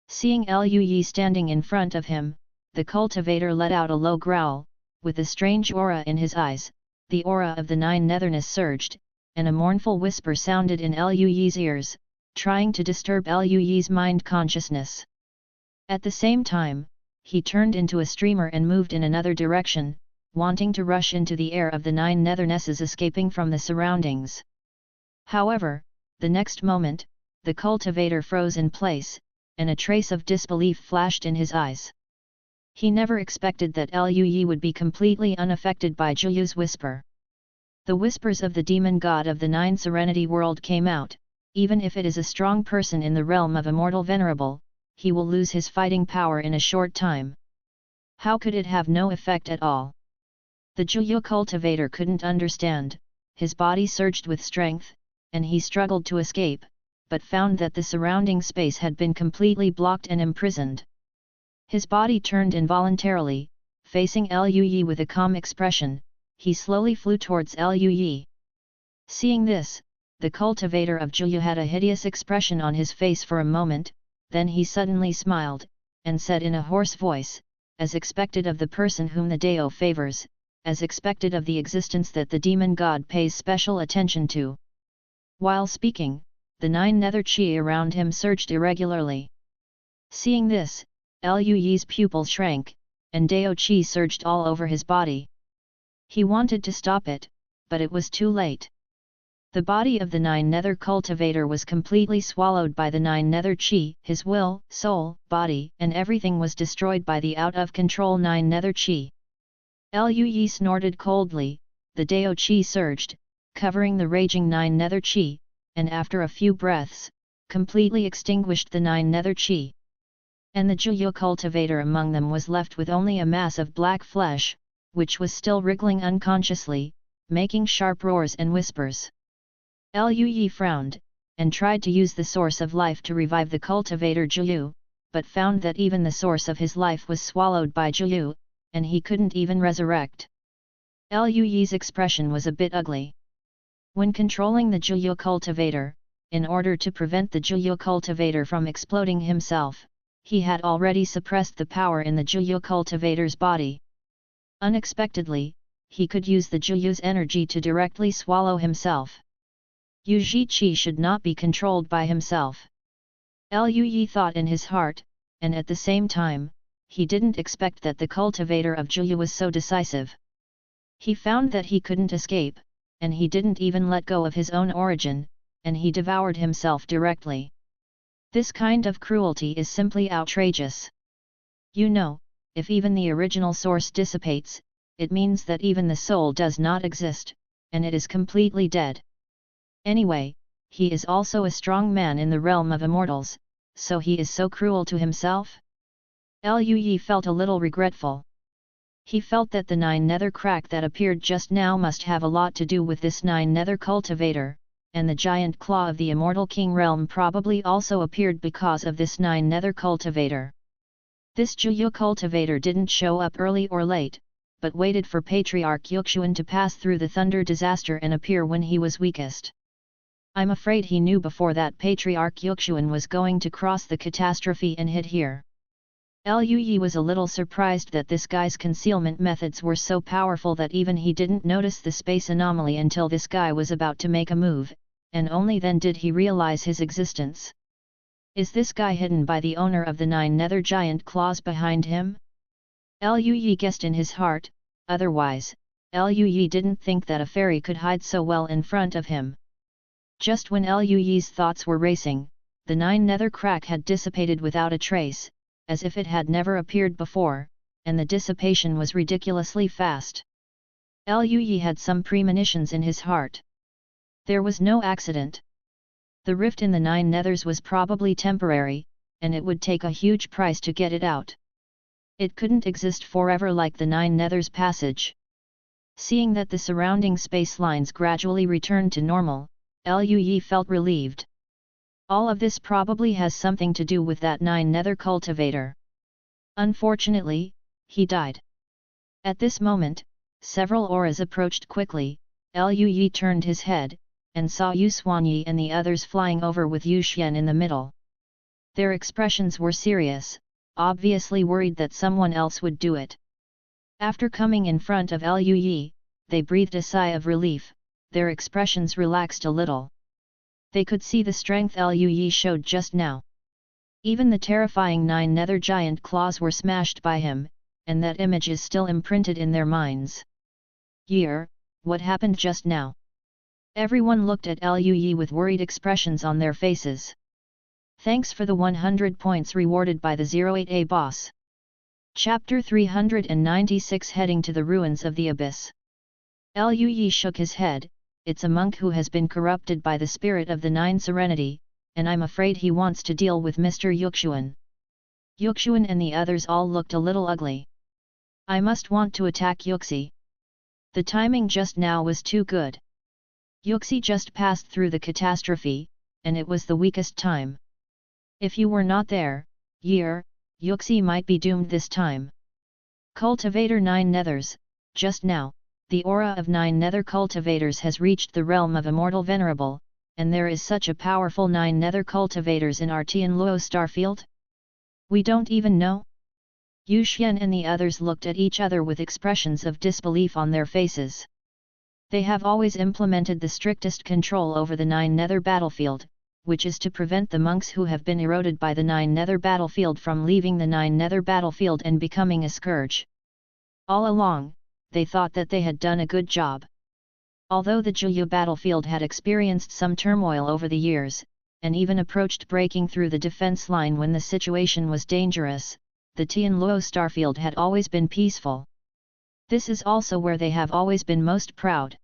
Seeing Lu Yi standing in front of him, the cultivator let out a low growl. With a strange aura in his eyes, the aura of the Nine Netherness surged, and a mournful whisper sounded in Lu Yi's ears, trying to disturb Lu Yi's mind consciousness. At the same time, he turned into a streamer and moved in another direction, wanting to rush into the air of the Nine Nethernesses escaping from the surroundings. However, the next moment, the cultivator froze in place, and a trace of disbelief flashed in his eyes. He never expected that Lu Yi would be completely unaffected by Zhiyu's whisper. The whispers of the demon god of the Nine Serenity World came out. Even if it is a strong person in the realm of Immortal Venerable, he will lose his fighting power in a short time. How could it have no effect at all? The Zhiyu cultivator couldn't understand. His body surged with strength, and he struggled to escape, but found that the surrounding space had been completely blocked and imprisoned. His body turned involuntarily, facing Lu Yi with a calm expression. He slowly flew towards Lu Yi. Seeing this, the cultivator of Zhiyu had a hideous expression on his face for a moment, then he suddenly smiled, and said in a hoarse voice, as expected of the person whom the Dao favors, as expected of the existence that the demon god pays special attention to. While speaking, the 9 Nether Qi around him surged irregularly. Seeing this, Lu Yi's pupil shrank, and Dao Qi surged all over his body. He wanted to stop it, but it was too late. The body of the 9 Nether cultivator was completely swallowed by the 9 Nether Qi, his will, soul, body, and everything was destroyed by the out-of-control 9 Nether Qi. Lu Yi snorted coldly, the Dao Qi surged, covering the raging 9 Nether Qi, and after a few breaths, completely extinguished the 9 Nether Qi. And the Zhiyu cultivator among them was left with only a mass of black flesh, which was still wriggling unconsciously, making sharp roars and whispers. Lu Yi frowned, and tried to use the source of life to revive the cultivator Zhiyu, but found that even the source of his life was swallowed by Zhiyu, and he couldn't even resurrect. Lu Yi's expression was a bit ugly. When controlling the Zhiyu cultivator, in order to prevent the Zhiyu cultivator from exploding himself, he had already suppressed the power in the Zhiyu cultivator's body. Unexpectedly, he could use the Zhiyu's energy to directly swallow himself. Yu Qi should not be controlled by himself. Lu Yi thought in his heart, and at the same time, he didn't expect that the cultivator of Zhiyu was so decisive. He found that he couldn't escape, and he didn't even let go of his own origin, and he devoured himself directly. This kind of cruelty is simply outrageous. You know, if even the original source dissipates, it means that even the soul does not exist, and it is completely dead. Anyway, he is also a strong man in the realm of immortals, so he is so cruel to himself? Lu Yi felt a little regretful. He felt that the 9 Nether crack that appeared just now must have a lot to do with this 9 Nether cultivator, and the giant claw of the Immortal King realm probably also appeared because of this 9 nether cultivator. This Juyu cultivator didn't show up early or late, but waited for Patriarch Yuxuan to pass through the thunder disaster and appear when he was weakest. I'm afraid he knew before that Patriarch Yuxuan was going to cross the catastrophe and hid here. Liu Yi was a little surprised that this guy's concealment methods were so powerful that even he didn't notice the space anomaly until this guy was about to make a move, and only then did he realize his existence. Is this guy hidden by the owner of the 9 nether giant claws behind him? Liu Yi guessed in his heart, otherwise, Liu Yi didn't think that a fairy could hide so well in front of him. Just when Liu Yi's thoughts were racing, the 9 nether crack had dissipated without a trace, as if it had never appeared before, and the dissipation was ridiculously fast. Liu Yi had some premonitions in his heart. There was no accident. The rift in the 9 nethers was probably temporary, and it would take a huge price to get it out. It couldn't exist forever like the 9 nethers passage. Seeing that the surrounding space lines gradually returned to normal, Liu Yi felt relieved. All of this probably has something to do with that 9 nether cultivator. Unfortunately, he died. At this moment, several auras approached quickly. Liu Yi turned his head, and saw Yu Xuanyi and the others flying over with Yu Xian in the middle. Their expressions were serious, obviously worried that someone else would do it. After coming in front of Liu Yi, they breathed a sigh of relief, their expressions relaxed a little. They could see the strength Liu Yi showed just now. Even the terrifying 9 nether giant claws were smashed by him, and that image is still imprinted in their minds. Year, what happened just now? Everyone looked at Liu Yi with worried expressions on their faces. Thanks for the 100 points rewarded by the 08A boss. Chapter 396 Heading to the Ruins of the Abyss. Liu Yi shook his head. It's a monk who has been corrupted by the spirit of the 9 Serenity, and I'm afraid he wants to deal with Mr. Yuxuan. Yuxuan and the others all looked a little ugly. I must want to attack Yuxi. The timing just now was too good. Yuxi just passed through the catastrophe, and it was the weakest time. If you were not there, Year, Yuxi might be doomed this time. Cultivator 9 Nethers, just now. The aura of 9 nether cultivators has reached the realm of Immortal Venerable, and there is such a powerful 9 nether cultivators in our Tianluo starfield? We don't even know? Yu Xian and the others looked at each other with expressions of disbelief on their faces. They have always implemented the strictest control over the 9 nether battlefield, which is to prevent the monks who have been eroded by the 9 nether battlefield from leaving the 9 nether battlefield and becoming a scourge. All along, they thought that they had done a good job. Although the Juyu battlefield had experienced some turmoil over the years, and even approached breaking through the defense line when the situation was dangerous, the Tianluo starfield had always been peaceful. This is also where they have always been most proud.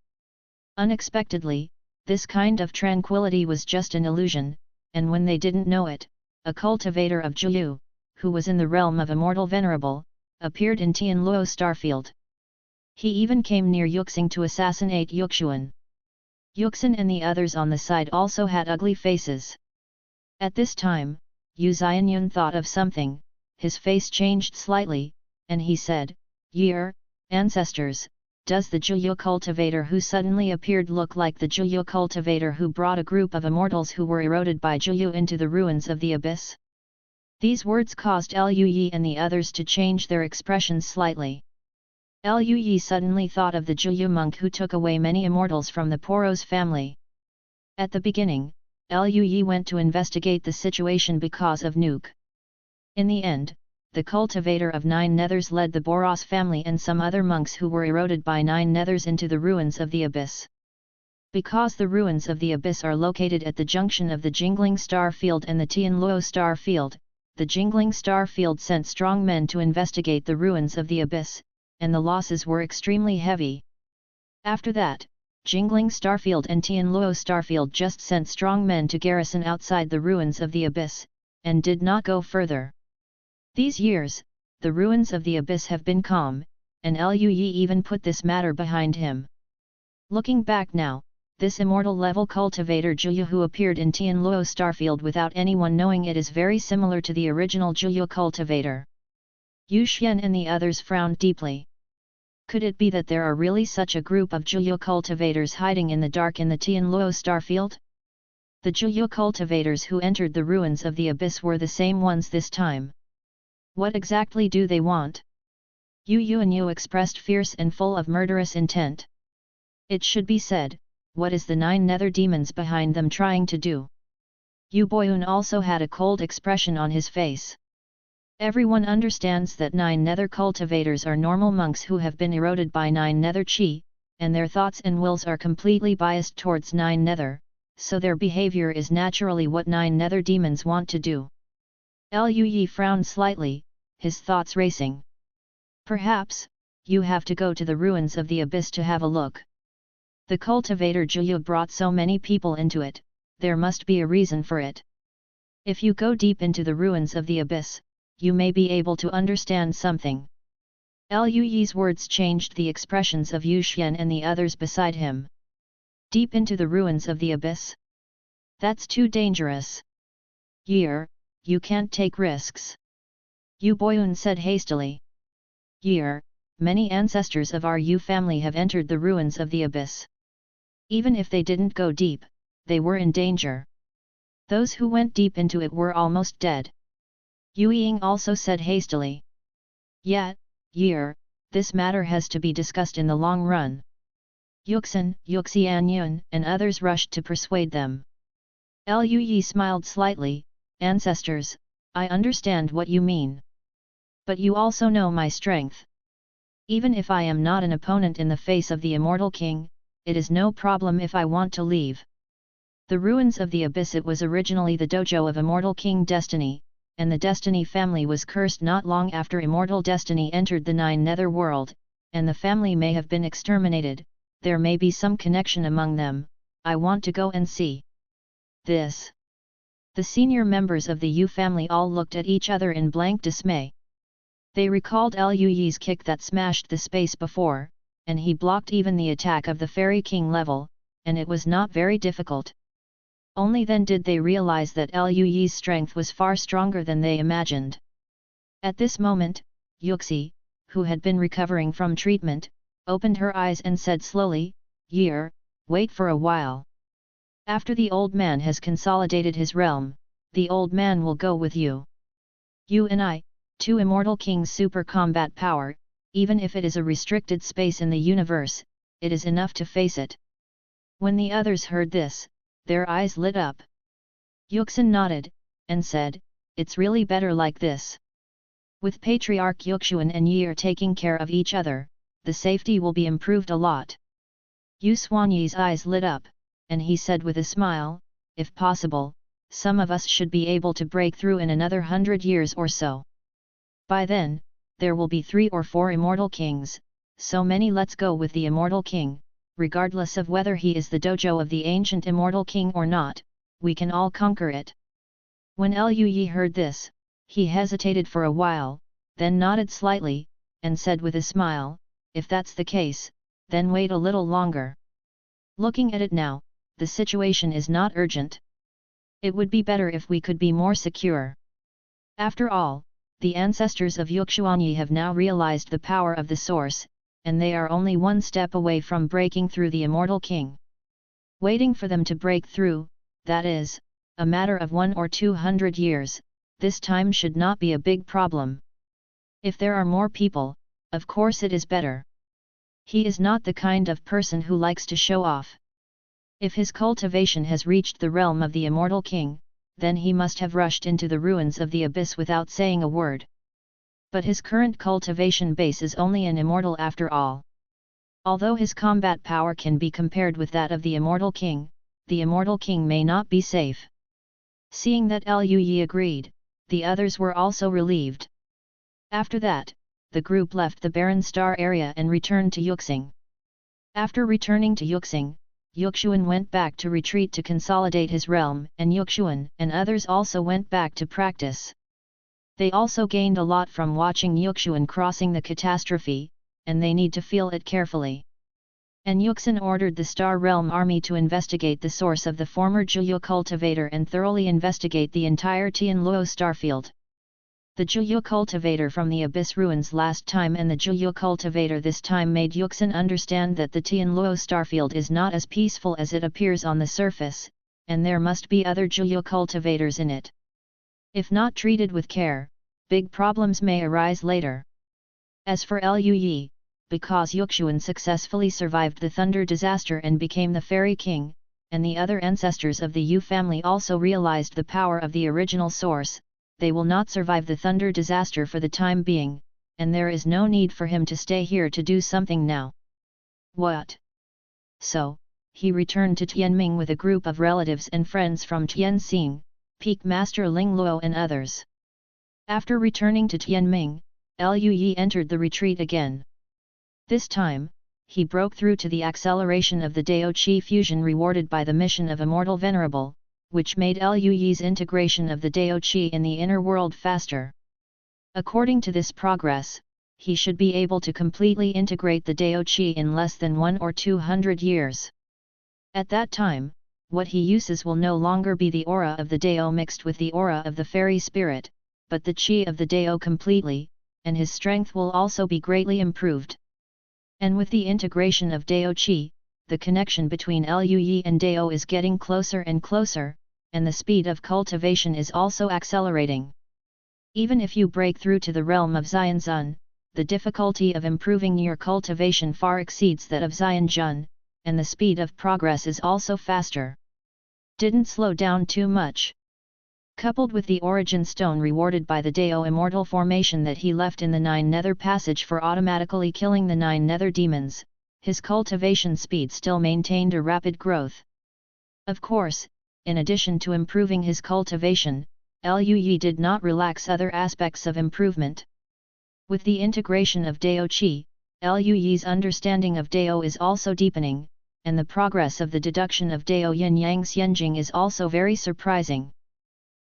Unexpectedly, this kind of tranquility was just an illusion, and when they didn't know it, a cultivator of Juyu, who was in the realm of Immortal Venerable, appeared in Tianluo starfield. He even came near Yuxing to assassinate Yuxuan. Yuxin and the others on the side also had ugly faces. At this time, Yu Xianyun thought of something, his face changed slightly, and he said, Year, ancestors, does the Juyu cultivator who suddenly appeared look like the Juyu cultivator who brought a group of immortals who were eroded by Juyu into the ruins of the abyss? These words caused Liu Yi and the others to change their expressions slightly. Liu Yi suddenly thought of the Juyu monk who took away many immortals from the Poros family. At the beginning, Liu Yi went to investigate the situation because of Nuke. In the end, the cultivator of 9 nethers led the Boros family and some other monks who were eroded by 9 nethers into the ruins of the abyss. Because the ruins of the abyss are located at the junction of the Jingling Star Field and the Tianluo Star Field, the Jingling Star Field sent strong men to investigate the ruins of the abyss, and the losses were extremely heavy. After that, Jingling Starfield and Tianluo Starfield just sent strong men to garrison outside the ruins of the abyss, and did not go further. These years, the ruins of the abyss have been calm, and Liu Yi even put this matter behind him. Looking back now, This immortal level cultivator Juyu who appeared in Tianluo Starfield without anyone knowing it is very similar to the original Juyu cultivator. Yu Xian and the others frowned deeply. Could it be that there are really such a group of Juyu cultivators hiding in the dark in the Tianluo Starfield? The Juyu cultivators who entered the ruins of the abyss were the same ones this time. What exactly do they want? Yu Yuanyu expressed fierce and full of murderous intent. It should be said, what is the 9 nether demons behind them trying to do? Yu Boyun also had a cold expression on his face. Everyone understands that 9 nether cultivators are normal monks who have been eroded by 9 nether chi, and their thoughts and wills are completely biased towards 9 nether, so their behavior is naturally what 9 nether demons want to do. Lu Yi frowned slightly, his thoughts racing. Perhaps, you have to go to the ruins of the abyss to have a look. The cultivator Juyu brought so many people into it, there must be a reason for it. If you go deep into the ruins of the abyss, you may be able to understand something. Lu Yi's words changed the expressions of Yu Xian and the others beside him. Deep into the ruins of the abyss? That's too dangerous. Year, you can't take risks. Yu Boyun said hastily. Year, many ancestors of our Yu family have entered the ruins of the abyss. Even if they didn't go deep, they were in danger. Those who went deep into it were almost dead. Yu Ying also said hastily. Yet, Year, this matter has to be discussed in the long run. Yuxin, Yuxianyun and others rushed to persuade them. Lu Yi smiled slightly. Ancestors, I understand what you mean. But you also know my strength. Even if I am not an opponent in the face of the Immortal King, it is no problem if I want to leave. The ruins of the abyss, it was originally the dojo of Immortal King Destiny, and the Destiny family was cursed not long after Immortal Destiny entered the 9 nether world, and the family may have been exterminated. There may be some connection among them. I want to go and see. This. The senior members of the Yu family all looked at each other in blank dismay. They recalled Lu Yi's kick that smashed the space before, and he blocked even the attack of the Fairy King level, and it was not very difficult. Only then did they realize that Lu Yi's strength was far stronger than they imagined. At this moment, Yuxi, who had been recovering from treatment, opened her eyes and said slowly, Year, wait for a while. After the old man has consolidated his realm, the old man will go with you. You and I, 2 Immortal Kings' super combat power, even if it is a restricted space in the universe, it is enough to face it. When the others heard this, their eyes lit up. Yuxin nodded, and said, it's really better like this. With Patriarch Yuxuan and Year taking care of each other, the safety will be improved a lot. Yu Xuanyi's eyes lit up, and he said with a smile, if possible, some of us should be able to break through in another 100 years or so. By then, there will be 3 or 4 Immortal Kings, so many. Let's go with the Immortal King, regardless of whether he is the dojo of the ancient Immortal King or not, we can all conquer it. When Lu Yi heard this, he hesitated for a while, then nodded slightly, and said with a smile, if that's the case, then wait a little longer. Looking at it now, the situation is not urgent. It would be better if we could be more secure. After all, the ancestors of Yuxuanyi have now realized the power of the source, and they are only one step away from breaking through the Immortal King. Waiting for them to break through, that is, a matter of 100 or 200 years, this time should not be a big problem. If there are more people, of course it is better. He is not the kind of person who likes to show off. If his cultivation has reached the realm of the Immortal King, then he must have rushed into the ruins of the abyss without saying a word. But his current cultivation base is only an immortal after all. Although his combat power can be compared with that of the Immortal King, the Immortal King may not be safe. Seeing that Lu Yi agreed, the others were also relieved. After that, the group left the barren star area and returned to Yuxing. After returning to Yuxing, Yuxuan went back to retreat to consolidate his realm, and Yuxuan and others also went back to practice. They also gained a lot from watching Yuxuan crossing the catastrophe, and they need to feel it carefully. and Yuxin ordered the Star Realm army to investigate the source of the former Juyu cultivator and thoroughly investigate the entire Tianluo starfield. The Juyu cultivator from the Abyss ruins last time and the Juyu cultivator this time made Yuxin understand that the Tianluo starfield is not as peaceful as it appears on the surface, and there must be other Juyu cultivators in it. If not treated with care, big problems may arise later. As for Liu Yi, because Yuxuan successfully survived the thunder disaster and became the Fairy King, and the other ancestors of the Yu family also realized the power of the original source, they will not survive the thunder disaster for the time being, and there is no need for him to stay here to do something now. What? So, he returned to Tianming with a group of relatives and friends from Tianxing, Peak Master Ling Luo and others. After returning to Tianming, Liu Yi entered the retreat again. This time, he broke through to the acceleration of the Dao Qi fusion rewarded by the mission of Immortal Venerable, which made Liu Yi's integration of the Dao Qi in the inner world faster. According to this progress, he should be able to completely integrate the Dao Qi in less than 1 or 200 years. At that time, what he uses will no longer be the aura of the Dao mixed with the aura of the fairy spirit, but the Qi of the Dao completely, and his strength will also be greatly improved. And with the integration of Dao Qi, the connection between Liu Yi and Dao is getting closer and closer, and the speed of cultivation is also accelerating. Even if you break through to the realm of Xianzun, the difficulty of improving your cultivation far exceeds that of Xianzun, and the speed of progress is also faster. Didn't slow down too much. Coupled with the origin stone rewarded by the Dao immortal formation that he left in the 9 nether passage for automatically killing the 9 nether demons, his cultivation speed still maintained a rapid growth. Of course, in addition to improving his cultivation, Liu Yi did not relax other aspects of improvement. With the integration of Dao Qi, Liu Yi's understanding of Dao is also deepening, and the progress of the deduction of Dao Yin Yang Xianjing is also very surprising.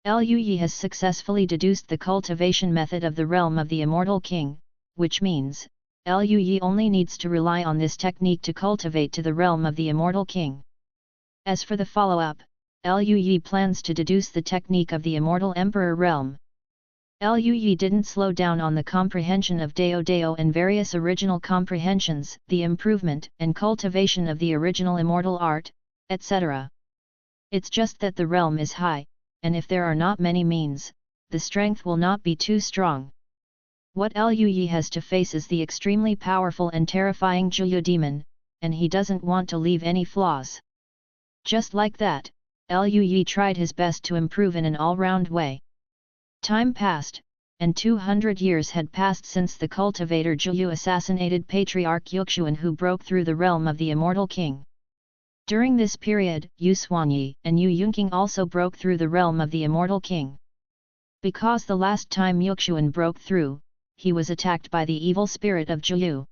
Liu Yi has successfully deduced the cultivation method of the realm of the Immortal King, which means, Liu Yi only needs to rely on this technique to cultivate to the realm of the Immortal King. As for the follow-up, Liu Yi plans to deduce the technique of the Immortal Emperor realm. Liu Yi didn't slow down on the comprehension of Dao and various original comprehensions, the improvement and cultivation of the original immortal art, etc. It's just that the realm is high, and if there are not many means, the strength will not be too strong. What Liu Yi has to face is the extremely powerful and terrifying Juyu demon, and he doesn't want to leave any flaws. Just like that, Liu Yi tried his best to improve in an all-round way. Time passed, and 200 years had passed since the cultivator Juyu assassinated Patriarch Yuxuan who broke through the realm of the Immortal King. During this period, Yu Xuanyi and Yu Yunqing also broke through the realm of the Immortal King. Because the last time Yuxuan broke through, he was attacked by the evil spirit of Juyu.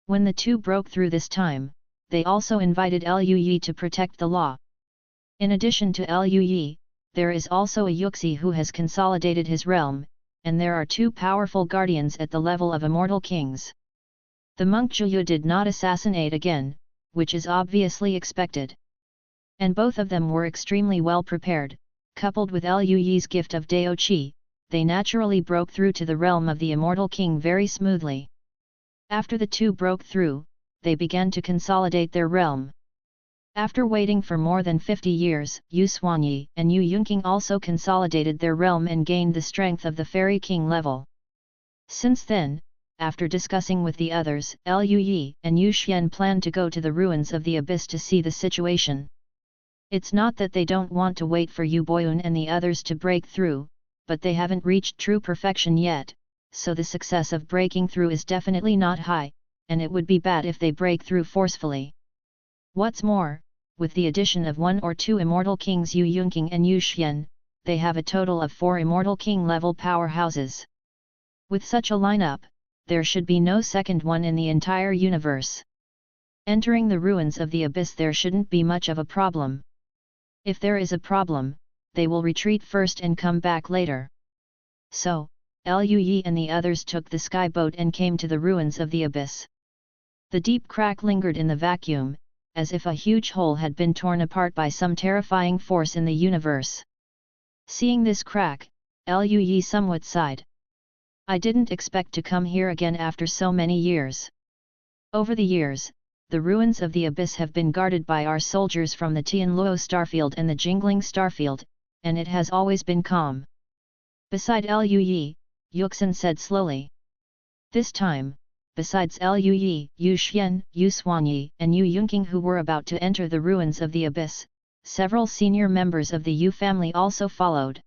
When the two broke through this time, they also invited Liu Yi to protect the law. In addition to Liu Yi, there is also a Yuxi who has consolidated his realm, and there are 2 powerful guardians at the level of immortal kings. The monk Juyu did not assassinate again, which is obviously expected. And both of them were extremely well prepared, coupled with Liu Yi's gift of Dao Qi, they naturally broke through to the realm of the immortal king very smoothly. After the two broke through, they began to consolidate their realm. After waiting for more than 50 years, Yu Xuanyi and Yu Yunqing also consolidated their realm and gained the strength of the Fairy King level. Since then, after discussing with the others, Liu Yi and Yu Xian planned to go to the ruins of the abyss to see the situation. It's not that they don't want to wait for Yu Boyun and the others to break through, but they haven't reached true perfection yet, so the success of breaking through is definitely not high, and it would be bad if they break through forcefully. What's more, with the addition of 1 or 2 immortal kings Yu Yunqing and Yu Xian, they have a total of 4 immortal king level powerhouses. With such a lineup, there should be no second one in the entire universe. Entering the ruins of the abyss there shouldn't be much of a problem. If there is a problem, they will retreat first and come back later. So, Liu Yi and the others took the sky boat and came to the ruins of the abyss. The deep crack lingered in the vacuum, as if a huge hole had been torn apart by some terrifying force in the universe. Seeing this crack, Lu Yi somewhat sighed. I didn't expect to come here again after so many years. Over the years, the ruins of the abyss have been guarded by our soldiers from the Tianluo starfield and the Jingling starfield, and it has always been calm. Beside Lu Yi, Yuxin said slowly. This time, besides Lu Yi, Yu Xian, Yu Xuanyi, and Yu Yunqing who were about to enter the ruins of the abyss, several senior members of the Yu family also followed.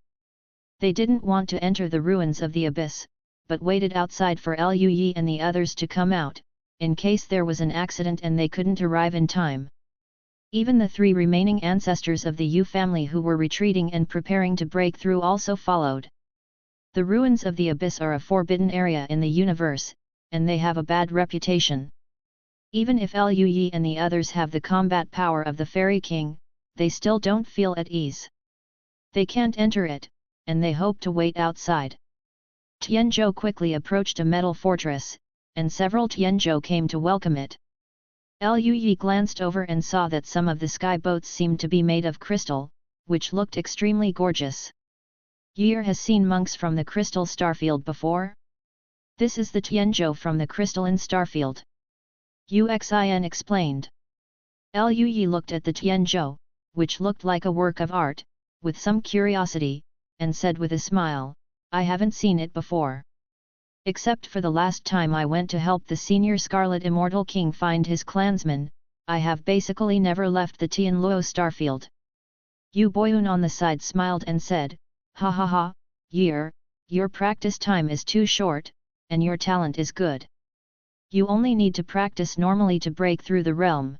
They didn't want to enter the ruins of the abyss, but waited outside for Lu Yi and the others to come out, in case there was an accident and they couldn't arrive in time. Even the 3 remaining ancestors of the Yu family who were retreating and preparing to break through also followed. The ruins of the abyss are a forbidden area in the universe, and they have a bad reputation. Even if Lu Yi and the others have the combat power of the Fairy King, they still don't feel at ease. They can't enter it, and they hope to wait outside. Tianzhou quickly approached a metal fortress, and several Tianzhou came to welcome it. Lu Yi glanced over and saw that some of the sky boats seemed to be made of crystal, which looked extremely gorgeous. Year has seen monks from the Crystal Starfield before? This is the Tianzhou from the Crystalline Starfield. Uxin explained. Lu Yi looked at the Tianzhou, which looked like a work of art, with some curiosity, and said with a smile, I haven't seen it before. Except for the last time I went to help the senior Scarlet Immortal King find his clansmen, I have basically never left the Tianluo Starfield. Yu Boyun on the side smiled and said, ha ha ha, Year, your practice time is too short, and your talent is good. You only need to practice normally to break through the realm.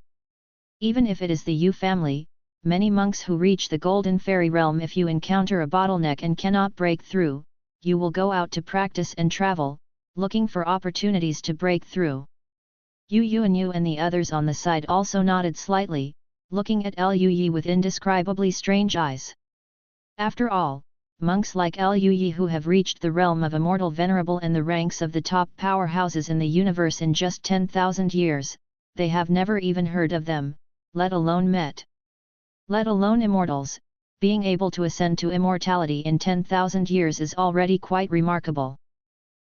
Even if it is the Yu family, many monks who reach the Golden Fairy realm, if you encounter a bottleneck and cannot break through, you will go out to practice and travel, looking for opportunities to break through. Yu Yuanyu and the others on the side also nodded slightly, looking at Lu Yi with indescribably strange eyes. After all, monks like Lu Yi who have reached the realm of immortal venerable and the ranks of the top powerhouses in the universe in just 10,000 years, they have never even heard of them, let alone met. Let alone immortals, being able to ascend to immortality in 10,000 years is already quite remarkable.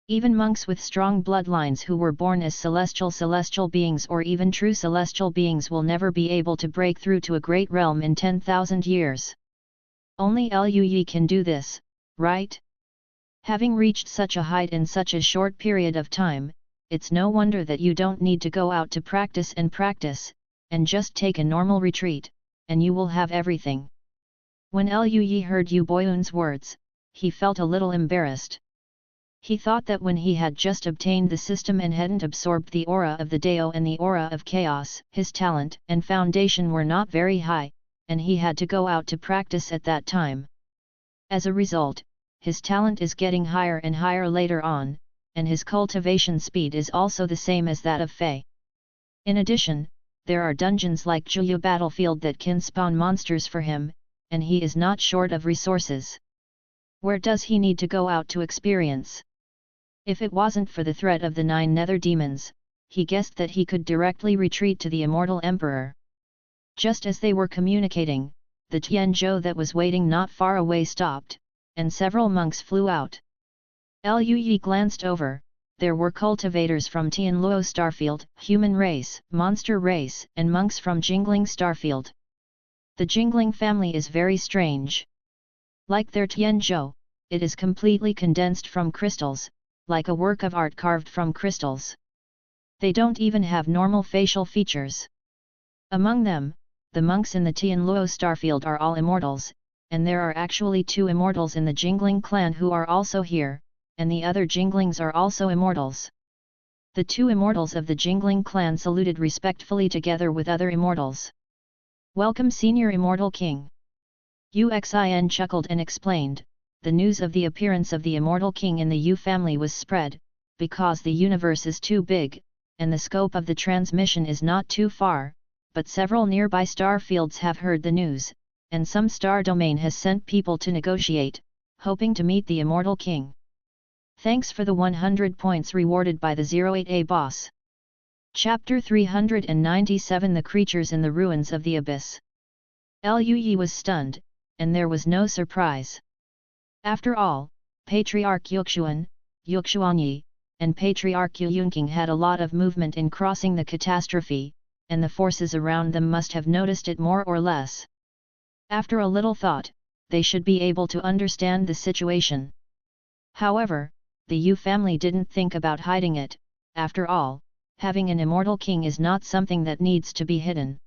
Even monks with strong bloodlines who were born as celestial beings or even true celestial beings will never be able to break through to a great realm in 10,000 years. Only Lu Yi can do this, right? Having reached such a height in such a short period of time, it's no wonder that you don't need to go out to practice, and just take a normal retreat, and you will have everything. When Lu Yi heard Yu Boyun's words, he felt a little embarrassed. He thought that when he had just obtained the system and hadn't absorbed the aura of the Dao and the aura of chaos, his talent and foundation were not very high, and he had to go out to practice at that time. As a result, his talent is getting higher and higher later on, and his cultivation speed is also the same as that of Fei. In addition, there are dungeons like Juyu Battlefield that can spawn monsters for him, and he is not short of resources. Where does he need to go out to experience? If it wasn't for the threat of the 9 nether demons, he guessed that he could directly retreat to the Immortal Emperor. Just as they were communicating, the Tianzhou that was waiting not far away stopped, and several monks flew out. Lu Yi glanced over. There were cultivators from Tianluo Starfield, human race, monster race, and monks from Jingling Starfield. The Jingling family is very strange. Like their Tianzhou, it is completely condensed from crystals, like a work of art carved from crystals. They don't even have normal facial features. Among them, the monks in the Tianluo Starfield are all immortals, and there are actually 2 immortals in the Jingling clan who are also here, and the other Jinglings are also immortals. The 2 immortals of the Jingling clan saluted respectfully together with other immortals. Welcome Senior Immortal King. Uxin chuckled and explained, the news of the appearance of the Immortal King in the Yu family was spread, because the universe is too big, and the scope of the transmission is not too far, but several nearby star fields have heard the news, and some star domain has sent people to negotiate, hoping to meet the Immortal King. Thanks for the 100 points rewarded by the 08A boss. Chapter 397 The Creatures in the Ruins of the Abyss. Lui was stunned, and there was no surprise. After all, Patriarch Yuxuan, Yuxuanyi, and Patriarch Yunqing had a lot of movement in crossing the catastrophe, and the forces around them must have noticed it more or less. After a little thought, they should be able to understand the situation. However, the Yu family didn't think about hiding it. After all, having an immortal king is not something that needs to be hidden.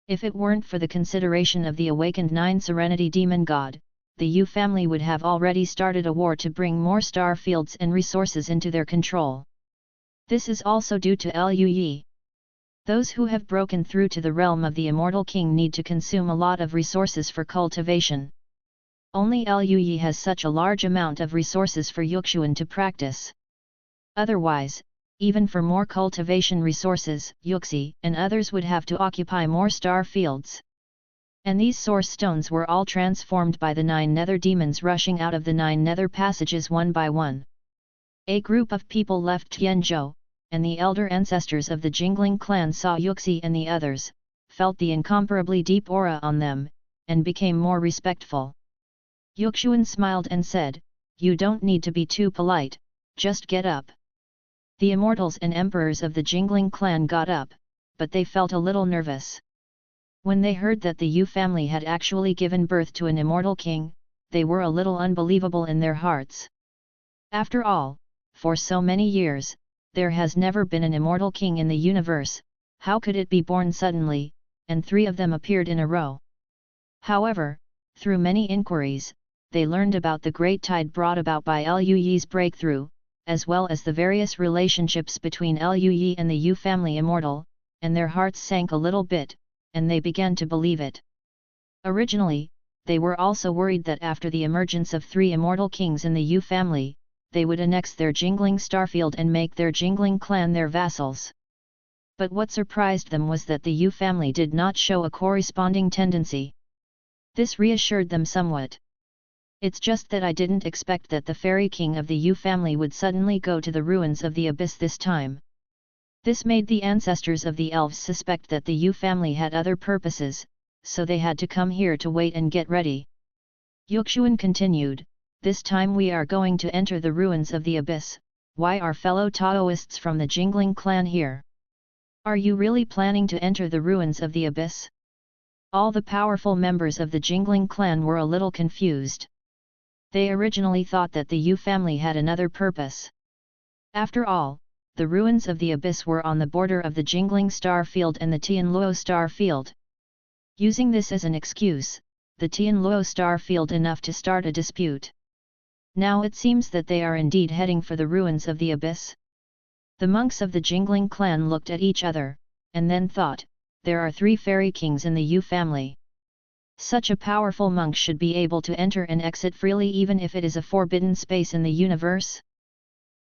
If it weren't for the consideration of the awakened 9 Serenity Demon God, the Yu family would have already started a war to bring more star fields and resources into their control. This is also due to Lui. Those who have broken through to the realm of the immortal king need to consume a lot of resources for cultivation. Only Lui has such a large amount of resources for Yuxuan to practice. Otherwise, even for more cultivation resources, Yuxi and others would have to occupy more star fields. And these source stones were all transformed by the 9 nether demons rushing out of the 9 nether passages one by one. A group of people left Tianzhou, and the elder ancestors of the Jingling clan saw Yuxi and the others, felt the incomparably deep aura on them, and became more respectful. Yuxuan smiled and said, "You don't need to be too polite, just get up." The immortals and emperors of the Jingling clan got up, but they felt a little nervous. When they heard that the Yu family had actually given birth to an immortal king, they were a little unbelievable in their hearts. After all, for so many years, there has never been an immortal king in the universe. How could it be born suddenly, and 3 of them appeared in a row? However, through many inquiries, they learned about the great tide brought about by Lui's breakthrough, as well as the various relationships between Lui and the Yu family immortal, and their hearts sank a little bit, and they began to believe it. Originally, they were also worried that after the emergence of 3 immortal kings in the Yu family, they would annex their Jingling starfield and make their Jingling clan their vassals. But what surprised them was that the Yu family did not show a corresponding tendency. This reassured them somewhat. "It's just that I didn't expect that the fairy king of the Yu family would suddenly go to the ruins of the abyss this time." This made the ancestors of the elves suspect that the Yu family had other purposes, so they had to come here to wait and get ready. Yuxuan continued, "This time we are going to enter the ruins of the abyss. Why are fellow Taoists from the Jingling clan here? Are you really planning to enter the ruins of the abyss?" All the powerful members of the Jingling clan were a little confused. They originally thought that the Yu family had another purpose. After all, the ruins of the abyss were on the border of the Jingling star field and the Tianluo star field. Using this as an excuse, the Tianluo star field enough to start a dispute. Now it seems that they are indeed heading for the ruins of the abyss. The monks of the Jingling clan looked at each other, and then thought, there are 3 fairy kings in the Yu family. Such a powerful monk should be able to enter and exit freely even if it is a forbidden space in the universe.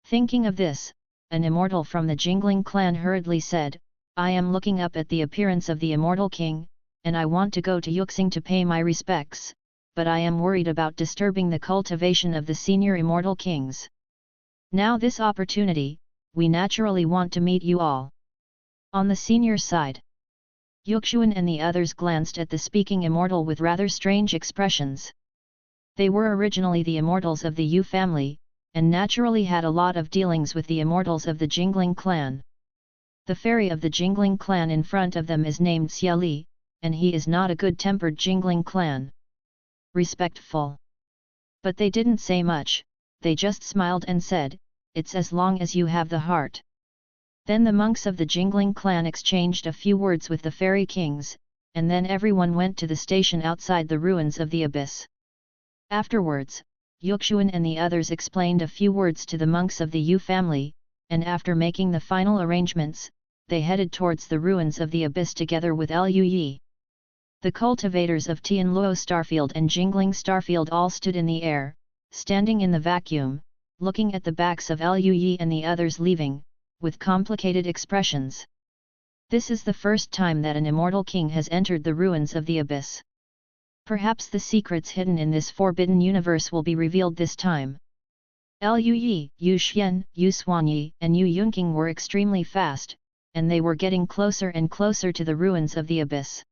Thinking of this, an immortal from the Jingling clan hurriedly said, "I am looking up at the appearance of the immortal king, and I want to go to Yuxing to pay my respects, but I am worried about disturbing the cultivation of the senior immortal kings. Now this opportunity, we naturally want to meet you all." On the senior side, Yuxuan and the others glanced at the speaking immortal with rather strange expressions. They were originally the immortals of the Yu family, and naturally had a lot of dealings with the immortals of the Jingling clan. The fairy of the Jingling clan in front of them is named Xia Li, and he is not a good-tempered Jingling clan. Respectful. But they didn't say much, they just smiled and said, "It's as long as you have the heart." Then the monks of the Jingling clan exchanged a few words with the fairy kings, and then everyone went to the station outside the ruins of the abyss. Afterwards, Yuxuan and the others explained a few words to the monks of the Yu family, and after making the final arrangements, they headed towards the ruins of the abyss together with Lui. The cultivators of Tianluo Starfield and Jingling Starfield all stood in the air, standing in the vacuum, looking at the backs of Lui and the others leaving, with complicated expressions. This is the first time that an immortal king has entered the ruins of the abyss. Perhaps the secrets hidden in this forbidden universe will be revealed this time. Lui, Yu Xian, Yu Xuanyi, and Yu Yunqing were extremely fast, and they were getting closer and closer to the ruins of the abyss.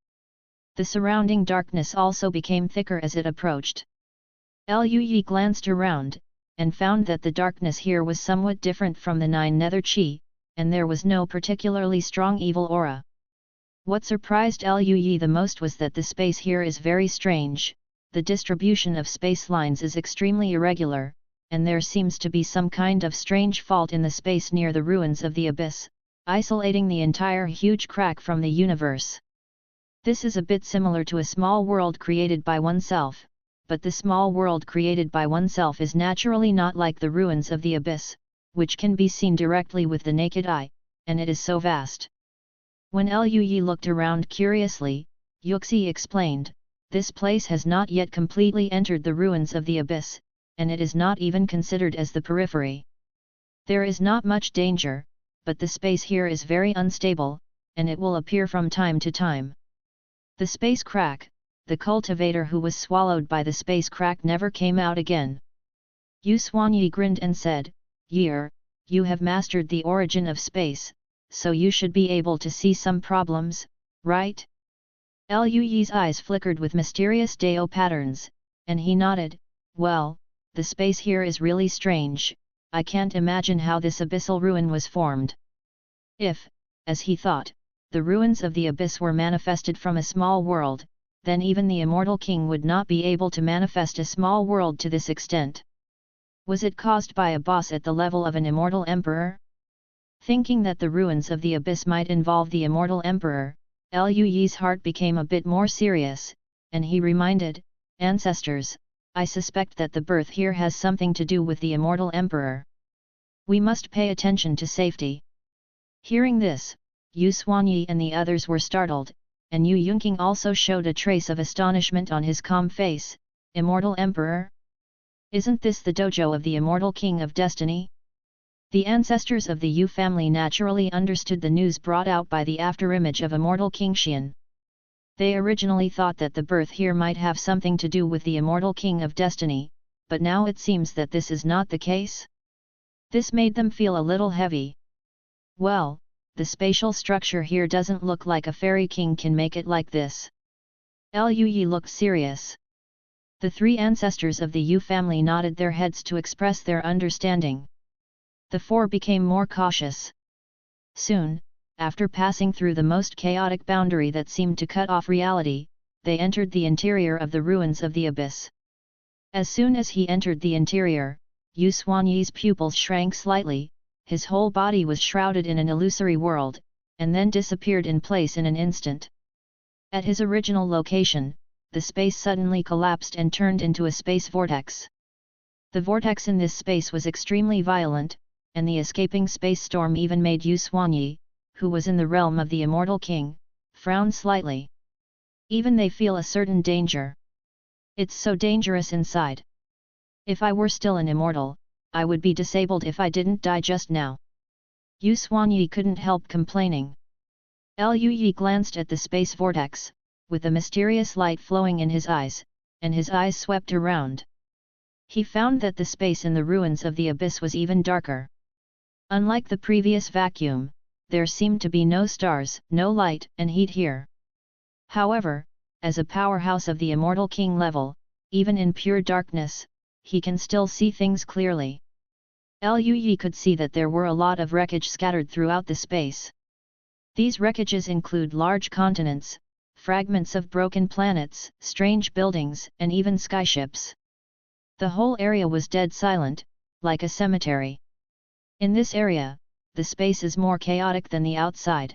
The surrounding darkness also became thicker as it approached. Lui glanced around, and found that the darkness here was somewhat different from the 9 nether chi, and there was no particularly strong evil aura. What surprised Lui the most was that the space here is very strange. The distribution of space lines is extremely irregular, and there seems to be some kind of strange fault in the space near the ruins of the abyss, isolating the entire huge crack from the universe. This is a bit similar to a small world created by oneself, but the small world created by oneself is naturally not like the ruins of the abyss, which can be seen directly with the naked eye, and it is so vast. When Lui looked around curiously, Yuxi explained, "This place has not yet completely entered the ruins of the abyss, and it is not even considered as the periphery. There is not much danger, but the space here is very unstable, and it will appear from time to time." The space crack, the cultivator who was swallowed by the space crack never came out again. Yu Xuanyi grinned and said, "Year, you have mastered the origin of space, so you should be able to see some problems, right?" Lui's eyes flickered with mysterious Dao patterns, and he nodded, "Well, the space here is really strange. I can't imagine how this abyssal ruin was formed. If, as he thought, the ruins of the abyss were manifested from a small world, then even the Immortal King would not be able to manifest a small world to this extent. Was it caused by a boss at the level of an immortal emperor?" Thinking that the ruins of the abyss might involve the immortal emperor, Lui's heart became a bit more serious, and he reminded, "Ancestors, I suspect that the birth here has something to do with the immortal emperor. We must pay attention to safety." Hearing this, Yu Xuanyi and the others were startled, and Yu Yunqing also showed a trace of astonishment on his calm face. "Immortal Emperor? Isn't this the dojo of the Immortal King of Destiny?" The ancestors of the Yu family naturally understood the news brought out by the afterimage of Immortal King Xian. They originally thought that the birth here might have something to do with the Immortal King of Destiny, but now it seems that this is not the case. This made them feel a little heavy. "Well, the spatial structure here doesn't look like a fairy king can make it like this." Lui looked serious. The 3 ancestors of the Yu family nodded their heads to express their understanding. The 4 became more cautious. Soon, after passing through the most chaotic boundary that seemed to cut off reality, they entered the interior of the ruins of the abyss. As soon as he entered the interior, Yu Xuanyi's pupils shrank slightly, his whole body was shrouded in an illusory world, and then disappeared in place in an instant. At his original location, the space suddenly collapsed and turned into a space vortex. The vortex in this space was extremely violent, and the escaping space storm even made Yu Xuanyi, who was in the realm of the Immortal King, frown slightly. Even they feel a certain danger. It's so dangerous inside. If I were still an immortal, I would be disabled if I didn't die just now. Yu Xuanyi couldn't help complaining. Lui glanced at the space vortex, with a mysterious light flowing in his eyes, and his eyes swept around. He found that the space in the ruins of the abyss was even darker. Unlike the previous vacuum, there seemed to be no stars, no light and heat here. However, as a powerhouse of the Immortal King level, even in pure darkness, he can still see things clearly. Lui could see that there were a lot of wreckage scattered throughout the space. These wreckages include large continents, fragments of broken planets, strange buildings, and even skyships. The whole area was dead silent, like a cemetery. In this area, the space is more chaotic than the outside.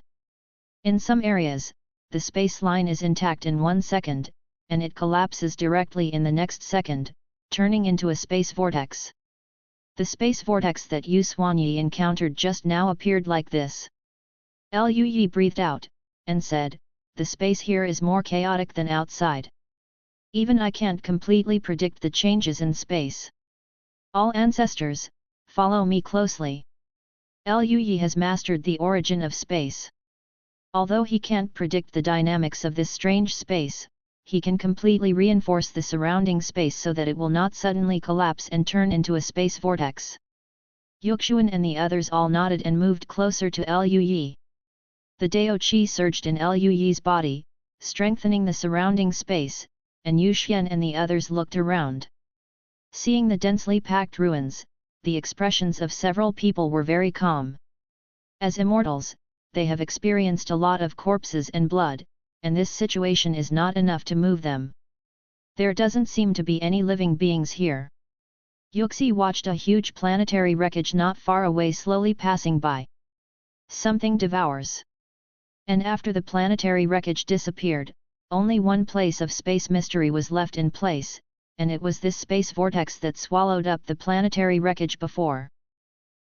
In some areas, the space line is intact in 1 second, and it collapses directly in the next second, turning into a space vortex. The space vortex that Yu Xuanyi encountered just now appeared like this. Lui breathed out, and said, "The space here is more chaotic than outside. Even I can't completely predict the changes in space. All ancestors, follow me closely." Lui has mastered the origin of space. Although he can't predict the dynamics of this strange space, he can completely reinforce the surrounding space so that it will not suddenly collapse and turn into a space vortex. Yuxuan and the others all nodded and moved closer to Lui. The Dao Qi surged in Liu Yi's body, strengthening the surrounding space, and Yu Xian and the others looked around. Seeing the densely packed ruins, the expressions of several people were very calm. As immortals, they have experienced a lot of corpses and blood, and this situation is not enough to move them. There doesn't seem to be any living beings here. Yuxi watched a huge planetary wreckage not far away slowly passing by. Something devours. And after the planetary wreckage disappeared, only one place of space mystery was left in place, and it was this space vortex that swallowed up the planetary wreckage before.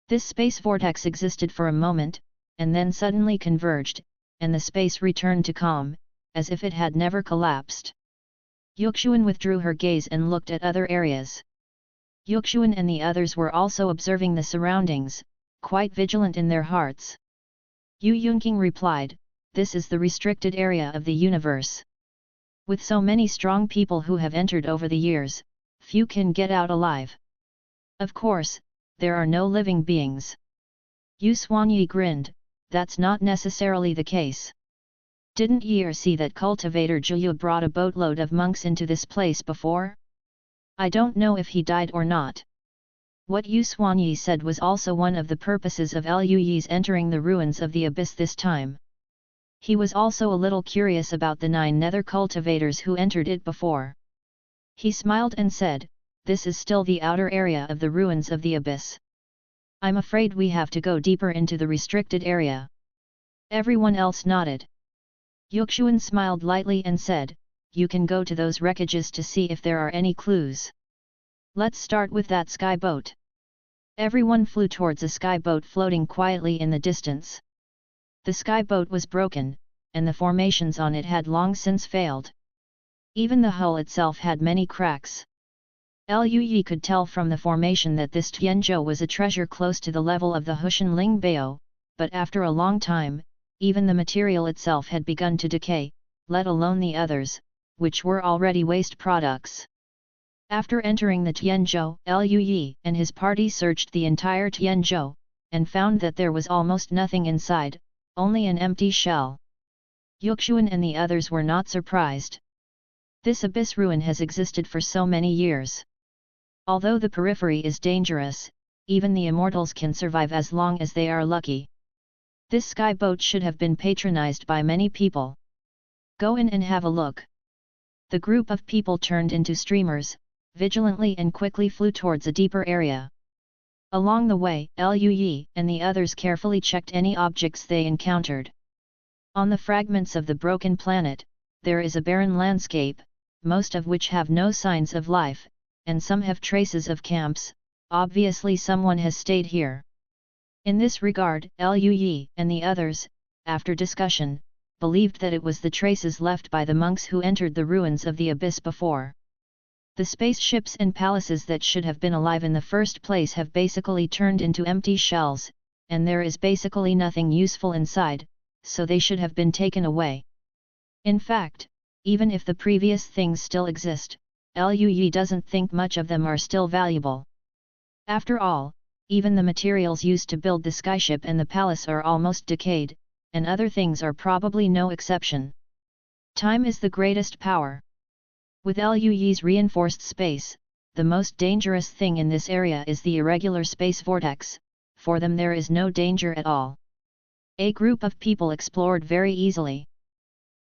This space vortex existed for a moment, and then suddenly converged, and the space returned to calm, as if it had never collapsed. Yuxuan withdrew her gaze and looked at other areas. Yuxuan and the others were also observing the surroundings, quite vigilant in their hearts. Yu Yunqing replied, "This is the restricted area of the universe. With so many strong people who have entered over the years, few can get out alive. Of course, there are no living beings." Yu Xuanyi grinned, "That's not necessarily the case. Didn't ye see that cultivator Zhuyu brought a boatload of monks into this place before? I don't know if he died or not." What Yu Xuanyi said was also one of the purposes of Liu Yi's entering the ruins of the abyss this time. He was also a little curious about the 9 nether cultivators who entered it before. He smiled and said, "This is still the outer area of the ruins of the abyss. I'm afraid we have to go deeper into the restricted area." Everyone else nodded. Yuxuan smiled lightly and said, "You can go to those wreckages to see if there are any clues. Let's start with that sky boat." Everyone flew towards a sky boat floating quietly in the distance. The sky boat was broken, and the formations on it had long since failed. Even the hull itself had many cracks. Liu Yi could tell from the formation that this Tianzhou was a treasure close to the level of the Hushan Ling Bao, but after a long time, even the material itself had begun to decay, let alone the others, which were already waste products. After entering the Tianzhou, Liu Yi and his party searched the entire Tianzhou, and found that there was almost nothing inside, only an empty shell. Yuxuan and the others were not surprised. This abyss ruin has existed for so many years. Although the periphery is dangerous, even the immortals can survive as long as they are lucky. This sky boat should have been patronized by many people. Go in and have a look. The group of people turned into streamers, vigilantly and quickly flew towards a deeper area. Along the way, Liu Yi and the others carefully checked any objects they encountered. On the fragments of the broken planet, there is a barren landscape, most of which have no signs of life, and some have traces of camps. Obviously someone has stayed here. In this regard, Liu Yi and the others, after discussion, believed that it was the traces left by the monks who entered the ruins of the abyss before. The spaceships and palaces that should have been alive in the first place have basically turned into empty shells, and there is basically nothing useful inside, so they should have been taken away. In fact, even if the previous things still exist, Liu Yi doesn't think much of them are still valuable. After all, even the materials used to build the skyship and the palace are almost decayed, and other things are probably no exception. Time is the greatest power. With Liu Yi's reinforced space, the most dangerous thing in this area is the irregular space vortex. For them there is no danger at all. A group of people explored very easily.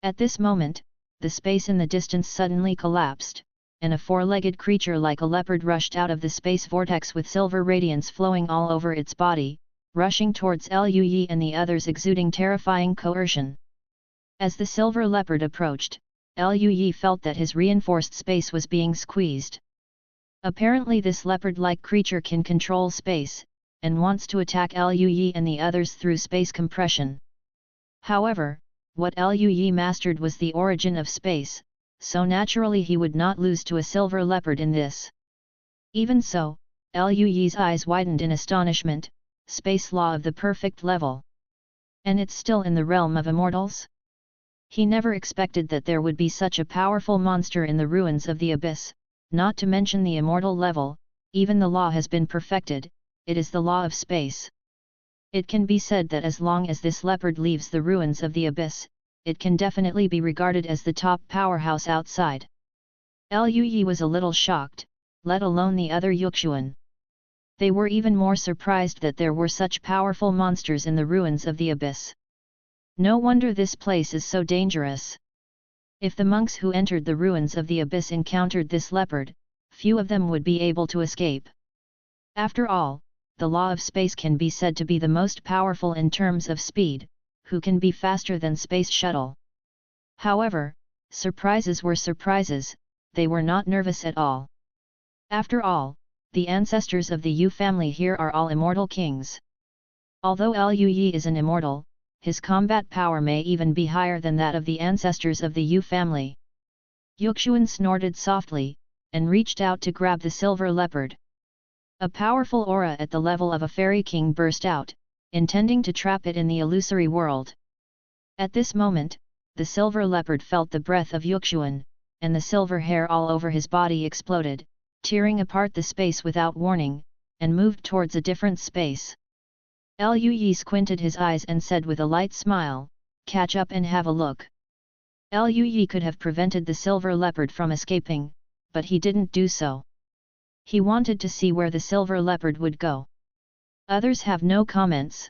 At this moment, the space in the distance suddenly collapsed, and a four-legged creature like a leopard rushed out of the space vortex with silver radiance flowing all over its body, rushing towards Liu Yi and the others exuding terrifying coercion. As the silver leopard approached, Liu Yi felt that his reinforced space was being squeezed. Apparently this leopard-like creature can control space, and wants to attack Liu Yi and the others through space compression. However, what Liu Yi mastered was the origin of space, so naturally he would not lose to a silver leopard in this. Even so, Liu Yi's eyes widened in astonishment. Space law of the perfect level. And it's still in the realm of immortals? He never expected that there would be such a powerful monster in the ruins of the abyss, not to mention the immortal level. Even the law has been perfected, it is the law of space. It can be said that as long as this leopard leaves the ruins of the abyss, it can definitely be regarded as the top powerhouse outside. Liu Yi was a little shocked, let alone the other Yuxuan. They were even more surprised that there were such powerful monsters in the ruins of the abyss. No wonder this place is so dangerous. If the monks who entered the ruins of the abyss encountered this leopard, few of them would be able to escape. After all, the law of space can be said to be the most powerful in terms of speed, who can be faster than space shuttle. However, surprises were surprises, they were not nervous at all. After all, the ancestors of the Yu family here are all immortal kings. Although Liu Yi is an immortal, his combat power may even be higher than that of the ancestors of the Yu family. Yuxuan snorted softly, and reached out to grab the silver leopard. A powerful aura at the level of a fairy king burst out, intending to trap it in the illusory world. At this moment, the silver leopard felt the breath of Yuxuan, and the silver hair all over his body exploded, tearing apart the space without warning, and moved towards a different space. Liu Yi squinted his eyes and said with a light smile, "Catch up and have a look." Liu Yi could have prevented the silver leopard from escaping, but he didn't do so. He wanted to see where the silver leopard would go. Others have no comments.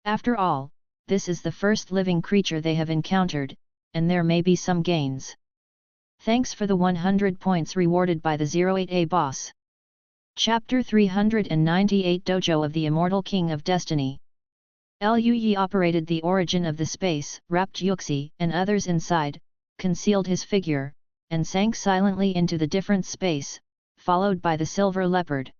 After all, this is the first living creature they have encountered, and there may be some gains. Thanks for the 100 points rewarded by the 08A boss. Chapter 398 Dojo of the Immortal King of Destiny. Liu Yi operated the origin of the space, wrapped Yuxi and others inside, concealed his figure, and sank silently into the different space, followed by the silver leopard.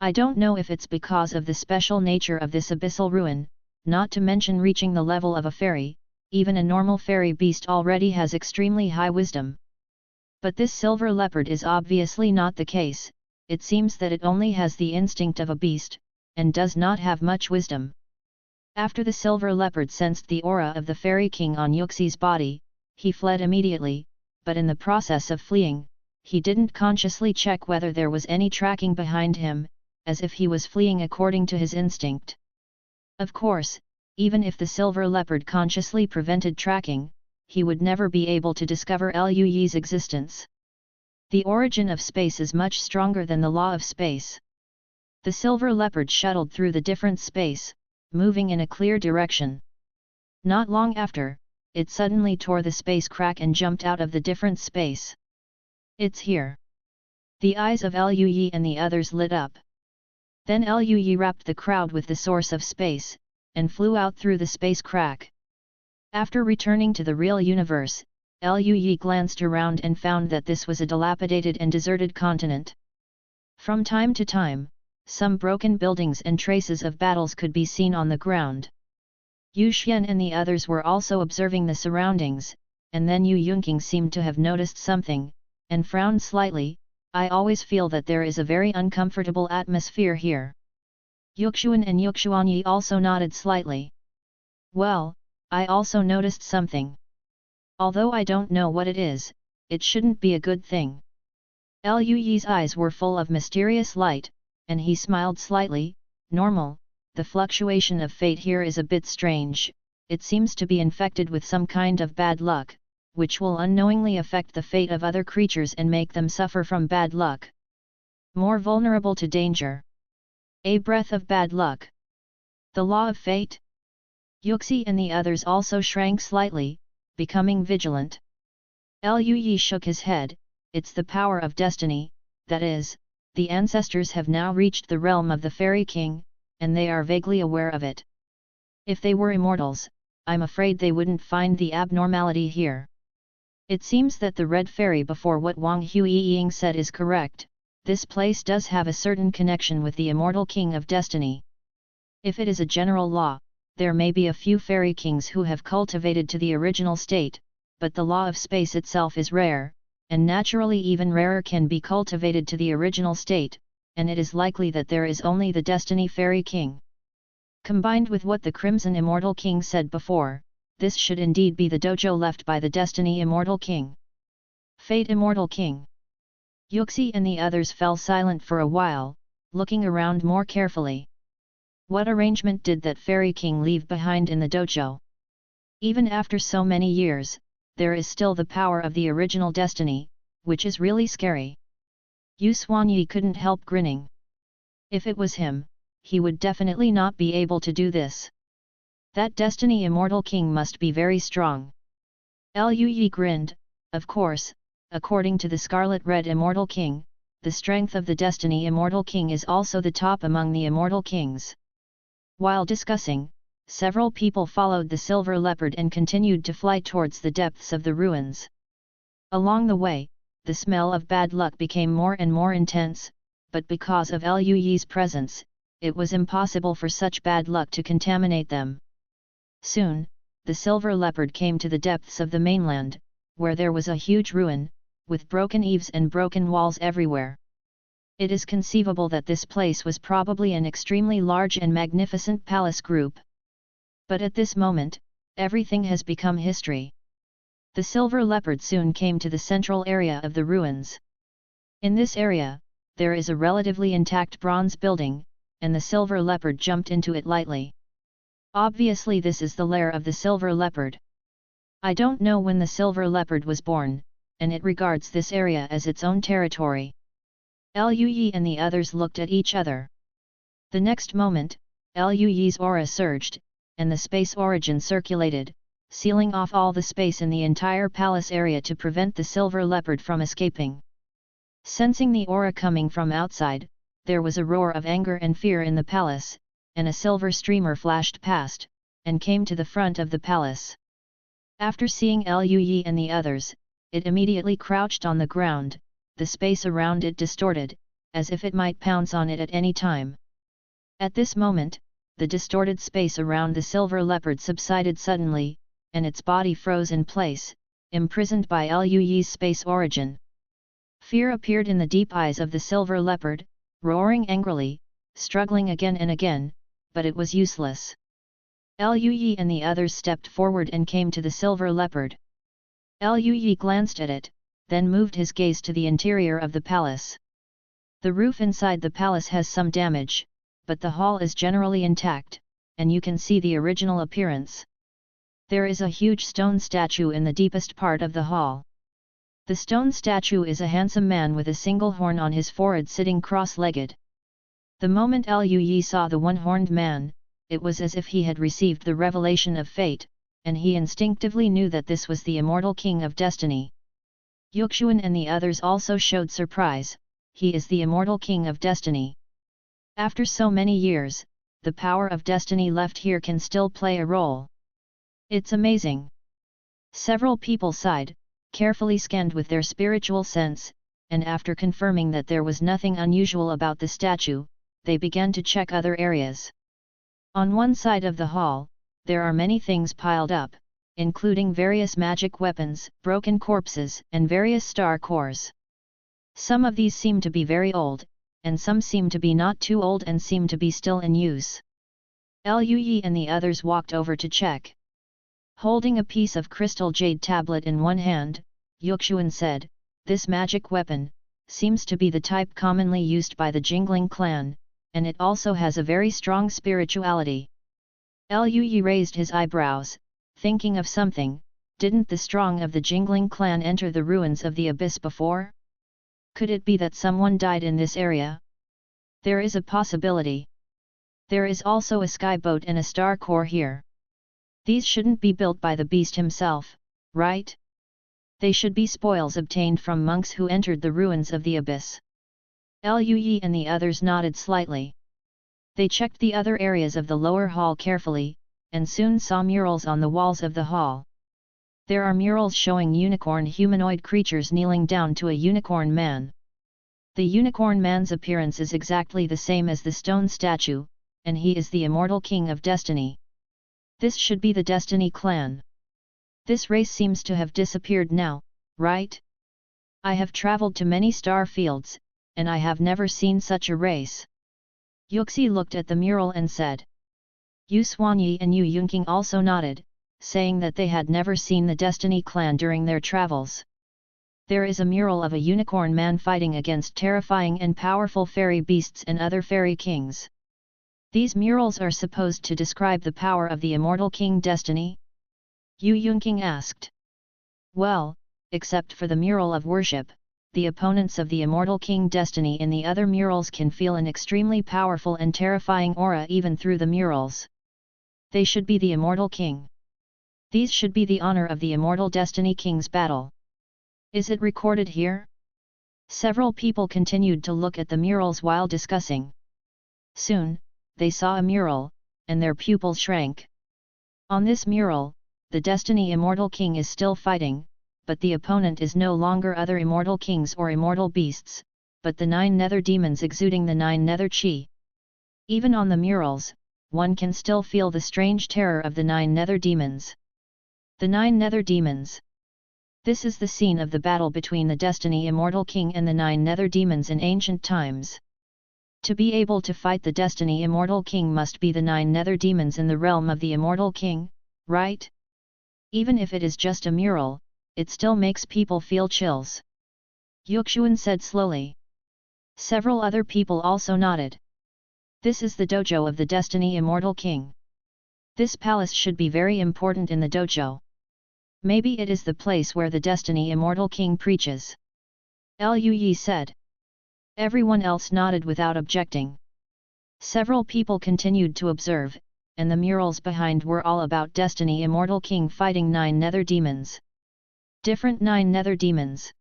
I don't know if it's because of the special nature of this abyssal ruin, not to mention reaching the level of a fairy, even a normal fairy beast already has extremely high wisdom. But this silver leopard is obviously not the case. It seems that it only has the instinct of a beast, and does not have much wisdom. After the silver leopard sensed the aura of the fairy king on Yuxi's body, he fled immediately, but in the process of fleeing, he didn't consciously check whether there was any tracking behind him, as if he was fleeing according to his instinct. Of course, even if the silver leopard consciously prevented tracking, he would never be able to discover Liu Yi's existence. The origin of space is much stronger than the law of space. The silver leopard shuttled through the different space, moving in a clear direction. Not long after, it suddenly tore the space crack and jumped out of the different space. It's here. The eyes of Liu Yi and the others lit up. Then Liu Yi wrapped the crowd with the source of space, and flew out through the space crack. After returning to the real universe, Liu Yi glanced around and found that this was a dilapidated and deserted continent. From time to time, some broken buildings and traces of battles could be seen on the ground. Yu Xian and the others were also observing the surroundings, and then Yu Yunqing seemed to have noticed something, and frowned slightly. I always feel that there is a very uncomfortable atmosphere here. Yuxuan and Yuxuanyi also nodded slightly. Well, I also noticed something. Although I don't know what it is, it shouldn't be a good thing. Liu Yi's eyes were full of mysterious light, and he smiled slightly. Normal, the fluctuation of fate here is a bit strange. It seems to be infected with some kind of bad luck, which will unknowingly affect the fate of other creatures and make them suffer from bad luck. More vulnerable to danger. A breath of bad luck. The law of fate? Yuxi and the others also shrank slightly, becoming vigilant. Liu Yi shook his head. It's the power of destiny, that is, the ancestors have now reached the realm of the fairy king, and they are vaguely aware of it. If they were immortals, I'm afraid they wouldn't find the abnormality here. It seems that the red fairy before what Wang Huiying said is correct. This place does have a certain connection with the immortal king of destiny. If it is a general law, there may be a few fairy kings who have cultivated to the original state, but the law of space itself is rare, and naturally even rarer can be cultivated to the original state, and it is likely that there is only the Destiny Fairy King. Combined with what the Crimson Immortal King said before, this should indeed be the dojo left by the Destiny Immortal King. Fate Immortal King. Yuxi and the others fell silent for a while, looking around more carefully. What arrangement did that fairy king leave behind in the dojo? Even after so many years, there is still the power of the original destiny, which is really scary. Yu Xuanyi couldn't help grinning. If it was him, he would definitely not be able to do this. That Destiny Immortal King must be very strong. Lu Yi grinned. Of course, according to the Scarlet Red Immortal King, the strength of the Destiny Immortal King is also the top among the Immortal Kings. While discussing, several people followed the Silver Leopard and continued to fly towards the depths of the ruins. Along the way, the smell of bad luck became more and more intense, but because of Lu Yi's presence, it was impossible for such bad luck to contaminate them. Soon, the Silver Leopard came to the depths of the mainland, where there was a huge ruin, with broken eaves and broken walls everywhere. It is conceivable that this place was probably an extremely large and magnificent palace group. But at this moment, everything has become history. The Silver Leopard soon came to the central area of the ruins. In this area, there is a relatively intact bronze building, and the Silver Leopard jumped into it lightly. Obviously this is the lair of the Silver Leopard. I don't know when the Silver Leopard was born, and it regards this area as its own territory. Lu Yi and the others looked at each other. The next moment, Lu Yi's aura surged, and the space origin circulated, sealing off all the space in the entire palace area to prevent the Silver Leopard from escaping. Sensing the aura coming from outside, there was a roar of anger and fear in the palace, and a silver streamer flashed past, and came to the front of the palace. After seeing Lu Yi and the others, it immediately crouched on the ground, the space around it distorted, as if it might pounce on it at any time. At this moment, the distorted space around the Silver Leopard subsided suddenly, and its body froze in place, imprisoned by Lu Yi's space origin. Fear appeared in the deep eyes of the Silver Leopard, roaring angrily, struggling again and again, but it was useless. Lu Yi and the others stepped forward and came to the Silver Leopard. Lu Yi glanced at it, then moved his gaze to the interior of the palace. The roof inside the palace has some damage, but the hall is generally intact, and you can see the original appearance. There is a huge stone statue in the deepest part of the hall. The stone statue is a handsome man with a single horn on his forehead sitting cross-legged. The moment Lu Yi saw the one-horned man, it was as if he had received the revelation of fate, and he instinctively knew that this was the Immortal King of Destiny. Yuxuan and the others also showed surprise. He is the Immortal King of Destiny. After so many years, the power of destiny left here can still play a role. It's amazing. Several people sighed, carefully scanned with their spiritual sense, and after confirming that there was nothing unusual about the statue, they began to check other areas. On one side of the hall, there are many things piled up, including various magic weapons, broken corpses, and various star cores. Some of these seem to be very old, and some seem to be not too old and seem to be still in use. Lu Yi and the others walked over to check. Holding a piece of crystal jade tablet in one hand, Yuxuan said, "This magic weapon seems to be the type commonly used by the Jingling clan, and it also has a very strong spirituality." Lu Yi raised his eyebrows, thinking of something. Didn't the strong of the Jingling clan enter the ruins of the abyss before? Could it be that someone died in this area? There is a possibility. There is also a sky boat and a star core here. These shouldn't be built by the beast himself, right? They should be spoils obtained from monks who entered the ruins of the abyss. Lu Yi and the others nodded slightly. They checked the other areas of the lower hall carefully, and soon saw murals on the walls of the hall. There are murals showing unicorn humanoid creatures kneeling down to a unicorn man. The unicorn man's appearance is exactly the same as the stone statue, and he is the Immortal King of Destiny. This should be the Destiny clan. This race seems to have disappeared now, right? I have traveled to many star fields, and I have never seen such a race. Yuxi looked at the mural and said. Yu Xuanyi and Yu Yunqing also nodded, saying that they had never seen the Destiny clan during their travels. There is a mural of a unicorn man fighting against terrifying and powerful fairy beasts and other fairy kings. These murals are supposed to describe the power of the Immortal King destiny? Yu Yunqing asked. Well, except for the mural of worship, the opponents of the Immortal King destiny in the other murals can feel an extremely powerful and terrifying aura even through the murals. They should be the Immortal King. These should be the honor of the Immortal Destiny King's battle. Is it recorded here? Several people continued to look at the murals while discussing. Soon, they saw a mural, and their pupils shrank. On this mural, the Destiny Immortal King is still fighting, but the opponent is no longer other immortal kings or immortal beasts, but the 9 nether demons exuding the 9 nether Qi. Even on the murals, one can still feel the strange terror of the 9 nether demons. The 9 nether demons. This is the scene of the battle between the Destiny Immortal King and the 9 nether demons in ancient times. To be able to fight the Destiny Immortal King must be the 9 nether demons in the realm of the Immortal King, right? Even if it is just a mural, it still makes people feel chills. Yuxuan said slowly. Several other people also nodded. This is the dojo of the Destiny Immortal King. This palace should be very important in the dojo. Maybe it is the place where the Destiny Immortal King preaches. Liu Yi said. Everyone else nodded without objecting. Several people continued to observe, and the murals behind were all about Destiny Immortal King fighting 9 nether demons. Different 9 nether demons.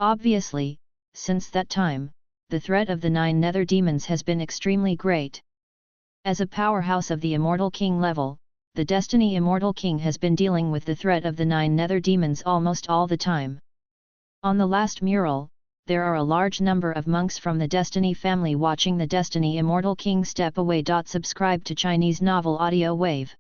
Obviously, since that time, the threat of the 9 nether demons has been extremely great. As a powerhouse of the Immortal King level, the Destiny Immortal King has been dealing with the threat of the 9 nether demons almost all the time. On the last mural, there are a large number of monks from the Destiny family watching the Destiny Immortal King step away. Subscribe to Chinese Novel Audio Wave.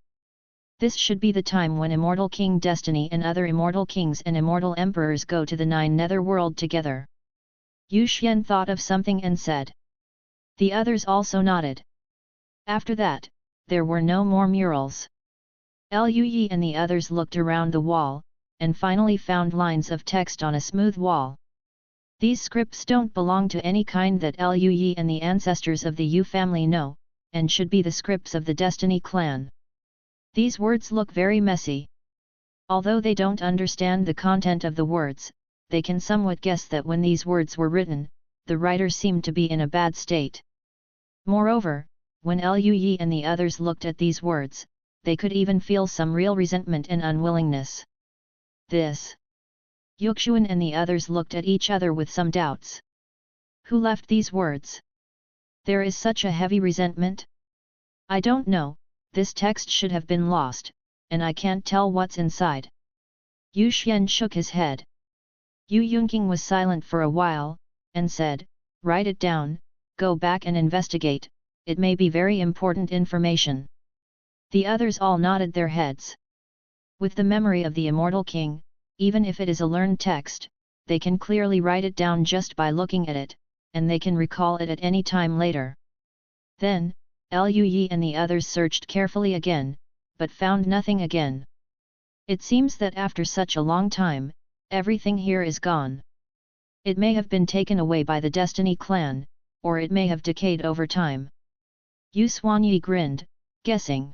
This should be the time when Immortal King Destiny and other Immortal Kings and Immortal Emperors go to the 9 nether world together. Yu Xian thought of something and said. The others also nodded. After that, there were no more murals. Liu Yi and the others looked around the wall, and finally found lines of text on a smooth wall. These scripts don't belong to any kind that Liu Yi and the ancestors of the Yu family know, and should be the scripts of the Destiny clan. These words look very messy. Although they don't understand the content of the words, they can somewhat guess that when these words were written, the writer seemed to be in a bad state. Moreover, when Liu Yi and the others looked at these words, they could even feel some real resentment and unwillingness. This. Yuxuan and the others looked at each other with some doubts. Who left these words? There is such a heavy resentment? I don't know, this text should have been lost, and I can't tell what's inside. Yu Xian shook his head. Yu Yunqing was silent for a while, and said, write it down, go back and investigate, it may be very important information. The others all nodded their heads. With the memory of the Immortal King, even if it is a learned text, they can clearly write it down just by looking at it, and they can recall it at any time later. Then, Liu Yi and the others searched carefully again, but found nothing again. It seems that after such a long time, everything here is gone. It may have been taken away by the Destiny clan, or it may have decayed over time. Yu Xuanyi grinned, guessing.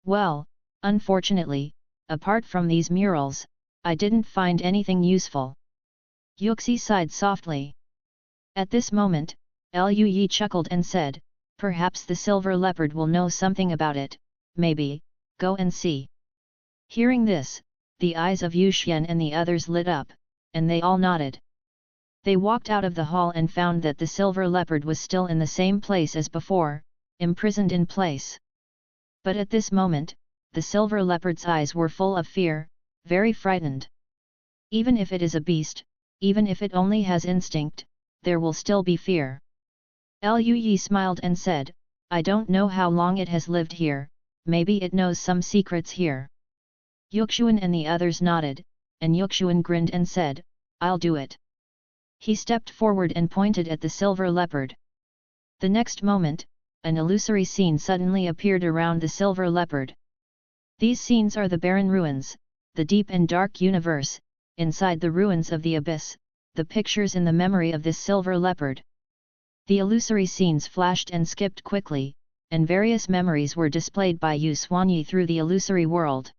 Well, unfortunately, apart from these murals, I didn't find anything useful. Yuxi sighed softly. At this moment, Liu Yi chuckled and said, perhaps the silver leopard will know something about it, maybe, go and see. Hearing this, the eyes of Yu Xian and the others lit up, and they all nodded. They walked out of the hall and found that the silver leopard was still in the same place as before, imprisoned in place. But at this moment, the silver leopard's eyes were full of fear, very frightened. Even if it is a beast, even if it only has instinct, there will still be fear. Liu Yi smiled and said, I don't know how long it has lived here, maybe it knows some secrets here. Yuxuan and the others nodded, and Yuxuan grinned and said, I'll do it. He stepped forward and pointed at the silver leopard. The next moment, an illusory scene suddenly appeared around the silver leopard. These scenes are the barren ruins, the deep and dark universe, inside the ruins of the abyss, the pictures in the memory of this silver leopard. The illusory scenes flashed and skipped quickly, and various memories were displayed by Yu Xuanyi through the illusory world.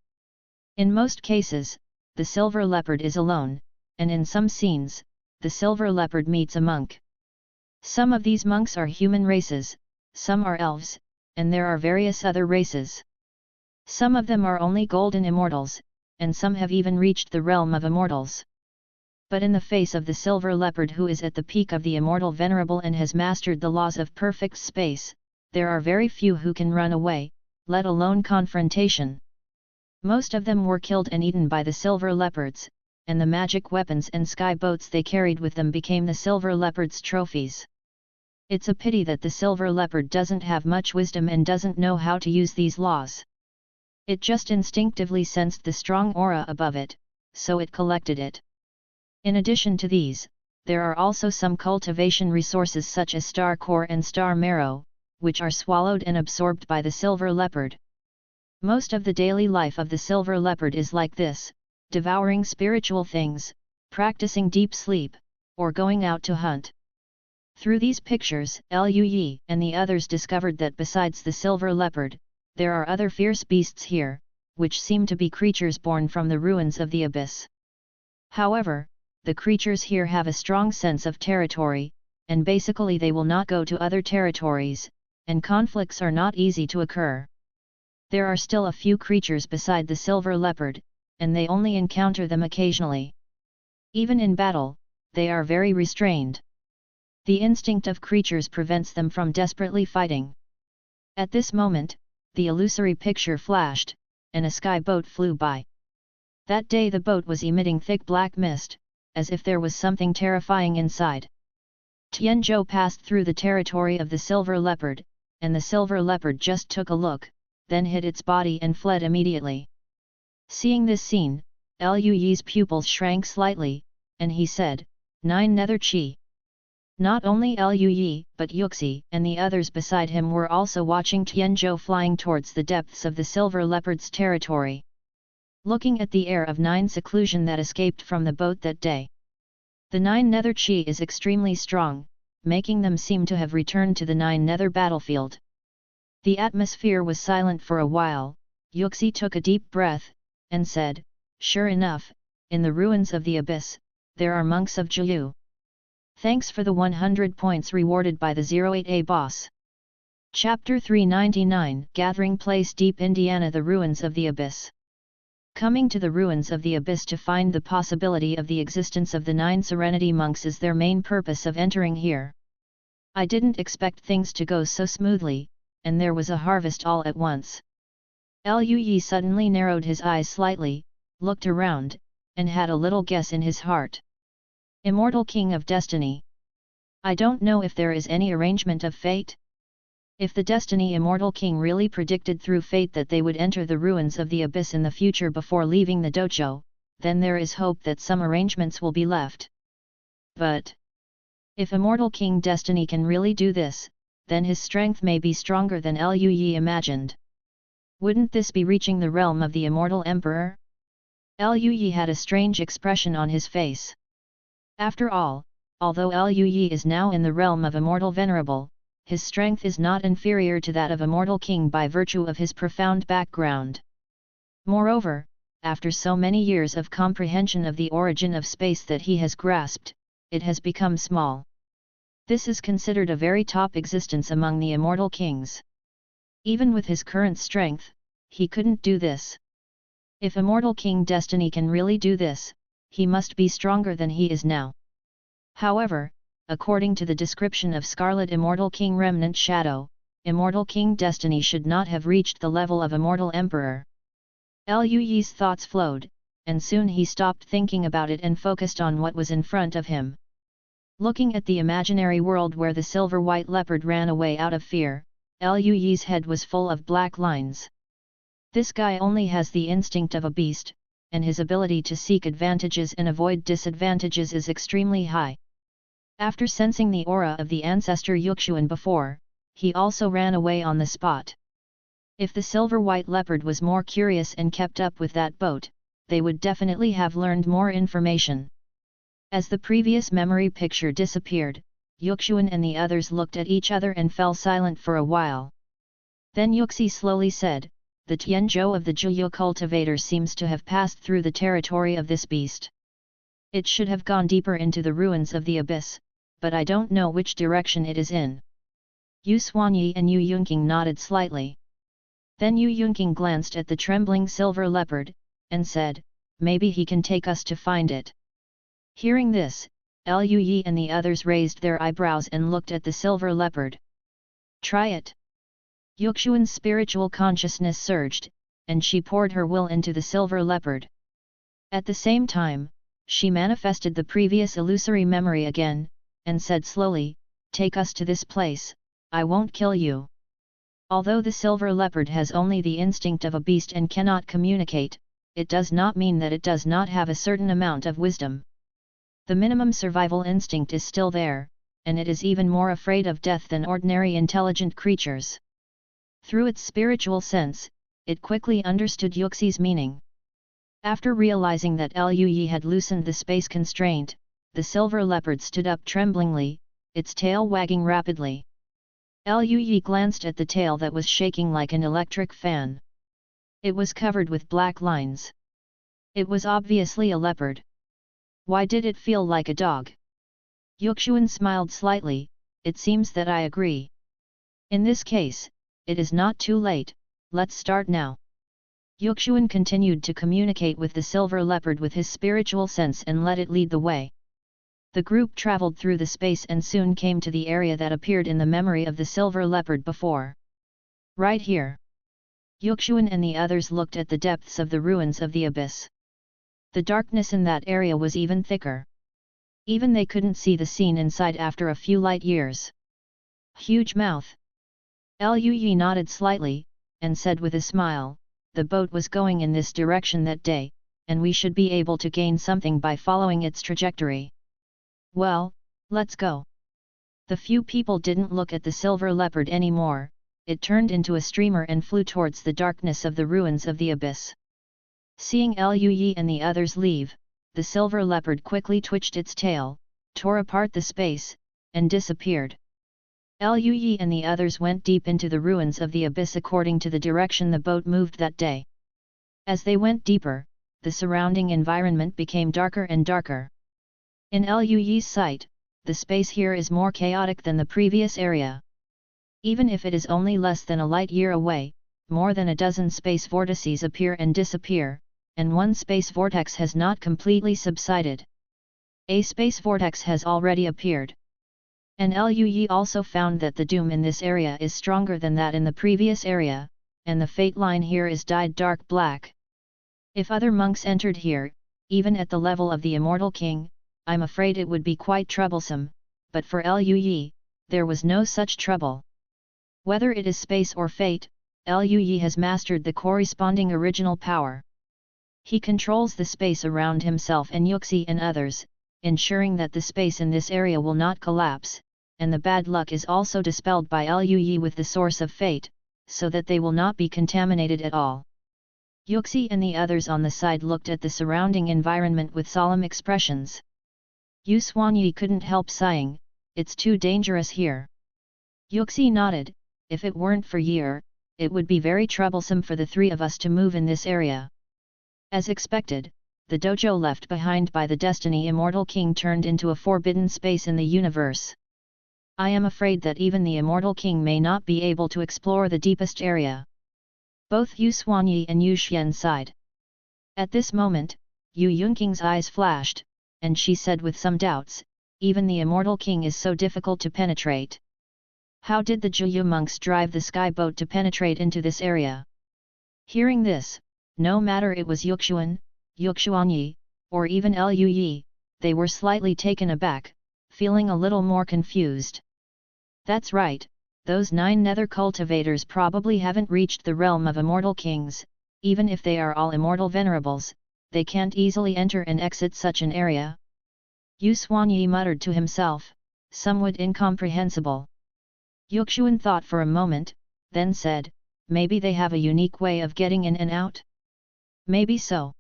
In most cases, the silver leopard is alone, and in some scenes, the silver leopard meets a monk. Some of these monks are human races, some are elves, and there are various other races. Some of them are only golden immortals, and some have even reached the realm of immortals. But in the face of the silver leopard who is at the peak of the immortal venerable and has mastered the laws of perfect space, there are very few who can run away, let alone confrontation. Most of them were killed and eaten by the silver leopards, and the magic weapons and sky boats they carried with them became the silver leopard's trophies. It's a pity that the silver leopard doesn't have much wisdom and doesn't know how to use these laws. It just instinctively sensed the strong aura above it, so it collected it. In addition to these, there are also some cultivation resources such as star core and star marrow, which are swallowed and absorbed by the silver leopard. Most of the daily life of the silver leopard is like this, devouring spiritual things, practicing deep sleep, or going out to hunt. Through these pictures, Liu Yi and the others discovered that besides the silver leopard, there are other fierce beasts here, which seem to be creatures born from the ruins of the abyss. However, the creatures here have a strong sense of territory, and basically they will not go to other territories, and conflicts are not easy to occur. There are still a few creatures beside the silver leopard, and they only encounter them occasionally. Even in battle, they are very restrained. The instinct of creatures prevents them from desperately fighting. At this moment, the illusory picture flashed, and a sky boat flew by. That day the boat was emitting thick black mist, as if there was something terrifying inside. Tianzhou passed through the territory of the silver leopard, and the silver leopard just took a look, then hid its body and fled immediately. Seeing this scene, Liu Yi's pupils shrank slightly, and he said, 9 nether qi. Not only Liu Yi but Yuxi and the others beside him were also watching Tianzhou flying towards the depths of the silver leopard's territory. Looking at the air of 9 seclusion that escaped from the boat that day. The 9 nether qi is extremely strong, making them seem to have returned to the 9 nether battlefield. The atmosphere was silent for a while. Yuxi took a deep breath, and said, sure enough, in the ruins of the abyss, there are monks of Jiu. Thanks for the 100 points rewarded by the 08A boss. Chapter 399 Gathering Place Deep Indiana. The Ruins of the Abyss. Coming to the ruins of the abyss to find the possibility of the existence of the 9 Serenity monks is their main purpose of entering here. I didn't expect things to go so smoothly, and there was a harvest all at once. Liu Yi suddenly narrowed his eyes slightly, looked around, and had a little guess in his heart. Immortal King of Destiny. I don't know if there is any arrangement of fate. If the Destiny Immortal King really predicted through fate that they would enter the ruins of the abyss in the future before leaving the dojo, then there is hope that some arrangements will be left. But if Immortal King Destiny can really do this, then his strength may be stronger than Liu Yi imagined. Wouldn't this be reaching the realm of the Immortal Emperor? Liu Yi had a strange expression on his face. After all, although Liu Yi is now in the realm of Immortal Venerable, his strength is not inferior to that of Immortal King by virtue of his profound background. Moreover, after so many years of comprehension of the origin of space that he has grasped, it has become small. This is considered a very top existence among the Immortal Kings. Even with his current strength, he couldn't do this. If Immortal King Destiny can really do this, he must be stronger than he is now. However, according to the description of Scarlet Immortal King Remnant Shadow, Immortal King Destiny should not have reached the level of Immortal Emperor. Liu Yi's thoughts flowed, and soon he stopped thinking about it and focused on what was in front of him. Looking at the imaginary world where the silver-white leopard ran away out of fear, Liu Yi's head was full of black lines. This guy only has the instinct of a beast, and his ability to seek advantages and avoid disadvantages is extremely high. After sensing the aura of the ancestor Yuxuan before, he also ran away on the spot. If the silver-white leopard was more curious and kept up with that boat, they would definitely have learned more information. As the previous memory picture disappeared, Yuxuan and the others looked at each other and fell silent for a while. Then Yuxi slowly said, the Tianzhou of the Jiyu cultivator seems to have passed through the territory of this beast. It should have gone deeper into the ruins of the abyss, but I don't know which direction it is in. Yu Xuanyi and Yu Yunqing nodded slightly. Then Yu Yunqing glanced at the trembling silver leopard, and said, maybe he can take us to find it. Hearing this, Lu Yi and the others raised their eyebrows and looked at the silver leopard. Try it. Yuxuan's spiritual consciousness surged, and she poured her will into the silver leopard. At the same time, she manifested the previous illusory memory again, and said slowly, take us to this place, I won't kill you. Although the silver leopard has only the instinct of a beast and cannot communicate, it does not mean that it does not have a certain amount of wisdom. The minimum survival instinct is still there, and it is even more afraid of death than ordinary intelligent creatures. Through its spiritual sense, it quickly understood Yuxi's meaning. After realizing that Lu Yi had loosened the space constraint, the silver leopard stood up tremblingly, its tail wagging rapidly. Lu Yi glanced at the tail that was shaking like an electric fan. It was covered with black lines. It was obviously a leopard. Why did it feel like a dog? Yuxuan smiled slightly, it seems that I agree. In this case, it is not too late, let's start now. Yuxuan continued to communicate with the silver leopard with his spiritual sense and let it lead the way. The group traveled through the space and soon came to the area that appeared in the memory of the silver leopard before. Right here. Yuxuan and the others looked at the depths of the ruins of the abyss. The darkness in that area was even thicker. Even they couldn't see the scene inside after a few light years. Huge mouth. Lu Yi nodded slightly, and said with a smile, the boat was going in this direction that day, and we should be able to gain something by following its trajectory. Well, let's go. The few people didn't look at the silver leopard anymore, it turned into a streamer and flew towards the darkness of the ruins of the abyss. Seeing Lu Yi and the others leave, the silver leopard quickly twitched its tail, tore apart the space, and disappeared. Lu Yi and the others went deep into the ruins of the abyss according to the direction the boat moved that day. As they went deeper, the surrounding environment became darker and darker. In Lu Yi's sight, the space here is more chaotic than the previous area. Even if it is only less than a light year away, more than a dozen space vortices appear and disappear, and one space vortex has not completely subsided. A space vortex has already appeared. And Lu Yi also found that the doom in this area is stronger than that in the previous area, and the fate line here is dyed dark black. If other monks entered here, even at the level of the Immortal King, I'm afraid it would be quite troublesome, but for Lu Yi, there was no such trouble. Whether it is space or fate, Lu Yi has mastered the corresponding original power. He controls the space around himself and Yuxi and others, ensuring that the space in this area will not collapse, and the bad luck is also dispelled by Lu Yi with the source of fate, so that they will not be contaminated at all. Yuxi and the others on the side looked at the surrounding environment with solemn expressions. Yu Xuanyi couldn't help sighing, it's too dangerous here. Yuxi nodded, if it weren't for Year, it would be very troublesome for the three of us to move in this area. As expected, the dojo left behind by the Destiny Immortal King turned into a forbidden space in the universe. I am afraid that even the Immortal King may not be able to explore the deepest area. Both Yu Xuanyi and Yu Xian sighed. At this moment, Yu Yunqing's eyes flashed, and she said with some doubts, even the Immortal King is so difficult to penetrate. How did the Jiyu monks drive the sky boat to penetrate into this area? Hearing this, no matter it was Yuxuan, Yuxuanyi, or even Lu Yi, they were slightly taken aback, feeling a little more confused. That's right, those 9 nether cultivators probably haven't reached the realm of immortal kings, even if they are all immortal venerables, they can't easily enter and exit such an area. Yu Xuanyi muttered to himself, somewhat incomprehensible. Yuxuan thought for a moment, then said, maybe they have a unique way of getting in and out? Maybe so.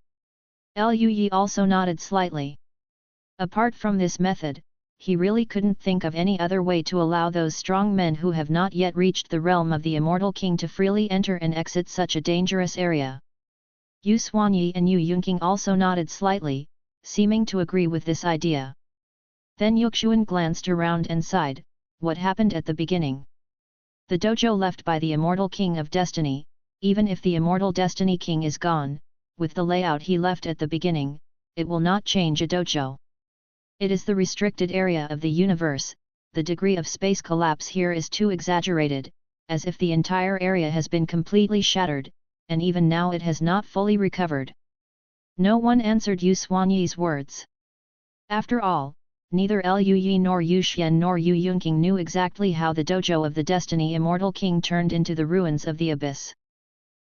Lu Yi also nodded slightly. Apart from this method, he really couldn't think of any other way to allow those strong men who have not yet reached the realm of the Immortal King to freely enter and exit such a dangerous area. Yu Xuanyi and Yu Yunqing also nodded slightly, seeming to agree with this idea. Then Yuxuan glanced around and sighed, what happened at the beginning? The dojo left by the Immortal King of Destiny, even if the Immortal Destiny King is gone, with the layout he left at the beginning, it will not change a dojo. It is the restricted area of the universe, the degree of space collapse here is too exaggerated, as if the entire area has been completely shattered, and even now it has not fully recovered. No one answered Yu Xuanyi's words. After all, neither Lu Yi nor Yu Xian nor Yu Yunqing knew exactly how the dojo of the Destiny Immortal King turned into the ruins of the abyss.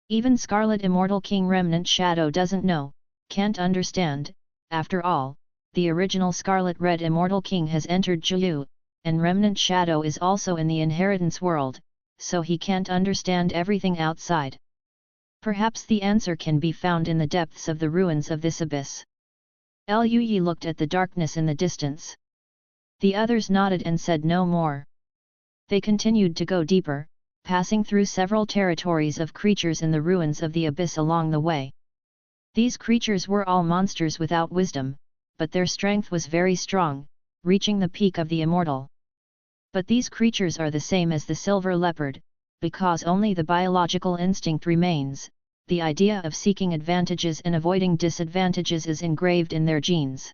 Even Scarlet Immortal King Remnant Shadow doesn't know, can't understand. After all, the original Scarlet Red Immortal King has entered Jiu, and Remnant Shadow is also in the inheritance world, so he can't understand everything outside. Perhaps the answer can be found in the depths of the ruins of this abyss. Lu Yi looked at the darkness in the distance. The others nodded and said no more. They continued to go deeper, passing through several territories of creatures in the ruins of the abyss along the way. These creatures were all monsters without wisdom, but their strength was very strong, reaching the peak of the immortal. But these creatures are the same as the silver leopard, because only the biological instinct remains. The idea of seeking advantages and avoiding disadvantages is engraved in their genes.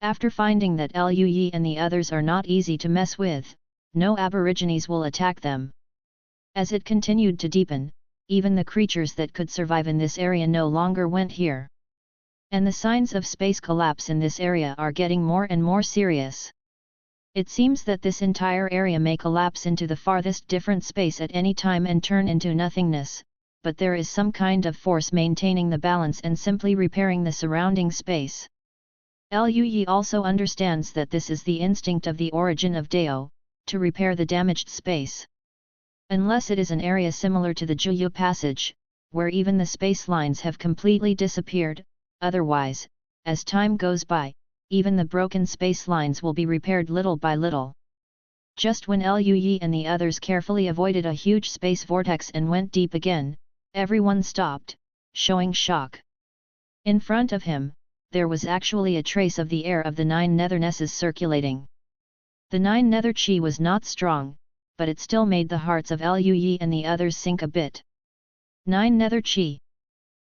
After finding that Lu Yi and the others are not easy to mess with, no aborigines will attack them. As it continued to deepen, even the creatures that could survive in this area no longer went here. And the signs of space collapse in this area are getting more and more serious. It seems that this entire area may collapse into the farthest different space at any time and turn into nothingness, but there is some kind of force maintaining the balance and simply repairing the surrounding space. Lu Yi also understands that this is the instinct of the origin of Dao, to repair the damaged space. Unless it is an area similar to the Jiu passage, where even the space lines have completely disappeared, otherwise, as time goes by, even the broken space lines will be repaired little by little. Just when Lu Yi and the others carefully avoided a huge space vortex and went deep again, everyone stopped, showing shock. In front of him, there was actually a trace of the air of the 9 nethernesses circulating. The 9 nether chi was not strong, but it still made the hearts of Lu Yi and the others sink a bit. 9 nether chi.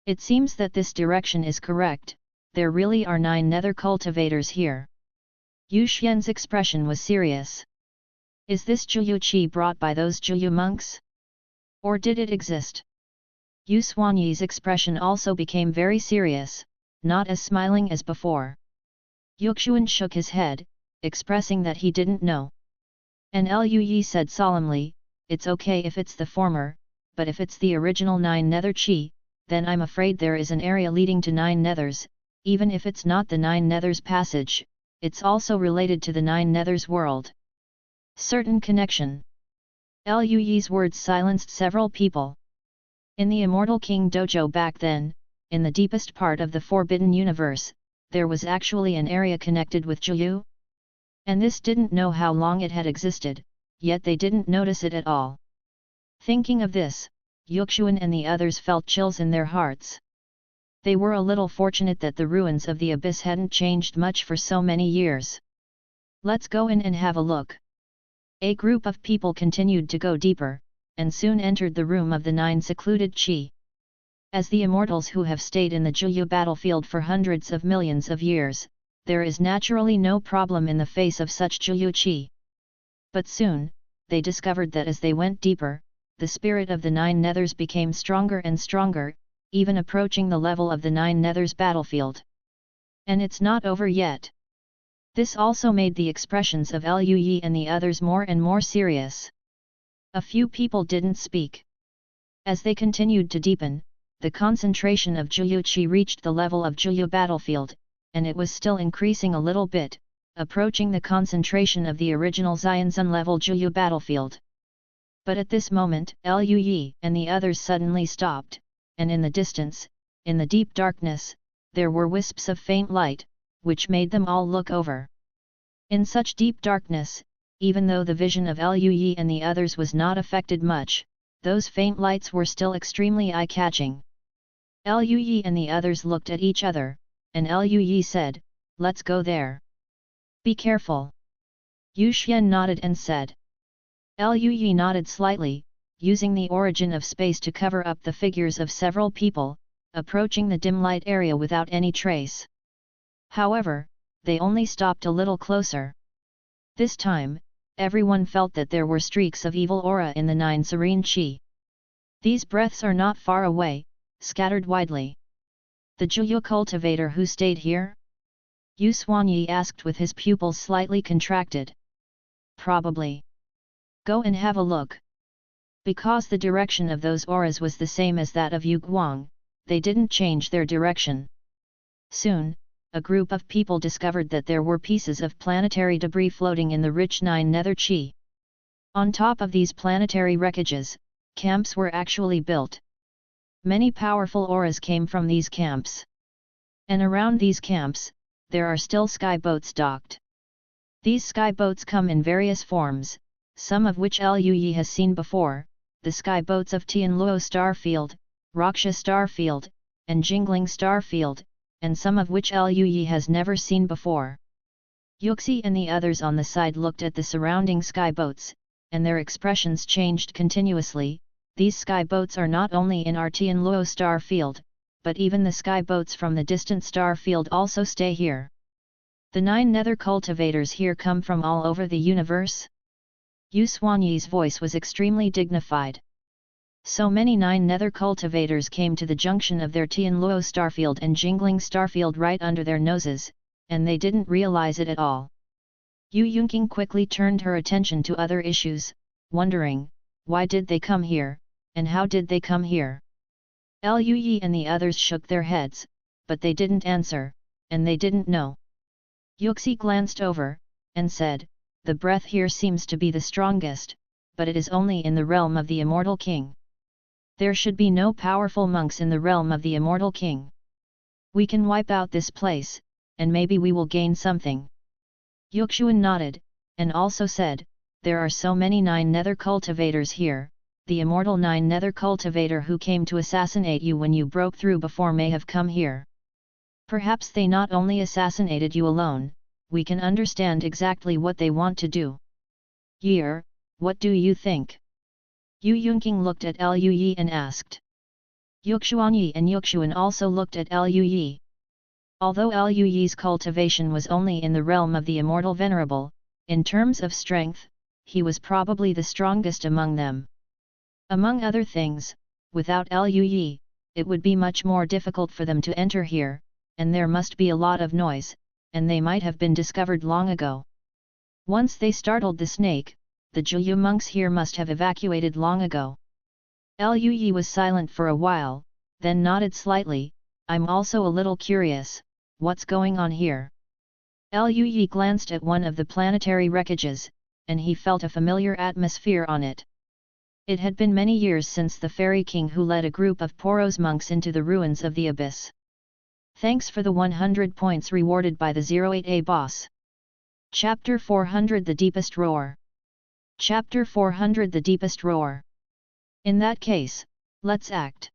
It seems that this direction is correct, there really are 9 nether cultivators here. Yu Xian's expression was serious. Is this Jiu Qi brought by those Jiu monks? Or did it exist? Yu Xuanyi's expression also became very serious, not as smiling as before. Yuxuan shook his head, expressing that he didn't know. And Lu Yi said solemnly, it's okay if it's the former, but if it's the original 9 nether chi, then I'm afraid there is an area leading to 9 nethers, even if it's not the 9 nethers passage, it's also related to the 9 nethers world. Certain connection. Lu Yi's words silenced several people. In the Immortal King dojo back then, in the deepest part of the Forbidden Universe, there was actually an area connected with Jiu. And this didn't know how long it had existed, yet they didn't notice it at all. Thinking of this, Yuxuan and the others felt chills in their hearts. They were a little fortunate that the ruins of the abyss hadn't changed much for so many years. Let's go in and have a look. A group of people continued to go deeper, and soon entered the room of the 9 secluded chi. As the immortals who have stayed in the Jiu battlefield for hundreds of millions of years, there is naturally no problem in the face of such Jiu Qi. But soon, they discovered that as they went deeper, the spirit of the 9 nethers became stronger and stronger, even approaching the level of the 9 nethers battlefield. And it's not over yet. This also made the expressions of Lu Yi and the others more and more serious. A few people didn't speak. As they continued to deepen, the concentration of Jiu Qi reached the level of Jiu battlefield, and it was still increasing a little bit, approaching the concentration of the original Xianzun level Jiu battlefield. But at this moment, Lu Yi and the others suddenly stopped, and in the distance, in the deep darkness, there were wisps of faint light, which made them all look over. In such deep darkness, even though the vision of Liu Yi and the others was not affected much, those faint lights were still extremely eye-catching. Liu Yi and the others looked at each other, and Liu Yi said, "Let's go there. Be careful." Yu Xian nodded and said. Liu Yi nodded slightly, using the origin of space to cover up the figures of several people, approaching the dim light area without any trace. However, they only stopped a little closer. This time, everyone felt that there were streaks of evil aura in the 9 serene qi. These breaths are not far away, scattered widely. The Juyu cultivator who stayed here? Yu Xuanyi asked with his pupils slightly contracted. Probably. Go and have a look. Because the direction of those auras was the same as that of Yu Guang, they didn't change their direction. Soon, a group of people discovered that there were pieces of planetary debris floating in the rich 9 nether qi. On top of these planetary wreckages, camps were actually built. Many powerful auras came from these camps. And around these camps, there are still sky boats docked. These sky boats come in various forms, some of which Liu Yi has seen before, the sky boats of Tianluo Starfield, Raksha Starfield, and Jingling Starfield, and some of which Liu Yi has never seen before. Yuxi and the others on the side looked at the surrounding sky boats, and their expressions changed continuously. These sky boats are not only in our Tianluo star field, but even the sky boats from the distant star field also stay here. The 9 nether cultivators here come from all over the universe? Yu Xuanyi's voice was extremely dignified. So many 9 nether cultivators came to the junction of their Tianluo starfield and Jingling starfield right under their noses, and they didn't realize it at all. Yu Yunqing quickly turned her attention to other issues, wondering, why did they come here, and how did they come here? Liu Yi and the others shook their heads, but they didn't answer, and they didn't know. Yuxi glanced over, and said, the breath here seems to be the strongest, but it is only in the realm of the Immortal King. There should be no powerful monks in the realm of the Immortal King. We can wipe out this place, and maybe we will gain something. Yuxuan nodded, and also said, there are so many 9 nether cultivators here, the immortal 9 nether cultivator who came to assassinate you when you broke through before may have come here. Perhaps they not only assassinated you alone, we can understand exactly what they want to do. Year, what do you think? Yu Yunqing looked at Liu Yi and asked. Yuxuanyi and Yuxuan also looked at Liu Yi. Although Liu Yi's cultivation was only in the realm of the Immortal Venerable, in terms of strength, he was probably the strongest among them. Among other things, without Liu Yi, it would be much more difficult for them to enter here, and there must be a lot of noise, and they might have been discovered long ago. Once they startled the snake, the Juyu monks here must have evacuated long ago. Liu Yi was silent for a while, then nodded slightly. I'm also a little curious, what's going on here? Liu Yi glanced at one of the planetary wreckages, and he felt a familiar atmosphere on it. It had been many years since the Fairy King who led a group of Poros monks into the ruins of the abyss. Thanks for the 100 points rewarded by the 08A boss. Chapter 400 The Deepest Roar. Chapter 400 The Deepest Roar. In that case, let's act.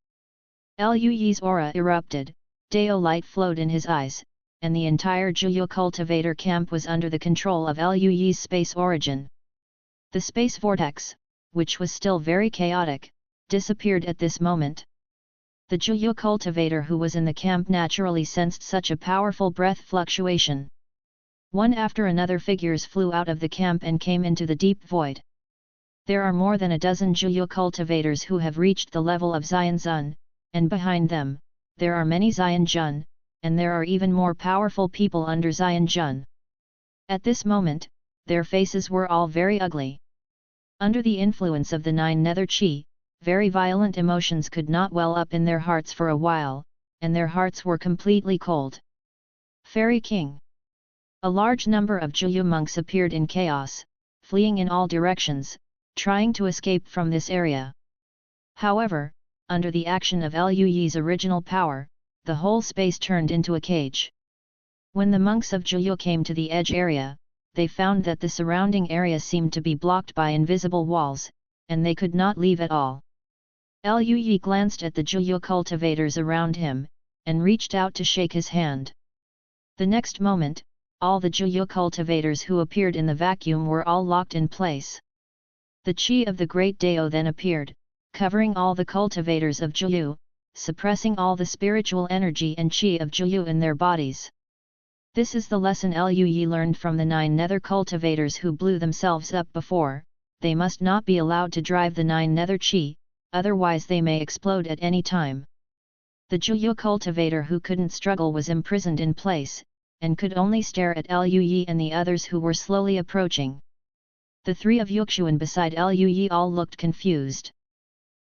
Liu Yi's aura erupted, Dao light flowed in his eyes, and the entire Juyu cultivator camp was under the control of Liu Yi's space origin. The space vortex, which was still very chaotic, disappeared at this moment. The Juyu cultivator who was in the camp naturally sensed such a powerful breath fluctuation. One after another figures flew out of the camp and came into the deep void. There are more than a dozen Juyu cultivators who have reached the level of Xianzun, and behind them, there are many Xianjun, and there are even more powerful people under Xianjun. At this moment, their faces were all very ugly. Under the influence of the 9 nether qi, very violent emotions could not well up in their hearts for a while, and their hearts were completely cold. Fairy King. A large number of Juyu monks appeared in chaos, fleeing in all directions, trying to escape from this area. However, under the action of Liu Yi's original power, the whole space turned into a cage. When the monks of Juyu came to the edge area, they found that the surrounding area seemed to be blocked by invisible walls, and they could not leave at all. Liu Yi glanced at the Jiu cultivators around him, and reached out to shake his hand. The next moment, all the Jiu cultivators who appeared in the vacuum were all locked in place. The Qi of the Great Dao then appeared, covering all the cultivators of Jiu, suppressing all the spiritual energy and Qi of Jiu in their bodies. This is the lesson Liu Yi learned from the 9 nether cultivators who blew themselves up before. They must not be allowed to drive the 9 nether Qi, otherwise they may explode at any time. The Jiu cultivator who couldn't struggle was imprisoned in place, and could only stare at Liu Yi and the others who were slowly approaching. The 3 of Yuxuan beside Liu Yi all looked confused.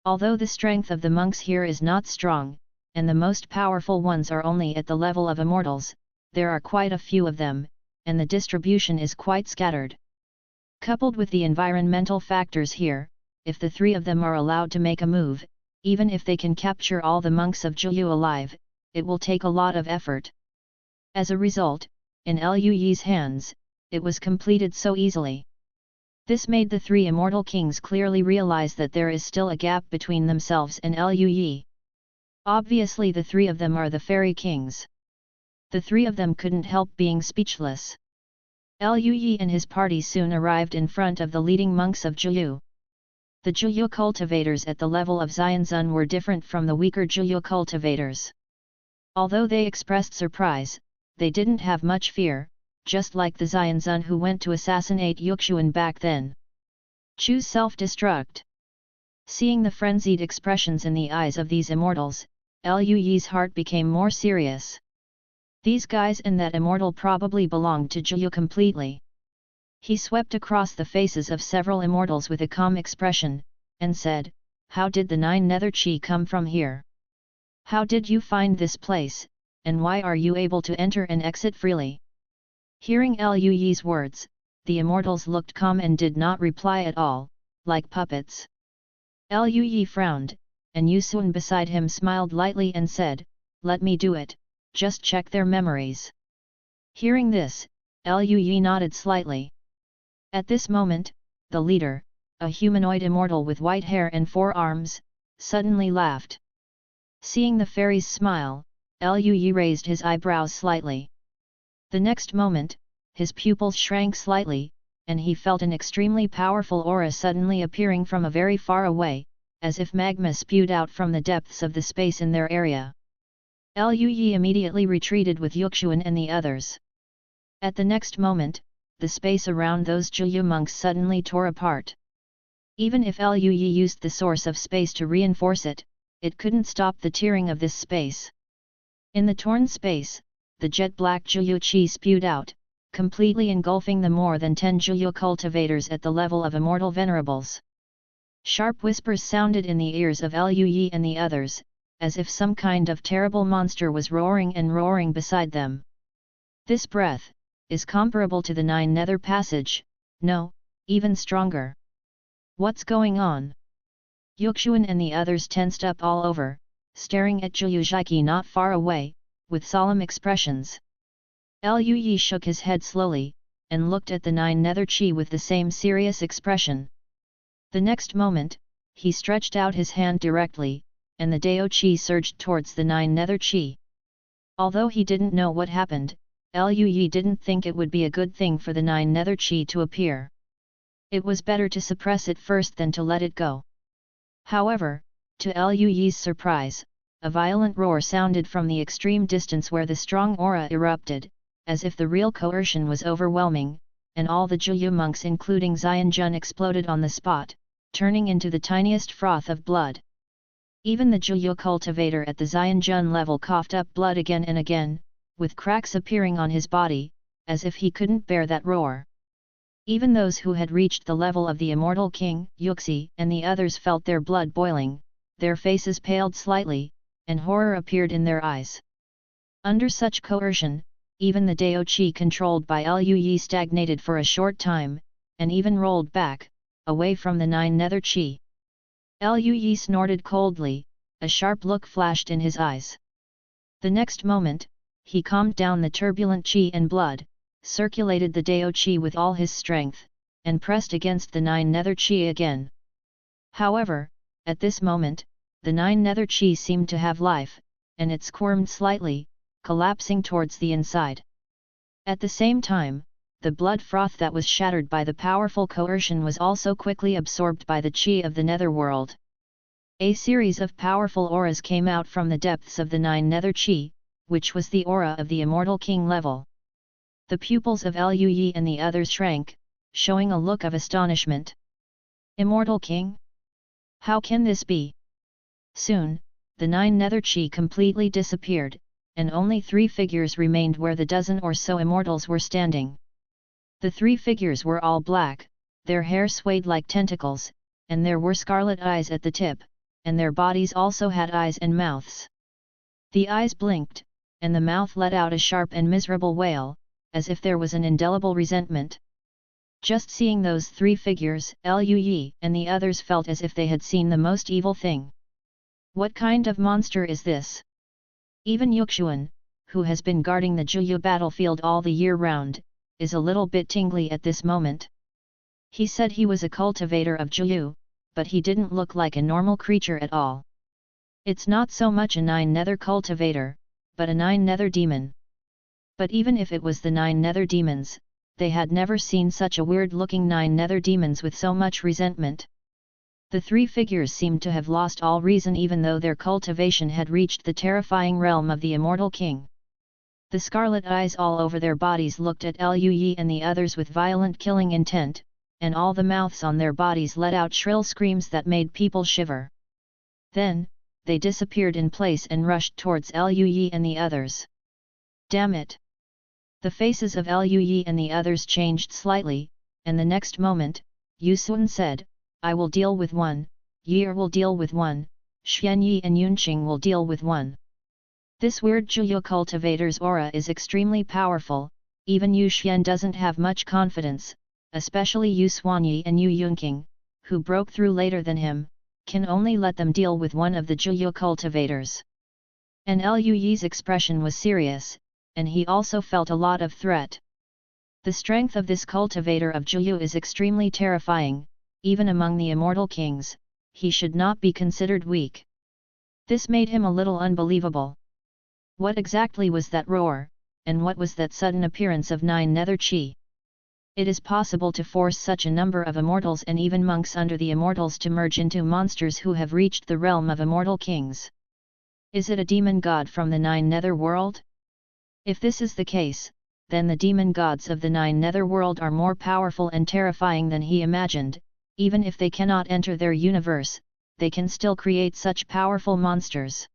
Although the strength of the monks here is not strong, and the most powerful ones are only at the level of immortals, there are quite a few of them, and the distribution is quite scattered. Coupled with the environmental factors here, if the 3 of them are allowed to make a move, even if they can capture all the monks of Jiu alive, it will take a lot of effort. As a result, in Liu Yi's hands, it was completed so easily. This made the 3 immortal kings clearly realize that there is still a gap between themselves and Liu Yi. Obviously the 3 of them are the fairy kings. The 3 of them couldn't help being speechless. Liu Yi and his party soon arrived in front of the leading monks of Jiu. The Jiu cultivators at the level of Xianzun were different from the weaker Jiu cultivators. Although they expressed surprise, they didn't have much fear, just like the Xianzun who went to assassinate Yuxuan back then. Choose self-destruct. Seeing the frenzied expressions in the eyes of these immortals, Liu Yi's heart became more serious. These guys and that immortal probably belonged to Jiu completely. He swept across the faces of several immortals with a calm expression, and said, "How did the 9 nether Qi come from here? How did you find this place, and why are you able to enter and exit freely?" Hearing Liu Yi's words, the immortals looked calm and did not reply at all, like puppets. Liu Yi frowned, and Yusun beside him smiled lightly and said, "Let me do it, just check their memories." Hearing this, Liu Yi nodded slightly. At this moment, the leader, a humanoid immortal with white hair and 4 arms, suddenly laughed. Seeing the fairy's smile, Liu Yi raised his eyebrows slightly. The next moment, his pupils shrank slightly, and he felt an extremely powerful aura suddenly appearing from a very far away, as if magma spewed out from the depths of the space in their area. Liu Yi immediately retreated with Yuxuan and the others. At the next moment, the space around those Jiu monks suddenly tore apart. Even if Liu Yi used the source of space to reinforce it, it couldn't stop the tearing of this space. In the torn space, the jet-black Jiu Qi spewed out, completely engulfing the more than 10 Jiu cultivators at the level of immortal venerables. Sharp whispers sounded in the ears of Liu Yi and the others, as if some kind of terrible monster was roaring and roaring beside them. This breath is comparable to the 9 nether passage, no, even stronger. What's going on? Yuxuan and the others tensed up all over, staring at Jiu Zhiki not far away, with solemn expressions. Liu Yi shook his head slowly, and looked at the 9 nether Qi with the same serious expression. The next moment, he stretched out his hand directly, and the Dao Qi surged towards the 9 nether Qi. Although he didn't know what happened, Liu Yi didn't think it would be a good thing for the 9 nether Qi to appear. It was better to suppress it first than to let it go. However, to Liu Yi's surprise, a violent roar sounded from the extreme distance where the strong aura erupted, as if the real coercion was overwhelming, and all the Jiu monks including Xianjun exploded on the spot, turning into the tiniest froth of blood. Even the Jiu cultivator at the Xianjun level coughed up blood again and again, with cracks appearing on his body, as if he couldn't bear that roar. Even those who had reached the level of the immortal king, Yuxi, and the others felt their blood boiling, their faces paled slightly, and horror appeared in their eyes. Under such coercion, even the Dao Qi controlled by Liu Yi stagnated for a short time, and even rolled back, away from the 9 nether Qi. Liu Yi snorted coldly, a sharp look flashed in his eyes. The next moment, he calmed down the turbulent Qi and blood, circulated the Dao Qi with all his strength, and pressed against the 9 nether Qi again. However, at this moment, the 9 nether Qi seemed to have life, and it squirmed slightly, collapsing towards the inside. At the same time, the blood froth that was shattered by the powerful coercion was also quickly absorbed by the Qi of the netherworld. A series of powerful auras came out from the depths of the 9 nether Qi, which was the aura of the Immortal King level. The pupils of Luyi and the others shrank, showing a look of astonishment. Immortal King? How can this be? Soon, the 9 nether Qi completely disappeared, and only 3 figures remained where the dozen or so immortals were standing. The 3 figures were all black, their hair swayed like tentacles, and there were scarlet eyes at the tip, and their bodies also had eyes and mouths. The eyes blinked, and the mouth let out a sharp and miserable wail, as if there was an indelible resentment. Just seeing those 3 figures, Luyi and the others felt as if they had seen the most evil thing. What kind of monster is this? Even Yuxuan, who has been guarding the Juyu battlefield all the year round, is a little bit tingly at this moment. He said he was a cultivator of Juyu, but he didn't look like a normal creature at all. It's not so much a 9 nether cultivator, but a 9 nether demon. But even if it was the 9 nether demons, they had never seen such a weird-looking 9 nether demons with so much resentment. The 3 figures seemed to have lost all reason even though their cultivation had reached the terrifying realm of the Immortal King. The scarlet eyes all over their bodies looked at Luyi and the others with violent killing intent, and all the mouths on their bodies let out shrill screams that made people shiver. Then, they disappeared in place and rushed towards Luyi and the others. Damn it! The faces of Luyi and the others changed slightly, and the next moment, Yusun said, I will deal with one, Yi will deal with one, Xianyi and Yunqing will deal with one. This weird Juyu cultivator's aura is extremely powerful, even Yu Xian doesn't have much confidence, especially Yu Xuanyi and Yu Yunqing, who broke through later than him, can only let them deal with one of the Juyu cultivators. And Luyi's expression was serious, and he also felt a lot of threat. The strength of this cultivator of Juyu is extremely terrifying, even among the immortal kings, he should not be considered weak. This made him a little unbelievable. What exactly was that roar, and what was that sudden appearance of 9 nether Qi? It is possible to force such a number of immortals and even monks under the immortals to merge into monsters who have reached the realm of immortal kings. Is it a demon god from the 9 nether world? If this is the case, then the demon gods of the 9 nether world are more powerful and terrifying than he imagined. Even if they cannot enter their universe, they can still create such powerful monsters.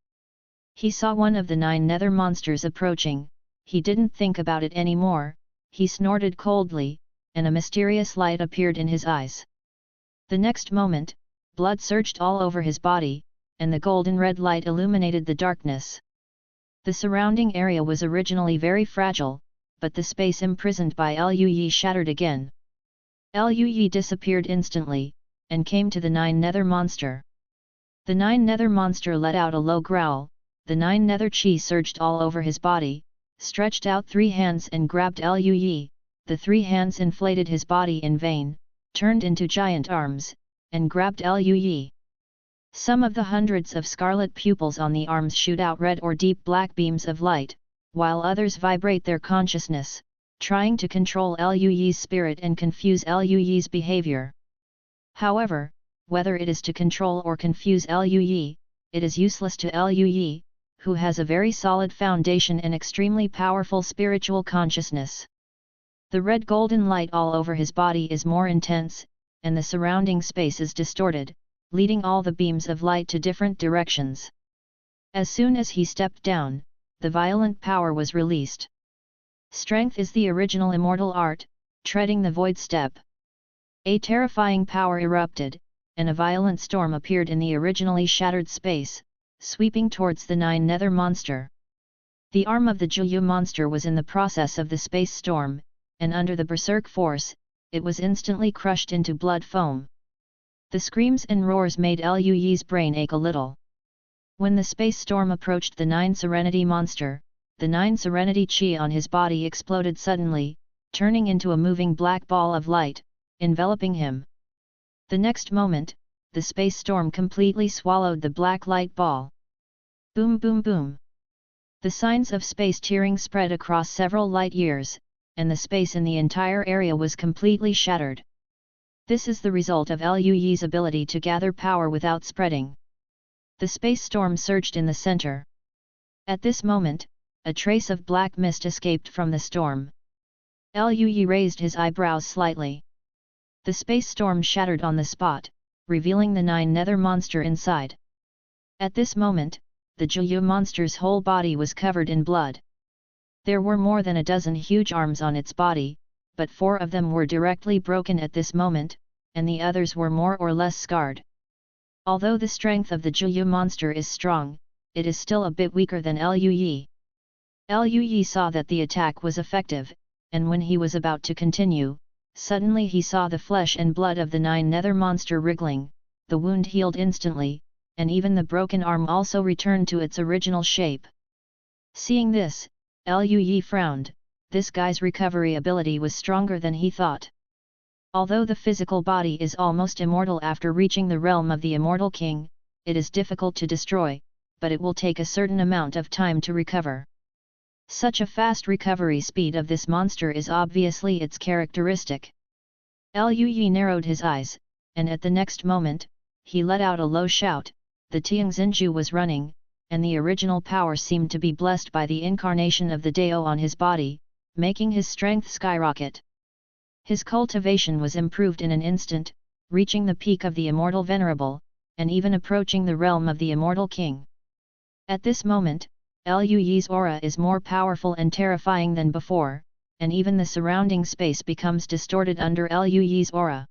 He saw one of the 9 nether monsters approaching, he didn't think about it anymore, he snorted coldly, and a mysterious light appeared in his eyes. The next moment, blood surged all over his body, and the golden red light illuminated the darkness. The surrounding area was originally very fragile, but the space imprisoned by Luyi shattered again. Luyi disappeared instantly, and came to the 9 nether monster. The 9 nether monster let out a low growl, the 9 nether Qi surged all over his body, stretched out 3 hands and grabbed Luyi, the 3 hands inflated his body in vain, turned into giant arms, and grabbed Luyi. Some of the hundreds of scarlet pupils on the arms shoot out red or deep black beams of light, while others vibrate their consciousness, trying to control Luyi's spirit and confuse Luyi's behavior. However, whether it is to control or confuse Luyi, it is useless to Luyi, who has a very solid foundation and extremely powerful spiritual consciousness. The red golden light all over his body is more intense, and the surrounding space is distorted, leading all the beams of light to different directions. As soon as he stepped down, the violent power was released. Strength is the original immortal art, treading the void step. A terrifying power erupted, and a violent storm appeared in the originally shattered space, sweeping towards the 9 nether monster. The arm of the Juyu monster was in the process of the space storm, and under the berserk force, it was instantly crushed into blood foam. The screams and roars made Luyi's brain ache a little. When the space storm approached the 9 Serenity monster, the 9 Serenity Qi on his body exploded suddenly, turning into a moving black ball of light, enveloping him. The next moment, the space storm completely swallowed the black light ball. Boom boom boom. The signs of space tearing spread across several light years, and the space in the entire area was completely shattered. This is the result of Luyi's ability to gather power without spreading. The space storm surged in the center. At this moment, a trace of black mist escaped from the storm. Luyi raised his eyebrows slightly. The space storm shattered on the spot, revealing the 9 nether monster inside. At this moment, the Jiu monster's whole body was covered in blood. There were more than a dozen huge arms on its body, but 4 of them were directly broken at this moment, and the others were more or less scarred. Although the strength of the Jiu monster is strong, it is still a bit weaker than Luyi. Luyi saw that the attack was effective, and when he was about to continue, suddenly he saw the flesh and blood of the 9 nether monster wriggling, the wound healed instantly, and even the broken arm also returned to its original shape. Seeing this, Luyi frowned. This guy's recovery ability was stronger than he thought. Although the physical body is almost immortal after reaching the realm of the Immortal King, it is difficult to destroy, but it will take a certain amount of time to recover. Such a fast recovery speed of this monster is obviously its characteristic. Luyi narrowed his eyes, and at the next moment, he let out a low shout. The Tianxinju was running, and the original power seemed to be blessed by the incarnation of the Dao on his body, making his strength skyrocket. His cultivation was improved in an instant, reaching the peak of the Immortal Venerable, and even approaching the realm of the Immortal King. At this moment, Luyi's aura is more powerful and terrifying than before, and even the surrounding space becomes distorted under Luyi's aura.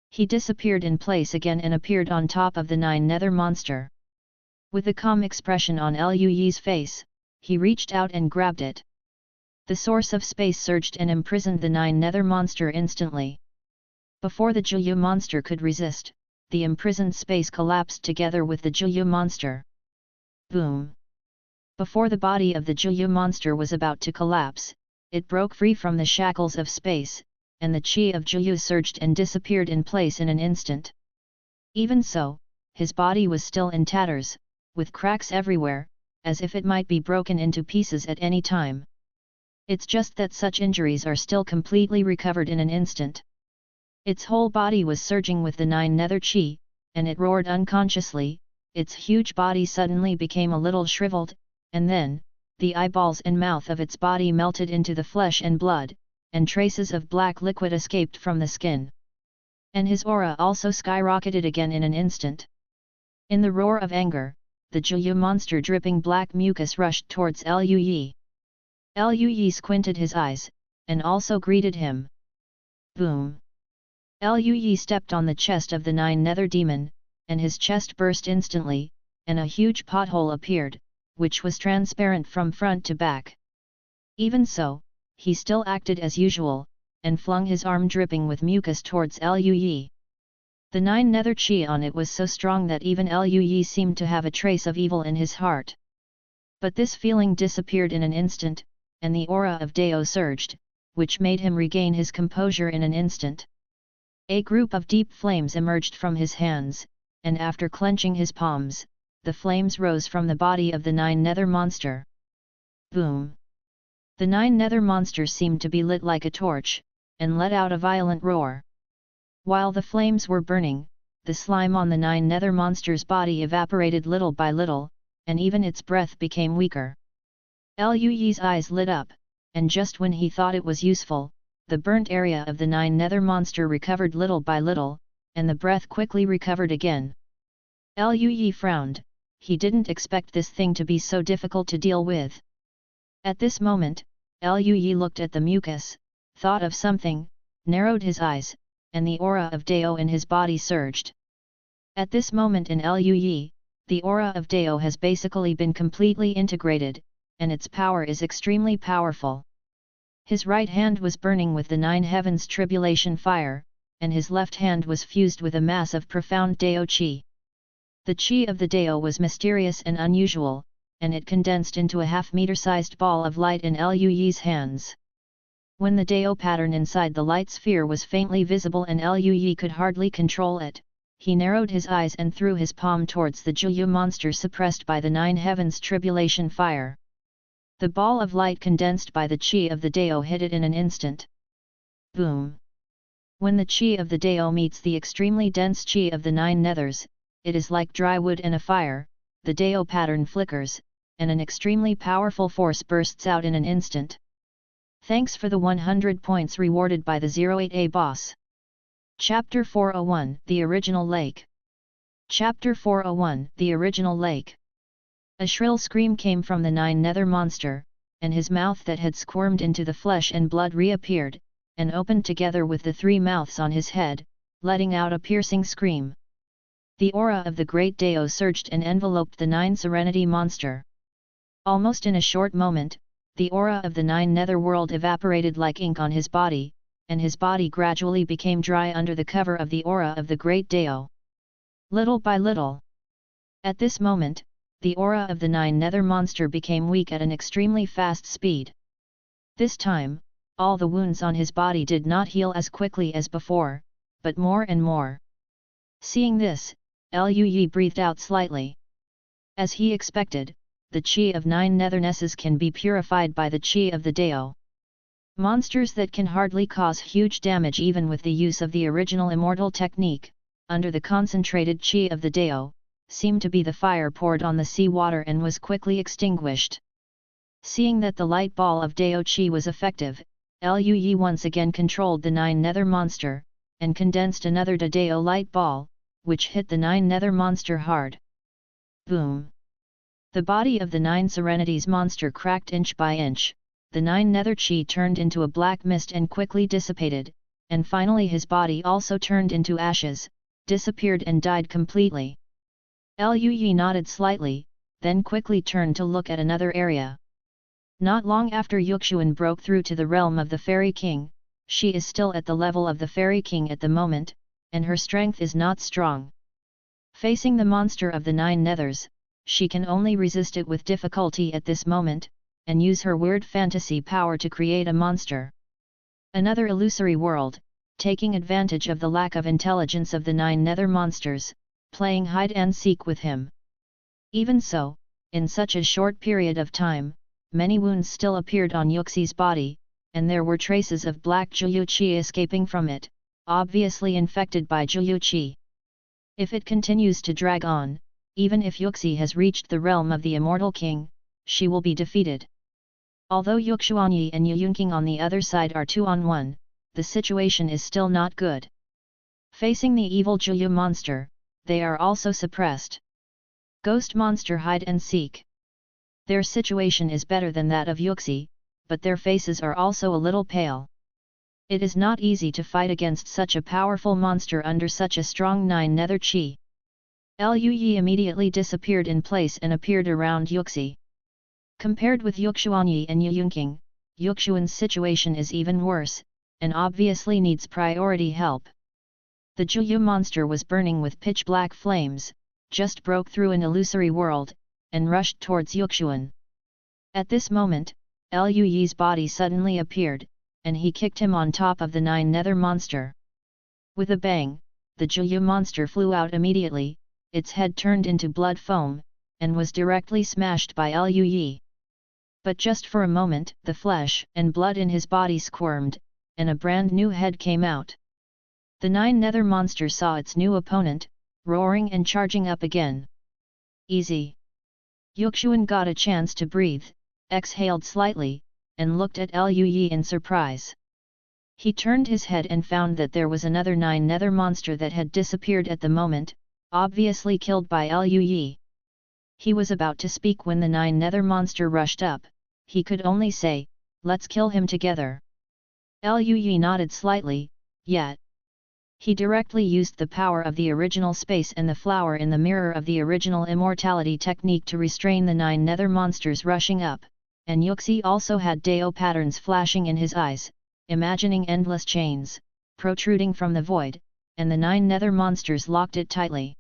He disappeared in place again and appeared on top of the 9 nether monster. With a calm expression on Luyi's face, he reached out and grabbed it. The source of space surged and imprisoned the 9 nether monster instantly. Before the Jiu monster could resist, the imprisoned space collapsed together with the Jiu monster. Boom! Before the body of the Jiu monster was about to collapse, it broke free from the shackles of space, and the Qi of Jiu surged and disappeared in place in an instant. Even so, his body was still in tatters, with cracks everywhere, as if it might be broken into pieces at any time. It's just that such injuries are still completely recovered in an instant. Its whole body was surging with the 9 nether Qi, and it roared unconsciously. Its huge body suddenly became a little shriveled, and then, the eyeballs and mouth of its body melted into the flesh and blood, and traces of black liquid escaped from the skin. And his aura also skyrocketed again in an instant. In the roar of anger, the Jiu monster dripping black mucus rushed towards Luyi. Luyi squinted his eyes, and also greeted him. Boom! Luyi stepped on the chest of the 9 nether demon, and his chest burst instantly, and a huge pothole appeared, which was transparent from front to back. Even so, he still acted as usual, and flung his arm dripping with mucus towards Luyi. The 9 nether Qi on it was so strong that even Luyi seemed to have a trace of evil in his heart. But this feeling disappeared in an instant, and the aura of Dao surged, which made him regain his composure in an instant. A group of deep flames emerged from his hands, and after clenching his palms, the flames rose from the body of the 9 nether monster. Boom! The 9 nether monster seemed to be lit like a torch, and let out a violent roar. While the flames were burning, the slime on the 9 nether monster's body evaporated little by little, and even its breath became weaker. Luyi's eyes lit up, and just when he thought it was useful, the burnt area of the 9 nether monster recovered little by little, and the breath quickly recovered again. Luyi frowned. He didn't expect this thing to be so difficult to deal with. At this moment, Luyi looked at the mucus, thought of something, narrowed his eyes, and the aura of Dao in his body surged. At this moment in Luyi, the aura of Dao has basically been completely integrated, and its power is extremely powerful. His right hand was burning with the 9 heavens tribulation fire, and his left hand was fused with a mass of profound Dao Qi. The Qi of the Dao was mysterious and unusual, and it condensed into a half-meter-sized ball of light in Luyi's hands. When the Dao pattern inside the light sphere was faintly visible and Liu Yi could hardly control it, he narrowed his eyes and threw his palm towards the Jiu monster suppressed by the nine heavens tribulation fire. The ball of light condensed by the Qi of the Dao hit it in an instant. Boom! When the Qi of the Dao meets the extremely dense Qi of the nine nethers, it is like dry wood in a fire, the Dao pattern flickers, and an extremely powerful force bursts out in an instant. Thanks for the 100 points rewarded by the 08A boss. Chapter 401 The Original Lake. Chapter 401 The Original Lake. A shrill scream came from the nine nether monster, and his mouth that had squirmed into the flesh and blood reappeared, and opened together with the three mouths on his head, letting out a piercing scream. The aura of the great Dao surged and enveloped the nine serenity monster. Almost in a short moment, the aura of the nine netherworld evaporated like ink on his body, and his body gradually became dry under the cover of the aura of the great Dao. Little by little. At this moment, the aura of the nine nether monster became weak at an extremely fast speed. This time, all the wounds on his body did not heal as quickly as before, but more and more. Seeing this, Liu Yi breathed out slightly. As he expected, the Qi of nine nethernesses can be purified by the Qi of the Dao. Monsters that can hardly cause huge damage even with the use of the original immortal technique, under the concentrated Qi of the Dao, seemed to be the fire poured on the sea water and was quickly extinguished. Seeing that the light ball of Dao Qi was effective, Liu Yi once again controlled the nine nether monster, and condensed another Dao light ball, which hit the nine nether monster hard. Boom! The body of the nine serenities monster cracked inch by inch. The nine nether Qi turned into a black mist and quickly dissipated, and finally his body also turned into ashes, disappeared and died completely. Liu Yi nodded slightly, then quickly turned to look at another area. Not long after Yuxuan broke through to the realm of the Fairy King, she is still at the level of the Fairy King at the moment, and her strength is not strong. Facing the monster of the nine nethers, she can only resist it with difficulty at this moment, and use her weird fantasy power to create a monster. Another illusory world, taking advantage of the lack of intelligence of the nine nether monsters, playing hide and seek with him. Even so, in such a short period of time, many wounds still appeared on Yuxi's body, and there were traces of black Jiu Qi escaping from it, obviously infected by Jiu Qi. If it continues to drag on, even if Yuxi has reached the realm of the Immortal King, she will be defeated. Although Yuxuanyi and Yuyunqing on the other side are 2-on-1, the situation is still not good. Facing the evil Jiu monster, they are also suppressed. Ghost monster hide and seek. Their situation is better than that of Yuxi, but their faces are also a little pale. It is not easy to fight against such a powerful monster under such a strong nine nether Qi. Liu Yi immediately disappeared in place and appeared around Yuxi. Compared with Yuxuanyi and Yuyunqing, Yuxuan's situation is even worse, and obviously needs priority help. The Jiu monster was burning with pitch-black flames, just broke through an illusory world, and rushed towards Yuxuan. At this moment, Liu Yi's body suddenly appeared, and he kicked him on top of the nine nether monster. With a bang, the Jiu monster flew out immediately, its head turned into blood foam, and was directly smashed by Liu Yi. But just for a moment, the flesh and blood in his body squirmed, and a brand new head came out. The nine nether monster saw its new opponent, roaring and charging up again. Easy. Yuxuan got a chance to breathe, exhaled slightly, and looked at Liu Yi in surprise. He turned his head and found that there was another nine nether monster that had disappeared at the moment, obviously killed by Liu Yi. He was about to speak when the nine nether monster rushed up. He could only say, "Let's kill him together." Liu Yi nodded slightly, yet. He directly used the power of the original space and the flower in the mirror of the original immortality technique to restrain the nine nether monsters rushing up, and Yuxi also had Dao patterns flashing in his eyes, imagining endless chains, protruding from the void, and the nine nether monsters locked it tightly.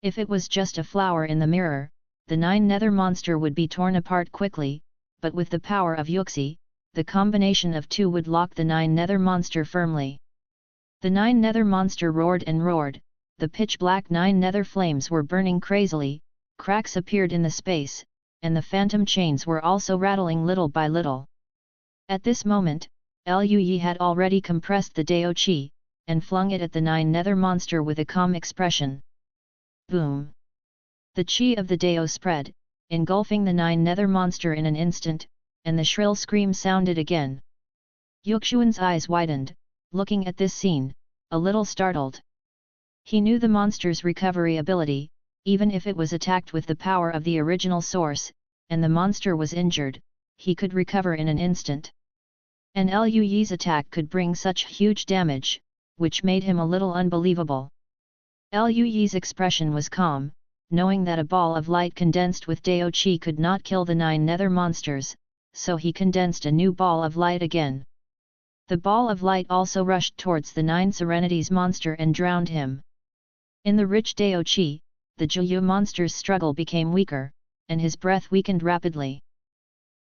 If it was just a flower in the mirror, the nine nether monster would be torn apart quickly, but with the power of Yuxi, the combination of two would lock the nine nether monster firmly. The nine nether monster roared and roared, the pitch-black nine nether flames were burning crazily, cracks appeared in the space, and the phantom chains were also rattling little by little. At this moment, Lui had already compressed the Dao Qi, and flung it at the nine nether monster with a calm expression. Boom! The Qi of the Dao spread, engulfing the nine nether monster in an instant, and the shrill scream sounded again. Yuxuan's eyes widened, looking at this scene, a little startled. He knew the monster's recovery ability, even if it was attacked with the power of the original source, and the monster was injured, he could recover in an instant. And Lui's attack could bring such huge damage, which made him a little unbelievable. Lui's expression was calm, knowing that a ball of light condensed with Dao Qi could not kill the nine nether monsters, so he condensed a new ball of light again. The ball of light also rushed towards the nine serenities monster and drowned him. In the rich Dao Qi, the Juyu monster's struggle became weaker, and his breath weakened rapidly.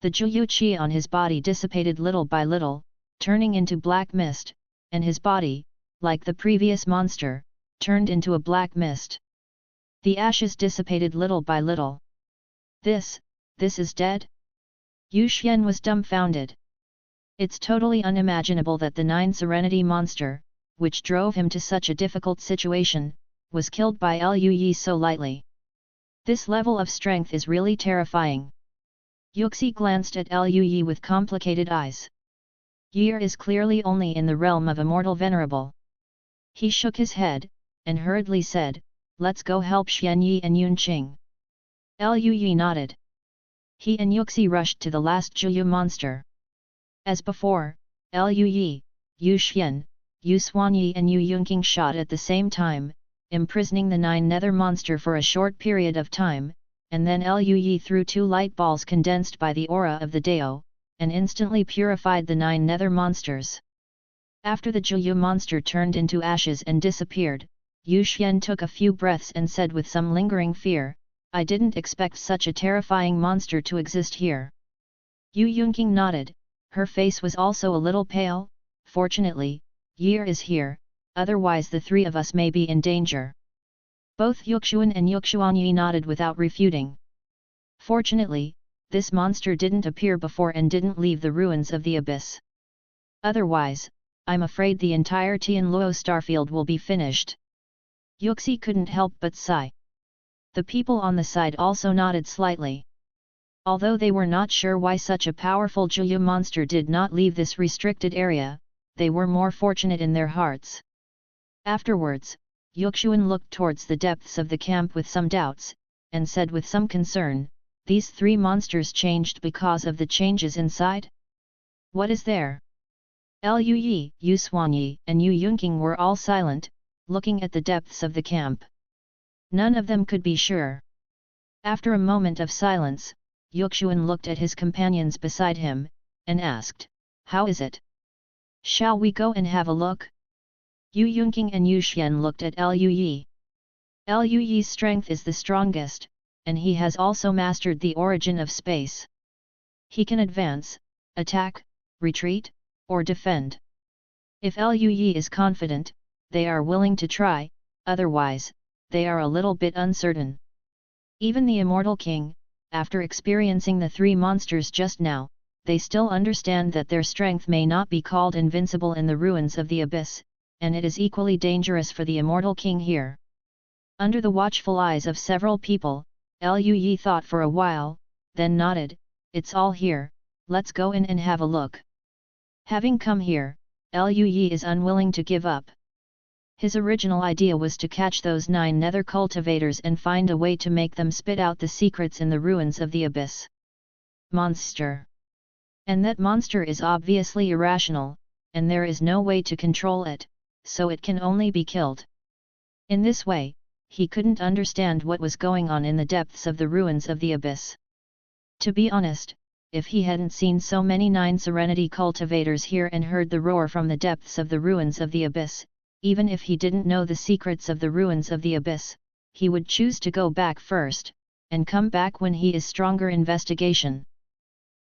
The Juyu Qi on his body dissipated little by little, turning into black mist, and his body, like the previous monster, turned into a black mist. The ashes dissipated little by little. This is dead? Yu Xian was dumbfounded. It's totally unimaginable that the nine serenity monster, which drove him to such a difficult situation, was killed by Lui so lightly. This level of strength is really terrifying. Yuxi glanced at Lui with complicated eyes. Yer is clearly only in the realm of Immortal Venerable. He shook his head, and hurriedly said, "Let's go help Xianyi and Yunqing." Lui nodded. He and Yuxi rushed to the last Juyu monster. As before, Lui, Yu Xian, Yu Xuanyi and Yu Yunqing shot at the same time, imprisoning the nine nether monster for a short period of time, and then Lui threw two light balls condensed by the aura of the Dao, and instantly purified the nine nether monsters. After the Juyu monster turned into ashes and disappeared, Yu Xian took a few breaths and said with some lingering fear, "I didn't expect such a terrifying monster to exist here." Yu Yunqing nodded, her face was also a little pale. "Fortunately, Yer is here, otherwise the three of us may be in danger." Both Yuxuan and Yuxuanyi nodded without refuting. Fortunately, this monster didn't appear before and didn't leave the ruins of the abyss. Otherwise, I'm afraid the entire Tianluo starfield will be finished. Yuxi couldn't help but sigh. The people on the side also nodded slightly. Although they were not sure why such a powerful Juyu monster did not leave this restricted area, they were more fortunate in their hearts. Afterwards, Yuxuan looked towards the depths of the camp with some doubts, and said with some concern, "These three monsters changed because of the changes inside? What is there?" Lui, Yu Xuanyi and Yu Yunqing were all silent, looking at the depths of the camp. None of them could be sure. After a moment of silence, Yuxuan looked at his companions beside him, and asked, "How is it? Shall we go and have a look?" Yu Yunqing and Yu Xian looked at Lui. Lui's strength is the strongest, and he has also mastered the origin of space. He can advance, attack, retreat, or defend. If Lui is confident, they are willing to try, otherwise, they are a little bit uncertain. Even the Immortal King, after experiencing the three monsters just now, they still understand that their strength may not be called invincible in the ruins of the abyss, and it is equally dangerous for the Immortal King here. Under the watchful eyes of several people, Lui thought for a while, then nodded, "It's all here, let's go in and have a look." Having come here, Lui is unwilling to give up. His original idea was to catch those 9 nether cultivators and find a way to make them spit out the secrets in the ruins of the abyss. Monster. And that monster is obviously irrational, and there is no way to control it, so it can only be killed. In this way, he couldn't understand what was going on in the depths of the ruins of the abyss. To be honest, if he hadn't seen so many 9 serenity cultivators here and heard the roar from the depths of the ruins of the abyss, even if he didn't know the secrets of the ruins of the abyss, he would choose to go back first, and come back when he is stronger. Investigation.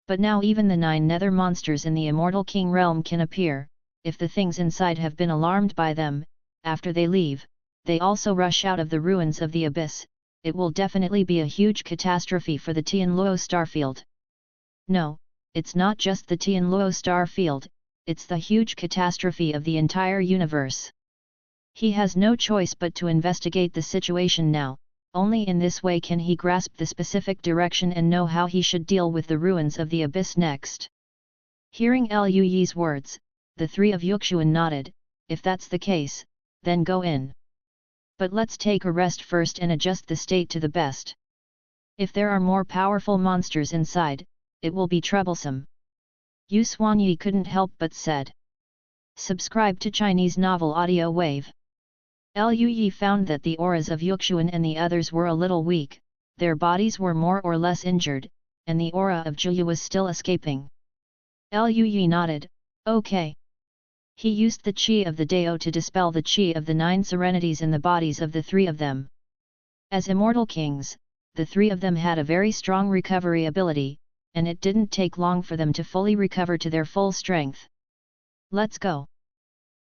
But now even the 9 nether monsters in the Immortal King realm can appear. If the things inside have been alarmed by them, after they leave, they also rush out of the ruins of the abyss. It will definitely be a huge catastrophe for the Tianluo starfield. No, it's not just the Tianluo starfield, it's the huge catastrophe of the entire universe. He has no choice but to investigate the situation now. Only in this way can he grasp the specific direction and know how he should deal with the ruins of the abyss next. Hearing Liu Yi's words, the 3 of Yuxuan nodded. If that's the case, then go in. But let's take a rest first and adjust the state to the best. If there are more powerful monsters inside, it will be troublesome. Yu Xuanyi couldn't help but said. Subscribe to Chinese Novel Audio Wave. Liu Yi found that the auras of Yuxuan and the others were a little weak, their bodies were more or less injured, and the aura of Zhuyu was still escaping. Liu Yi nodded, okay. He used the qi of the Dao to dispel the qi of the 9 serenities in the bodies of the 3 of them. As immortal kings, the 3 of them had a very strong recovery ability, and it didn't take long for them to fully recover to their full strength. Let's go.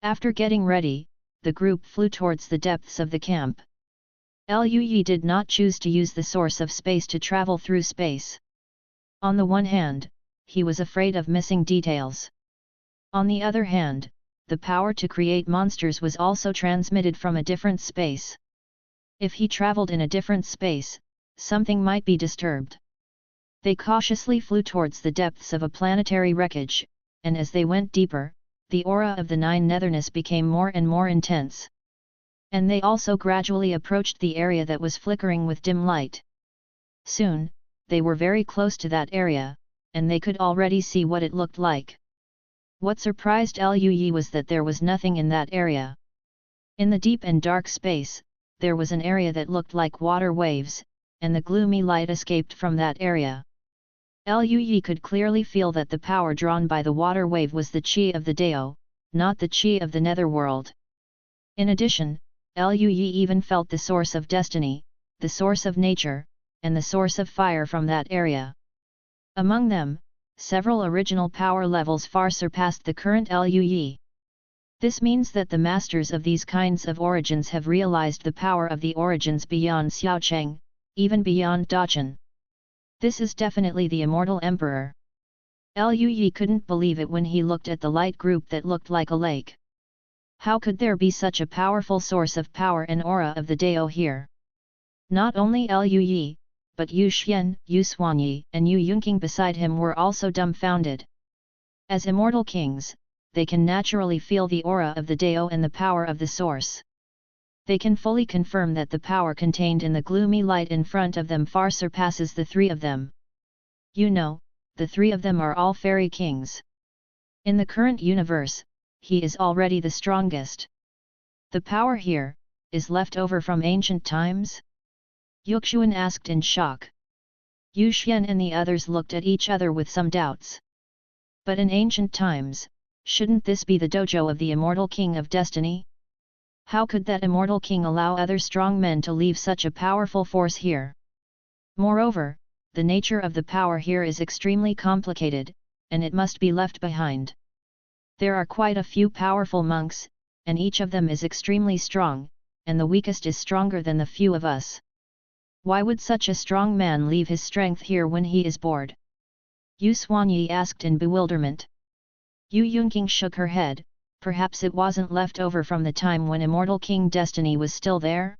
After getting ready, the group flew towards the depths of the camp. Liu Yi did not choose to use the source of space to travel through space. On the one hand, he was afraid of missing details. On the other hand, the power to create monsters was also transmitted from a different space. If he traveled in a different space, something might be disturbed. They cautiously flew towards the depths of a planetary wreckage, and as they went deeper, the aura of the 9 netherness became more and more intense. And they also gradually approached the area that was flickering with dim light. Soon, they were very close to that area, and they could already see what it looked like. What surprised Liu Yi was that there was nothing in that area. In the deep and dark space, there was an area that looked like water waves, and the gloomy light escaped from that area. Liu Yi could clearly feel that the power drawn by the water wave was the qi of the Dao, not the qi of the netherworld. In addition, Liu Yi even felt the source of destiny, the source of nature, and the source of fire from that area. Among them, several original power levels far surpassed the current Liu Yi. This means that the masters of these kinds of origins have realized the power of the origins beyond Xiaocheng, even beyond Dacheng. This is definitely the Immortal Emperor. Liu Yi couldn't believe it when he looked at the light group that looked like a lake. How could there be such a powerful source of power and aura of the Dao here? Not only Liu Yi, but Yu Xian, Yu Xuanyi, and Yu Yunqing beside him were also dumbfounded. As immortal kings, they can naturally feel the aura of the Dao and the power of the source. They can fully confirm that the power contained in the gloomy light in front of them far surpasses the 3 of them. You know, the 3 of them are all fairy kings. In the current universe, he is already the strongest. The power here, is left over from ancient times? Yuxuan asked in shock. Yu Xian and the others looked at each other with some doubts. But in ancient times, shouldn't this be the dojo of the Immortal King of Destiny? How could that Immortal King allow other strong men to leave such a powerful force here? Moreover, the nature of the power here is extremely complicated, and it must be left behind. There are quite a few powerful monks, and each of them is extremely strong, and the weakest is stronger than the few of us. Why would such a strong man leave his strength here when he is bored? Yu Xuanyi asked in bewilderment. Yu Yunqing shook her head. Perhaps it wasn't left over from the time when Immortal King Destiny was still there?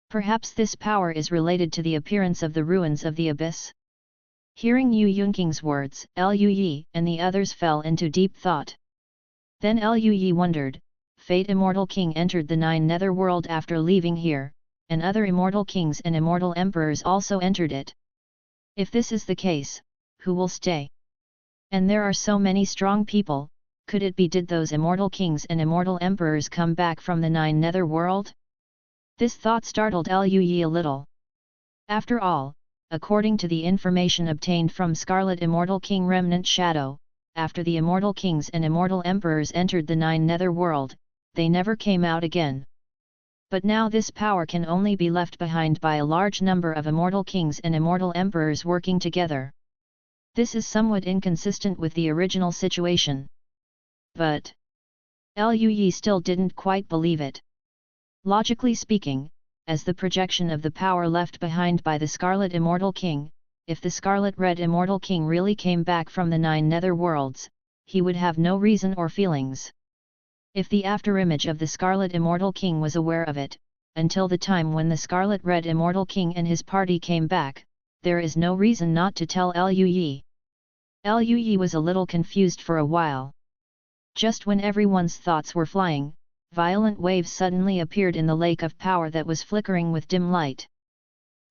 Perhaps this power is related to the appearance of the ruins of the abyss? Hearing Yu Yunqing's words, Liu Yi and the others fell into deep thought. Then Liu Yi wondered, Fate Immortal King entered the 9 netherworld after leaving here, and other immortal kings and immortal emperors also entered it. If this is the case, who will stay? And there are so many strong people. Could it be did those immortal kings and immortal emperors come back from the 9 netherworld? This thought startled Liu Yi a little. After all, according to the information obtained from Scarlet Immortal King Remnant Shadow, after the immortal kings and immortal emperors entered the 9 netherworld, they never came out again. But now this power can only be left behind by a large number of immortal kings and immortal emperors working together. This is somewhat inconsistent with the original situation. But Liu Yi still didn't quite believe it. Logically speaking, as the projection of the power left behind by the Scarlet Immortal King, if the Scarlet Red Immortal King really came back from the 9 nether worlds, he would have no reason or feelings. If the afterimage of the Scarlet Immortal King was aware of it, until the time when the Scarlet Red Immortal King and his party came back, there is no reason not to tell Liu Yi. Liu Yi was a little confused for a while. Just when everyone's thoughts were flying, violent waves suddenly appeared in the lake of power that was flickering with dim light.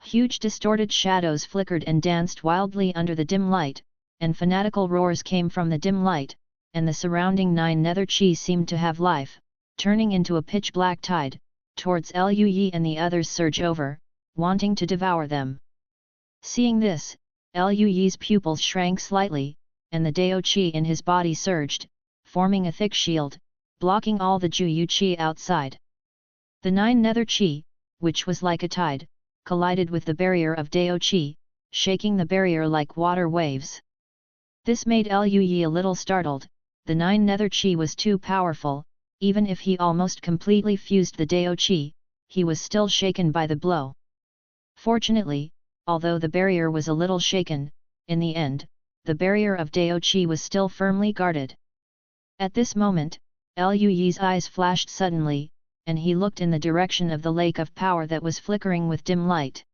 Huge distorted shadows flickered and danced wildly under the dim light, and fanatical roars came from the dim light, and the surrounding 9 nether chi seemed to have life, turning into a pitch-black tide, towards Liu Yi, and the others surge over, wanting to devour them. Seeing this, Liu Yi's pupils shrank slightly, and the Dao Qi in his body surged, forming a thick shield, blocking all the Juyu Qi outside. The 9 nether Qi, which was like a tide, collided with the barrier of Dao Qi, shaking the barrier like water waves. This made Liu Yi a little startled. The 9 nether Qi was too powerful. Even if he almost completely fused the Dao Qi, he was still shaken by the blow. Fortunately, although the barrier was a little shaken, in the end, the barrier of Dao Qi was still firmly guarded. At this moment, Liu Yi's eyes flashed suddenly, and he looked in the direction of the lake of power that was flickering with dim light.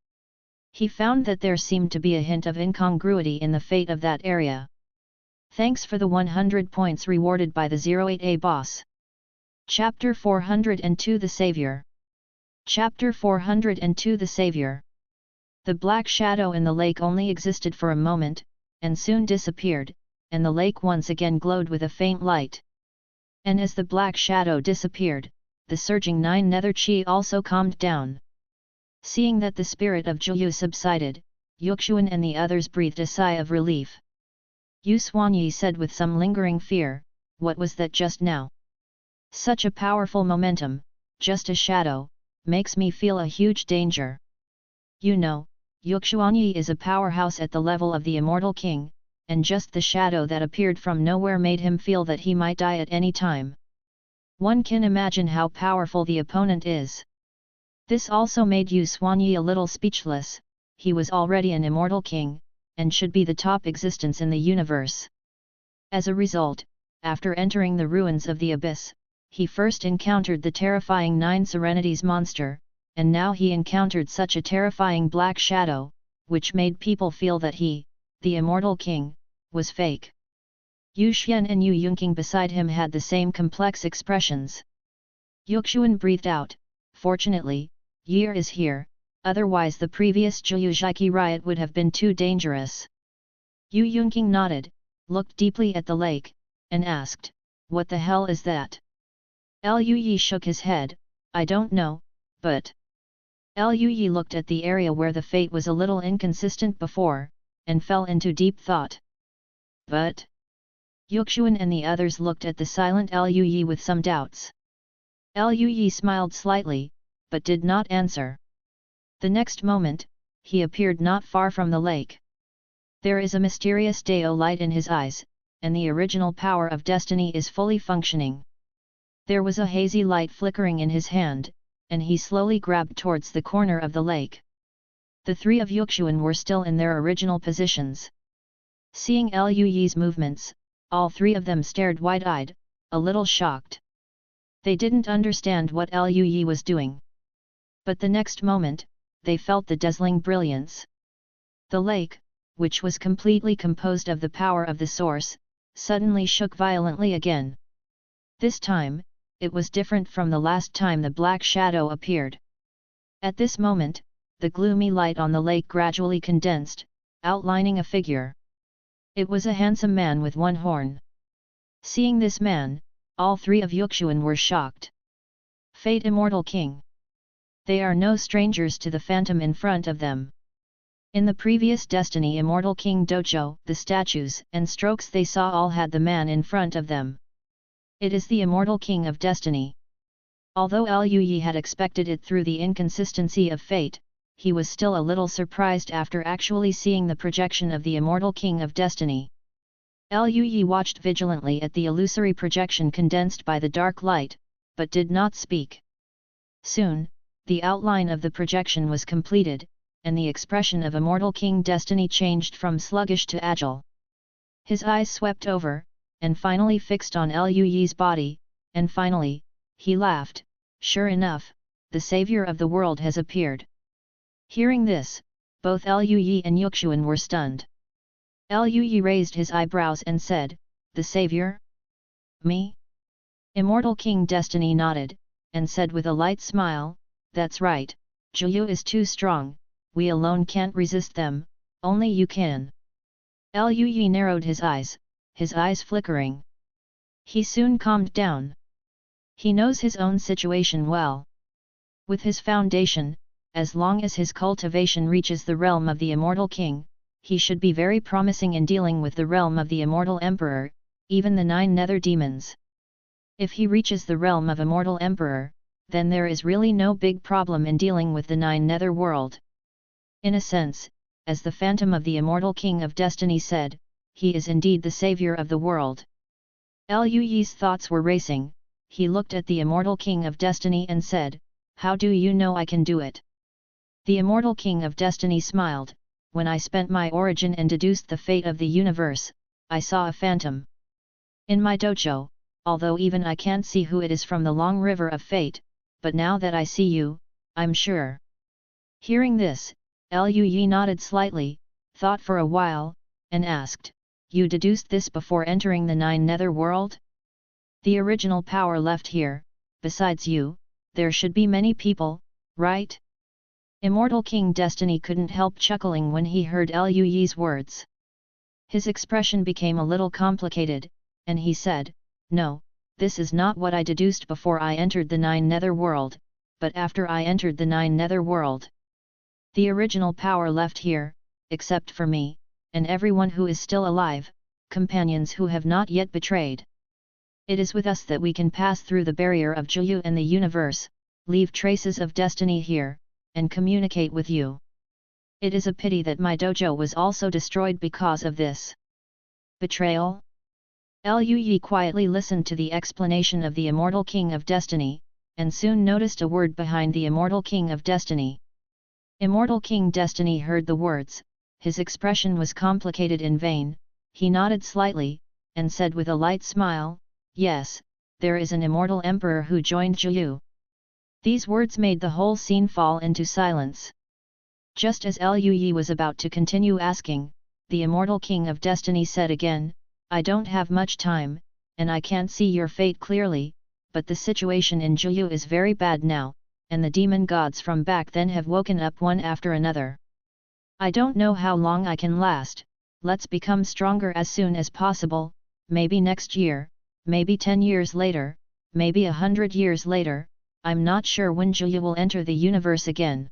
He found that there seemed to be a hint of incongruity in the fate of that area. Thanks for the 100 points rewarded by the 08A boss. Chapter 402 The Savior. Chapter 402 The Savior. The black shadow in the lake only existed for a moment, and soon disappeared, and the lake once again glowed with a faint light. And as the black shadow disappeared, the surging 9 nether chi also calmed down. Seeing that the spirit of Juyu subsided, Yuxuan and the others breathed a sigh of relief. Yu Xuanyi said with some lingering fear, "What was that just now? Such a powerful momentum, just a shadow, makes me feel a huge danger." You know, Yuxuanyi is a powerhouse at the level of the Immortal King, and just the shadow that appeared from nowhere made him feel that he might die at any time. One can imagine how powerful the opponent is. This also made Yu Xuanyi a little speechless. He was already an Immortal King, and should be the top existence in the universe. As a result, after entering the ruins of the Abyss, he first encountered the terrifying 9 Serenities monster, and now he encountered such a terrifying black shadow, which made people feel that he, the Immortal King, was fake. Yu Xian and Yu Yunqing beside him had the same complex expressions. Yuxuan breathed out, "Fortunately, Yi is here, otherwise the previous Juyu Zhaiki riot would have been too dangerous." Yu Yunqing nodded, looked deeply at the lake, and asked, "What the hell is that?" Liu Yi shook his head, "I don't know, but..." Liu Yi looked at the area where the fate was a little inconsistent before, and fell into deep thought. "But..." Yuxuan and the others looked at the silent Liu Yi with some doubts. Liu Yi smiled slightly, but did not answer. The next moment, he appeared not far from the lake. There is a mysterious Dao light in his eyes, and the original power of destiny is fully functioning. There was a hazy light flickering in his hand, and he slowly grabbed towards the corner of the lake. The 3 of Yuxuan were still in their original positions. Seeing Liu Yi's movements, all 3 of them stared wide-eyed, a little shocked. They didn't understand what Liu Yi was doing. But the next moment, they felt the dazzling brilliance. The lake, which was completely composed of the power of the source, suddenly shook violently again. This time, it was different from the last time the black shadow appeared. At this moment, the gloomy light on the lake gradually condensed, outlining a figure. It was a handsome man with 1 horn. Seeing this man, all 3 of Yuxuan were shocked. Fate Immortal King. They are no strangers to the phantom in front of them. In the previous Destiny Immortal King dojo, the statues and strokes they saw all had the man in front of them. It is the Immortal King of Destiny. Although Liu Yi had expected it through the inconsistency of fate, he was still a little surprised after actually seeing the projection of the Immortal King of Destiny. Liu Yi watched vigilantly at the illusory projection condensed by the dark light, but did not speak. Soon, the outline of the projection was completed, and the expression of Immortal King Destiny changed from sluggish to agile. His eyes swept over, and finally fixed on Liu Yi's body, and finally, he laughed. Sure enough, the savior of the world has appeared. Hearing this, both Liu Yi and Yuxuan were stunned. Liu Yi raised his eyebrows and said, "The savior? Me?" Immortal King Destiny nodded, and said with a light smile, "That's right, Zhiyu is too strong, we alone can't resist them, only you can." Liu Yi narrowed his eyes flickering. He soon calmed down. He knows his own situation well. With his foundation, as long as his cultivation reaches the realm of the Immortal King, he should be very promising in dealing with the realm of the Immortal Emperor, even the 9 nether demons. If he reaches the realm of Immortal Emperor, then there is really no big problem in dealing with the 9 nether world. In a sense, as the phantom of the Immortal King of Destiny said, he is indeed the savior of the world. Liu Yi's thoughts were racing. He looked at the Immortal King of Destiny and said, "How do you know I can do it?" The Immortal King of Destiny smiled, "When I spent my origin and deduced the fate of the universe, I saw a phantom. In my dojo, although even I can't see who it is from the long river of fate, but now that I see you, I'm sure." Hearing this, Liu Yi nodded slightly, thought for a while, and asked, "You deduced this before entering the 9 nether world? The original power left here, besides you, there should be many people, right?" Immortal King Destiny couldn't help chuckling when he heard Liu Yi's words. His expression became a little complicated, and he said, "No, this is not what I deduced before I entered the 9 nether world, but after I entered the 9 nether world. The original power left here, except for me, and everyone who is still alive, companions who have not yet betrayed. It is with us that we can pass through the barrier of Zhiyu and the universe, leave traces of destiny here, and communicate with you. It is a pity that my dojo was also destroyed because of this." Betrayal? Liu Yi quietly listened to the explanation of the Immortal King of Destiny, and soon noticed a word behind the Immortal King of Destiny. Immortal King Destiny heard the words, his expression was complicated in vain, he nodded slightly, and said with a light smile, "Yes, there is an Immortal Emperor who joined Zhiyu." These words made the whole scene fall into silence. Just as Liu Yi was about to continue asking, the Immortal King of Destiny said again, "I don't have much time, and I can't see your fate clearly, but the situation in Zhiyu is very bad now, and the demon gods from back then have woken up one after another. I don't know how long I can last, let's become stronger as soon as possible, maybe next year, maybe 10 years later, maybe 100 years later, I'm not sure when Zhiyu will enter the universe again."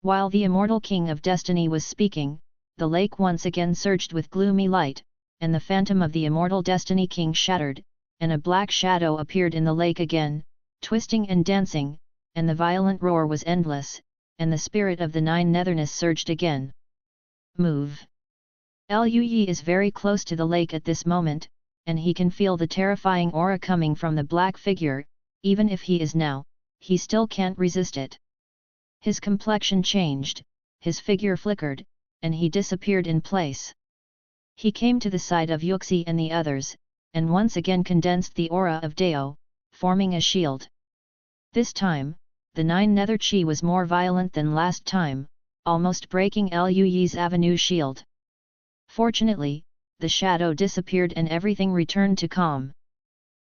While the Immortal King of Destiny was speaking, the lake once again surged with gloomy light, and the phantom of the Immortal Destiny King shattered, and a black shadow appeared in the lake again, twisting and dancing, and the violent roar was endless, and the spirit of the 9 netherness surged again. Move! Liu Yi is very close to the lake at this moment, and he can feel the terrifying aura coming from the black figure. Even if he is now, he still can't resist it. His complexion changed, his figure flickered, and he disappeared in place. He came to the side of Yuxi and the others, and once again condensed the aura of Dao, forming a shield. This time, the 9 nether chi was more violent than last time, almost breaking Liu Yi's avenue shield. Fortunately, the shadow disappeared and everything returned to calm.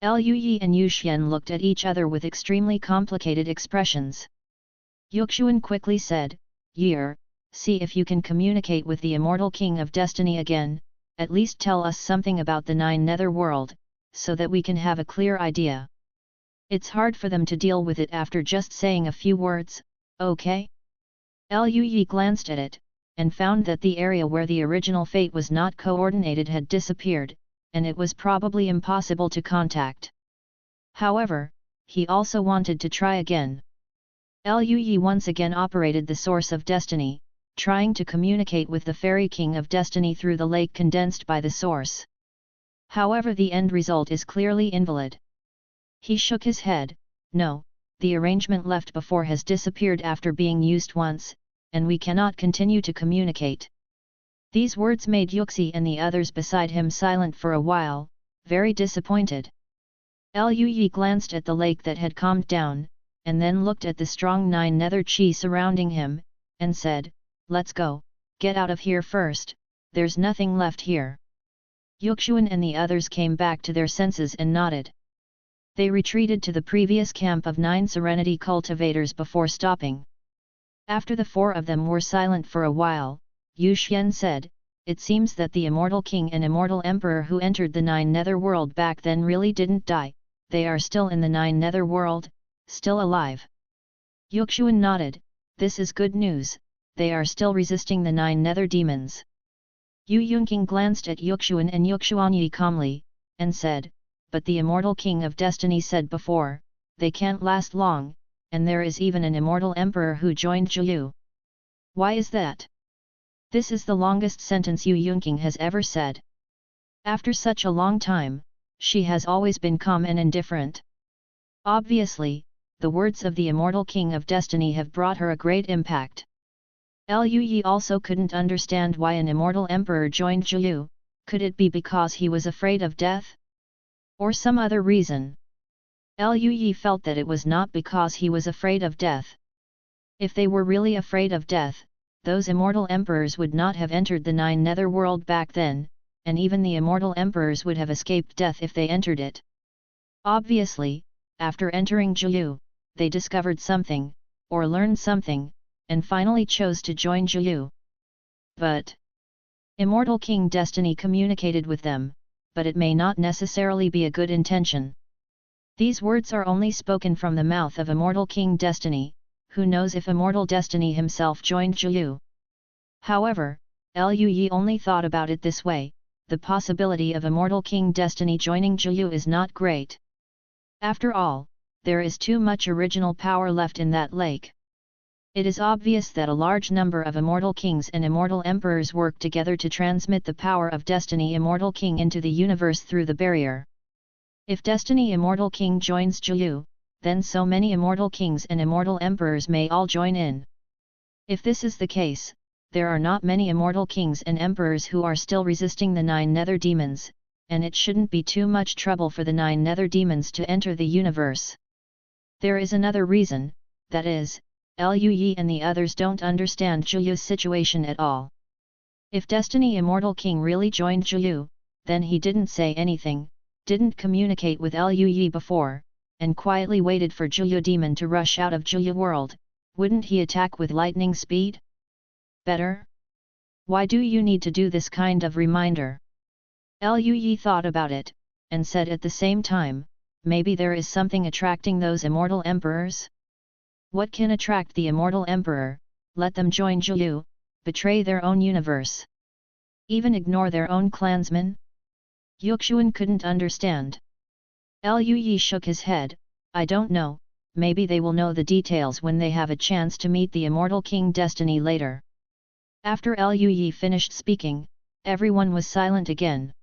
Liu Yi and Yuxian looked at each other with extremely complicated expressions. Yuxuan quickly said, "Year, see if you can communicate with the Immortal King of Destiny again, at least tell us something about the 9 nether world, so that we can have a clear idea. It's hard for them to deal with it after just saying a few words, okay?" Liu Yi glanced at it, and found that the area where the original fate was not coordinated had disappeared, and it was probably impossible to contact. However, he also wanted to try again. Lui once again operated the source of destiny, trying to communicate with the Fairy King of Destiny through the lake condensed by the source. However, the end result is clearly invalid. He shook his head. No, the arrangement left before has disappeared after being used once, and we cannot continue to communicate. These words made Yuxi and the others beside him silent for a while, very disappointed. Lui glanced at the lake that had calmed down, and then looked at the strong 9 nether chi surrounding him, and said, "Let's go, get out of here first, there's nothing left here." Yuxuan and the others came back to their senses and nodded. They retreated to the previous camp of 9 Serenity cultivators before stopping. After the 4 of them were silent for a while, Yu Xian said, "It seems that the Immortal King and Immortal Emperor who entered the 9 Nether world back then really didn't die, they are still in the 9 Nether world, still alive." Yuxuan nodded, "This is good news, they are still resisting the 9 Nether demons." Yu Yunqing glanced at Yuxuan and Yuxuanyi calmly, and said, "But the Immortal King of Destiny said before, they can't last long, and there is even an Immortal Emperor who joined Zhiyu. Why is that?" This is the longest sentence Yu Yunqing has ever said. After such a long time, she has always been calm and indifferent. Obviously, the words of the Immortal King of Destiny have brought her a great impact. Lui also couldn't understand why an Immortal Emperor joined Zhiyu. Could it be because he was afraid of death? Or some other reason? Lui felt that it was not because he was afraid of death. If they were really afraid of death, those Immortal Emperors would not have entered the 9 Nether world back then, and even the Immortal Emperors would have escaped death if they entered it. Obviously, after entering Zhiyu, they discovered something, or learned something, and finally chose to join Zhiyu. But Immortal King Destiny communicated with them, but it may not necessarily be a good intention. These words are only spoken from the mouth of Immortal King Destiny. Who knows if Immortal Destiny himself joined Zhiyu? However, Lui only thought about it this way, the possibility of Immortal King Destiny joining Zhiyu is not great. After all, there is too much original power left in that lake. It is obvious that a large number of Immortal Kings and Immortal Emperors work together to transmit the power of Destiny Immortal King into the universe through the barrier. If Destiny Immortal King joins Zhiyu, then so many Immortal Kings and Immortal Emperors may all join in. If this is the case, there are not many Immortal Kings and Emperors who are still resisting the 9 Nether demons, and it shouldn't be too much trouble for the 9 Nether demons to enter the universe. There is another reason, that is, Lui and the others don't understand Zhiyu's situation at all. If Destiny Immortal King really joined Zhiyu, then he didn't say anything, didn't communicate with Lui before, and quietly waited for Zhiyu demon to rush out of Zhiyu world. Wouldn't he attack with lightning speed? Better? Why do you need to do this kind of reminder? Lui thought about it, and said at the same time, maybe there is something attracting those Immortal Emperors? What can attract the Immortal Emperor? Let them join Zhiyu, betray their own universe. Even ignore their own clansmen? Yuxuan couldn't understand. Lui shook his head, I don't know, maybe they will know the details when they have a chance to meet the Immortal King Destiny later. After Lui finished speaking, everyone was silent again.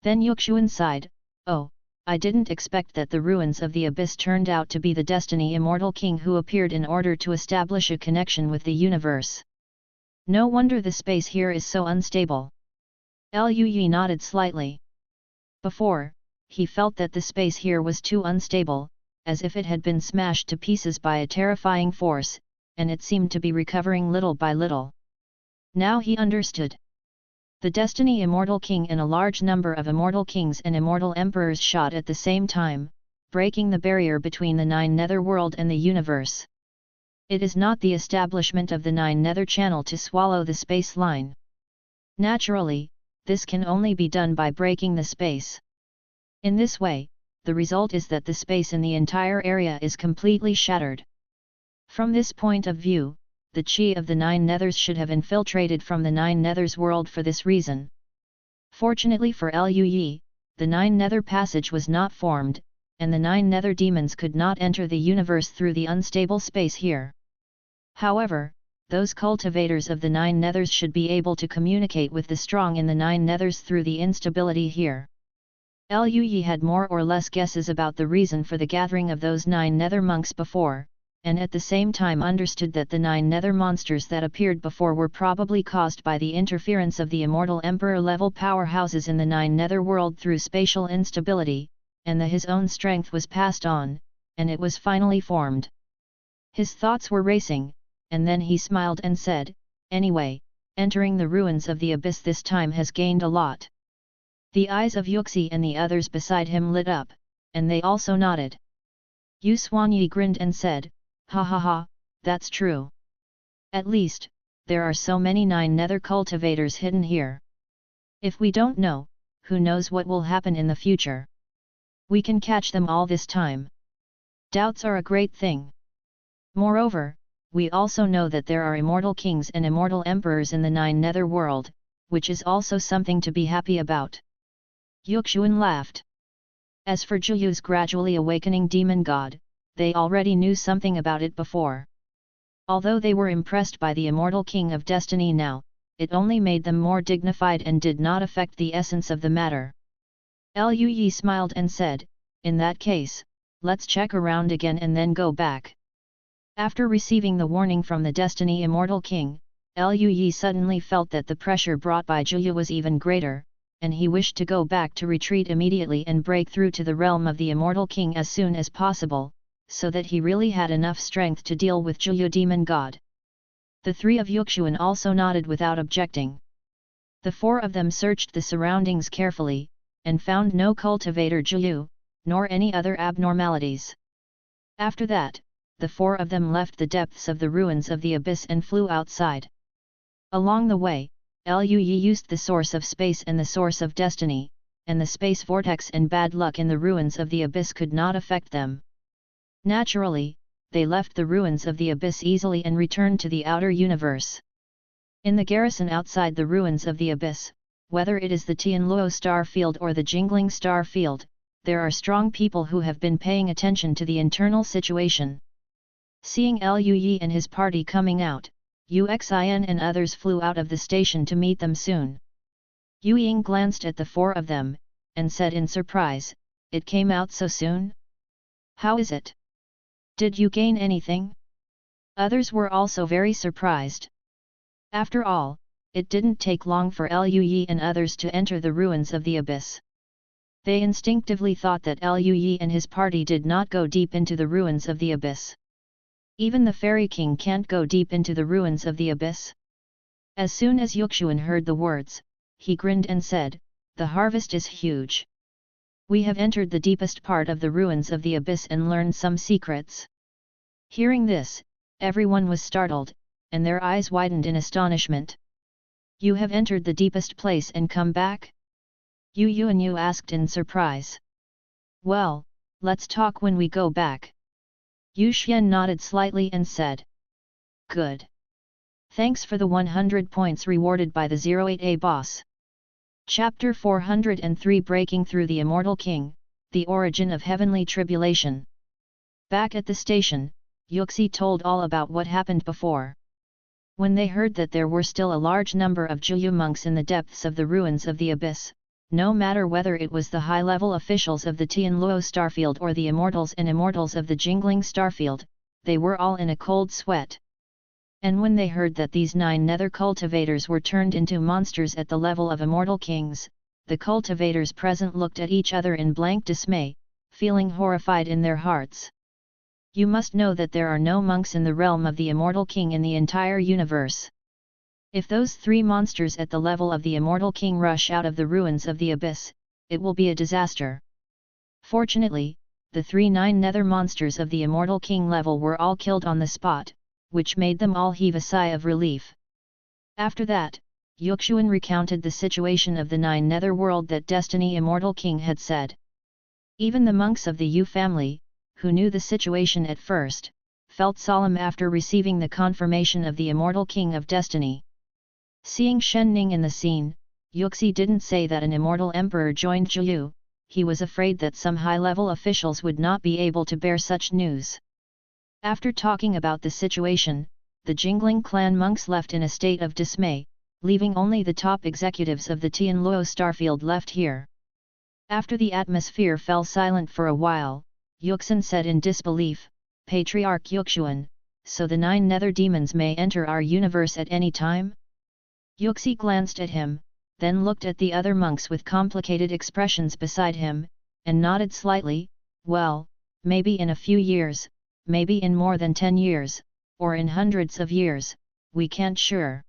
Then Yuxuan sighed, oh, I didn't expect that the ruins of the abyss turned out to be the Destiny Immortal King who appeared in order to establish a connection with the universe. No wonder the space here is so unstable. Lui nodded slightly. Before, he felt that the space here was too unstable, as if it had been smashed to pieces by a terrifying force, and it seemed to be recovering little by little. Now he understood. The Destiny Immortal King and a large number of Immortal Kings and Immortal Emperors shot at the same time, breaking the barrier between the 9 Nether world and the universe. It is not the establishment of the 9 Nether channel to swallow the space line. Naturally, this can only be done by breaking the space. In this way, the result is that the space in the entire area is completely shattered. From this point of view, the Qi of the 9 Nethers should have infiltrated from the 9 Nethers world for this reason. Fortunately for Lui, the 9 Nether passage was not formed, and the 9 nether demons could not enter the universe through the unstable space here. However, those cultivators of the 9 nethers should be able to communicate with the strong in the 9 nethers through the instability here. Lui had more or less guesses about the reason for the gathering of those 9 nether monks before, and at the same time understood that the 9 nether monsters that appeared before were probably caused by the interference of the immortal emperor-level powerhouses in the 9 nether world through spatial instability, and that his own strength was passed on, and it was finally formed. His thoughts were racing, and then he smiled and said, "Anyway, entering the ruins of the abyss this time has gained a lot." The eyes of Yuxi and the others beside him lit up, and they also nodded. Yu Xuanyi grinned and said, "Ha ha ha, that's true. At least, there are so many 9 nether cultivators hidden here. If we don't know, who knows what will happen in the future. We can catch them all this time. Doubts are a great thing. Moreover, we also know that there are immortal kings and immortal emperors in the 9 nether world, which is also something to be happy about." Yuxuan laughed. As for Zhuyu's gradually awakening demon god, they already knew something about it before. Although they were impressed by the immortal king of destiny now, it only made them more dignified and did not affect the essence of the matter. Lui smiled and said, "In that case, let's check around again and then go back." After receiving the warning from the Destiny Immortal King, Lui suddenly felt that the pressure brought by Zhuyu was even greater, and he wished to go back to retreat immediately and break through to the realm of the Immortal King as soon as possible, so that he really had enough strength to deal with Zhuyu Demon God. The 3 of Yuxuan also nodded without objecting. The 4 of them searched the surroundings carefully, and found no cultivator Zhuyu, nor any other abnormalities. After that, the 4 of them left the depths of the ruins of the abyss and flew outside. Along the way, Lui used the source of space and the source of destiny, and the space vortex and bad luck in the ruins of the abyss could not affect them. Naturally, they left the ruins of the abyss easily and returned to the outer universe. In the garrison outside the ruins of the abyss, whether it is the Tianluo star field or the Jingling star field, there are strong people who have been paying attention to the internal situation. Seeing Lui and his party coming out, Uxin and others flew out of the station to meet them soon. Yu Ying glanced at the 4 of them, and said in surprise, "It came out so soon? How is it? Did you gain anything?" Others were also very surprised. After all, it didn't take long for Lui and others to enter the ruins of the abyss. They instinctively thought that Lui and his party did not go deep into the ruins of the abyss. Even the Fairy King can't go deep into the ruins of the abyss. As soon as Yuxuan heard the words, he grinned and said, "The harvest is huge. We have entered the deepest part of the ruins of the abyss and learned some secrets." Hearing this, everyone was startled, and their eyes widened in astonishment. "You have entered the deepest place and come back?" Yu Yuanyu asked in surprise. "Well, let's talk when we go back." Yu Xian nodded slightly and said, "Good. Thanks for the 100 points rewarded by the 08A boss." Chapter 403 Breaking Through the Immortal King, The Origin of Heavenly Tribulation. Back at the station, Yuxi told all about what happened before. When they heard that there were still a large number of Zhuyu monks in the depths of the ruins of the abyss, no matter whether it was the high-level officials of the Tianluo Starfield or the immortals and immortals of the Jingling Starfield, they were all in a cold sweat. And when they heard that these 9 nether cultivators were turned into monsters at the level of immortal kings, the cultivators present looked at each other in blank dismay, feeling horrified in their hearts. You must know that there are no monks in the realm of the immortal king in the entire universe. If those 3 monsters at the level of the Immortal King rush out of the ruins of the abyss, it will be a disaster. Fortunately, the 3 9 nether monsters of the Immortal King level were all killed on the spot, which made them all heave a sigh of relief. After that, Yuxuan recounted the situation of the 9 nether world that Destiny Immortal King had said. Even the monks of the Yu family, who knew the situation at first, felt solemn after receiving the confirmation of the Immortal King of Destiny. Seeing Shen Ning in the scene, Yuxi didn't say that an immortal emperor joined Zhuyu, he was afraid that some high-level officials would not be able to bear such news. After talking about the situation, the Jingling clan monks left in a state of dismay, leaving only the top executives of the Tianluo starfield left here. After the atmosphere fell silent for a while, Yuxin said in disbelief, "Patriarch Yuxuan, so the 9 nether demons may enter our universe at any time?" Yuxi glanced at him, then looked at the other monks with complicated expressions beside him, and nodded slightly. "Well, maybe in a few years, maybe in more than 10 years, or in hundreds of years, we can't sure."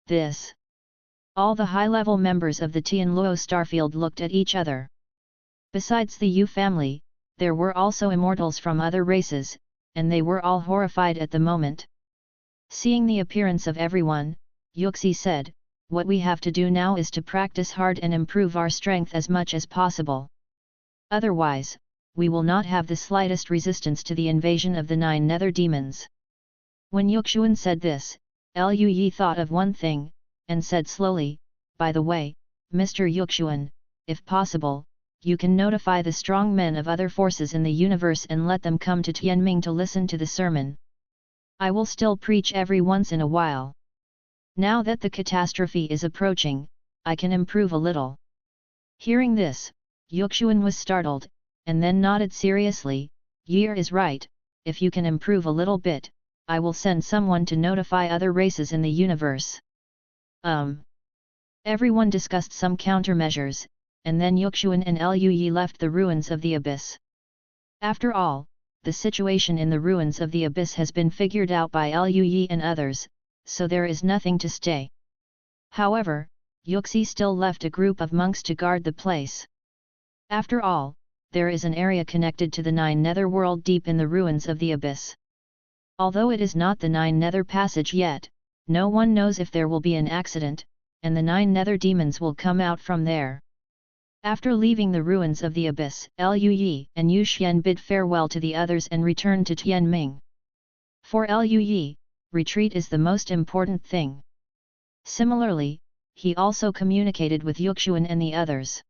This. All the high-level members of the Tianluo starfield looked at each other. Besides the Yu family, there were also immortals from other races, and they were all horrified at the moment. Seeing the appearance of everyone, Yuxi said, "What we have to do now is to practice hard and improve our strength as much as possible. Otherwise, we will not have the slightest resistance to the invasion of the 9 nether demons." When Yuxuan said this, Lu Yi thought of one thing, and said slowly, "By the way, Mr. Yuxuan, if possible, you can notify the strong men of other forces in the universe and let them come to Tianming to listen to the sermon. I will still preach every once in a while. Now that the catastrophe is approaching, I can improve a little." Hearing this, Yuxuan was startled, and then nodded seriously, "Year is right, if you can improve a little bit, I will send someone to notify other races in the universe." Everyone discussed some countermeasures, and then Yuxuan and Lu Yi left the ruins of the abyss. After all, the situation in the ruins of the abyss has been figured out by Lu Yi and others, so there is nothing to stay. However, Yuxi still left a group of monks to guard the place. After all, there is an area connected to the 9 netherworld deep in the ruins of the abyss. Although it is not the 9 nether passage yet, no one knows if there will be an accident, and the 9 nether demons will come out from there. After leaving the ruins of the abyss, Lu Yi and Yu Xian bid farewell to the others and returned to Tianming. For Lu Yi, retreat is the most important thing. Similarly, he also communicated with Yuxuan and the others.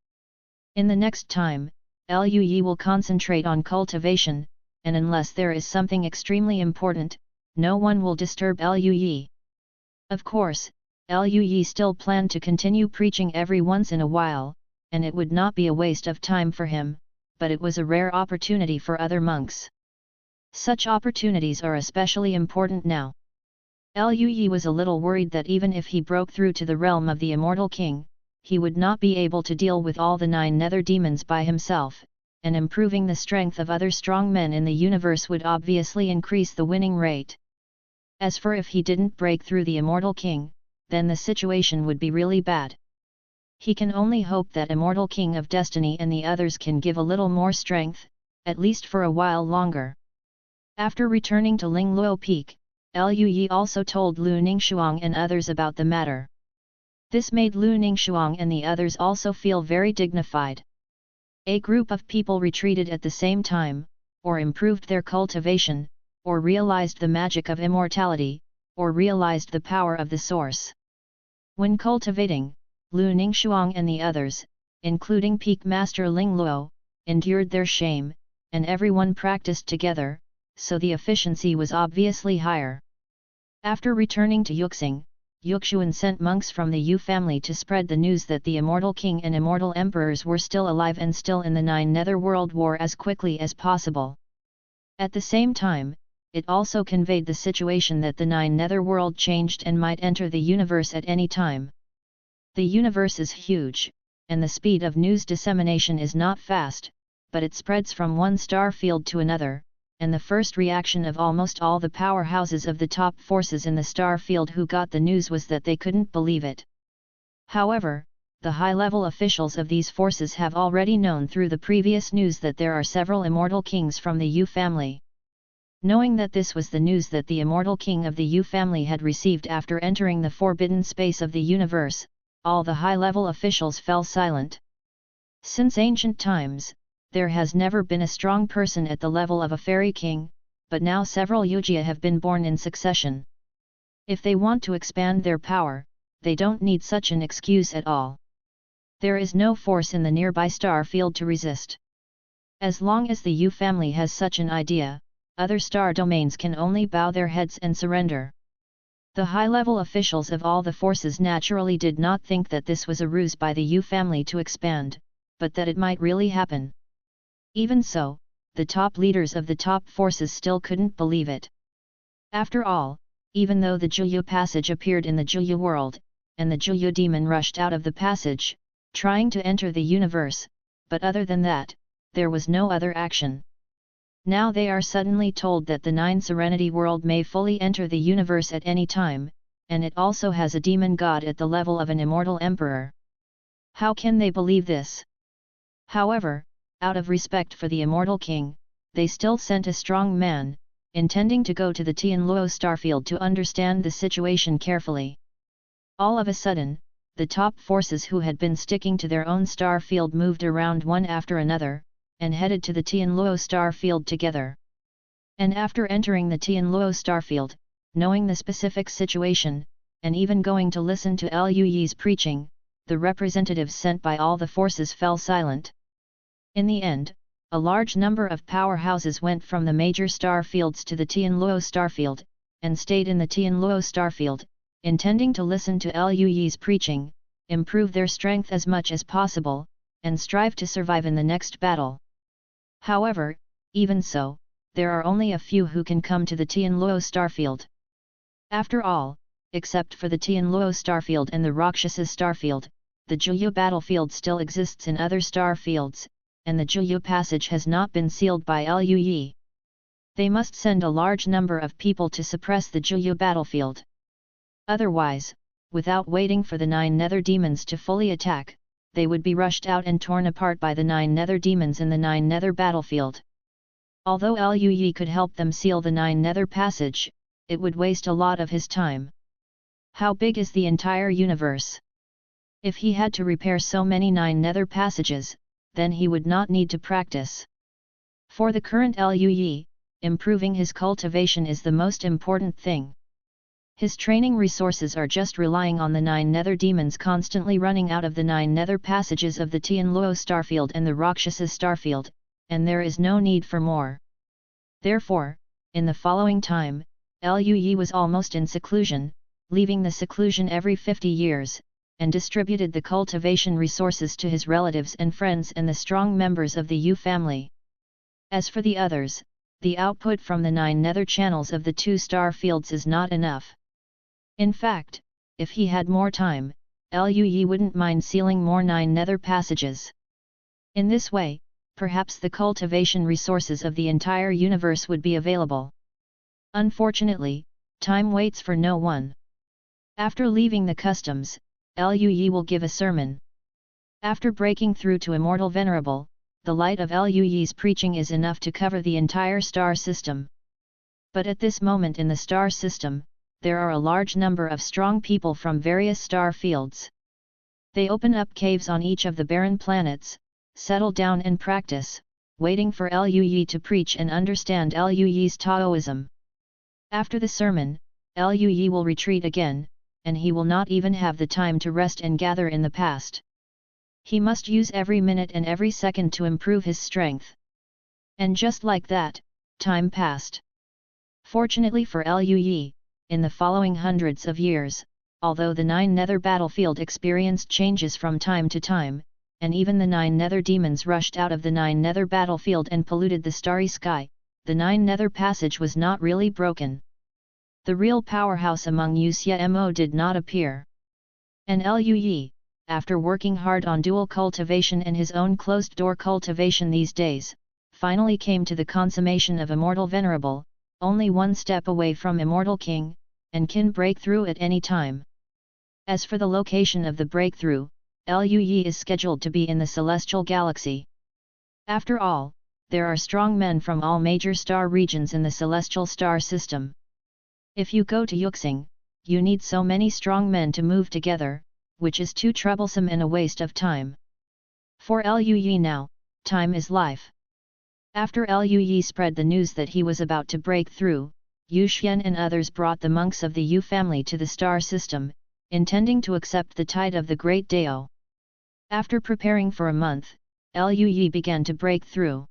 In the next time, Lu Yi will concentrate on cultivation, and unless there is something extremely important, no one will disturb Lu Yi. Of course, Lu Yi still planned to continue preaching every once in a while, and it would not be a waste of time for him, but it was a rare opportunity for other monks. Such opportunities are especially important now. Lu Yi was a little worried that even if he broke through to the realm of the Immortal King, he would not be able to deal with all the 9 nether demons by himself, and improving the strength of other strong men in the universe would obviously increase the winning rate. As for if he didn't break through the Immortal King, then the situation would be really bad. He can only hope that Immortal King of Destiny and the others can give a little more strength, at least for a while longer. After returning to Lingluo Peak, Lu Yi also told Lu Ningxuang and others about the matter. This made Lu Ningxuang and the others also feel very dignified. A group of people retreated at the same time, or improved their cultivation, or realized the magic of immortality, or realized the power of the source. When cultivating, Lu Ningxuang and the others, including Peak Master Lingluo, endured their shame, and everyone practiced together, so the efficiency was obviously higher. After returning to Yuxing, Yuxuan sent monks from the Yu family to spread the news that the Immortal King and Immortal Emperors were still alive and still in the 9 netherworld war as quickly as possible. At the same time, it also conveyed the situation that the 9 netherworld changed and might enter the universe at any time. The universe is huge, and the speed of news dissemination is not fast, but it spreads from one star field to another, and the first reaction of almost all the powerhouses of the top forces in the star field who got the news was that they couldn't believe it. However, the high-level officials of these forces have already known through the previous news that there are several immortal kings from the Yu family. Knowing that this was the news that the immortal king of the Yu family had received after entering the forbidden space of the universe, all the high-level officials fell silent. Since ancient times, there has never been a strong person at the level of a fairy king, but now several Yujia have been born in succession. If they want to expand their power, they don't need such an excuse at all. There is no force in the nearby star field to resist. As long as the Yu family has such an idea, other star domains can only bow their heads and surrender. The high-level officials of all the forces naturally did not think that this was a ruse by the Yu family to expand, but that it might really happen. Even so, the top leaders of the top forces still couldn't believe it. After all, even though the Juyu passage appeared in the Juyu world, and the Juyu demon rushed out of the passage, trying to enter the universe, but other than that, there was no other action. Now they are suddenly told that the 9 Serenity world may fully enter the universe at any time, and it also has a demon god at the level of an immortal emperor. How can they believe this? However, out of respect for the immortal king, they still sent a strong man, intending to go to the Tianluo starfield to understand the situation carefully. All of a sudden, the top forces who had been sticking to their own star field moved around one after another, and headed to the Tianluo star field together. And after entering the Tianluo star field, knowing the specific situation, and even going to listen to Liu Yi's preaching, the representatives sent by all the forces fell silent. In the end, a large number of powerhouses went from the major star fields to the Tianluo starfield, and stayed in the Tianluo starfield, intending to listen to Liu Yi's preaching, improve their strength as much as possible, and strive to survive in the next battle. However, even so, there are only a few who can come to the Tianluo starfield. After all, except for the Tianluo starfield and the Rakshasa starfield, the Juyu battlefield still exists in other star fields, and the Juyu passage has not been sealed by Liu Yi. They must send a large number of people to suppress the Juyu battlefield. Otherwise, without waiting for the 9 nether demons to fully attack, they would be rushed out and torn apart by the 9 nether demons in the 9 nether battlefield. Although Liu Yi could help them seal the 9 nether passage, it would waste a lot of his time. How big is the entire universe? If he had to repair so many 9 nether passages, then he would not need to practice. For the current Liu Yi, improving his cultivation is the most important thing. His training resources are just relying on the 9 nether demons constantly running out of the 9 nether passages of the Tianluo starfield and the Rakshasa starfield, and there is no need for more. Therefore, in the following time, Liu Yi was almost in seclusion, leaving the seclusion every 50 years, and distributed the cultivation resources to his relatives and friends and the strong members of the Yu family. As for the others, the output from the 9 nether channels of the 2 star fields is not enough. In fact, if he had more time, Liu Yi wouldn't mind sealing more 9 nether passages. In this way, perhaps the cultivation resources of the entire universe would be available. Unfortunately, time waits for no one. After leaving the customs, Liu Yi will give a sermon. After breaking through to Immortal Venerable, the light of Liu Yi's preaching is enough to cover the entire star system. But at this moment in the star system, there are a large number of strong people from various star fields. They open up caves on each of the barren planets, settle down and practice, waiting for Liu Yi to preach and understand Liu Yi's Taoism. After the sermon, Liu Yi will retreat again, and he will not even have the time to rest and gather in the past. He must use every minute and every second to improve his strength. And just like that, time passed. Fortunately for Liu Yi, in the following hundreds of years, although the 9 nether battlefield experienced changes from time to time, and even the 9 nether demons rushed out of the 9 nether battlefield and polluted the starry sky, the 9 nether passage was not really broken. The real powerhouse among Yuxia Mo did not appear. And Liu Yi, after working hard on dual cultivation and his own closed-door cultivation these days, finally came to the consummation of Immortal Venerable, only one step away from Immortal King, and can break through at any time. As for the location of the breakthrough, Liu Yi is scheduled to be in the Celestial Galaxy. After all, there are strong men from all major star regions in the Celestial Star System. If you go to Yuxing, you need so many strong men to move together, which is too troublesome and a waste of time. For Liu Yi now, time is life. After Liu Yi spread the news that he was about to break through, Yu Xian and others brought the monks of the Yu family to the star system, intending to accept the tide of the Great Dao. After preparing for a month, Liu Yi began to break through.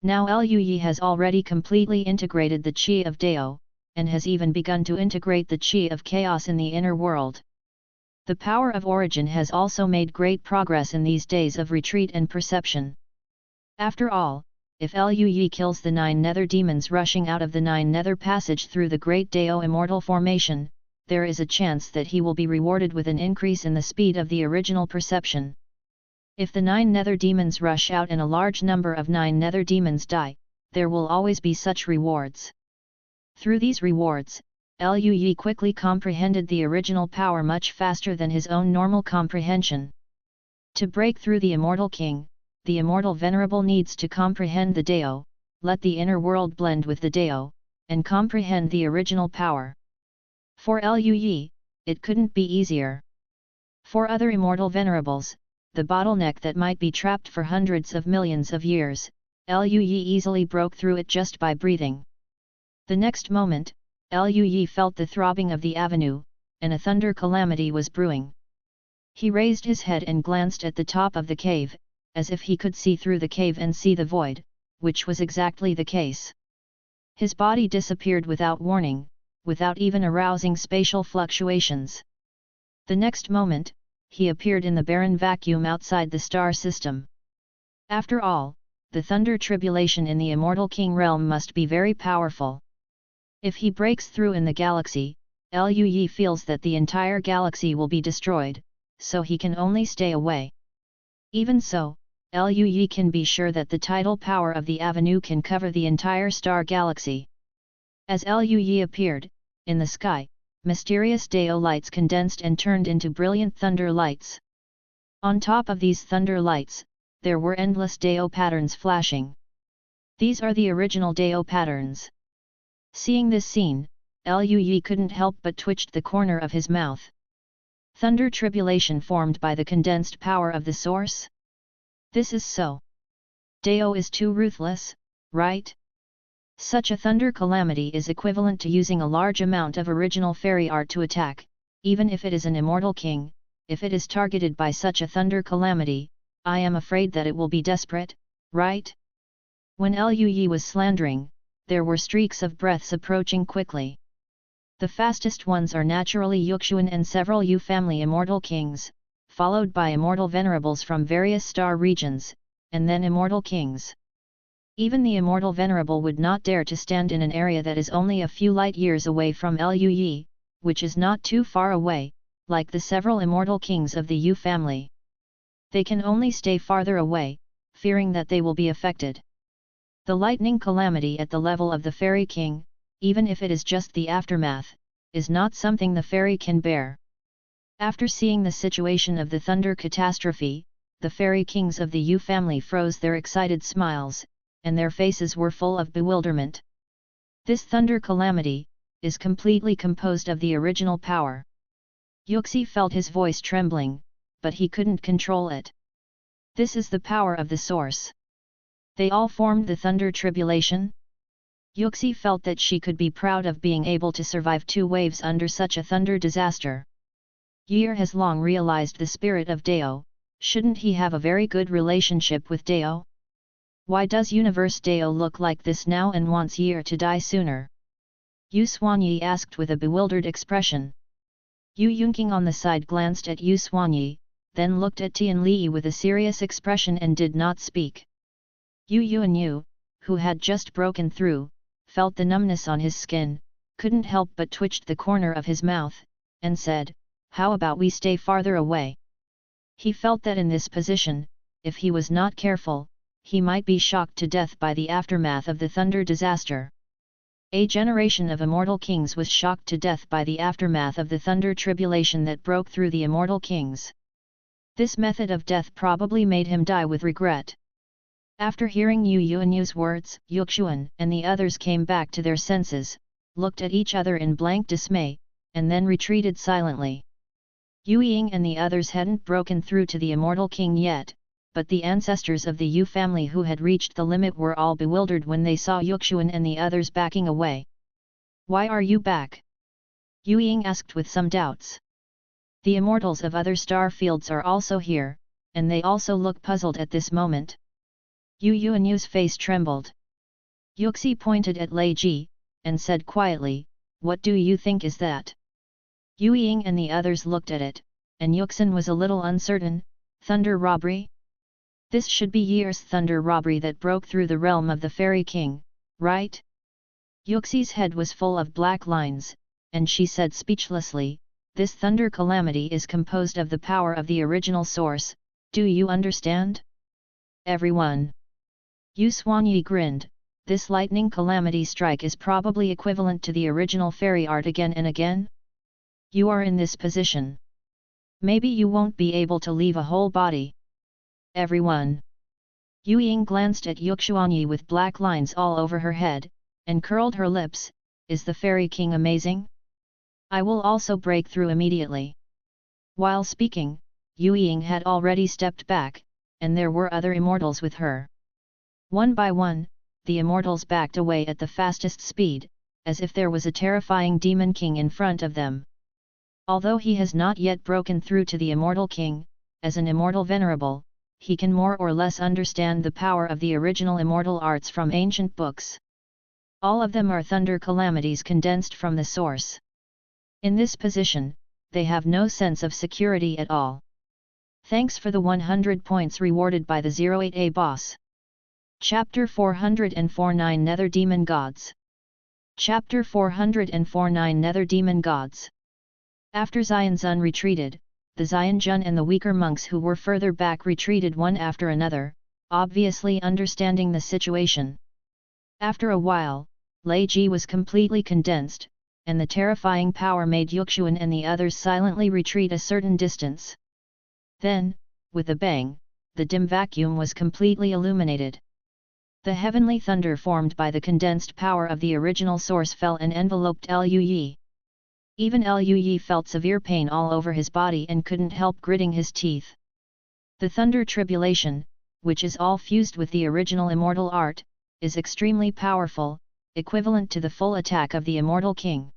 Now Liu Yi has already completely integrated the Qi of Dao, and has even begun to integrate the Qi of Chaos in the inner world. The power of origin has also made great progress in these days of retreat and perception. After all, if Liu Yi kills the 9 nether demons rushing out of the 9 nether passage through the great Dao immortal formation, there is a chance that he will be rewarded with an increase in the speed of the original perception. If the 9 nether demons rush out and a large number of 9 nether demons die, there will always be such rewards. Through these rewards, Liu Yi quickly comprehended the original power much faster than his own normal comprehension. To break through the Immortal King, the Immortal Venerable needs to comprehend the Dao, let the inner world blend with the Dao, and comprehend the original power. For Liu Yi, it couldn't be easier. For other Immortal Venerables, the bottleneck that might be trapped for hundreds of millions of years, Liu Yi easily broke through it just by breathing. The next moment, Liu Yi felt the throbbing of the avenue, and a thunder calamity was brewing. He raised his head and glanced at the top of the cave, as if he could see through the cave and see the void, which was exactly the case. His body disappeared without warning, without even arousing spatial fluctuations. The next moment, he appeared in the barren vacuum outside the star system. After all, the thunder tribulation in the Immortal King realm must be very powerful. If he breaks through in the galaxy, Liu Yi feels that the entire galaxy will be destroyed, so he can only stay away. Even so, Liu Yi can be sure that the tidal power of the avenue can cover the entire star galaxy. As Liu Yi appeared, in the sky, mysterious Dao lights condensed and turned into brilliant thunder lights. On top of these thunder lights, there were endless Dao patterns flashing. These are the original Dao patterns. Seeing this scene, Liu Yi couldn't help but twitched the corner of his mouth. Thunder tribulation formed by the condensed power of the source? This is so. Dao is too ruthless, right? Such a thunder calamity is equivalent to using a large amount of original fairy art to attack, even if it is an immortal king. If it is targeted by such a thunder calamity, I am afraid that it will be desperate, right? When Liu Yi was slandering, there were streaks of breaths approaching quickly. The fastest ones are naturally Yuxuan and several Yu family immortal kings, followed by immortal venerables from various star regions, and then immortal kings. Even the immortal venerable would not dare to stand in an area that is only a few light years away from Liu Yi, which is not too far away, like the several immortal kings of the Yu family. They can only stay farther away, fearing that they will be affected. The lightning calamity at the level of the fairy king, even if it is just the aftermath, is not something the fairy can bear. After seeing the situation of the thunder catastrophe, the fairy kings of the Yu family froze their excited smiles, and their faces were full of bewilderment. This thunder calamity is completely composed of the original power. Yuxi felt his voice trembling, but he couldn't control it. This is the power of the source. They all formed the thunder tribulation? Yuxi felt that she could be proud of being able to survive 2 waves under such a thunder disaster. Year has long realized the spirit of Dao, shouldn't he have a very good relationship with Dao? Why does Universe Dao look like this now and wants Year to die sooner? Yu Xuanyi asked with a bewildered expression. Yu Yunqing on the side glanced at Yu Xuanyi, then looked at Tian Li with a serious expression and did not speak. Yu Yuanyu, who had just broken through, felt the numbness on his skin, couldn't help but twitched the corner of his mouth, and said, "How about we stay farther away?" He felt that in this position, if he was not careful, he might be shocked to death by the aftermath of the thunder disaster. A generation of immortal kings was shocked to death by the aftermath of the thunder tribulation that broke through the immortal kings. This method of death probably made him die with regret. After hearing Yu Yuanyu's words, Yuxuan and the others came back to their senses, looked at each other in blank dismay, and then retreated silently. Yu Ying and the others hadn't broken through to the immortal king yet, but the ancestors of the Yu family who had reached the limit were all bewildered when they saw Yuxuan and the others backing away. "Why are you back?" Yu Ying asked with some doubts. "The immortals of other star fields are also here," and they also look puzzled at this moment. Yu Yuanyu's face trembled. Yuxi pointed at Lei Ji, and said quietly, "What do you think is that?" Yu Ying and the others looked at it, and Yuxin was a little uncertain. Thunder robbery? This should be Year's thunder robbery that broke through the realm of the Fairy King, right? Yuxi's head was full of black lines, and she said speechlessly, "This thunder calamity is composed of the power of the original source, do you understand?" Everyone. Yu Xuanyi grinned, "This lightning calamity strike is probably equivalent to the original fairy art again and again? You are in this position. Maybe you won't be able to leave a whole body." Everyone. Yu Ying glanced at Yuxuanyi with black lines all over her head, and curled her lips, "Is the Fairy King amazing? I will also break through immediately." While speaking, Yu Ying had already stepped back, and there were other immortals with her. One by one, the immortals backed away at the fastest speed, as if there was a terrifying demon king in front of them. Although he has not yet broken through to the immortal king, as an immortal venerable, he can more or less understand the power of the original immortal arts from ancient books. All of them are thunder calamities condensed from the source. In this position, they have no sense of security at all. Thanks for the 100 points rewarded by the 08A boss. Chapter 449 Nether Demon Gods. Chapter 449 Nether Demon Gods. After Xianzun retreated, the Xianjun and the weaker monks who were further back retreated one after another, obviously understanding the situation. After a while, Lei Ji was completely condensed, and the terrifying power made Yuxuan and the others silently retreat a certain distance. Then, with a bang, the dim vacuum was completely illuminated. The heavenly thunder formed by the condensed power of the original source fell and enveloped Liu Yi. Even Liu Yi felt severe pain all over his body and couldn't help gritting his teeth. The thunder tribulation, which is all fused with the original immortal art, is extremely powerful, equivalent to the full attack of the immortal king.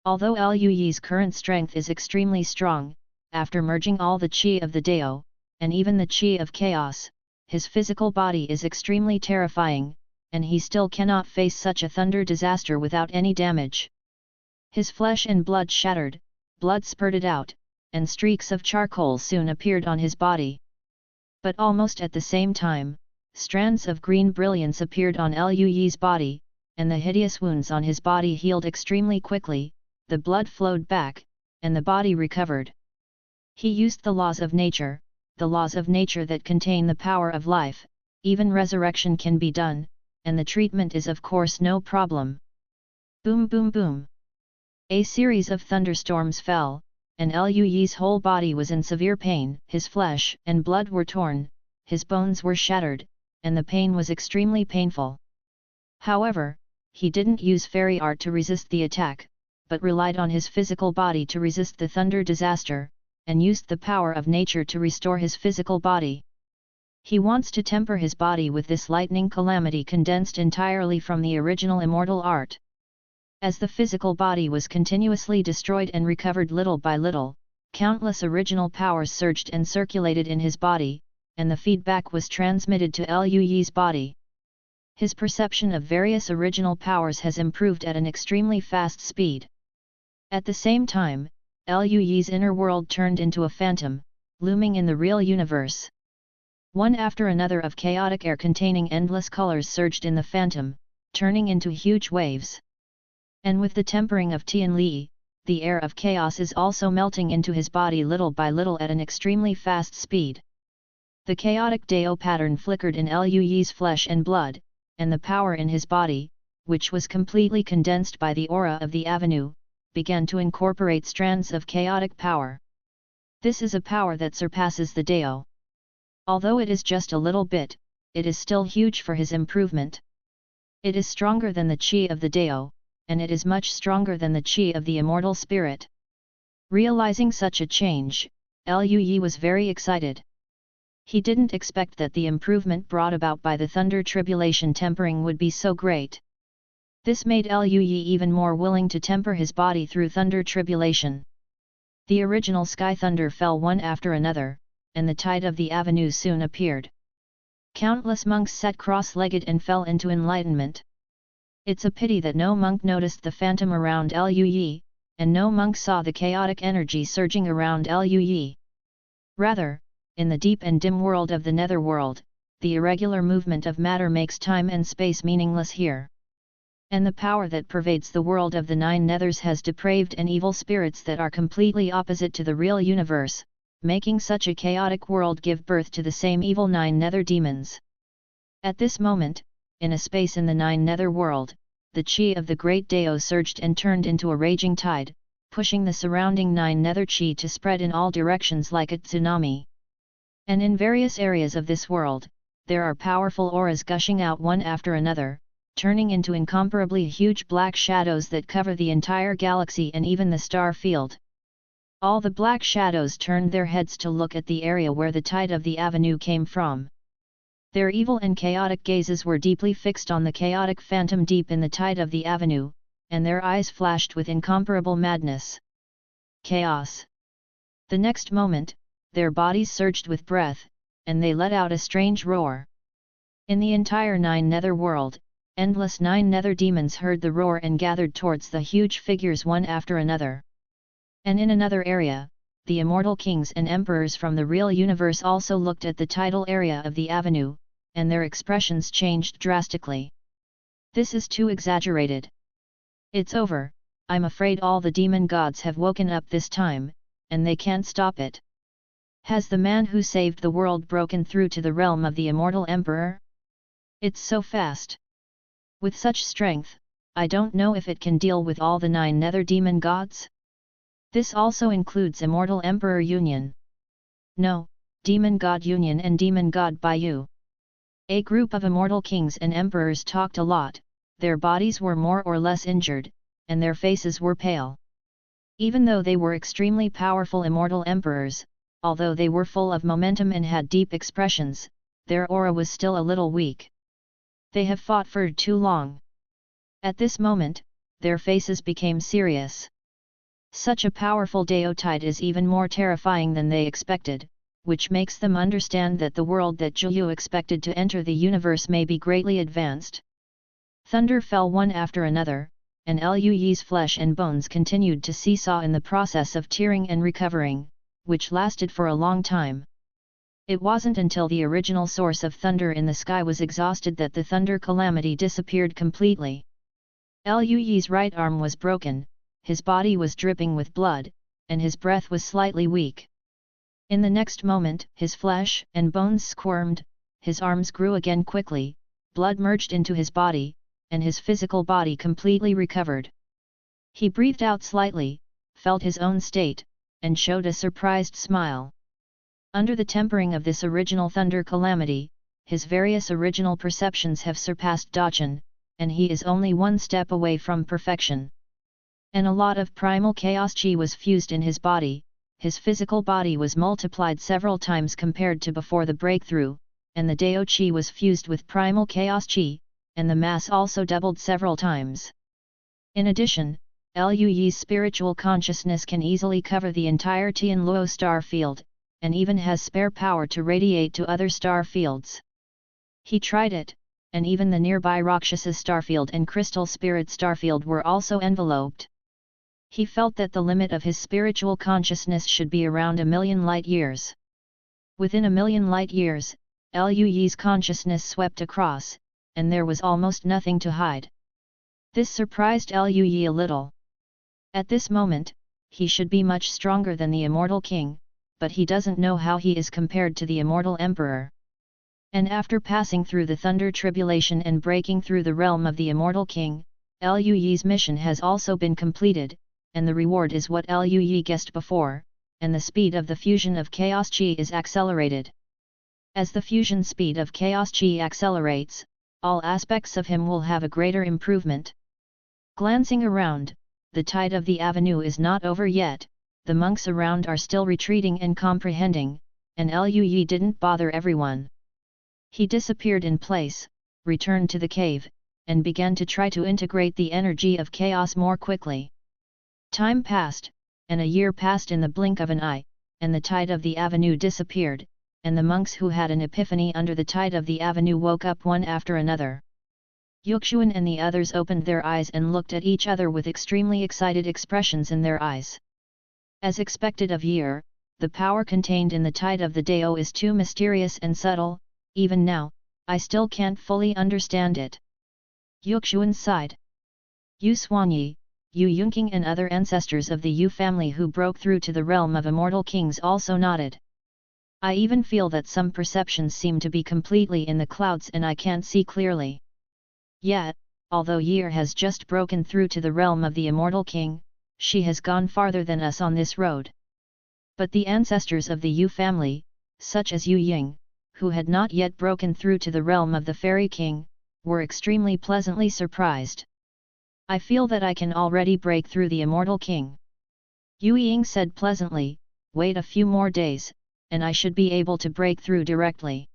Although Liu Yi's current strength is extremely strong, after merging all the qi of the Dao, and even the qi of chaos, his physical body is extremely terrifying, and he still cannot face such a thunder disaster without any damage. His flesh and blood shattered, blood spurted out, and streaks of charcoal soon appeared on his body. But almost at the same time, strands of green brilliance appeared on Liu Yi's body, and the hideous wounds on his body healed extremely quickly, the blood flowed back, and the body recovered. He used the laws of nature that contain the power of life, even resurrection can be done, and the treatment is of course no problem. Boom boom boom. A series of thunderstorms fell, and Liu Yi's whole body was in severe pain, his flesh and blood were torn, his bones were shattered, and the pain was extremely painful. However, he didn't use fairy art to resist the attack, but relied on his physical body to resist the thunder disaster, and used the power of nature to restore his physical body. He wants to temper his body with this lightning calamity condensed entirely from the original immortal art. As the physical body was continuously destroyed and recovered little by little, countless original powers surged and circulated in his body, and the feedback was transmitted to Liu Yi's body. His perception of various original powers has improved at an extremely fast speed. At the same time, Liu Yi's inner world turned into a phantom, looming in the real universe. One after another of chaotic air containing endless colors surged in the phantom, turning into huge waves. And with the tempering of Tian Li, the air of chaos is also melting into his body little by little at an extremely fast speed. The chaotic Dao pattern flickered in Liu Yi's flesh and blood, and the power in his body, which was completely condensed by the aura of the avenue, began to incorporate strands of chaotic power. This is a power that surpasses the Dao. Although it is just a little bit, it is still huge for his improvement. It is stronger than the qi of the Dao, and it is much stronger than the qi of the immortal spirit. Realizing such a change, Liu Yi was very excited. He didn't expect that the improvement brought about by the thunder tribulation tempering would be so great. This made Liu Yi even more willing to temper his body through thunder tribulation. The original sky thunder fell one after another, and the tide of the avenue soon appeared. Countless monks sat cross-legged and fell into enlightenment. It's a pity that no monk noticed the phantom around Lui, and no monk saw the chaotic energy surging around Lui. Rather, in the deep and dim world of the netherworld, the irregular movement of matter makes time and space meaningless here. And the power that pervades the world of the nine nethers has depraved and evil spirits that are completely opposite to the real universe, making such a chaotic world give birth to the same evil nine nether demons. At this moment, in a space in the nine nether world, the chi of the great Dao surged and turned into a raging tide, pushing the surrounding nine nether chi to spread in all directions like a tsunami. And in various areas of this world, there are powerful auras gushing out one after another, turning into incomparably huge black shadows that cover the entire galaxy and even the star field. All the black shadows turned their heads to look at the area where the tide of the avenue came from. Their evil and chaotic gazes were deeply fixed on the chaotic phantom deep in the tide of the avenue, and their eyes flashed with incomparable madness. Chaos! The next moment, their bodies surged with breath, and they let out a strange roar. In the entire nine nether world, endless nine nether demons heard the roar and gathered towards the huge figures one after another. And in another area, the immortal kings and emperors from the real universe also looked at the tidal area of the avenue, and their expressions changed drastically. This is too exaggerated. It's over, I'm afraid all the demon gods have woken up this time, and they can't stop it. Has the man who saved the world broken through to the realm of the immortal emperor? It's so fast. With such strength, I don't know if it can deal with all the nine nether demon gods? This also includes Immortal Emperor Union. No, Demon God Union and Demon God Bayu. A group of immortal kings and emperors talked a lot, their bodies were more or less injured, and their faces were pale. Even though they were extremely powerful immortal emperors, although they were full of momentum and had deep expressions, their aura was still a little weak. They have fought for too long. At this moment, their faces became serious. Such a powerful Dao tide is even more terrifying than they expected, which makes them understand that the world that Zhuyu expected to enter the universe may be greatly advanced. Thunder fell one after another, and Luyi's flesh and bones continued to seesaw in the process of tearing and recovering, which lasted for a long time. It wasn't until the original source of thunder in the sky was exhausted that the thunder calamity disappeared completely. Luyi's right arm was broken, his body was dripping with blood, and his breath was slightly weak. In the next moment, his flesh and bones squirmed, his arms grew again quickly, blood merged into his body, and his physical body completely recovered. He breathed out slightly, felt his own state, and showed a surprised smile. Under the tempering of this original thunder calamity, his various original perceptions have surpassed Dachan, and he is only one step away from perfection. And a lot of primal chaos chi was fused in his body, his physical body was multiplied several times compared to before the breakthrough, and the Dao chi was fused with primal chaos chi, and the mass also doubled several times. In addition, Luyi's spiritual consciousness can easily cover the entire Tianluo star field, and even has spare power to radiate to other star fields. He tried it, and even the nearby Rakshasa starfield and Crystal Spirit starfield were also enveloped. He felt that the limit of his spiritual consciousness should be around 1,000,000 light years. Within 1,000,000 light years, Luyi's consciousness swept across, and there was almost nothing to hide. This surprised Luyi a little. At this moment, he should be much stronger than the Immortal King, but he doesn't know how he is compared to the Immortal Emperor. And after passing through the Thunder Tribulation and breaking through the realm of the Immortal King, Luyi's mission has also been completed, and the reward is what Luyi guessed before, and the speed of the fusion of Chaos Chi is accelerated. As the fusion speed of Chaos Chi accelerates, all aspects of him will have a greater improvement. Glancing around, the tide of the avenue is not over yet, the monks around are still retreating and comprehending, and Luyi didn't bother everyone. He disappeared in place, returned to the cave, and began to try to integrate the energy of chaos more quickly. Time passed, and a year passed in the blink of an eye, and the tide of the avenue disappeared, and the monks who had an epiphany under the tide of the avenue woke up one after another. Yuxuan and the others opened their eyes and looked at each other with extremely excited expressions in their eyes. As expected of Year, the power contained in the tide of the Dao is too mysterious and subtle, even now, I still can't fully understand it. Yuxuan sighed. Yu Xuanyi, Yu Yunqing and other ancestors of the Yu family who broke through to the realm of immortal kings also nodded. I even feel that some perceptions seem to be completely in the clouds and I can't see clearly. Yet, although Year has just broken through to the realm of the immortal king, she has gone farther than us on this road. But the ancestors of the Yu family, such as Yu Ying, who had not yet broken through to the realm of the fairy king, were extremely pleasantly surprised. I feel that I can already break through the immortal king. Yu Ying said pleasantly, wait a few more days, and I should be able to break through directly.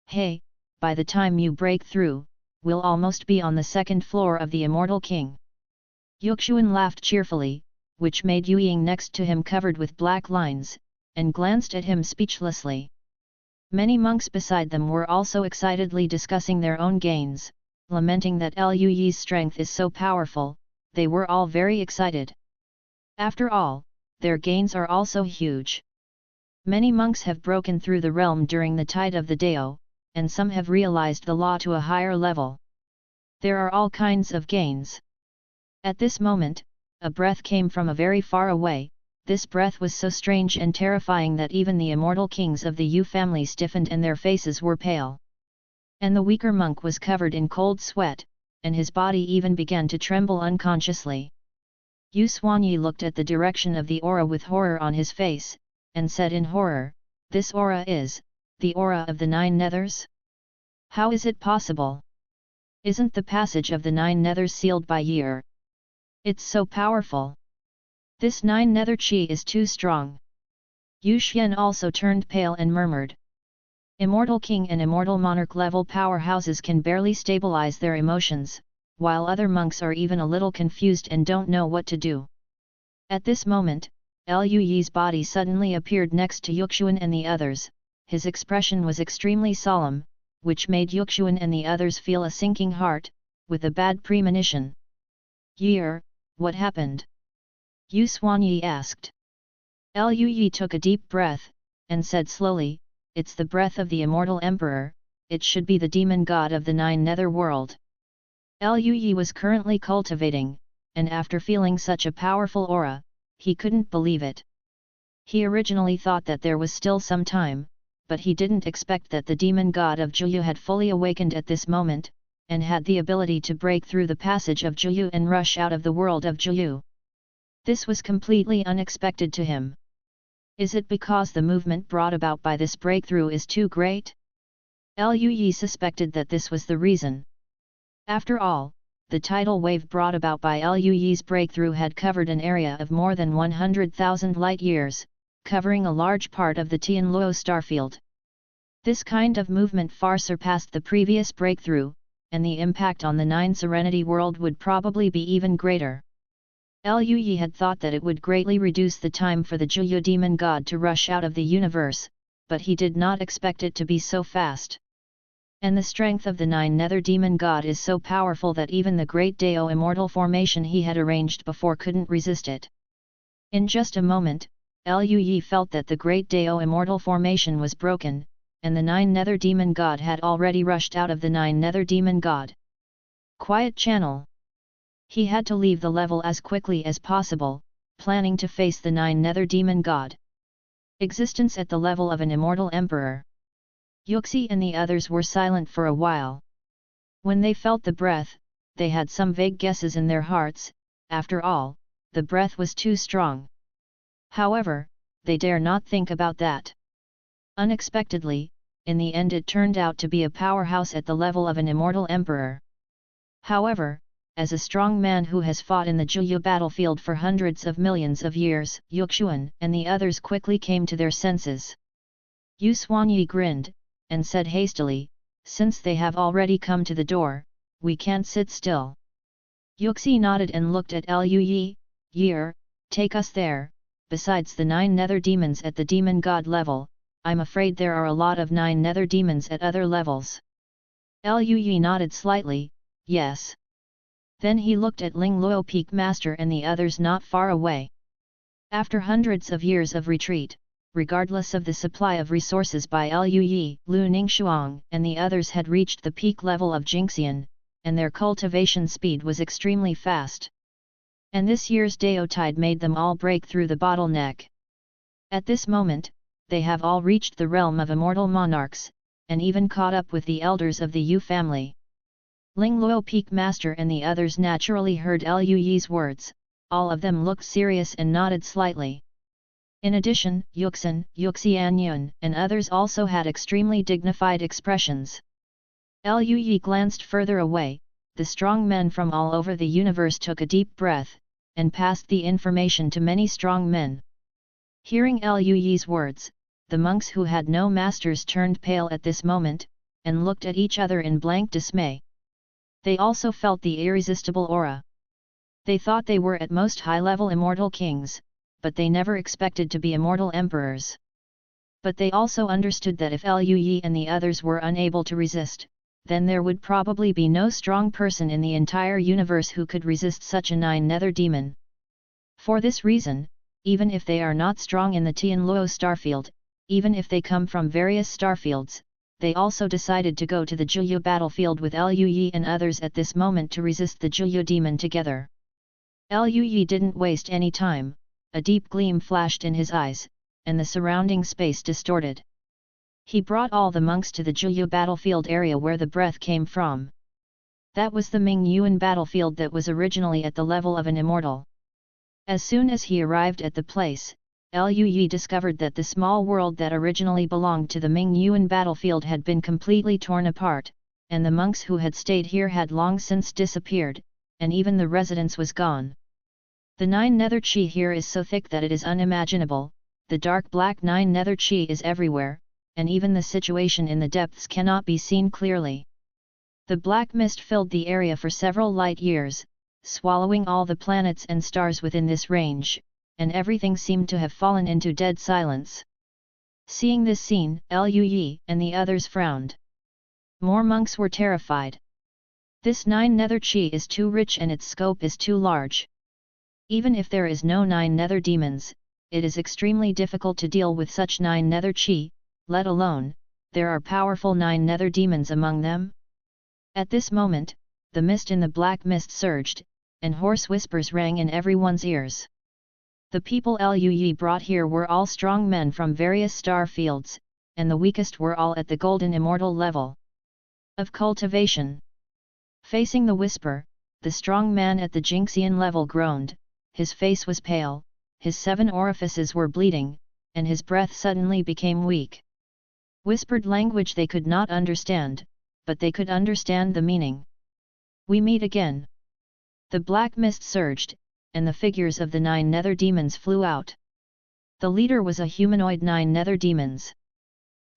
Hey, by the time you break through, we'll almost be on the second floor of the immortal king. Yuxuan laughed cheerfully, which made Yu Ying next to him covered with black lines, and glanced at him speechlessly. Many monks beside them were also excitedly discussing their own gains, lamenting that Liu Yi's strength is so powerful. They were all very excited. After all, their gains are also huge. Many monks have broken through the realm during the tide of the Dao, and some have realized the law to a higher level. There are all kinds of gains. At this moment, a breath came from a very far away. This breath was so strange and terrifying that even the immortal kings of the Yu family stiffened and their faces were pale. And the weaker monk was covered in cold sweat, and his body even began to tremble unconsciously. Yu Xuanyi looked at the direction of the aura with horror on his face, and said in horror, "This aura is the aura of the Nine Nethers? How is it possible? Isn't the passage of the Nine Nethers sealed by Year? It's so powerful. This Nine Nether Qi is too strong." Yu Xian also turned pale and murmured. Immortal King and Immortal Monarch level powerhouses can barely stabilize their emotions, while other monks are even a little confused and don't know what to do. At this moment, Liu Yi's body suddenly appeared next to Yuxuan and the others. His expression was extremely solemn, which made Yuxuan and the others feel a sinking heart, with a bad premonition. "Year, what happened?" Yu Xuanyi asked. Liu Yi took a deep breath, and said slowly, "It's the breath of the immortal emperor, it should be the demon god of the Nine Nether world." Liu Yi was currently cultivating, and after feeling such a powerful aura, he couldn't believe it. He originally thought that there was still some time, but he didn't expect that the demon god of Zhuyu had fully awakened at this moment, and had the ability to break through the passage of Zhuyu and rush out of the world of Zhuyu. This was completely unexpected to him. Is it because the movement brought about by this breakthrough is too great? Liu Yi suspected that this was the reason. After all, the tidal wave brought about by Liu Yi's breakthrough had covered an area of more than 100,000 light-years, covering a large part of the Tianluo starfield. This kind of movement far surpassed the previous breakthrough, and the impact on the Nine Serenity world would probably be even greater. Liu Yi had thought that it would greatly reduce the time for the Zhuyu demon god to rush out of the universe, but he did not expect it to be so fast. And the strength of the Nine Nether demon god is so powerful that even the great Dao immortal formation he had arranged before couldn't resist it. In just a moment, Liu Yi felt that the great Dao immortal formation was broken, and the Nine Nether demon god had already rushed out of the Nine Nether demon god. Quiet channel. He had to leave the level as quickly as possible, planning to face the Nine Nether demon god. Existence at the level of an immortal emperor. Yuxi and the others were silent for a while. When they felt the breath, they had some vague guesses in their hearts. After all, the breath was too strong. However, they dare not think about that. Unexpectedly, in the end it turned out to be a powerhouse at the level of an immortal emperor. However, as a strong man who has fought in the Zhuyu battlefield for hundreds of millions of years, Yuxuan and the others quickly came to their senses. Yu Xuanyi grinned, and said hastily, "Since they have already come to the door, we can't sit still." Yuxi nodded and looked at Liu Yi. "Year, take us there, besides the 9 nether demons at the demon god level, I'm afraid there are a lot of 9 nether demons at other levels. Lui nodded slightly, yes. Then he looked at Ling Luo Peak Master and the others not far away. After hundreds of years of retreat, regardless of the supply of resources by Lui, Lu Ningxuang and the others had reached the peak level of Jingxian, and their cultivation speed was extremely fast. And this year's Daotide made them all break through the bottleneck. At this moment, they have all reached the realm of immortal monarchs, and even caught up with the elders of the Yu family. Ling Luo Peak Master and the others naturally heard Lui's words, all of them looked serious and nodded slightly. In addition, Yuxin, Yuxianyun and others also had extremely dignified expressions. Lui glanced further away, the strong men from all over the universe took a deep breath, and passed the information to many strong men. Hearing Lui's words, the monks who had no masters turned pale at this moment, and looked at each other in blank dismay. They also felt the irresistible aura. They thought they were at most high-level immortal kings, but they never expected to be immortal emperors. But they also understood that if Lui and the others were unable to resist, then there would probably be no strong person in the entire universe who could resist such a 9 nether demon. For this reason, even if they are not strong in the Tianluo starfield, even if they come from various starfields, they also decided to go to the Juyu battlefield with Lui and others at this moment to resist the Juyu demon together. Lui didn't waste any time, a deep gleam flashed in his eyes, and the surrounding space distorted. He brought all the monks to the Juyu battlefield area where the breath came from. That was the Ming Yuan battlefield that was originally at the level of an immortal. As soon as he arrived at the place, Lui discovered that the small world that originally belonged to the Ming Yuan battlefield had been completely torn apart, and the monks who had stayed here had long since disappeared, and even the residence was gone. The 9 nether qi here is so thick that it is unimaginable, the dark black 9 nether qi is everywhere, and even the situation in the depths cannot be seen clearly. The black mist filled the area for several light years, swallowing all the planets and stars within this range, and everything seemed to have fallen into dead silence. Seeing this scene, Lui and the others frowned. More monks were terrified. This 9 nether qi is too rich and its scope is too large. Even if there is no 9 nether demons, it is extremely difficult to deal with such 9 nether qi, let alone, there are powerful 9 nether demons among them. At this moment, the mist in the black mist surged, and hoarse whispers rang in everyone's ears. The people Lui brought here were all strong men from various star fields, and the weakest were all at the golden immortal level of cultivation. Facing the whisper, the strong man at the Jingxian level groaned, his face was pale, his 7 orifices were bleeding, and his breath suddenly became weak. Whispered language they could not understand, but they could understand the meaning. We meet again. The black mist surged, and the figures of the 9 nether demons flew out. The leader was a humanoid 9 nether demons.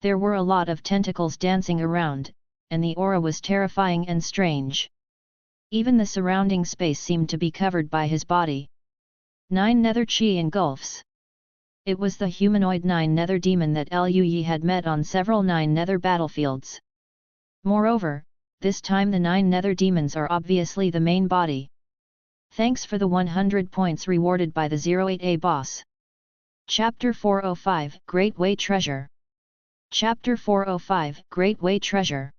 There were a lot of tentacles dancing around, and the aura was terrifying and strange. Even the surrounding space seemed to be covered by his body. 9 nether qi engulfs. It was the humanoid 9 nether demon that Lui had met on several 9 nether battlefields. Moreover, this time the 9 nether demons are obviously the main body. Thanks for the 100 points rewarded by the 08A boss. Chapter 405 Great Way Treasure. Chapter 405 Great Way Treasure.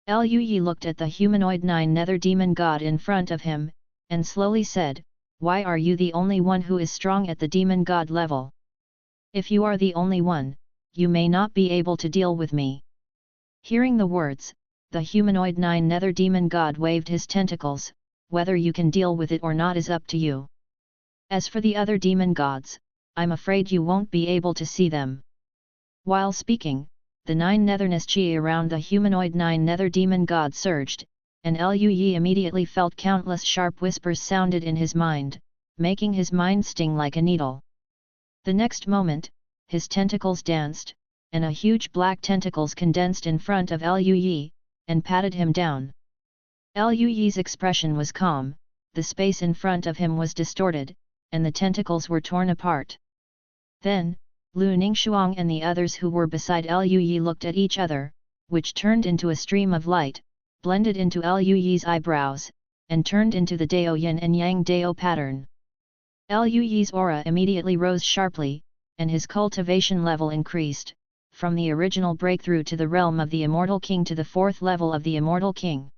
Lui looked at the humanoid 9 nether demon god in front of him, and slowly said, "Why are you the only one who is strong at the demon god level? If you are the only one, you may not be able to deal with me." Hearing the words, the humanoid 9 nether demon god waved his tentacles. "Whether you can deal with it or not is up to you. As for the other demon gods, I'm afraid you won't be able to see them." While speaking, the 9 netherness qi around the humanoid 9 nether demon god surged, and Lui immediately felt countless sharp whispers sounded in his mind, making his mind sting like a needle. The next moment, his tentacles danced, and a huge black tentacles condensed in front of Lui, and patted him down. Lui's expression was calm, the space in front of him was distorted, and the tentacles were torn apart. Then, Lu Ningxuang and the others who were beside Liu Yi looked at each other, which turned into a stream of light, blended into Liu Yi's eyebrows, and turned into the Dao Yin and Yang Dao pattern. Liu Yi's aura immediately rose sharply, and his cultivation level increased, from the original breakthrough to the realm of the Immortal King to the 4th level of the Immortal King.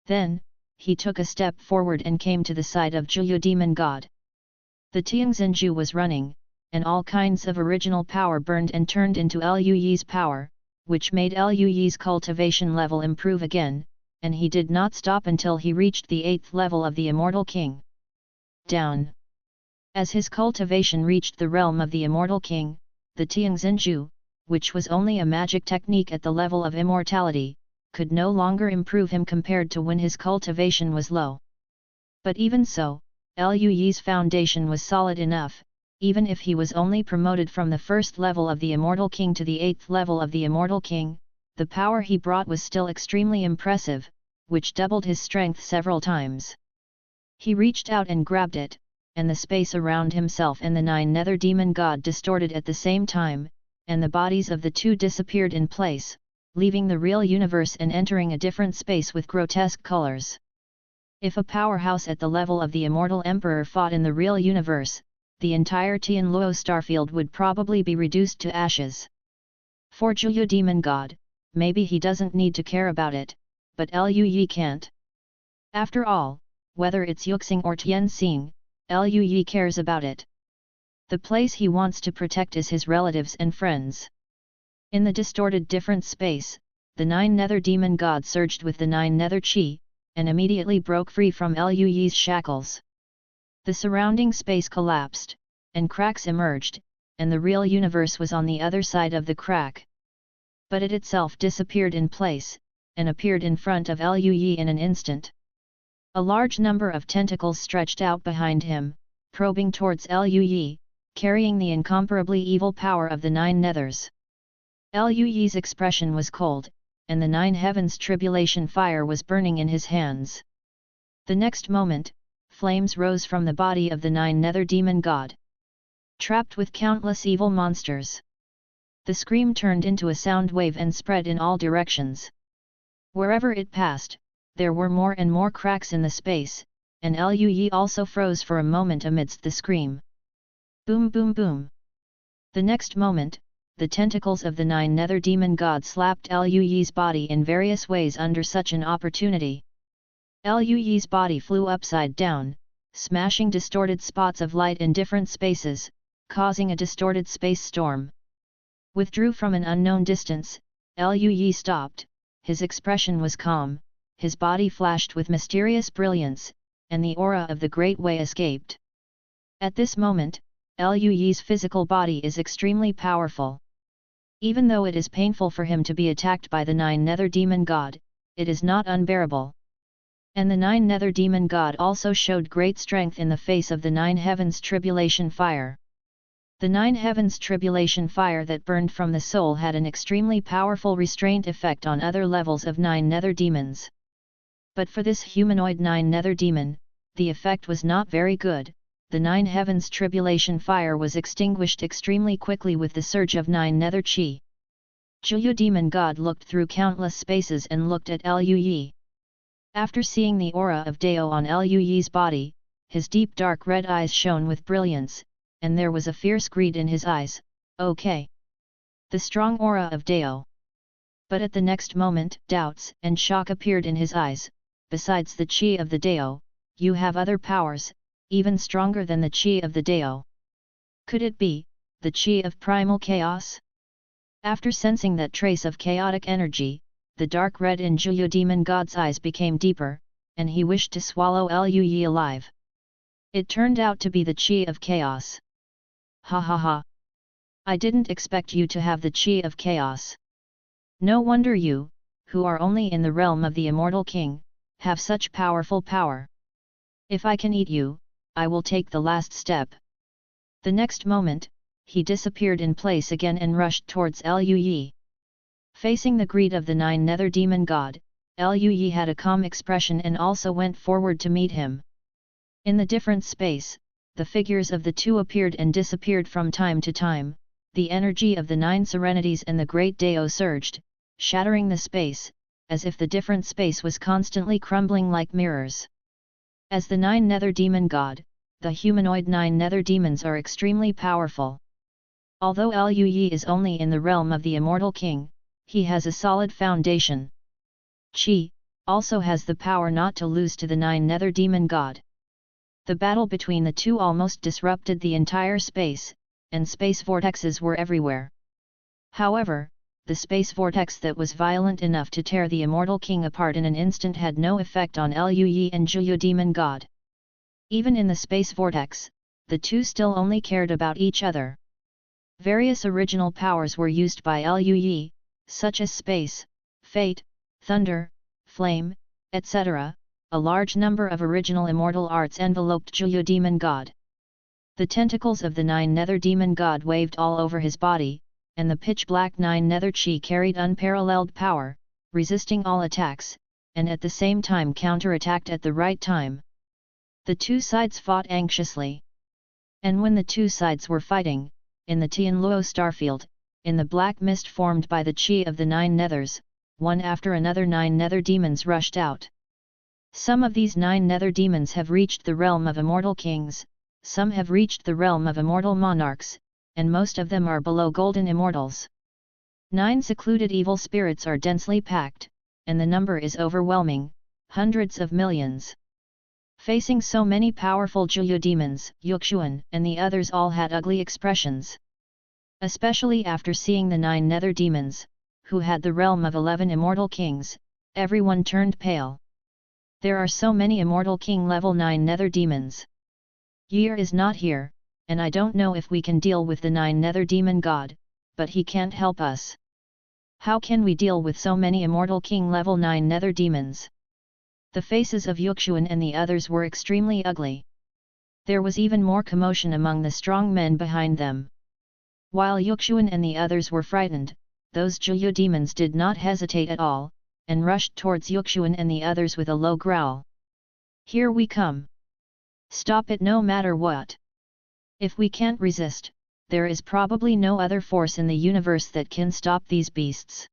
Then, he took a step forward and came to the side of Zhuyu Demon God. The Tianxinju was running, and all kinds of original power burned and turned into Liu Yi's power, which made Liu Yi's cultivation level improve again, and he did not stop until he reached the 8th level of the Immortal King. Down. As his cultivation reached the realm of the Immortal King, the Tianxinju, which was only a magic technique at the level of immortality, could no longer improve him compared to when his cultivation was low. But even so, Liu Yi's foundation was solid enough, even if he was only promoted from the 1st level of the Immortal King to the 8th level of the Immortal King, the power he brought was still extremely impressive, which doubled his strength several times. He reached out and grabbed it, and the space around himself and the 9 nether demon god distorted at the same time, and the bodies of the two disappeared in place, leaving the real universe and entering a different space with grotesque colors. If a powerhouse at the level of the Immortal Emperor fought in the real universe, the entire Tianluo starfield would probably be reduced to ashes. For Zhuyu Demon God, maybe he doesn't need to care about it, but Liu Yi can't. After all, whether it's Yuxing or Tianxing, Liu Yi cares about it. The place he wants to protect is his relatives and friends. In the distorted different space, the 9 nether demon god surged with the 9 nether qi, and immediately broke free from Liu Yi's shackles. The surrounding space collapsed, and cracks emerged, and the real universe was on the other side of the crack. But it itself disappeared in place, and appeared in front of Liu Yi in an instant. A large number of tentacles stretched out behind him, probing towards Liu Yi, carrying the incomparably evil power of the 9 nethers. Liu Yi's expression was cold, and the 9 heavens tribulation fire was burning in his hands. The next moment, flames rose from the body of the 9 nether demon god. Trapped with countless evil monsters. The scream turned into a sound wave and spread in all directions. Wherever it passed, there were more and more cracks in the space, and Liu Yi also froze for a moment amidst the scream. Boom boom boom. The next moment, the tentacles of the 9 nether demon god slapped Liu Yi's body in various ways under such an opportunity. Liu Yi's body flew upside down, smashing distorted spots of light in different spaces, causing a distorted space storm. Withdrew from an unknown distance, Liu Yi stopped, his expression was calm, his body flashed with mysterious brilliance, and the aura of the Great Way escaped. At this moment, Liu Yi's physical body is extremely powerful. Even though it is painful for him to be attacked by the 9 nether demon god, it is not unbearable. And the 9 nether demon god also showed great strength in the face of the 9 heavens tribulation fire. The 9 heavens tribulation fire that burned from the soul had an extremely powerful restraint effect on other levels of 9 nether demons. But for this humanoid 9 nether demon, the effect was not very good. The 9 heavens tribulation fire was extinguished extremely quickly with the surge of 9 nether qi. Zhuyu demon god looked through countless spaces and looked at Liu Yi. After seeing the aura of Dao on Liu Yi's body, his deep dark red eyes shone with brilliance, and there was a fierce greed in his eyes. Okay. The strong aura of Dao. But at the next moment, doubts and shock appeared in his eyes. Besides the qi of the Dao, you have other powers, even stronger than the qi of the Dao. Could it be the qi of primal chaos? After sensing that trace of chaotic energy, the dark red in Zhuyu demon god's eyes became deeper, and he wished to swallow Liu Yi alive. It turned out to be the qi of chaos. Ha ha ha! I didn't expect you to have the qi of chaos. No wonder you, who are only in the realm of the Immortal King, have such powerful power. If I can eat you, I will take the last step. The next moment, he disappeared in place again and rushed towards Liu Yi. Facing the greed of the 9 nether demon god, Liu Yi had a calm expression and also went forward to meet him. In the different space, the figures of the two appeared and disappeared from time to time, the energy of the 9 serenities and the great Dao surged, shattering the space, as if the different space was constantly crumbling like mirrors. As the 9 nether demon god, the humanoid 9 nether demons are extremely powerful. Although Lu Yi is only in the realm of the Immortal King, he has a solid foundation. Qi also has the power not to lose to the 9 nether demon god. The battle between the two almost disrupted the entire space, and space vortexes were everywhere. However, the space vortex that was violent enough to tear the Immortal King apart in an instant had no effect on Lu Yi and Zhuyu demon god. Even in the space vortex, the two still only cared about each other. Various original powers were used by Lu Yi, such as space, fate, thunder, flame, etc. A large number of original immortal arts enveloped Zhuyu demon god. The tentacles of the 9 nether demon god waved all over his body, and the pitch-black 9 nether Qi carried unparalleled power, resisting all attacks, and at the same time counter-attacked at the right time. The two sides fought anxiously. And when the two sides were fighting, in the Tianluo starfield, in the black mist formed by the Qi of the 9 nethers, one after another 9 nether demons rushed out. Some of these 9 nether demons have reached the realm of immortal kings, some have reached the realm of immortal monarchs, and most of them are below golden immortals. 9 secluded evil spirits are densely packed, and the number is overwhelming, hundreds of millions. Facing so many powerful Zhuyu demons, Yuxuan and the others all had ugly expressions. Especially after seeing the 9 nether demons, who had the realm of 11 immortal kings, everyone turned pale. There are so many immortal king level 9 nether demons. Yer is not here, and I don't know if we can deal with the 9 nether demon god, but he can't help us. How can we deal with so many immortal king level 9 nether demons? The faces of Yuxuan and the others were extremely ugly. There was even more commotion among the strong men behind them. While Yuxuan and the others were frightened, those Zhuyu demons did not hesitate at all, and rushed towards Yuxuan and the others with a low growl. Here we come. Stop it no matter what. If we can't resist, there is probably no other force in the universe that can stop these beasts.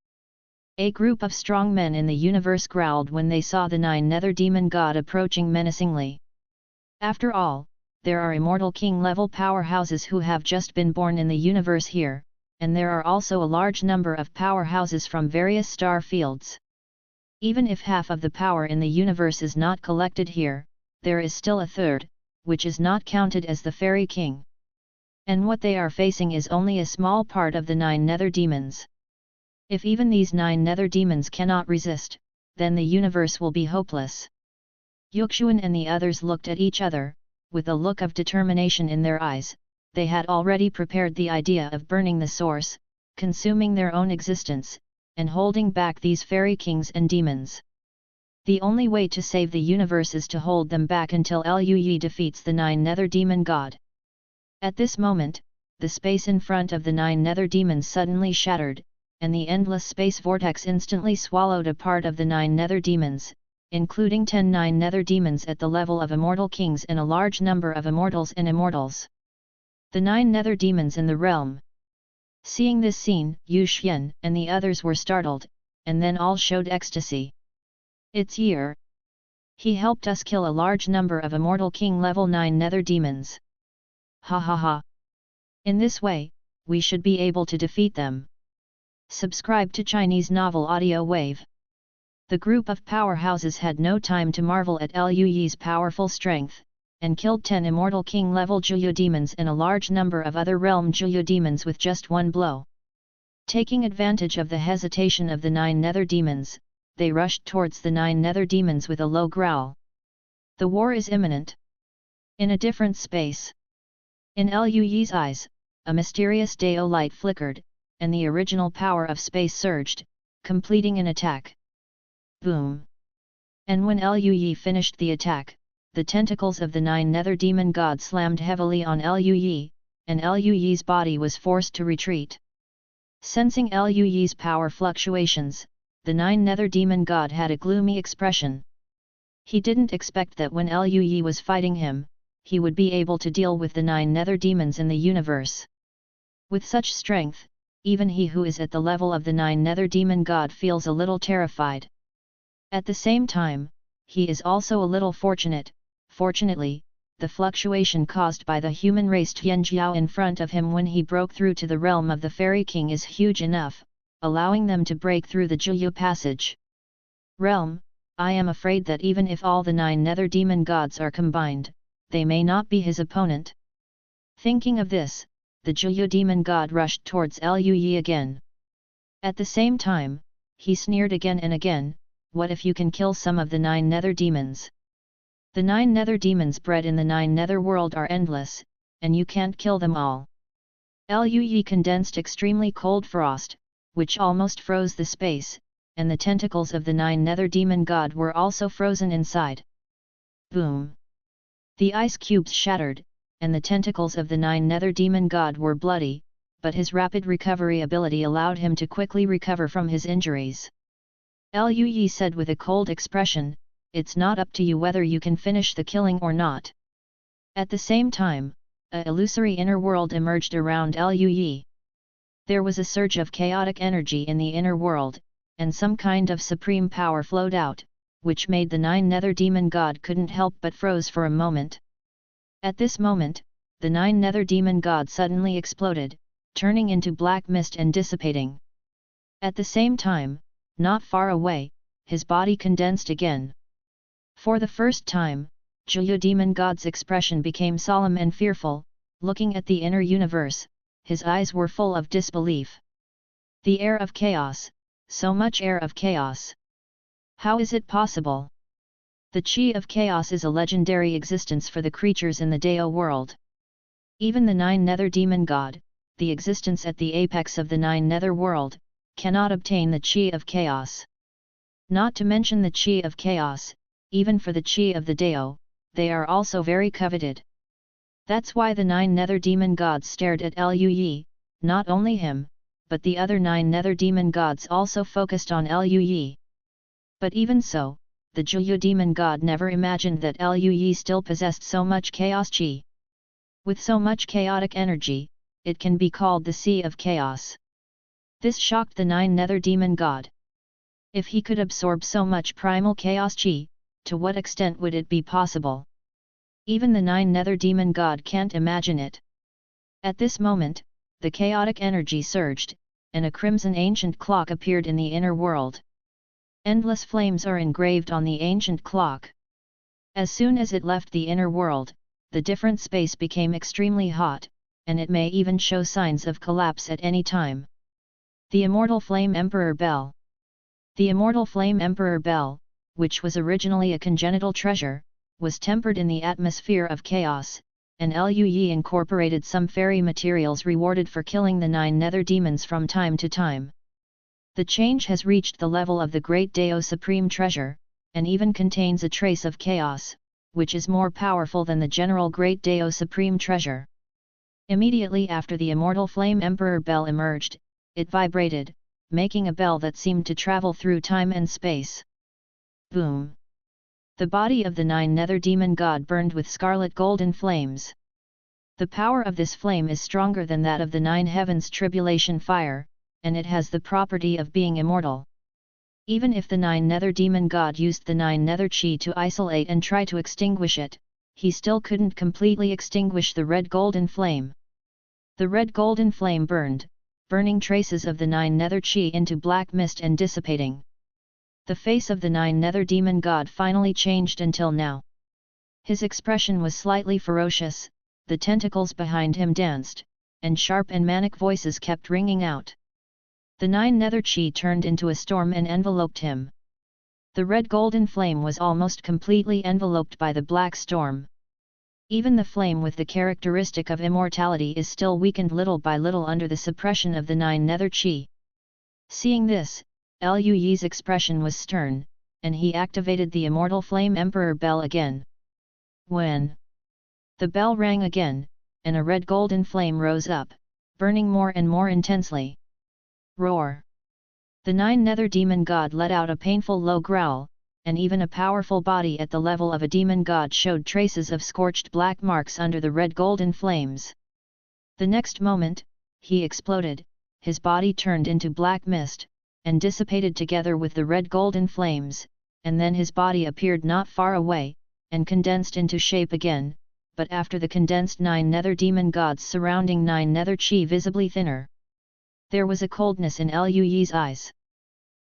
A group of strong men in the universe growled when they saw the 9 nether demon god approaching menacingly. After all, there are immortal king level powerhouses who have just been born in the universe here, and there are also a large number of powerhouses from various star fields. Even if half of the power in the universe is not collected here, there is still a third, which is not counted as the fairy king. And what they are facing is only a small part of the 9 nether demons. If even these 9 nether demons cannot resist, then the universe will be hopeless. Yuxuan and the others looked at each other, with a look of determination in their eyes. They had already prepared the idea of burning the source, consuming their own existence, and holding back these fairy kings and demons. The only way to save the universe is to hold them back until Lu Yi defeats the 9 nether demon god. At this moment, the space in front of the 9 nether demons suddenly shattered, and the endless space vortex instantly swallowed a part of the 9 nether demons, including 10 9 nether demons at the level of immortal kings and a large number of immortals and immortals. The 9 nether demons in the realm. Seeing this scene, Yu Xian and the others were startled, and then all showed ecstasy. It's Yer. He helped us kill a large number of immortal king level 9 nether demons. Ha ha ha. In this way, we should be able to defeat them. Subscribe to Chinese Novel Audio Wave. The group of powerhouses had no time to marvel at Lu Yi's powerful strength, and killed 10 immortal king level Zhuyu demons and a large number of other realm Zhuyu demons with just one blow. Taking advantage of the hesitation of the 9 nether demons, they rushed towards the 9 nether demons with a low growl. The war is imminent. In a different space. In Lu Yi's eyes, a mysterious Dao light flickered, and the original power of space surged, completing an attack. Boom! And when Lu Yi finished the attack, the tentacles of the 9 nether demon god slammed heavily on Lu Yi, and Lu Yi's body was forced to retreat. Sensing Lu Yi's power fluctuations, the 9 nether demon god had a gloomy expression. He didn't expect that when Lu Yi was fighting him, he would be able to deal with the 9 nether demons in the universe. With such strength, even he who is at the level of the 9 nether demon god feels a little terrified. At the same time, he is also a little fortunate. Fortunately, the fluctuation caused by the human race Tianjiao in front of him when he broke through to the realm of the Fairy King is huge enough, allowing them to break through the Jiyu passage. Realm, I am afraid that even if all the 9 nether demon gods are combined, they may not be his opponent. Thinking of this, the Jiyu demon god rushed towards Lui again. At the same time, he sneered again and again, what if you can kill some of the 9 nether demons? The 9 nether demons bred in the 9 nether world are endless, and you can't kill them all. Lui condensed extremely cold frost, which almost froze the space, and the tentacles of the 9 nether demon god were also frozen inside. Boom! The ice cubes shattered, and the tentacles of the 9 nether demon god were bloody, but his rapid recovery ability allowed him to quickly recover from his injuries. Lui said with a cold expression, "It's not up to you whether you can finish the killing or not." At the same time, a illusory inner world emerged around Lui. There was a surge of chaotic energy in the inner world, and some kind of supreme power flowed out, which made the 9 nether demon god couldn't help but froze for a moment. At this moment, the 9 nether demon god suddenly exploded, turning into black mist and dissipating. At the same time, not far away, his body condensed again. For the first time, Jiyu demon god's expression became solemn and fearful, looking at the inner universe, his eyes were full of disbelief. The air of chaos, so much air of chaos. How is it possible? The Qi of Chaos is a legendary existence for the creatures in the Dao world. Even the 9 nether demon god, the existence at the apex of the 9 nether world, cannot obtain the Qi of Chaos. Not to mention the Qi of Chaos, even for the Qi of the Dao, they are also very coveted. That's why the 9 nether demon gods stared at Lui, not only him, but the other 9 nether demon gods also focused on Lui. But even so, the Jiyu demon god never imagined that Lui still possessed so much chaos qi. With so much chaotic energy, it can be called the Sea of Chaos. This shocked the 9 nether demon god. If he could absorb so much primal chaos qi, to what extent would it be possible? Even the 9 nether demon god can't imagine it. At this moment, the chaotic energy surged, and a crimson ancient clock appeared in the inner world. Endless flames are engraved on the ancient clock. As soon as it left the inner world, the different space became extremely hot, and it may even show signs of collapse at any time. The Immortal Flame Emperor Bell. The Immortal Flame Emperor Bell, which was originally a congenital treasure, was tempered in the atmosphere of chaos, and Lui incorporated some fairy materials rewarded for killing the 9 nether demons from time to time. The change has reached the level of the Great Dao Supreme Treasure, and even contains a trace of chaos, which is more powerful than the general Great Dao Supreme Treasure. Immediately after the Immortal Flame Emperor Bell emerged, it vibrated, making a bell that seemed to travel through time and space. Boom! The body of the 9 nether demon god burned with scarlet golden flames. The power of this flame is stronger than that of the 9 heavens tribulation fire, and it has the property of being immortal. Even if the 9 nether demon god used the 9 nether qi to isolate and try to extinguish it, he still couldn't completely extinguish the red golden flame. The red golden flame burned, burning traces of the 9 nether qi into black mist and dissipating. The face of the 9 nether demon god finally changed until now. His expression was slightly ferocious, the tentacles behind him danced, and sharp and manic voices kept ringing out. The 9 nether qi turned into a storm and enveloped him. The red golden flame was almost completely enveloped by the black storm. Even the flame with the characteristic of immortality is still weakened little by little under the suppression of the 9 nether qi. Seeing this, Lui's expression was stern, and he activated the Immortal Flame Emperor Bell again. When the bell rang again, and a red golden flame rose up, burning more and more intensely. Roar! The 9 nether demon god let out a painful low growl, and even a powerful body at the level of a demon god showed traces of scorched black marks under the red-golden flames. The next moment, he exploded, his body turned into black mist, and dissipated together with the red-golden flames, and then his body appeared not far away, and condensed into shape again, but after the condensed 9 nether demon gods surrounding 9 nether chi visibly thinner. There was a coldness in Liu Yi's eyes.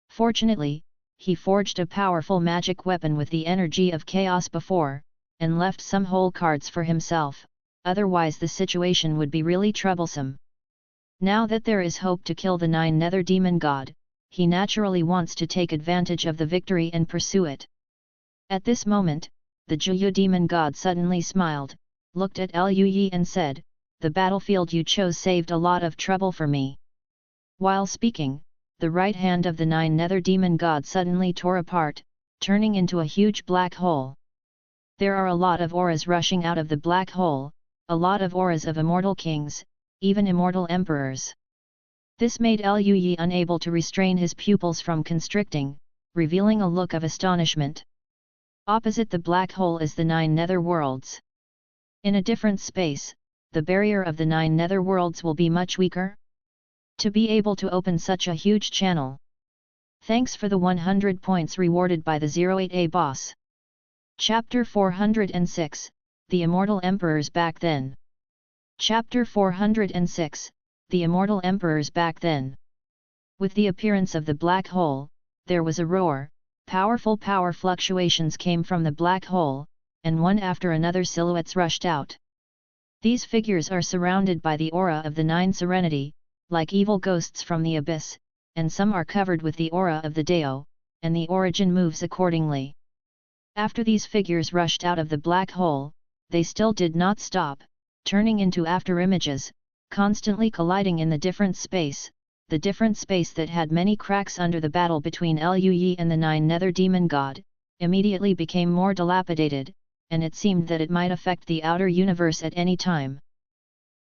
Fortunately, he forged a powerful magic weapon with the energy of chaos before, and left some whole cards for himself, otherwise the situation would be really troublesome. Now that there is hope to kill the 9 nether demon god, he naturally wants to take advantage of the victory and pursue it. At this moment, the Juyu demon god suddenly smiled, looked at Liu Yi and said, "The battlefield you chose saved a lot of trouble for me." While speaking, the right hand of the 9 nether demon god suddenly tore apart, turning into a huge black hole. There are a lot of auras rushing out of the black hole, a lot of auras of immortal kings, even immortal emperors. This made Liu Yi unable to restrain his pupils from constricting, revealing a look of astonishment. Opposite the black hole is the 9 nether worlds. In a different space, the barrier of the 9 nether worlds will be much weaker. To be able to open such a huge channel. Thanks for the 100 points rewarded by the 08A boss. Chapter 406, The Immortal Emperors Back Then. Chapter 406, The Immortal Emperors Back Then. With the appearance of the black hole, there was a roar, powerful power fluctuations came from the black hole, and one after another silhouettes rushed out. These figures are surrounded by the aura of the 9 serenity, like evil ghosts from the abyss, and some are covered with the aura of the Dao, and the origin moves accordingly. After these figures rushed out of the black hole, they still did not stop, turning into afterimages, constantly colliding in the different space that had many cracks under the battle between Liu Yi and the 9 nether demon god, immediately became more dilapidated, and it seemed that it might affect the outer universe at any time.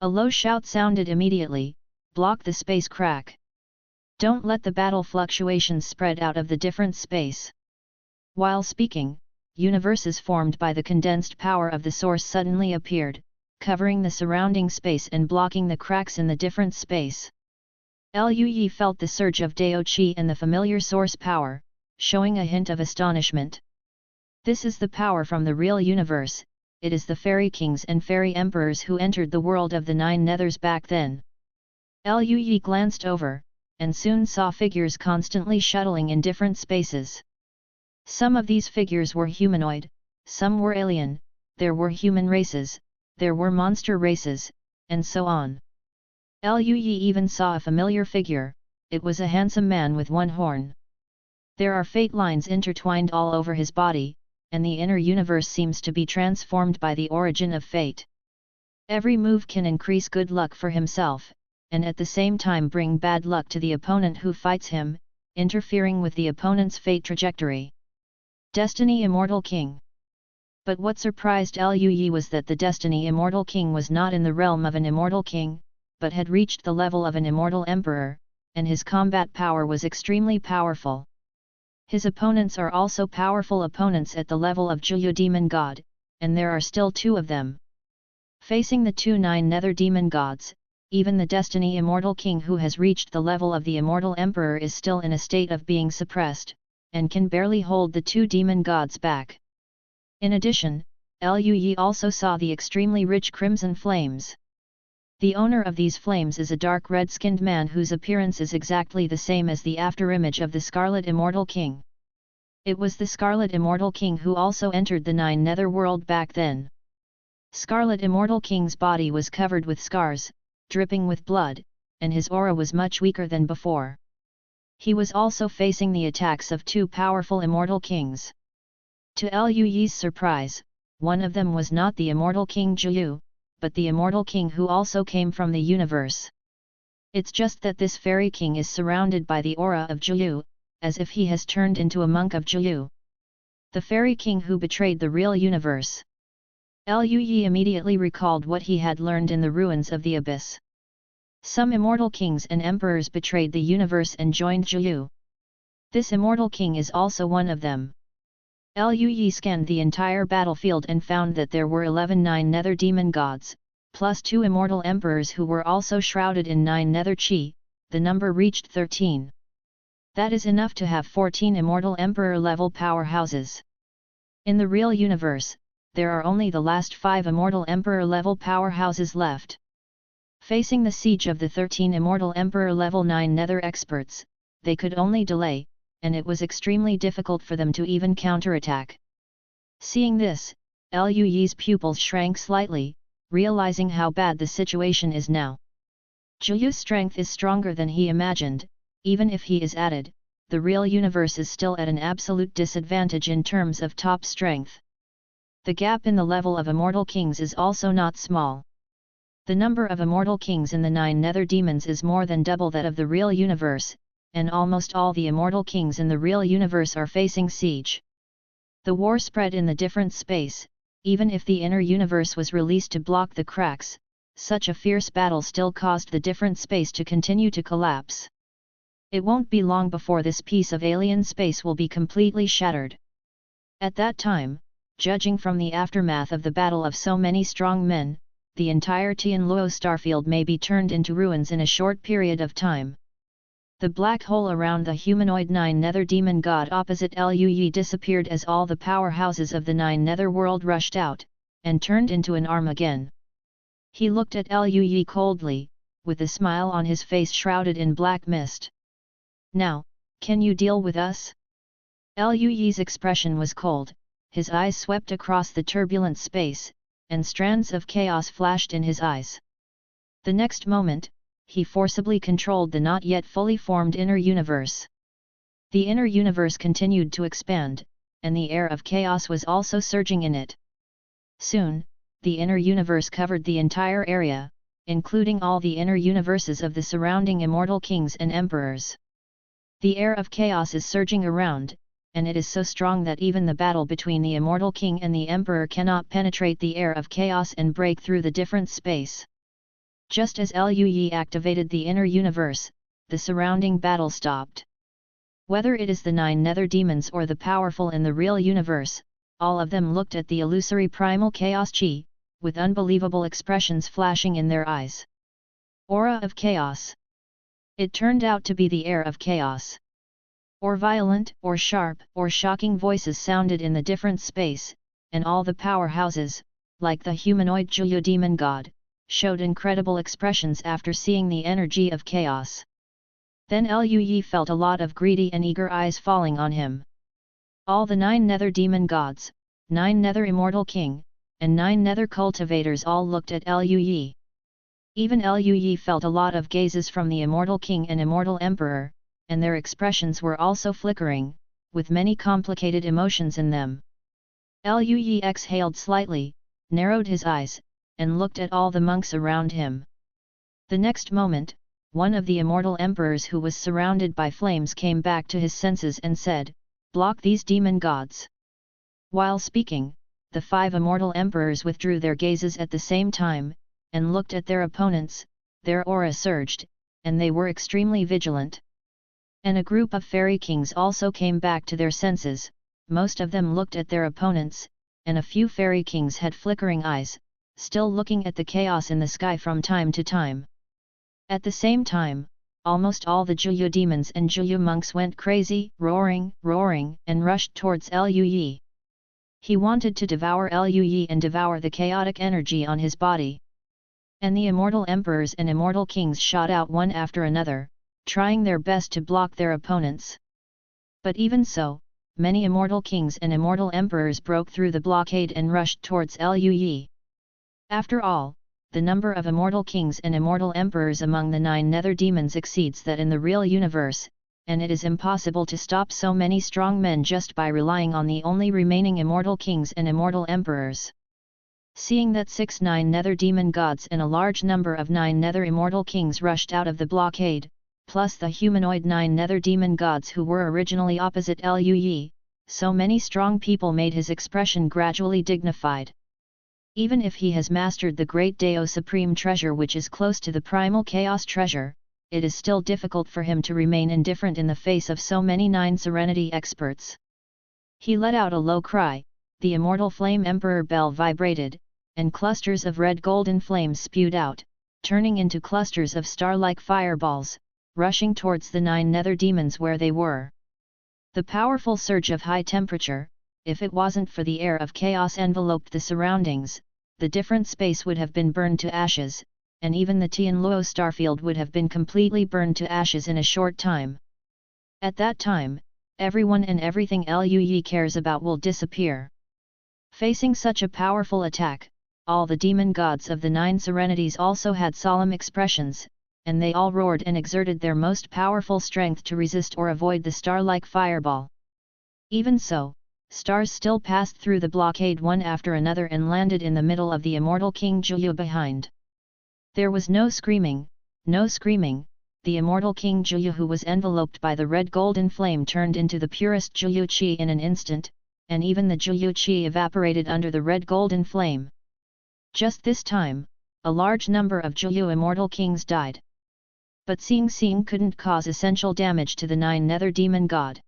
A low shout sounded immediately, "Block the space crack! Don't let the battle fluctuations spread out of the different space." While speaking, universes formed by the condensed power of the source suddenly appeared, covering the surrounding space and blocking the cracks in the different space. Liu Yi felt the surge of Dao Qi and the familiar source power, showing a hint of astonishment. This is the power from the real universe, it is the fairy kings and fairy emperors who entered the world of the 9 nethers back then. Liu Yi glanced over, and soon saw figures constantly shuttling in different spaces. Some of these figures were humanoid, some were alien, there were human races, there were monster races, and so on. Liu Yi even saw a familiar figure, it was a handsome man with one horn. There are fate lines intertwined all over his body, and the inner universe seems to be transformed by the origin of fate. Every move can increase good luck for himself, and at the same time bring bad luck to the opponent who fights him, interfering with the opponent's fate trajectory. Destiny Immortal King. But what surprised Liu Yi was that the Destiny Immortal King was not in the realm of an immortal king, but had reached the level of an immortal emperor, and his combat power was extremely powerful. His opponents are also powerful opponents at the level of Juyu Demon God, and there are still 2 of them. Facing the 2 9 nether demon gods, even the Destiny Immortal King who has reached the level of the Immortal Emperor is still in a state of being suppressed, and can barely hold the 2 demon gods back. In addition, Liu Yi also saw the extremely rich crimson flames. The owner of these flames is a dark red-skinned man whose appearance is exactly the same as the afterimage of the Scarlet Immortal King. It was the Scarlet Immortal King who also entered the 9 nether world back then. Scarlet Immortal King's body was covered with scars, dripping with blood, and his aura was much weaker than before. He was also facing the attacks of 2 powerful Immortal Kings. To Liu Yi's surprise, one of them was not the Immortal King Juyu, but the Immortal King who also came from the universe. It's just that this fairy king is surrounded by the aura of Juyu, as if he has turned into a monk of Juyu. The fairy king who betrayed the real universe. Liu Yi immediately recalled what he had learned in the ruins of the abyss. Some immortal kings and emperors betrayed the universe and joined Juyu. This immortal king is also one of them. Lui scanned the entire battlefield and found that there were 11 nine nether demon gods, plus 2 immortal emperors who were also shrouded in 9 nether chi. The number reached 13. That is enough to have 14 immortal emperor-level powerhouses. In the real universe, there are only the last 5 immortal emperor-level powerhouses left. Facing the siege of the 13 immortal emperor-level 9 nether experts, they could only delay, and it was extremely difficult for them to even counterattack. Seeing this, Lui's pupils shrank slightly, realizing how bad the situation is now. Zhuyu's strength is stronger than he imagined. Even if he is added, the real universe is still at an absolute disadvantage in terms of top strength. The gap in the level of immortal kings is also not small. The number of immortal kings in the 9 nether demons is more than double that of the real universe, and almost all the immortal kings in the real universe are facing siege. The war spread in the different space. Even if the inner universe was released to block the cracks, such a fierce battle still caused the different space to continue to collapse. It won't be long before this piece of alien space will be completely shattered. At that time, judging from the aftermath of the battle of so many strong men, the entire Tianluo starfield may be turned into ruins in a short period of time. The black hole around the humanoid 9 nether demon god opposite Lui disappeared as all the powerhouses of the 9 nether world rushed out, and turned into an arm again. He looked at Lui coldly, with a smile on his face shrouded in black mist. Now, can you deal with us? Lui's expression was cold, his eyes swept across the turbulent space, and strands of chaos flashed in his eyes. The next moment, he forcibly controlled the not yet fully formed inner universe. The inner universe continued to expand, and the air of chaos was also surging in it. Soon, the inner universe covered the entire area, including all the inner universes of the surrounding immortal kings and emperors. The air of chaos is surging around, and it is so strong that even the battle between the immortal king and the emperor cannot penetrate the air of chaos and break through the different space. Just as Lui activated the inner universe, the surrounding battle stopped. Whether it is the 9 nether demons or the powerful in the real universe, all of them looked at the illusory primal chaos chi, with unbelievable expressions flashing in their eyes. Aura of chaos. It turned out to be the air of chaos. Or violent, or sharp, or shocking voices sounded in the different space, and all the powerhouses, like the humanoid Zhuyu demon god, showed incredible expressions after seeing the energy of chaos. Then Lui felt a lot of greedy and eager eyes falling on him. All the 9 nether demon gods, 9 nether immortal king, and 9 nether cultivators all looked at Lui. Even Lui felt a lot of gazes from the immortal king and immortal emperor, and their expressions were also flickering, with many complicated emotions in them. Lui exhaled slightly, narrowed his eyes, and looked at all the monks around him. The next moment, one of the immortal emperors who was surrounded by flames came back to his senses and said, "Block these demon gods." While speaking, the 5 immortal emperors withdrew their gazes at the same time, and looked at their opponents. Their aura surged, and they were extremely vigilant. And a group of fairy kings also came back to their senses. Most of them looked at their opponents, and a few fairy kings had flickering eyes, still looking at the chaos in the sky from time to time. At the same time, almost all the Zhuyu demons and Zhuyu monks went crazy, roaring, and rushed towards Lui. He wanted to devour Lui and devour the chaotic energy on his body. And the immortal emperors and immortal kings shot out one after another, trying their best to block their opponents. But even so, many immortal kings and immortal emperors broke through the blockade and rushed towards Lui. After all, the number of immortal kings and immortal emperors among the 9 nether demons exceeds that in the real universe, and it is impossible to stop so many strong men just by relying on the only remaining immortal kings and immortal emperors. Seeing that 6 9 nether demon gods and a large number of 9 nether immortal kings rushed out of the blockade, plus the humanoid 9 nether demon gods who were originally opposite Lui, so many strong people made his expression gradually dignified. Even if he has mastered the great Dao Supreme Treasure which is close to the Primal Chaos Treasure, it is still difficult for him to remain indifferent in the face of so many 9 Serenity experts. He let out a low cry, the immortal flame emperor bell vibrated, and clusters of red golden flames spewed out, turning into clusters of star-like fireballs, rushing towards the 9 nether demons where they were. The powerful surge of high temperature, if it wasn't for the air of chaos enveloped the surroundings, the different space would have been burned to ashes, and even the Tianluo starfield would have been completely burned to ashes in a short time. At that time, everyone and everything Luyi cares about will disappear. Facing such a powerful attack, all the demon gods of the 9 serenities also had solemn expressions, and they all roared and exerted their most powerful strength to resist or avoid the star-like fireball. Even so, stars still passed through the blockade one after another and landed in the middle of the immortal King Juyu behind. There was no screaming, the immortal King Juyu, who was enveloped by the red golden flame, turned into the purest Juyu Qi in an instant, and even the Juyu Qi evaporated under the red golden flame. Just this time, a large number of Juyu immortal kings died. But Xing couldn't cause essential damage to the 9 nether demon god.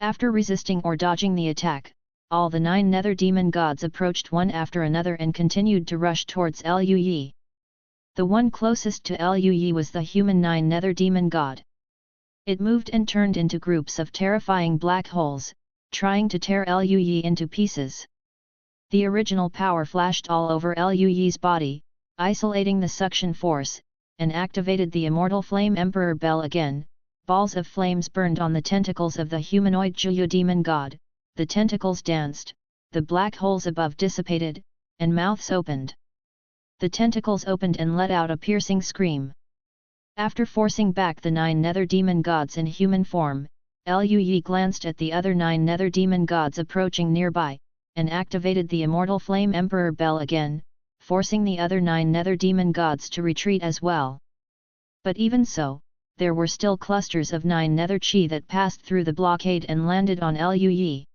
After resisting or dodging the attack, all the 9 nether demon gods approached one after another and continued to rush towards Luyi. The one closest to Luyi was the human 9 nether demon god. It moved and turned into groups of terrifying black holes, trying to tear Luyi into pieces. The original power flashed all over Luyi's body, isolating the suction force, and activated the immortal flame emperor bell again. Balls of flames burned on the tentacles of the humanoid Juyu demon god, the tentacles danced, the black holes above dissipated, and mouths opened. The tentacles opened and let out a piercing scream. After forcing back the 9 nether demon gods in human form, Luyi glanced at the other 9 nether demon gods approaching nearby, and activated the immortal flame emperor bell again, forcing the other 9 nether demon gods to retreat as well. But even so, there were still clusters of 9 nether chi that passed through the blockade and landed on Luyi.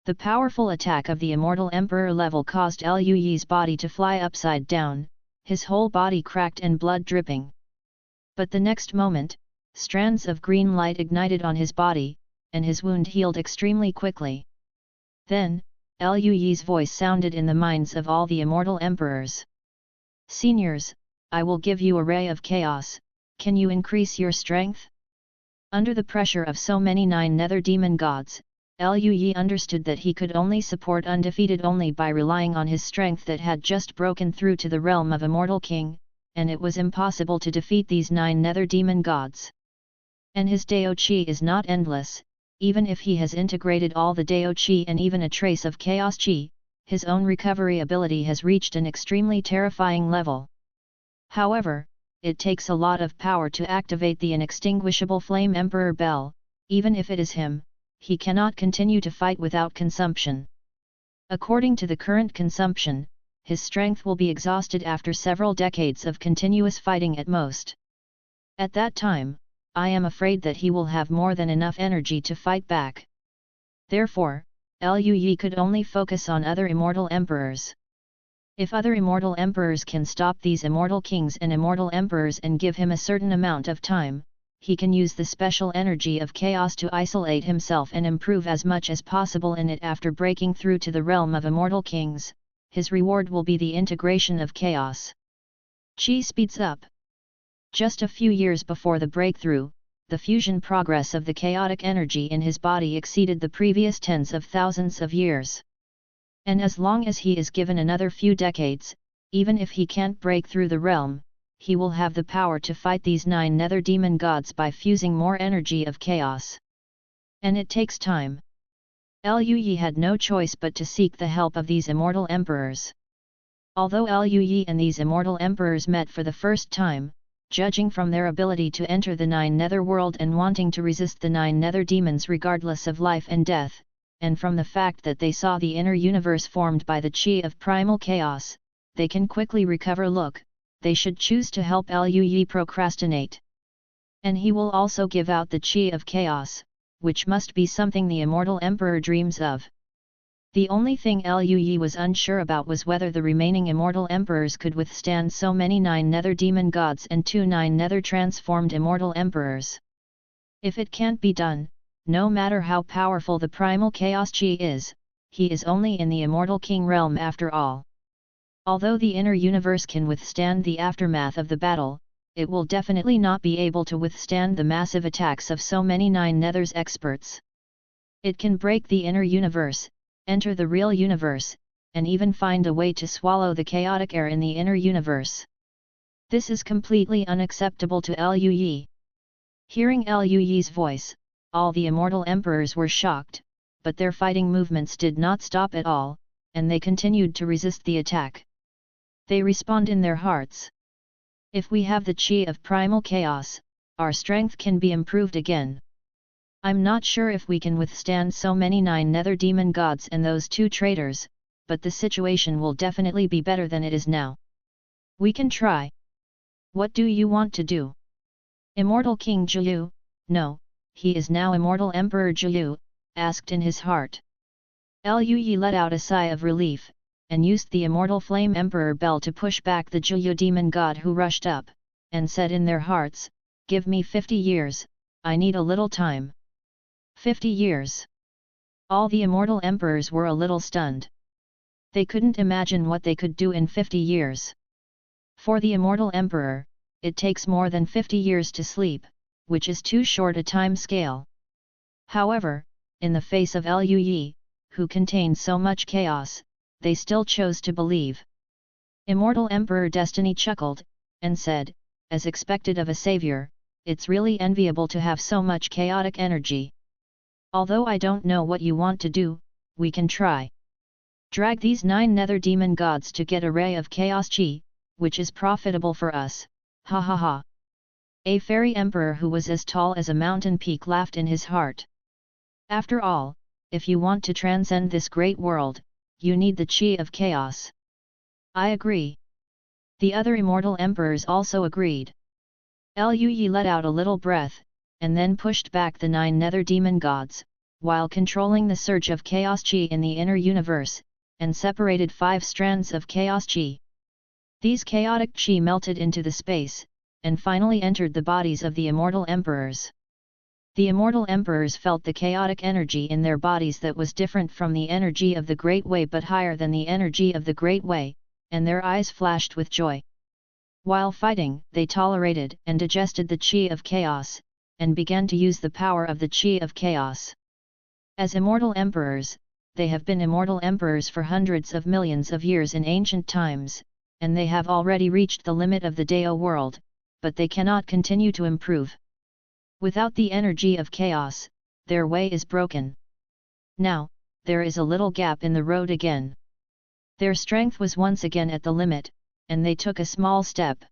The powerful attack of the immortal emperor level caused Luyi's body to fly upside down, his whole body cracked and blood dripping. But the next moment, strands of green light ignited on his body, and his wound healed extremely quickly. Then, Luyi's voice sounded in the minds of all the immortal emperors. "Seniors, I will give you a ray of chaos, can you increase your strength?" Under the pressure of so many 9 nether demon gods, Luyi understood that he could only support undefeated only by relying on his strength that had just broken through to the realm of Immortal King, and it was impossible to defeat these 9 nether demon gods. And his Dao Qi is not endless, even if he has integrated all the Dao Qi and even a trace of Chaos Qi, his own recovery ability has reached an extremely terrifying level. However, it takes a lot of power to activate the inextinguishable Flame Emperor Bell. Even if it is him, he cannot continue to fight without consumption. According to the current consumption, his strength will be exhausted after several decades of continuous fighting at most. At that time, I am afraid that he will have more than enough energy to fight back. Therefore, Luyi could only focus on other immortal emperors. If other immortal emperors can stop these immortal kings and immortal emperors and give him a certain amount of time, he can use the special energy of chaos to isolate himself and improve as much as possible in it. After breaking through to the realm of immortal kings, his reward will be the integration of chaos. Qi speeds up. Just a few years before the breakthrough, the fusion progress of the chaotic energy in his body exceeded the previous tens of thousands of years. And as long as he is given another few decades, even if he can't break through the realm, he will have the power to fight these 9 nether demon gods by fusing more energy of chaos. And it takes time. Luyi had no choice but to seek the help of these immortal emperors. Although Luyi and these immortal emperors met for the first time, judging from their ability to enter the 9 nether world and wanting to resist the 9 nether demons regardless of life and death, and from the fact that they saw the inner universe formed by the Qi of primal chaos, they can quickly recover. Look, they should choose to help Luyi procrastinate. And he will also give out the Qi of chaos, which must be something the immortal emperor dreams of. The only thing Luyi was unsure about was whether the remaining immortal emperors could withstand so many 9 nether demon gods and 2 9 nether transformed immortal emperors. If it can't be done, no matter how powerful the primal chaos Qi is, he is only in the immortal king realm after all. Although the inner universe can withstand the aftermath of the battle, it will definitely not be able to withstand the massive attacks of so many Nine Nethers experts. It can break the inner universe, enter the real universe, and even find a way to swallow the chaotic air in the inner universe. This is completely unacceptable to Liu Yi. Hearing Liu Yi's voice, all the immortal emperors were shocked, but their fighting movements did not stop at all, and they continued to resist the attack. They respond in their hearts. If we have the Qi of primal chaos, our strength can be improved again. I'm not sure if we can withstand so many Nine Nether demon gods and those two traitors, but the situation will definitely be better than it is now. We can try. What do you want to do? Immortal King Zhiyu, no, he is now Immortal Emperor Zhiyu, asked in his heart. Liu Yi let out a sigh of relief, and used the Immortal Flame Emperor Bell to push back the Zhiyu demon god who rushed up, and said in their hearts, "Give me 50 years, I need a little time." 50 years. All the immortal emperors were a little stunned. They couldn't imagine what they could do in 50 years. For the immortal emperor, it takes more than 50 years to sleep, which is too short a time scale. However, in the face of Liu Yi, who contained so much chaos, they still chose to believe. Immortal Emperor Destiny chuckled, and said, as expected of a savior, "It's really enviable to have so much chaotic energy. Although I don't know what you want to do, we can try. Drag these 9 nether demon gods to get a ray of chaos Qi, which is profitable for us, ha ha ha." A fairy emperor who was as tall as a mountain peak laughed in his heart. After all, if you want to transcend this great world, you need the Qi of chaos. I agree. The other immortal emperors also agreed. Liu Yi let out a little breath, and then pushed back the 9 nether demon gods, while controlling the surge of chaos Qi in the inner universe, and separated 5 strands of chaos Qi. These chaotic Qi melted into the space, and finally entered the bodies of the immortal emperors. The immortal emperors felt the chaotic energy in their bodies that was different from the energy of the Great Way but higher than the energy of the Great Way, and their eyes flashed with joy. While fighting, they tolerated and digested the Qi of chaos, and began to use the power of the Qi of chaos. As immortal emperors, they have been immortal emperors for hundreds of millions of years in ancient times, and they have already reached the limit of the Dao world, but they cannot continue to improve. Without the energy of chaos, their way is broken. Now, there is a little gap in the road again. Their strength was once again at the limit, and they took a small step.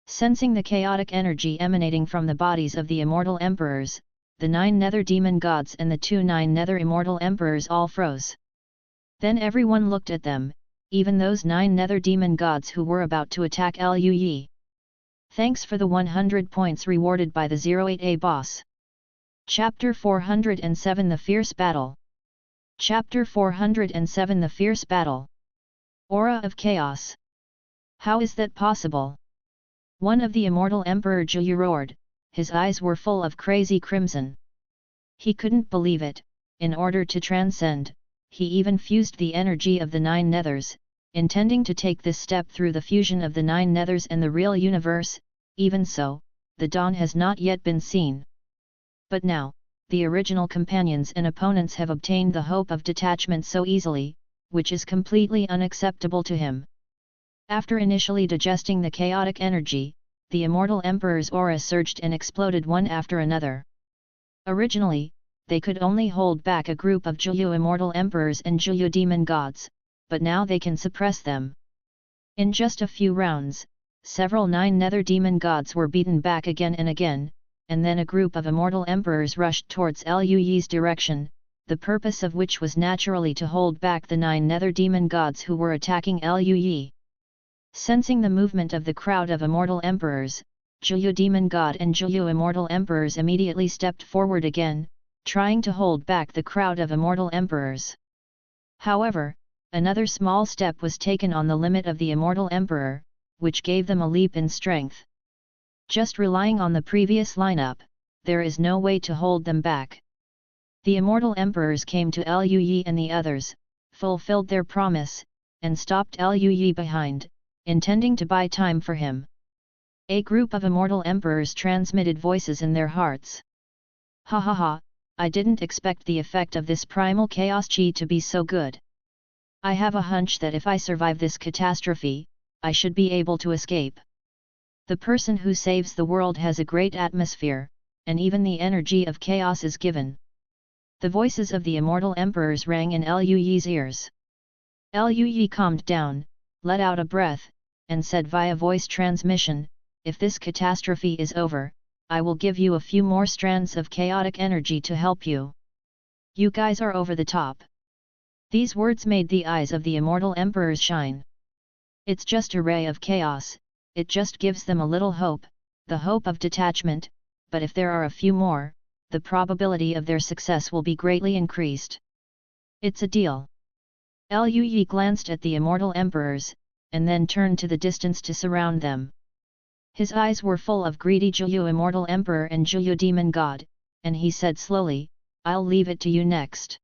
Sensing the chaotic energy emanating from the bodies of the immortal emperors, the 9 nether demon gods and the 2 9 nether immortal emperors all froze. Then everyone looked at them, even those 9 nether demon gods who were about to attack Liu Yi. Thanks for the 100 points rewarded by the 08A boss. Chapter 407 The Fierce Battle. Chapter 407 The Fierce Battle. Aura of Chaos. How is that possible? One of the immortal Emperor Zhiyu roared, his eyes were full of crazy crimson. He couldn't believe it. In order to transcend, he even fused the energy of the 9 nethers, intending to take this step through the fusion of the 9 nethers and the real universe. Even so, the dawn has not yet been seen. But now, the original companions and opponents have obtained the hope of detachment so easily, which is completely unacceptable to him. After initially digesting the chaotic energy, the immortal emperor's aura surged and exploded one after another. Originally, they could only hold back a group of Zhiyu immortal emperors and Zhiyu demon gods, but now they can suppress them. In just a few rounds, several 9 nether demon gods were beaten back again and again, and then a group of immortal emperors rushed towards Liu Yi's direction, the purpose of which was naturally to hold back the 9 nether demon gods who were attacking Liu Yi. Sensing the movement of the crowd of immortal emperors, Zhiyu demon god and Zhiyu immortal emperors immediately stepped forward again, trying to hold back the crowd of immortal emperors. However, another small step was taken on the limit of the immortal emperor, which gave them a leap in strength. Just relying on the previous lineup, there is no way to hold them back. The immortal emperors came to Liu Yi and the others, fulfilled their promise, and stopped Liu Yi behind, intending to buy time for him. A group of immortal emperors transmitted voices in their hearts. Ha ha ha, I didn't expect the effect of this primal chaos chi to be so good. I have a hunch that if I survive this catastrophe, I should be able to escape. The person who saves the world has a great atmosphere, and even the energy of chaos is given. The voices of the immortal emperors rang in Liu Yi's ears. Liu Yi calmed down, let out a breath, and said via voice transmission, if this catastrophe is over, I will give you a few more strands of chaotic energy to help you. You guys are over the top. These words made the eyes of the immortal emperors shine. It's just a ray of chaos, it just gives them a little hope, the hope of detachment, but if there are a few more, the probability of their success will be greatly increased. It's a deal. Liu Yi glanced at the immortal emperors, and then turned to the distance to surround them. His eyes were full of greedy Zhuyu Immortal Emperor and Zhuyu Demon God, and he said slowly, I'll leave it to you next.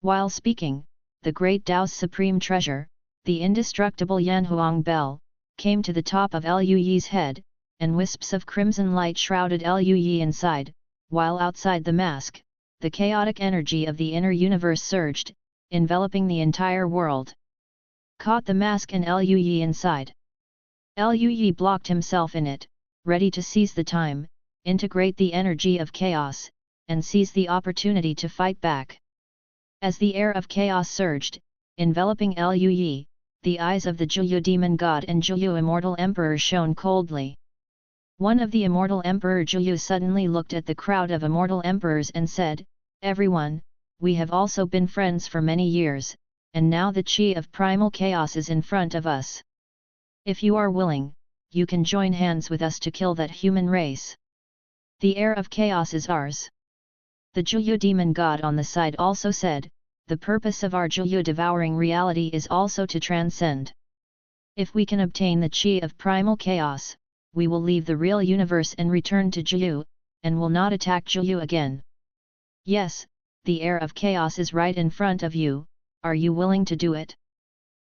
While speaking, the great Tao's supreme treasure, the indestructible Yanhuang Bell, came to the top of Liu Yi's head, and wisps of crimson light shrouded Liu Yi inside, while outside the mask, the chaotic energy of the inner universe surged, enveloping the entire world. Caught the mask and Liu Yi inside. Liu Yi blocked himself in it, ready to seize the time, integrate the energy of chaos, and seize the opportunity to fight back. As the air of chaos surged, enveloping Liu Yi, the eyes of the Zhuyu Demon God and Zhuyu Immortal Emperor shone coldly. One of the Immortal Emperor Zhuyu suddenly looked at the crowd of Immortal Emperors and said, Everyone, we have also been friends for many years, and now the Qi of Primal Chaos is in front of us. If you are willing, you can join hands with us to kill that human race. The air of chaos is ours. The Zhuyu Demon God on the side also said, the purpose of our Zhuyu devouring reality is also to transcend. If we can obtain the Qi of Primal Chaos, we will leave the real universe and return to Zhuyu, and will not attack Zhuyu again. Yes, the air of chaos is right in front of you, are you willing to do it?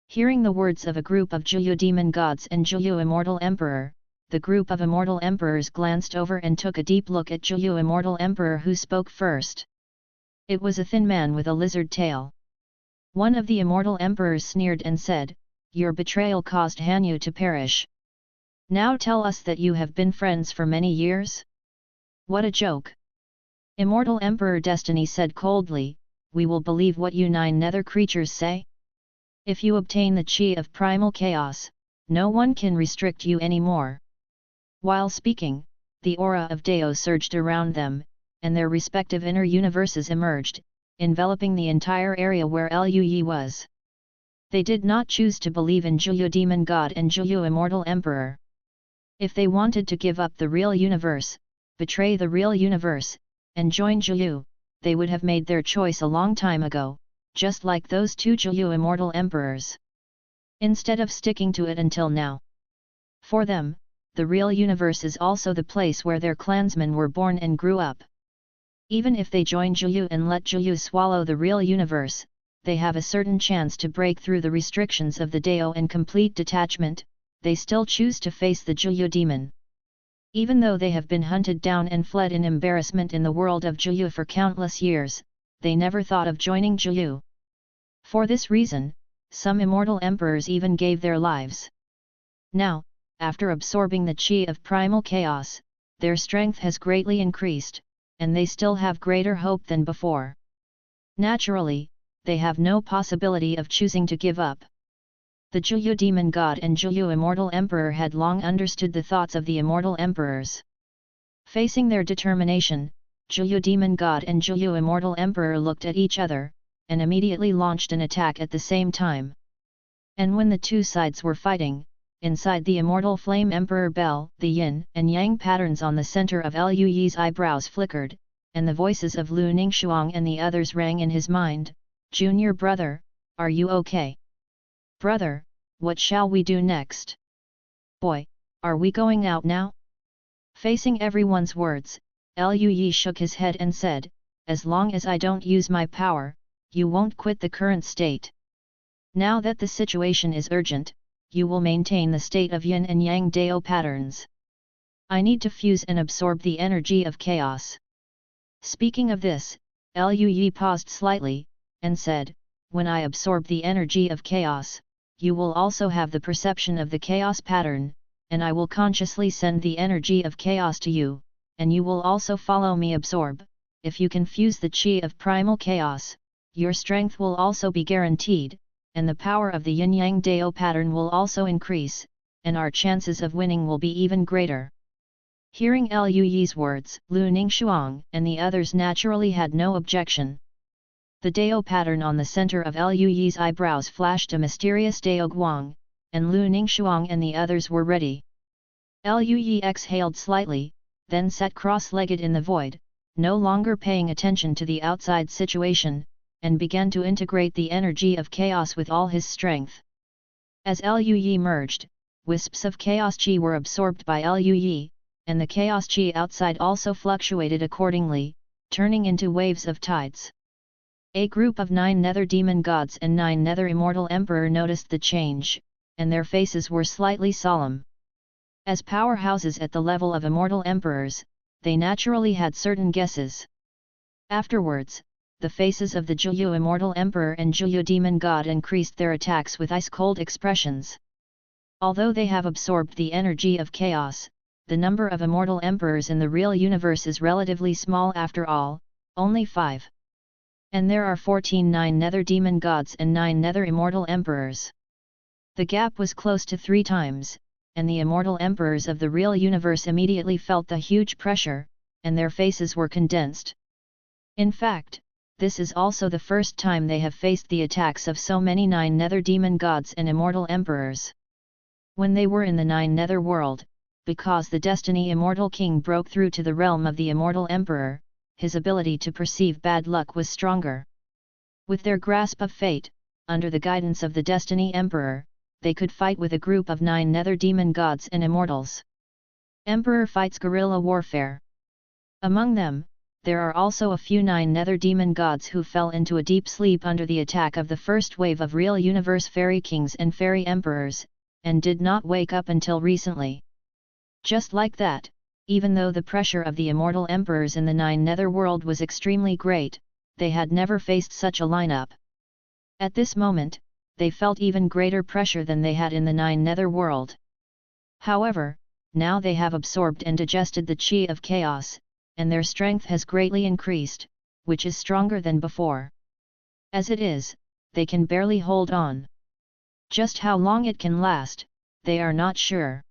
Hearing the words of a group of Zhuyu Demon Gods and Zhuyu Immortal Emperor, the group of Immortal Emperors glanced over and took a deep look at Zhuyu Immortal Emperor who spoke first. It was a thin man with a lizard tail. One of the Immortal Emperors sneered and said, Your betrayal caused Hanyu to perish. Now tell us that you have been friends for many years? What a joke! Immortal Emperor Destiny said coldly, We will believe what you 9 nether creatures say? If you obtain the Qi of Primal Chaos, no one can restrict you anymore. While speaking, the aura of Dao surged around them, and their respective inner universes emerged, enveloping the entire area where Liu Yi was. They did not choose to believe in Zhuyu Demon God and Zhuyu Immortal Emperor. If they wanted to give up the real universe, betray the real universe, and join Zhuyu, they would have made their choice a long time ago, just like those 2 Zhuyu Immortal Emperors. Instead of sticking to it until now. For them, the real universe is also the place where their clansmen were born and grew up. Even if they join Zhuyu and let Zhuyu swallow the real universe, they have a certain chance to break through the restrictions of the Dao and complete detachment, they still choose to face the Zhuyu demon. Even though they have been hunted down and fled in embarrassment in the world of Zhuyu for countless years, they never thought of joining Zhuyu. For this reason, some immortal emperors even gave their lives. Now, after absorbing the Qi of Primal Chaos, their strength has greatly increased, and they still have greater hope than before. Naturally, they have no possibility of choosing to give up. The Zhuyu Demon God and Zhuyu Immortal Emperor had long understood the thoughts of the Immortal Emperors. Facing their determination, Zhuyu Demon God and Zhuyu Immortal Emperor looked at each other, and immediately launched an attack at the same time. And when the 2 sides were fighting, inside the Immortal Flame Emperor Bell, the yin and yang patterns on the center of Liu Yi's eyebrows flickered, and the voices of Lu Ningxuang and the others rang in his mind, Junior brother, are you okay? Brother, what shall we do next? Boy, are we going out now? Facing everyone's words, Liu Yi shook his head and said, as long as I don't use my power, you won't quit the current state. Now that the situation is urgent, you will maintain the state of yin and yang Dao patterns. I need to fuse and absorb the energy of chaos. Speaking of this, Liu Yi paused slightly, and said, when I absorb the energy of chaos, you will also have the perception of the chaos pattern, and I will consciously send the energy of chaos to you, and you will also follow me absorb. If you can fuse the qi of primal chaos, your strength will also be guaranteed, and the power of the yin-yang Dao pattern will also increase, and our chances of winning will be even greater. Hearing Liu Yi's words, Lu Ningxuang and the others naturally had no objection. The Dao pattern on the center of Liu Yi's eyebrows flashed a mysterious Dao Guang, and Lu Ningxuang and the others were ready. Liu Yi exhaled slightly, then sat cross-legged in the void, no longer paying attention to the outside situation, and began to integrate the energy of chaos with all his strength. As Liu Yi merged, wisps of chaos qi were absorbed by Liu Yi, and the chaos qi outside also fluctuated accordingly, turning into waves of tides. A group of 9 nether demon gods and 9 nether immortal emperor noticed the change, and their faces were slightly solemn. As powerhouses at the level of immortal emperors, they naturally had certain guesses. Afterwards, the faces of the Zhuyu immortal emperor and Zhuyu demon god increased their attacks with ice-cold expressions. Although they have absorbed the energy of chaos, the number of immortal emperors in the real universe is relatively small after all, only 5. And there are 14 9 nether demon gods and 9 nether immortal emperors. The gap was close to 3 times, and the immortal emperors of the real universe immediately felt the huge pressure, and their faces were condensed. In fact, this is also the first time they have faced the attacks of so many 9 nether demon gods and immortal emperors. When they were in the 9 nether world, because the Destiny Immortal King broke through to the realm of the Immortal Emperor, his ability to perceive bad luck was stronger. With their grasp of fate, under the guidance of the Destiny Emperor, they could fight with a group of 9 nether demon gods and immortals. Emperor fights guerrilla warfare. Among them, there are also a few 9 nether demon gods who fell into a deep sleep under the attack of the first wave of real universe fairy kings and fairy emperors, and did not wake up until recently. Just like that, even though the pressure of the immortal emperors in the 9 nether world was extremely great, they had never faced such a lineup. At this moment, they felt even greater pressure than they had in the 9 nether world. However, now they have absorbed and digested the qi of chaos, and their strength has greatly increased, which is stronger than before. As it is, they can barely hold on. Just how long it can last, they are not sure.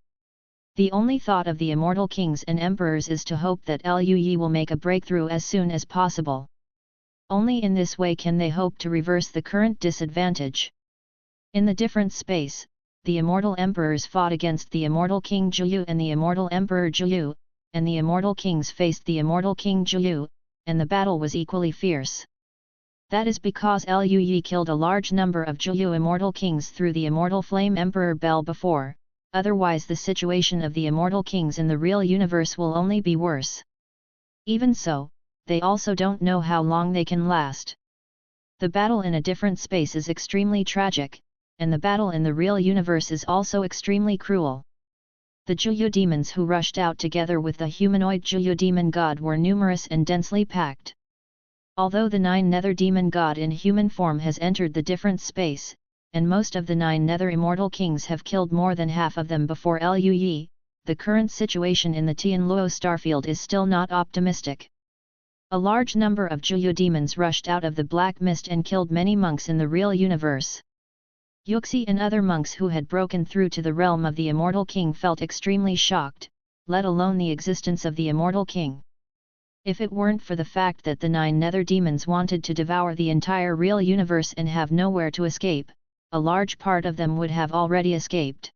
The only thought of the immortal kings and emperors is to hope that Liu Yi will make a breakthrough as soon as possible. Only in this way can they hope to reverse the current disadvantage. In the different space, the immortal emperors fought against the immortal king Zhuyu and the immortal emperor Zhuyu, and the immortal kings faced the immortal king Zhuyu, and the battle was equally fierce. That is because Liu Yi killed a large number of Zhuyu immortal kings through the immortal flame emperor bell before. Otherwise the situation of the immortal kings in the real universe will only be worse. Even so, they also don't know how long they can last. The battle in a different space is extremely tragic, and the battle in the real universe is also extremely cruel. The Zhuyu demons who rushed out together with the humanoid Zhuyu demon god were numerous and densely packed. Although the 9 nether demon god in human form has entered the different space, and most of the 9 nether immortal kings have killed more than half of them before Liu Yi, the current situation in the Tianluo starfield is still not optimistic. A large number of Zhuyu demons rushed out of the black mist and killed many monks in the real universe. Yuxi and other monks who had broken through to the realm of the immortal king felt extremely shocked, let alone the existence of the immortal king. If it weren't for the fact that the 9 nether demons wanted to devour the entire real universe and have nowhere to escape, a large part of them would have already escaped.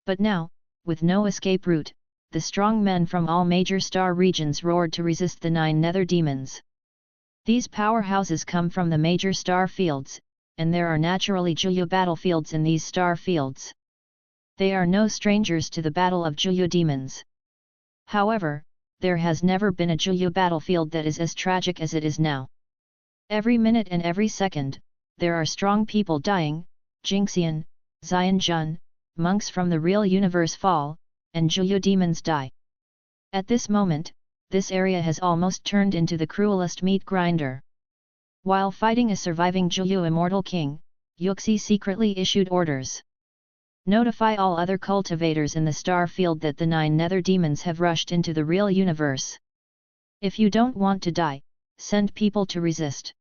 But now, with no escape route, the strong men from all major star regions roared to resist the 9 nether demons. These powerhouses come from the major star fields, and there are naturally Zhuyu battlefields in these star fields. They are no strangers to the battle of Zhuyu demons. However, there has never been a Juyu battlefield that is as tragic as it is now. Every minute and every second, there are strong people dying, Jingxian, Xianjun, monks from the real universe fall, and Juyu demons die. At this moment, this area has almost turned into the cruelest meat grinder. While fighting a surviving Juyu immortal king, Yuxi secretly issued orders. Notify all other cultivators in the star field that the 9 nether demons have rushed into the real universe. If you don't want to die, send people to resist.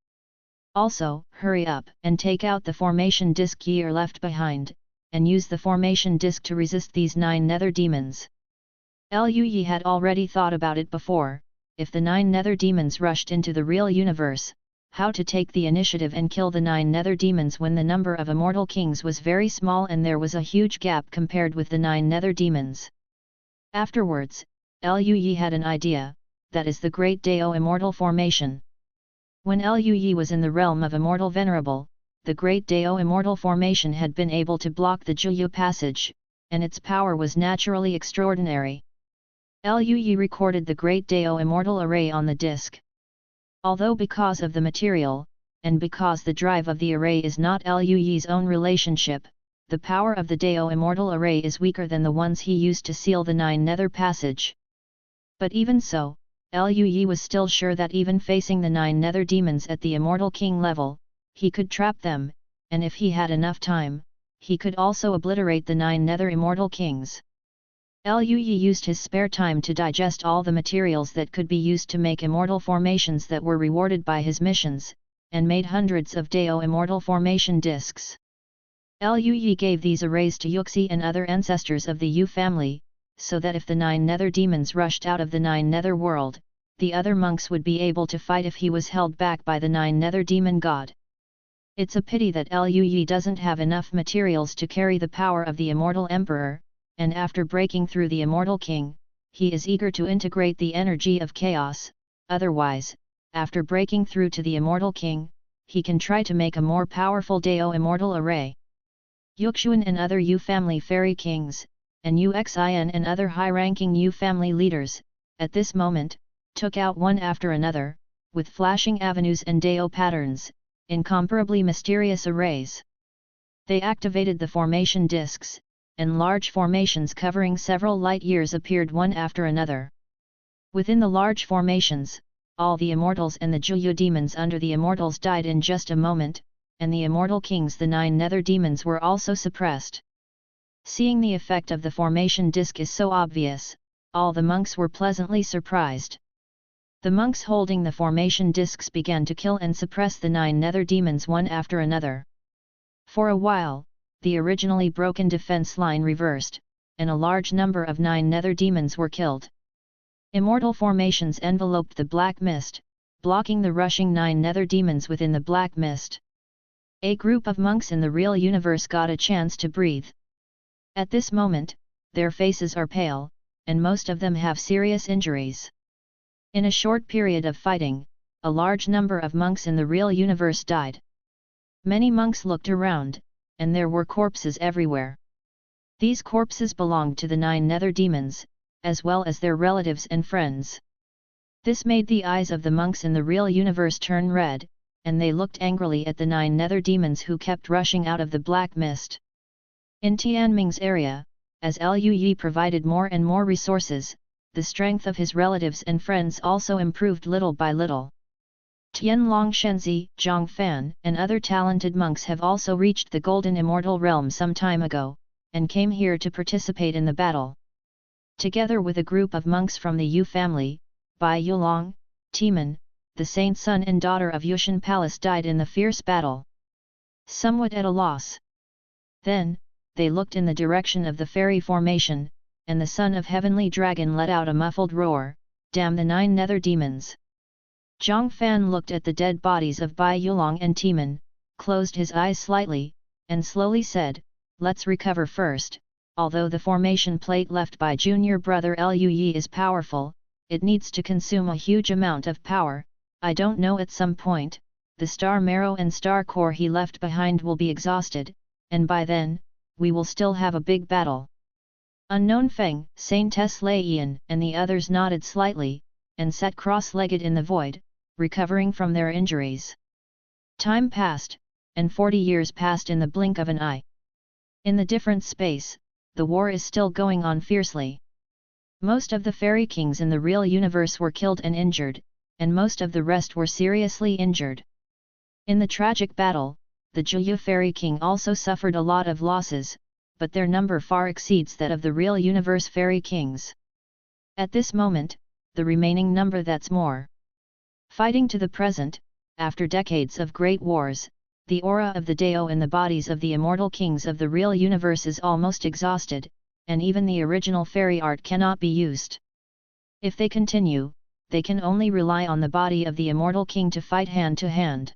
Also, hurry up and take out the formation disc ye are left behind, and use the formation disc to resist these 9 nether demons. Liu Yi had already thought about it before, if the 9 nether demons rushed into the real universe, how to take the initiative and kill the 9 nether demons when the number of immortal kings was very small and there was a huge gap compared with the 9 nether demons. Afterwards, Liu Yi had an idea, that is the Great Dao Immortal Formation. When Liu Yi was in the realm of Immortal Venerable, the Great Dao Immortal Formation had been able to block the Juyu passage, and its power was naturally extraordinary. Liu Yi recorded the Great Dao Immortal Array on the disc. Although because of the material, and because the drive of the array is not Liu Yi's own relationship, the power of the Dao Immortal Array is weaker than the ones he used to seal the 9 nether passage. But even so, Liu Yi was still sure that even facing the 9 nether demons at the Immortal King level, he could trap them, and if he had enough time, he could also obliterate the 9 nether Immortal Kings. Liu Yi used his spare time to digest all the materials that could be used to make immortal formations that were rewarded by his missions, and made hundreds of Dao Immortal Formation discs. Liu Yi gave these arrays to Yuxi and other ancestors of the Yu family, so that if the 9 nether demons rushed out of the 9 nether world, the other monks would be able to fight if he was held back by the 9 nether demon god. It's a pity that Liu Yi doesn't have enough materials to carry the power of the Immortal Emperor, and after breaking through the Immortal King, he is eager to integrate the energy of chaos, otherwise, after breaking through to the Immortal King, he can try to make a more powerful Dao Immortal Array. Yuxuan and other Yu family fairy kings, and Uxin and other high-ranking Yu family leaders, at this moment, took out one after another, with flashing avenues and Dao patterns, incomparably mysterious arrays. They activated the formation discs, and large formations covering several light years appeared one after another. Within the large formations, all the immortals and the Juyu demons under the immortals died in just a moment, and the immortal kings the 9 nether demons were also suppressed. Seeing the effect of the formation disc is so obvious, all the monks were pleasantly surprised. The monks holding the formation discs began to kill and suppress the 9 nether demons one after another. For a while, the originally broken defense line reversed, and a large number of 9 nether demons were killed. Immortal formations enveloped the black mist, blocking the rushing 9 nether demons within the black mist. A group of monks in the real universe got a chance to breathe. At this moment, their faces are pale, and most of them have serious injuries. In a short period of fighting, a large number of monks in the real universe died. Many monks looked around, and there were corpses everywhere. These corpses belonged to the 9 nether demons, as well as their relatives and friends. This made the eyes of the monks in the real universe turn red, and they looked angrily at the 9 nether demons who kept rushing out of the black mist. In Tianming's area, as Liu Yi provided more and more resources, the strength of his relatives and friends also improved little by little. Tianlong Shenzi, Zhang Fan, and other talented monks have also reached the Golden Immortal Realm some time ago, and came here to participate in the battle. Together with a group of monks from the Yu family, Bai Yulong, Timan, the saint son and daughter of Yushan Palace died in the fierce battle. Somewhat at a loss. Then, they looked in the direction of the fairy formation, and the son of Heavenly Dragon let out a muffled roar, "Damn the 9 nether demons!" Zhang Fan looked at the dead bodies of Bai Yulong and Timan, closed his eyes slightly, and slowly said, "Let's recover first. Although the formation plate left by junior brother Liu Yi is powerful, it needs to consume a huge amount of power. I don't know, at some point, the star marrow and star core he left behind will be exhausted, and by then, we will still have a big battle." Unknown Feng, Saint Laiyan and the others nodded slightly, and sat cross-legged in the void, recovering from their injuries. Time passed, and 40 years passed in the blink of an eye. In the different space, the war is still going on fiercely. Most of the fairy kings in the real universe were killed and injured, and most of the rest were seriously injured. In the tragic battle, the Juyu fairy king also suffered a lot of losses, but their number far exceeds that of the real universe fairy kings. At this moment, the remaining number that's more. Fighting to the present, after decades of great wars, the aura of the Dao in the bodies of the immortal kings of the real universe is almost exhausted, and even the original fairy art cannot be used. If they continue, they can only rely on the body of the immortal king to fight hand to hand.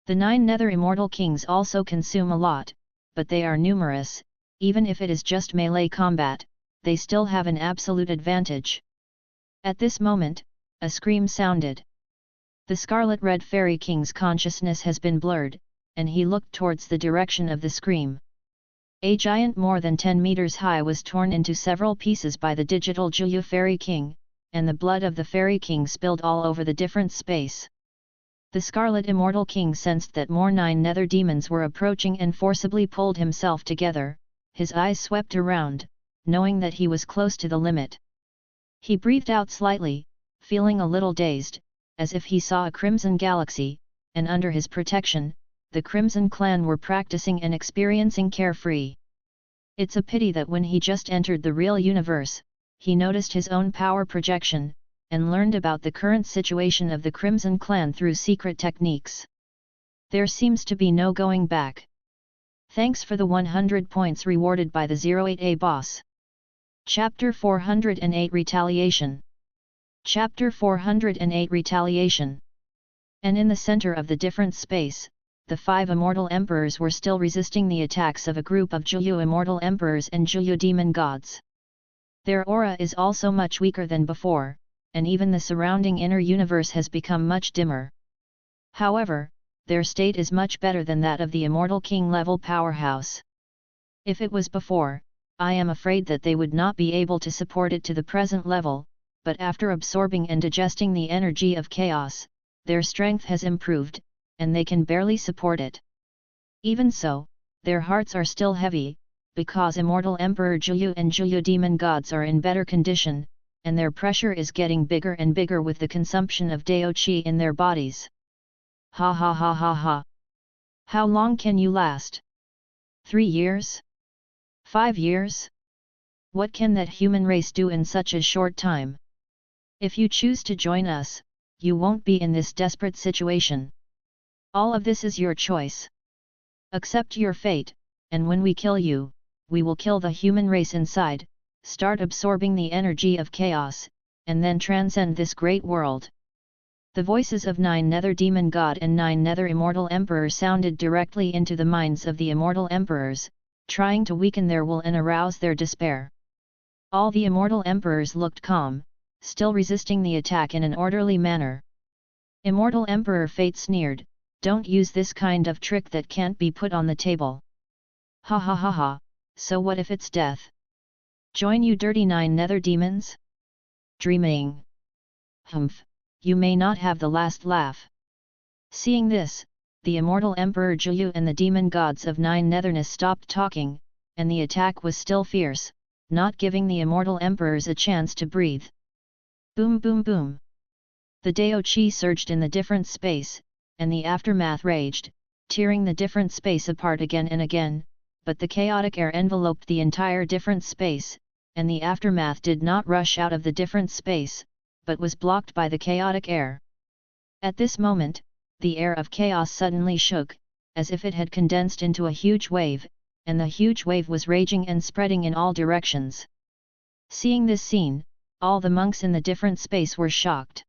The 9 nether immortal kings also consume a lot, but they are numerous. Even if it is just melee combat, they still have an absolute advantage. At this moment, a scream sounded. The Scarlet-Red Fairy King's consciousness has been blurred, and he looked towards the direction of the scream. A giant more than 10 meters high was torn into several pieces by the digital Juyu Fairy King, and the blood of the Fairy King spilled all over the different space. The Scarlet Immortal King sensed that more 9 nether demons were approaching and forcibly pulled himself together. His eyes swept around, knowing that he was close to the limit. He breathed out slightly, feeling a little dazed, as if he saw a crimson galaxy, and under his protection, the Crimson Clan were practicing and experiencing carefree. It's a pity that when he just entered the real universe, he noticed his own power projection, and learned about the current situation of the Crimson Clan through secret techniques. There seems to be no going back. Thanks for the 100 points rewarded by the 08A boss. Chapter 408 Retaliation. Chapter 408 Retaliation. And in the center of the different space, the 5 immortal emperors were still resisting the attacks of a group of Juyu immortal emperors and Juyu demon gods. Their aura is also much weaker than before, and even the surrounding inner universe has become much dimmer. However, their state is much better than that of the Immortal King level powerhouse. If it was before, I am afraid that they would not be able to support it to the present level, but after absorbing and digesting the energy of chaos, their strength has improved, and they can barely support it. Even so, their hearts are still heavy, because Immortal Emperor Juyu and Juyu demon gods are in better condition, and their pressure is getting bigger and bigger with the consumption of Dao Qi in their bodies. Ha ha ha ha ha. How long can you last? 3 years? 5 years? What can that human race do in such a short time? If you choose to join us, you won't be in this desperate situation. All of this is your choice. Accept your fate, and when we kill you, we will kill the human race inside, start absorbing the energy of chaos, and then transcend this great world. The voices of 9 nether demon god and 9 nether immortal emperor sounded directly into the minds of the immortal emperors, trying to weaken their will and arouse their despair. All the immortal emperors looked calm, still resisting the attack in an orderly manner. Immortal Emperor Fate sneered, "Don't use this kind of trick that can't be put on the table." Ha ha ha ha, so what if it's death? Join you dirty 9 nether demons? Dreaming. Humph. You may not have the last laugh. Seeing this, the immortal Emperor Juyu and the demon gods of 9 netherness stopped talking, and the attack was still fierce, not giving the immortal emperors a chance to breathe. Boom boom boom. The Dao Qi surged in the different space, and the aftermath raged, tearing the different space apart again and again, but the chaotic air enveloped the entire different space, and the aftermath did not rush out of the different space, but was blocked by the chaotic air. At this moment, the air of chaos suddenly shook, as if it had condensed into a huge wave, and the huge wave was raging and spreading in all directions. Seeing this scene, all the monks in the different space were shocked.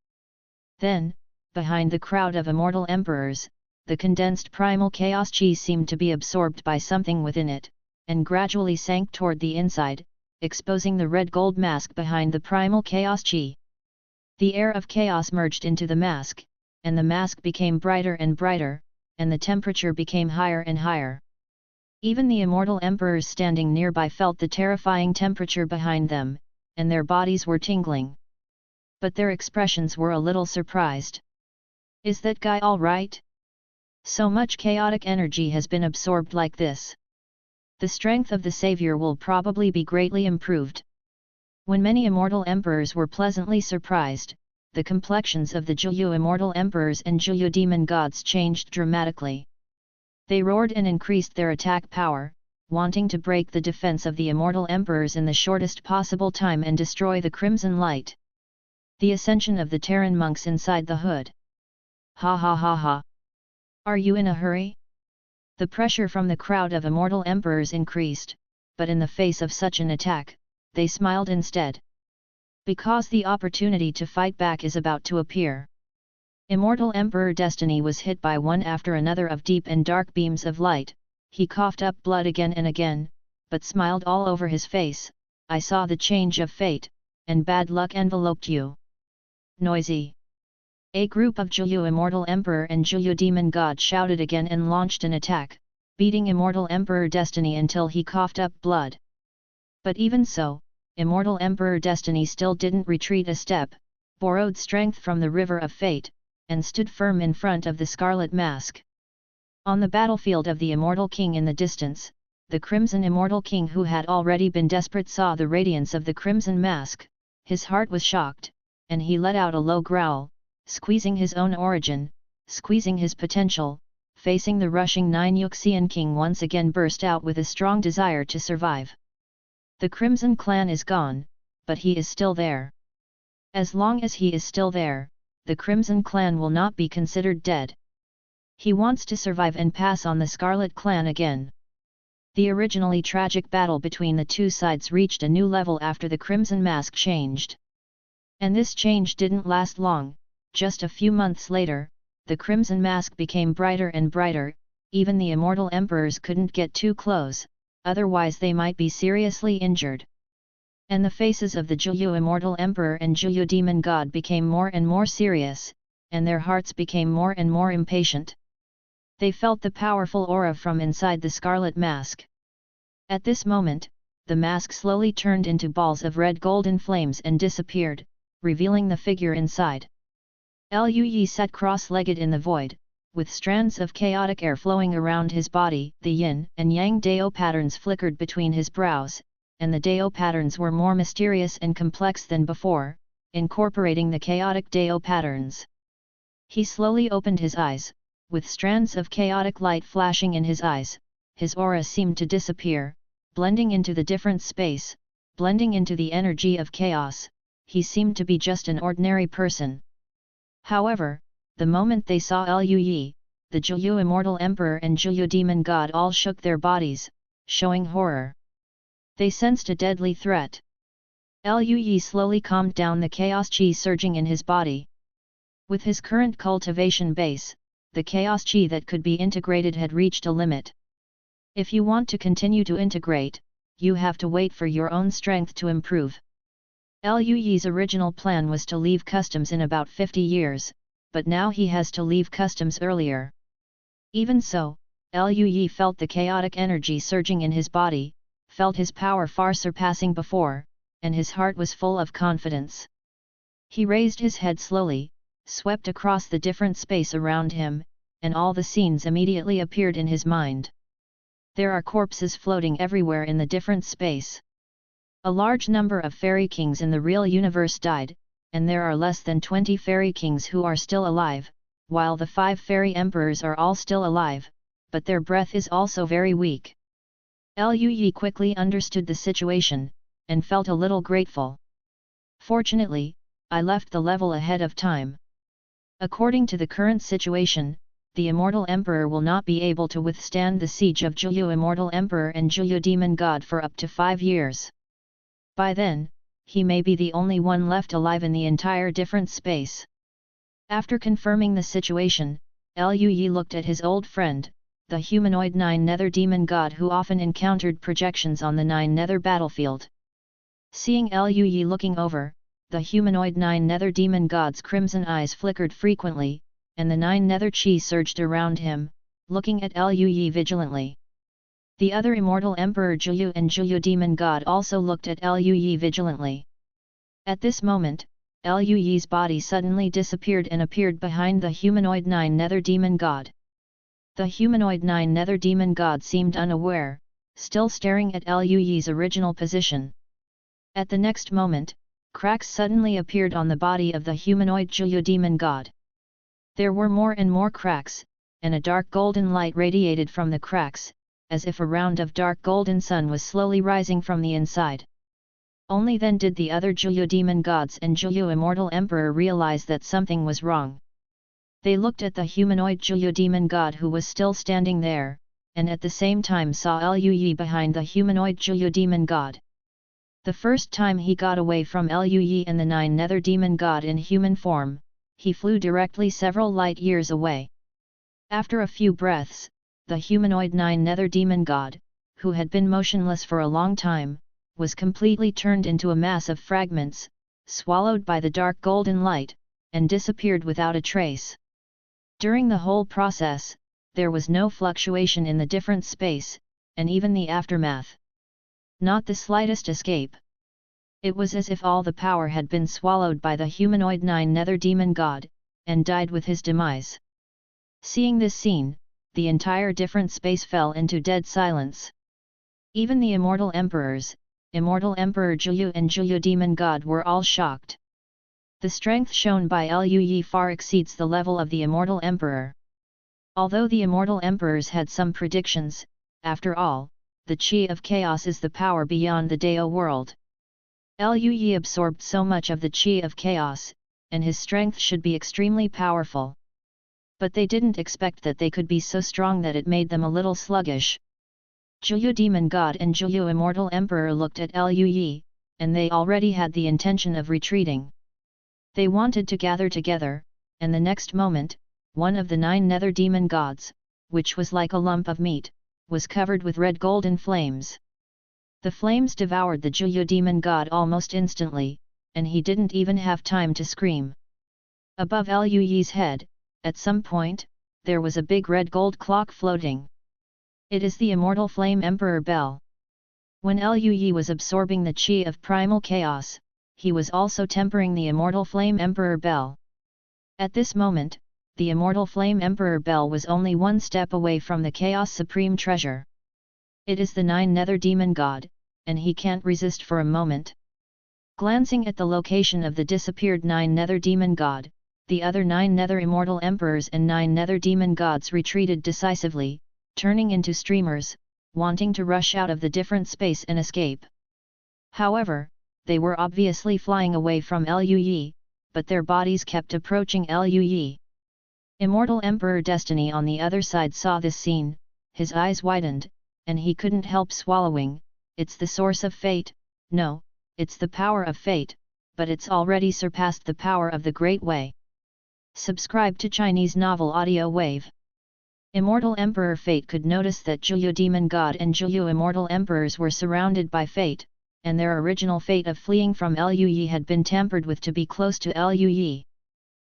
Then, behind the crowd of immortal emperors, the condensed primal chaos chi seemed to be absorbed by something within it, and gradually sank toward the inside, exposing the red gold mask behind the primal chaos chi. The air of chaos merged into the mask, and the mask became brighter and brighter, and the temperature became higher and higher. Even the immortal emperors standing nearby felt the terrifying temperature behind them, and their bodies were tingling. But their expressions were a little surprised. Is that guy all right? So much chaotic energy has been absorbed like this. The strength of the savior will probably be greatly improved. When many immortal emperors were pleasantly surprised, the complexions of the Zhuyu immortal emperors and Zhuyu demon gods changed dramatically. They roared and increased their attack power, wanting to break the defense of the immortal emperors in the shortest possible time and destroy the Crimson Light. The ascension of the Terran monks inside the hood. Ha ha ha ha! Are you in a hurry? The pressure from the crowd of immortal emperors increased, but in the face of such an attack, they smiled instead. Because the opportunity to fight back is about to appear. Immortal Emperor Destiny was hit by one after another of deep and dark beams of light. He coughed up blood again and again, but smiled all over his face. I saw the change of fate, and bad luck enveloped you. Noisy. A group of Zhuyu Immortal Emperor and Zhuyu Demon God shouted again and launched an attack, beating Immortal Emperor Destiny until he coughed up blood. But even so, Immortal Emperor Destiny still didn't retreat a step, borrowed strength from the River of Fate, and stood firm in front of the Scarlet Mask. On the battlefield of the Immortal King in the distance, the Crimson Immortal King who had already been desperate saw the radiance of the Crimson Mask. His heart was shocked, and he let out a low growl, squeezing his own origin, squeezing his potential. Facing the rushing Nine Yuxian King once again burst out with a strong desire to survive. The Crimson Clan is gone, but he is still there. As long as he is still there, the Crimson Clan will not be considered dead. He wants to survive and pass on the Scarlet Clan again. The originally tragic battle between the two sides reached a new level after the Crimson Mask changed. And this change didn't last long. Just a few months later, the Crimson Mask became brighter and brighter. Even the Immortal Emperors couldn't get too close, otherwise they might be seriously injured. And the faces of the Zhuyu Immortal Emperor and Zhuyu Demon God became more and more serious, and their hearts became more and more impatient. They felt the powerful aura from inside the Scarlet Mask. At this moment, the mask slowly turned into balls of red golden flames and disappeared, revealing the figure inside. Liu Yi sat cross-legged in the void, with strands of chaotic air flowing around his body. The yin and yang Dao patterns flickered between his brows, and the Dao patterns were more mysterious and complex than before, incorporating the chaotic Dao patterns. He slowly opened his eyes, with strands of chaotic light flashing in his eyes. His aura seemed to disappear, blending into the different space, blending into the energy of chaos. He seemed to be just an ordinary person. However, the moment they saw Liu Yi, the Zhuyu Immortal Emperor and Zhuyu Demon God all shook their bodies, showing horror. They sensed a deadly threat. Liu Yi slowly calmed down the chaos chi surging in his body. With his current cultivation base, the chaos chi that could be integrated had reached a limit. If you want to continue to integrate, you have to wait for your own strength to improve. Liu Yi's original plan was to leave customs in about 50 years, but now he has to leave customs earlier. Even so, Liu Yi felt the chaotic energy surging in his body, felt his power far surpassing before, and his heart was full of confidence. He raised his head slowly, swept across the different space around him, and all the scenes immediately appeared in his mind. There are corpses floating everywhere in the different space. A large number of fairy kings in the real universe died, and there are less than 20 fairy kings who are still alive, while the 5 fairy emperors are all still alive, but their breath is also very weak. Liu Yi quickly understood the situation, and felt a little grateful. Fortunately, I left the level ahead of time. According to the current situation, the Immortal Emperor will not be able to withstand the siege of Zhuyu Immortal Emperor and Zhuyu Demon God for up to 5 years. By then, he may be the only one left alive in the entire different space. After confirming the situation, Liu Yi looked at his old friend, the humanoid Nine Nether Demon God who often encountered projections on the Nine Nether battlefield. Seeing Liu Yi looking over, the humanoid Nine Nether Demon God's crimson eyes flickered frequently, and the Nine Nether Chi surged around him, looking at Liu Yi vigilantly. The other immortal Emperor Zhuyu and Zhuyu demon god also looked at Liu Yi vigilantly. At this moment, Liu Yi's body suddenly disappeared and appeared behind the humanoid Nine Nether demon god. The humanoid Nine Nether demon god seemed unaware, still staring at Liu Yi's original position. At the next moment, cracks suddenly appeared on the body of the humanoid Zhuyu demon god. There were more and more cracks, and a dark golden light radiated from the cracks, as if a round of dark golden sun was slowly rising from the inside. Only then did the other Zhuyu demon gods and Zhuyu immortal emperor realize that something was wrong. They looked at the humanoid Zhuyu demon god who was still standing there, and at the same time saw Liu Yi behind the humanoid Zhuyu demon god. The first time he got away from Liu Yi and the Nine Nether demon god in human form, he flew directly several light years away. After a few breaths, the humanoid Nine Nether demon god, who had been motionless for a long time, was completely turned into a mass of fragments, swallowed by the dark golden light, and disappeared without a trace. During the whole process, there was no fluctuation in the different space, and even the aftermath. Not the slightest escape. It was as if all the power had been swallowed by the humanoid Nine Nether demon god, and died with his demise. Seeing this scene, the entire different space fell into dead silence. Even the immortal emperors, Immortal Emperor Zhuyu and Zhuyu demon god were all shocked. The strength shown by Liu Yi far exceeds the level of the immortal emperor. Although the immortal emperors had some predictions, after all, the Qi of Chaos is the power beyond the Dao world. Liu Yi absorbed so much of the Qi of Chaos, and his strength should be extremely powerful. But they didn't expect that they could be so strong that it made them a little sluggish. Zhuyu demon god and Zhuyu immortal emperor looked at Liu Yi, and they already had the intention of retreating. They wanted to gather together, and the next moment, one of the Nine Nether demon gods, which was like a lump of meat, was covered with red golden flames. The flames devoured the Zhuyu demon god almost instantly, and he didn't even have time to scream. Above Liu Yi's head, at some point, there was a big red gold clock floating. It is the immortal flame emperor bell. When Liu Yi was absorbing the Qi of primal chaos, he was also tempering the immortal flame emperor bell. At this moment, the immortal flame emperor bell was only one step away from the chaos supreme treasure. It is the Nine Nether demon god, and he can't resist for a moment. Glancing at the location of the disappeared Nine Nether demon god, the other Nine Nether immortal emperors and Nine Nether demon gods retreated decisively, turning into streamers, wanting to rush out of the different space and escape. However, they were obviously flying away from Liu Yi, but their bodies kept approaching Liu Yi. Immortal Emperor Destiny on the other side saw this scene, his eyes widened, and he couldn't help swallowing. It's the source of fate, no, it's the power of fate, but it's already surpassed the power of the Great Way. Subscribe to Chinese Novel Audio Wave. Immortal Emperor Fate could notice that Zhuyu demon god and Zhuyu immortal emperors were surrounded by fate, and their original fate of fleeing from Liu Yi had been tampered with to be close to Liu Yi.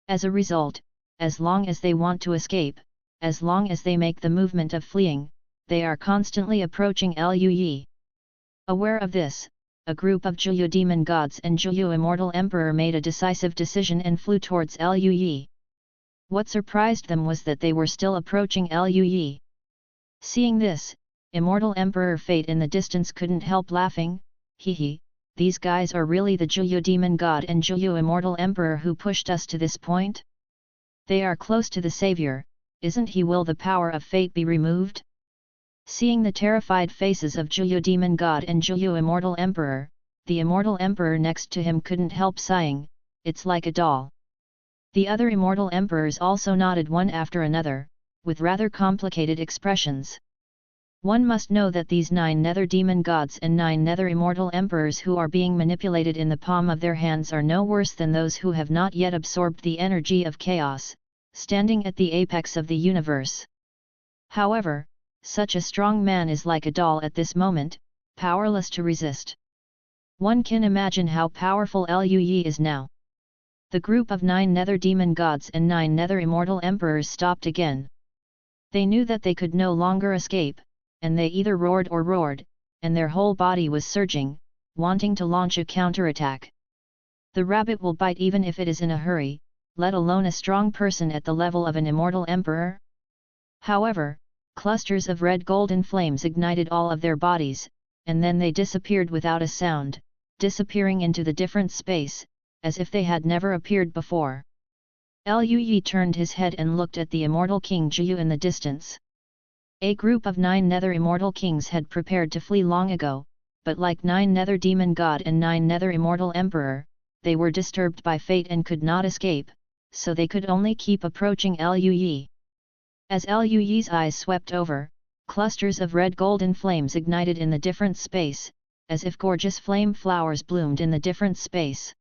As a result, as long as they want to escape, as long as they make the movement of fleeing, they are constantly approaching Liu Yi. Aware of this, a group of Zhuyu demon gods and Zhuyu immortal emperor made a decisive decision and flew towards Liu Yi. What surprised them was that they were still approaching Liu Yi. Seeing this, Immortal Emperor Fate in the distance couldn't help laughing. Hee, these guys are really the Zhuyu demon god and Zhuyu immortal emperor who pushed us to this point? They are close to the savior, isn't he? Will the power of fate be removed? Seeing the terrified faces of Zhuyu demon god and Zhuyu immortal emperor, the immortal emperor next to him couldn't help sighing, it's like a doll. The other immortal emperors also nodded one after another, with rather complicated expressions. One must know that these 9 nether demon gods and 9 nether immortal emperors who are being manipulated in the palm of their hands are no worse than those who have not yet absorbed the energy of chaos, standing at the apex of the universe. However, such a strong man is like a doll at this moment, powerless to resist. One can imagine how powerful Liu Yi is now. The group of 9 nether demon gods and 9 nether immortal emperors stopped again. They knew that they could no longer escape, and they either roared or roared, and their whole body was surging, wanting to launch a counterattack. The rabbit will bite even if it is in a hurry, let alone a strong person at the level of an immortal emperor. However, clusters of red golden flames ignited all of their bodies, and then they disappeared without a sound, disappearing into the different space, as if they had never appeared before. Liu Yi turned his head and looked at the immortal King Jiyu in the distance. A group of 9 nether immortal kings had prepared to flee long ago, but like 9 nether demon god and 9 nether immortal emperor, they were disturbed by fate and could not escape, so they could only keep approaching Liu Yi. As Liu Yi's eyes swept over, clusters of red golden flames ignited in the different space, as if gorgeous flame flowers bloomed in the different space.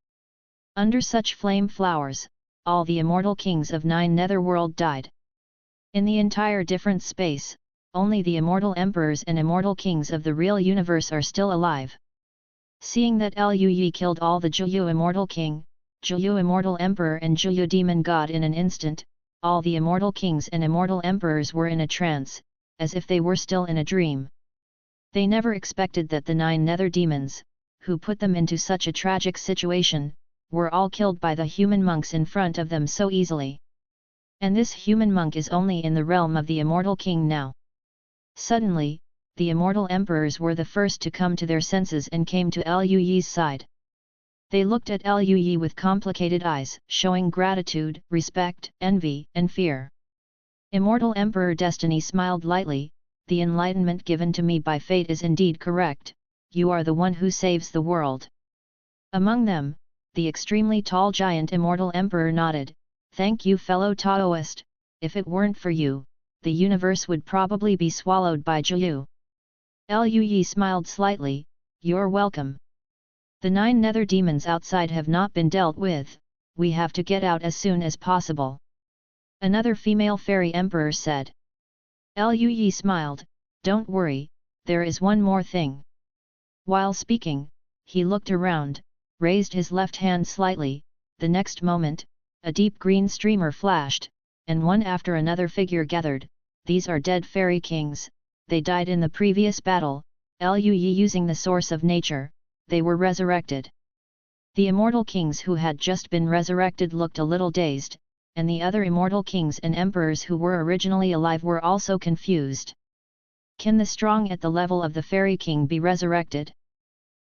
Under such flame flowers, all the immortal kings of 9 netherworld died. In the entire different space, only the immortal emperors and immortal kings of the real universe are still alive. Seeing that Liu Yi killed all the Jiyu immortal king, Jiyu immortal emperor and Jiyu demon god in an instant, all the immortal kings and immortal emperors were in a trance, as if they were still in a dream. They never expected that the 9 nether demons, who put them into such a tragic situation, were all killed by the human monks in front of them so easily. And this human monk is only in the realm of the immortal king now. Suddenly, the immortal emperors were the first to come to their senses and came to Liu Yi's side. They looked at Liu Yi with complicated eyes, showing gratitude, respect, envy, and fear. Immortal Emperor Destiny smiled lightly, "The enlightenment given to me by fate is indeed correct, you are the one who saves the world." Among them, the extremely tall giant Immortal Emperor nodded, "Thank you fellow Taoist, if it weren't for you, the universe would probably be swallowed by Jiyu." Liu Yi smiled slightly, "You're welcome. The 9 nether demons outside have not been dealt with, we have to get out as soon as possible." Another female fairy emperor said. Liu Yi smiled, "Don't worry, there is one more thing." While speaking, he looked around, raised his left hand slightly, the next moment, a deep green streamer flashed, and one after another figure gathered. These are dead fairy kings, they died in the previous battle, Liu Yi using the source of nature, they were resurrected. The immortal kings who had just been resurrected looked a little dazed, and the other immortal kings and emperors who were originally alive were also confused. Can the strong at the level of the fairy king be resurrected?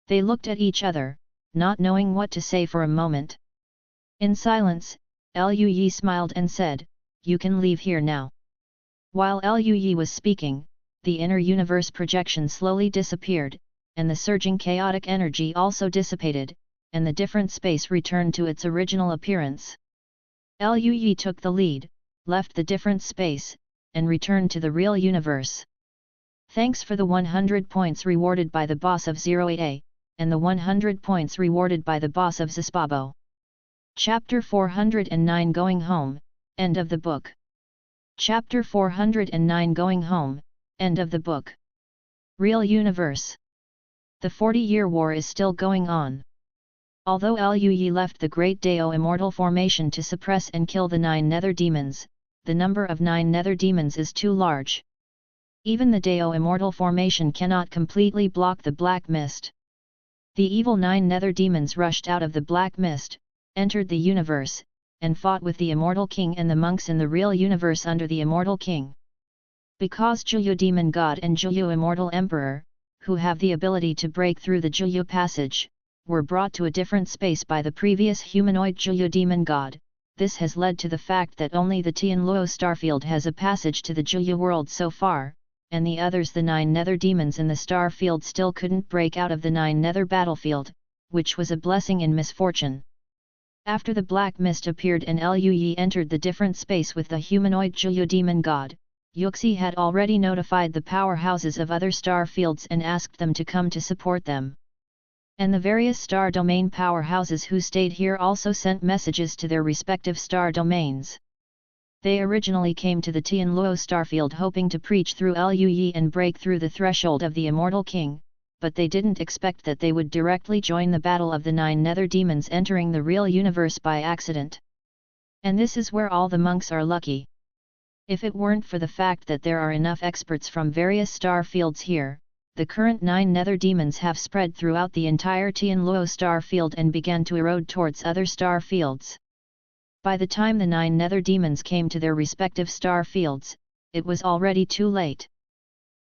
They looked at each other, not knowing what to say for a moment. In silence, Liu Yi smiled and said, "You can leave here now." While Liu Yi was speaking, the inner universe projection slowly disappeared, and the surging chaotic energy also dissipated, and the different space returned to its original appearance. Liu Yi took the lead, left the different space, and returned to the real universe. Thanks for the 100 points rewarded by the boss of 08A, and the 100 points rewarded by the boss of Zispabo. Chapter 409 Going Home, End of the Book. Chapter 409 Going Home, End of the Book. Real Universe. The 40-year war is still going on. Although Liu Yi left the Great Dao Immortal Formation to suppress and kill the 9 nether demons, the number of 9 nether demons is too large. Even the Dao Immortal Formation cannot completely block the black mist. The evil 9 nether demons rushed out of the black mist, entered the universe, and fought with the Immortal King and the monks in the real universe under the Immortal King. Because Jiyu Demon God and Jiyu Immortal Emperor, who have the ability to break through the Jiyu passage, were brought to a different space by the previous humanoid Jiyu Demon God, this has led to the fact that only the Tianluo starfield has a passage to the Jiyu world so far, and the others, the 9 nether demons in the star field, still couldn't break out of the 9 nether battlefield, which was a blessing in misfortune. After the black mist appeared and Liu Yi entered the different space with the humanoid Jiyu Demon God, Yuxi had already notified the powerhouses of other star fields and asked them to come to support them. And the various star domain powerhouses who stayed here also sent messages to their respective star domains. They originally came to the Tianluo starfield hoping to preach through Liu Yi and break through the threshold of the Immortal King, but they didn't expect that they would directly join the battle of the 9 nether demons entering the real universe by accident. And this is where all the monks are lucky. If it weren't for the fact that there are enough experts from various star fields here, the current 9 nether demons have spread throughout the entire Tianluo star field and began to erode towards other star fields. By the time the 9 nether demons came to their respective star fields, it was already too late.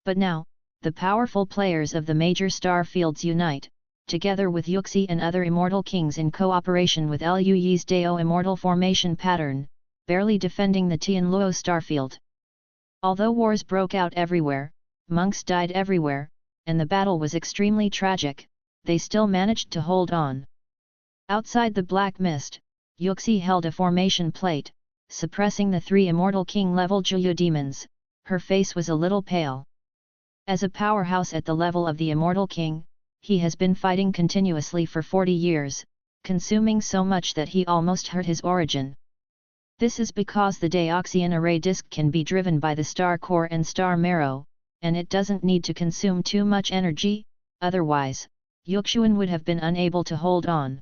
But now, the powerful players of the major star fields unite, together with Yuxi and other immortal kings in cooperation with Liu Yi's Dao immortal formation pattern, barely defending the Tianluo starfield. Although wars broke out everywhere, monks died everywhere, and the battle was extremely tragic, they still managed to hold on. Outside the black mist, Yuxi held a formation plate, suppressing the 3 immortal king-level Juyu demons. Her face was a little pale. As a powerhouse at the level of the immortal king, he has been fighting continuously for 40 years, consuming so much that he almost hurt his origin. This is because the Daoxian array disk can be driven by the star core and star marrow, and it doesn't need to consume too much energy, otherwise, Yuxuan would have been unable to hold on.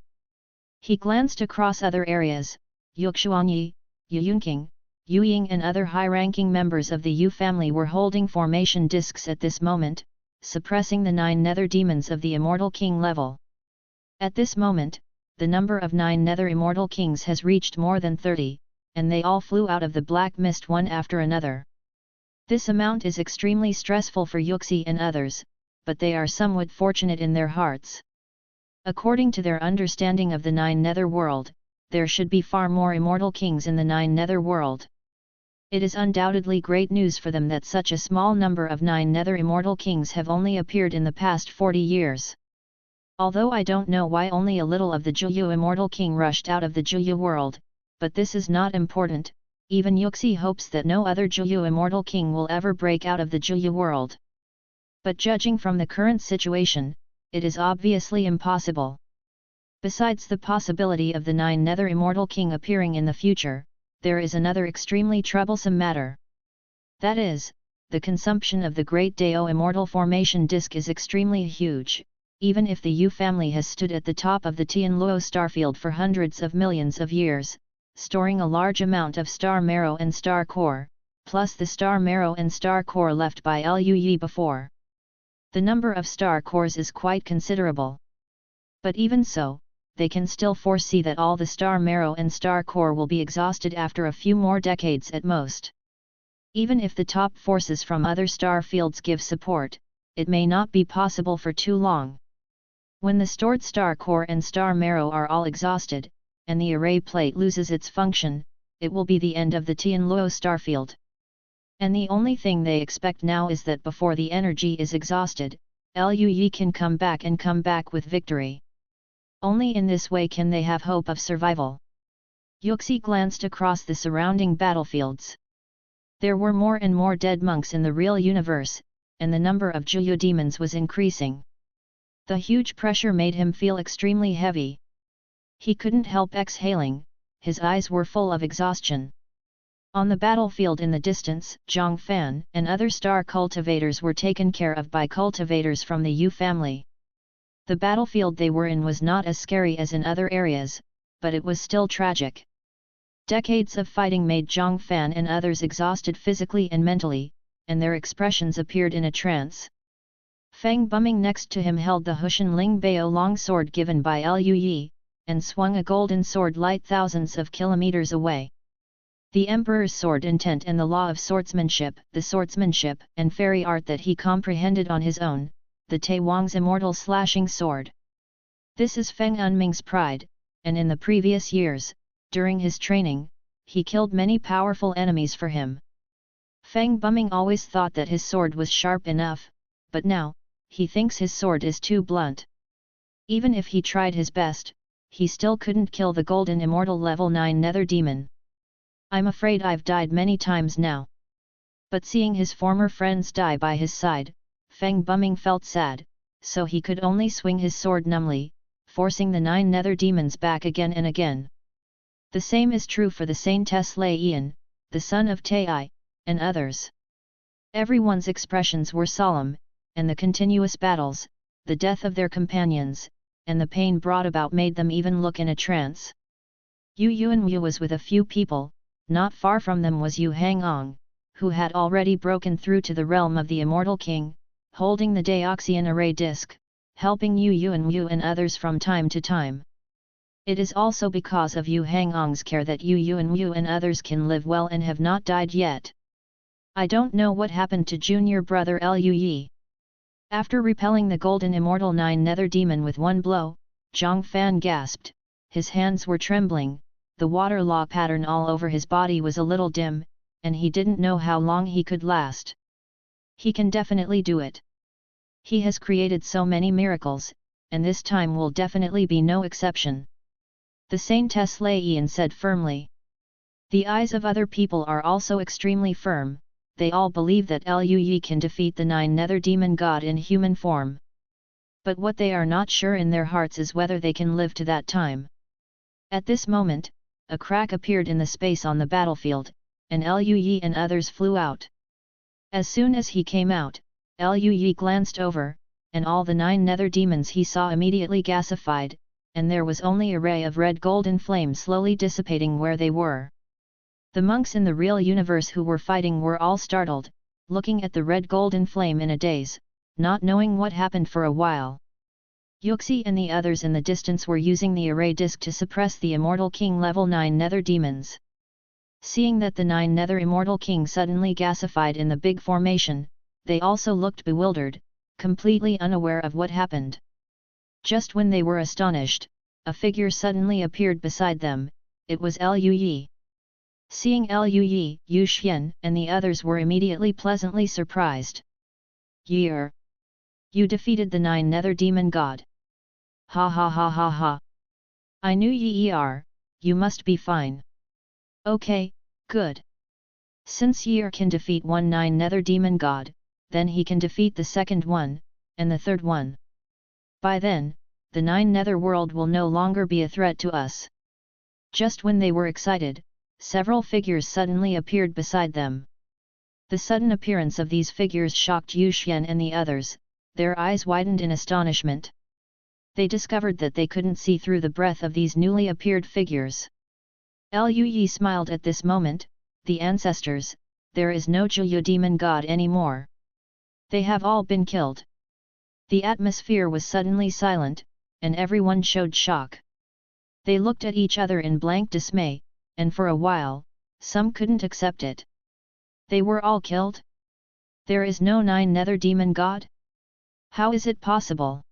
He glanced across other areas. Yuxuanyi, Yu Yunqing, Yu Ying and other high-ranking members of the Yu family were holding formation discs at this moment, suppressing the 9 nether demons of the Immortal King level. At this moment, the number of 9 nether Immortal Kings has reached more than 30, and they all flew out of the black mist one after another. This amount is extremely stressful for Yuxi and others, but they are somewhat fortunate in their hearts. According to their understanding of the 9 nether world, there should be far more immortal kings in the 9 nether world. It is undoubtedly great news for them that such a small number of 9 nether immortal kings have only appeared in the past 40 years. Although I don't know why only a little of the Juyu immortal king rushed out of the Juyu world, but this is not important. Even Yuxi hopes that no other Juyu immortal king will ever break out of the Juyu world. But judging from the current situation, it is obviously impossible. Besides the possibility of the 9 nether immortal king appearing in the future, there is another extremely troublesome matter. That is, the consumption of the Great Dao immortal formation disk is extremely huge. Even if the Yu family has stood at the top of the Tianluo starfield for hundreds of millions of years, storing a large amount of star marrow and star core, plus the star marrow and star core left by Liu Yi before. The number of star cores is quite considerable. But even so, they can still foresee that all the star marrow and star core will be exhausted after a few more decades at most. Even if the top forces from other star fields give support, it may not be possible for too long. When the stored star core and star marrow are all exhausted, and the array plate loses its function, it will be the end of the Tianluo starfield. And the only thing they expect now is that before the energy is exhausted, Liu Yi can come back with victory. Only in this way can they have hope of survival. Yuxi glanced across the surrounding battlefields. There were more and more dead monks in the real universe, and the number of Juyu demons was increasing. The huge pressure made him feel extremely heavy. He couldn't help exhaling, his eyes were full of exhaustion. On the battlefield in the distance, Zhang Fan and other star cultivators were taken care of by cultivators from the Yu family. The battlefield they were in was not as scary as in other areas, but it was still tragic. Decades of fighting made Zhang Fan and others exhausted physically and mentally, and their expressions appeared in a trance. Feng Buming next to him held the Hushan Ling Bao long sword given by Liu Yi, and swung a golden sword light thousands of kilometers away. The Emperor's sword intent and the law of swordsmanship, the swordsmanship and fairy art that he comprehended on his own, the Tai Wang's immortal slashing sword. This is Feng Unming's pride, and in the previous years, during his training, he killed many powerful enemies for him. Feng Buming always thought that his sword was sharp enough, but now, he thinks his sword is too blunt. Even if he tried his best, he still couldn't kill the golden immortal level 9 nether demon. I'm afraid I've died many times now. But seeing his former friends die by his side, Feng Buming felt sad, so he could only swing his sword numbly, forcing the 9 nether demons back again and again. The same is true for the Saintess Lei Ian, the son of Tai, and others. Everyone's expressions were solemn, and the continuous battles, the death of their companions, and the pain brought about made them even look in a trance. Yu Yuanwu was with a few people. Not far from them was Yu Hangong, who had already broken through to the realm of the Immortal King, holding the Deoxyan array disc, helping Yu and others from time to time. It is also because of Yu Hangong's care that Yu and others can live well and have not died yet. I don't know what happened to junior brother Liu Yi. After repelling the golden immortal nine nether demon with one blow, Zhang Fan gasped, his hands were trembling, the water law pattern all over his body was a little dim, and he didn't know how long he could last. He can definitely do it. He has created so many miracles, and this time will definitely be no exception. The Saintess Lei Yan said firmly. The eyes of other people are also extremely firm, they all believe that Liu Yi can defeat the nine nether demon god in human form. But what they are not sure in their hearts is whether they can live to that time. At this moment, a crack appeared in the space on the battlefield, and Liu Yi and others flew out. As soon as he came out, Liu Yi glanced over, and all the nine nether demons he saw immediately gasified, and there was only a ray of red golden flame slowly dissipating where they were. The monks in the real universe who were fighting were all startled, looking at the red golden flame in a daze, not knowing what happened for a while. Yuxi and the others in the distance were using the array disc to suppress the Immortal King level 9 nether demons. Seeing that the 9 nether Immortal King suddenly gasified in the big formation, they also looked bewildered, completely unaware of what happened. Just when they were astonished, a figure suddenly appeared beside them, it was Liu Yi. Seeing Liu Yi, Yu Xian and the others were immediately pleasantly surprised. "Year! You defeated the 9 nether demon god! Ha ha ha ha ha! I knew you must be fine. Okay, good. Since Year can defeat one 9 nether demon god, then he can defeat the second one, and the third one. By then, the 9 nether world will no longer be a threat to us." Just when they were excited, several figures suddenly appeared beside them. The sudden appearance of these figures shocked Yu Xian and the others, their eyes widened in astonishment. They discovered that they couldn't see through the breath of these newly appeared figures. Liu Yi smiled at this moment, the ancestors, there is no Zhiyu demon god anymore. They have all been killed. The atmosphere was suddenly silent, and everyone showed shock. They looked at each other in blank dismay, and for a while, some couldn't accept it. They were all killed? There is no 9 nether demon god? How is it possible?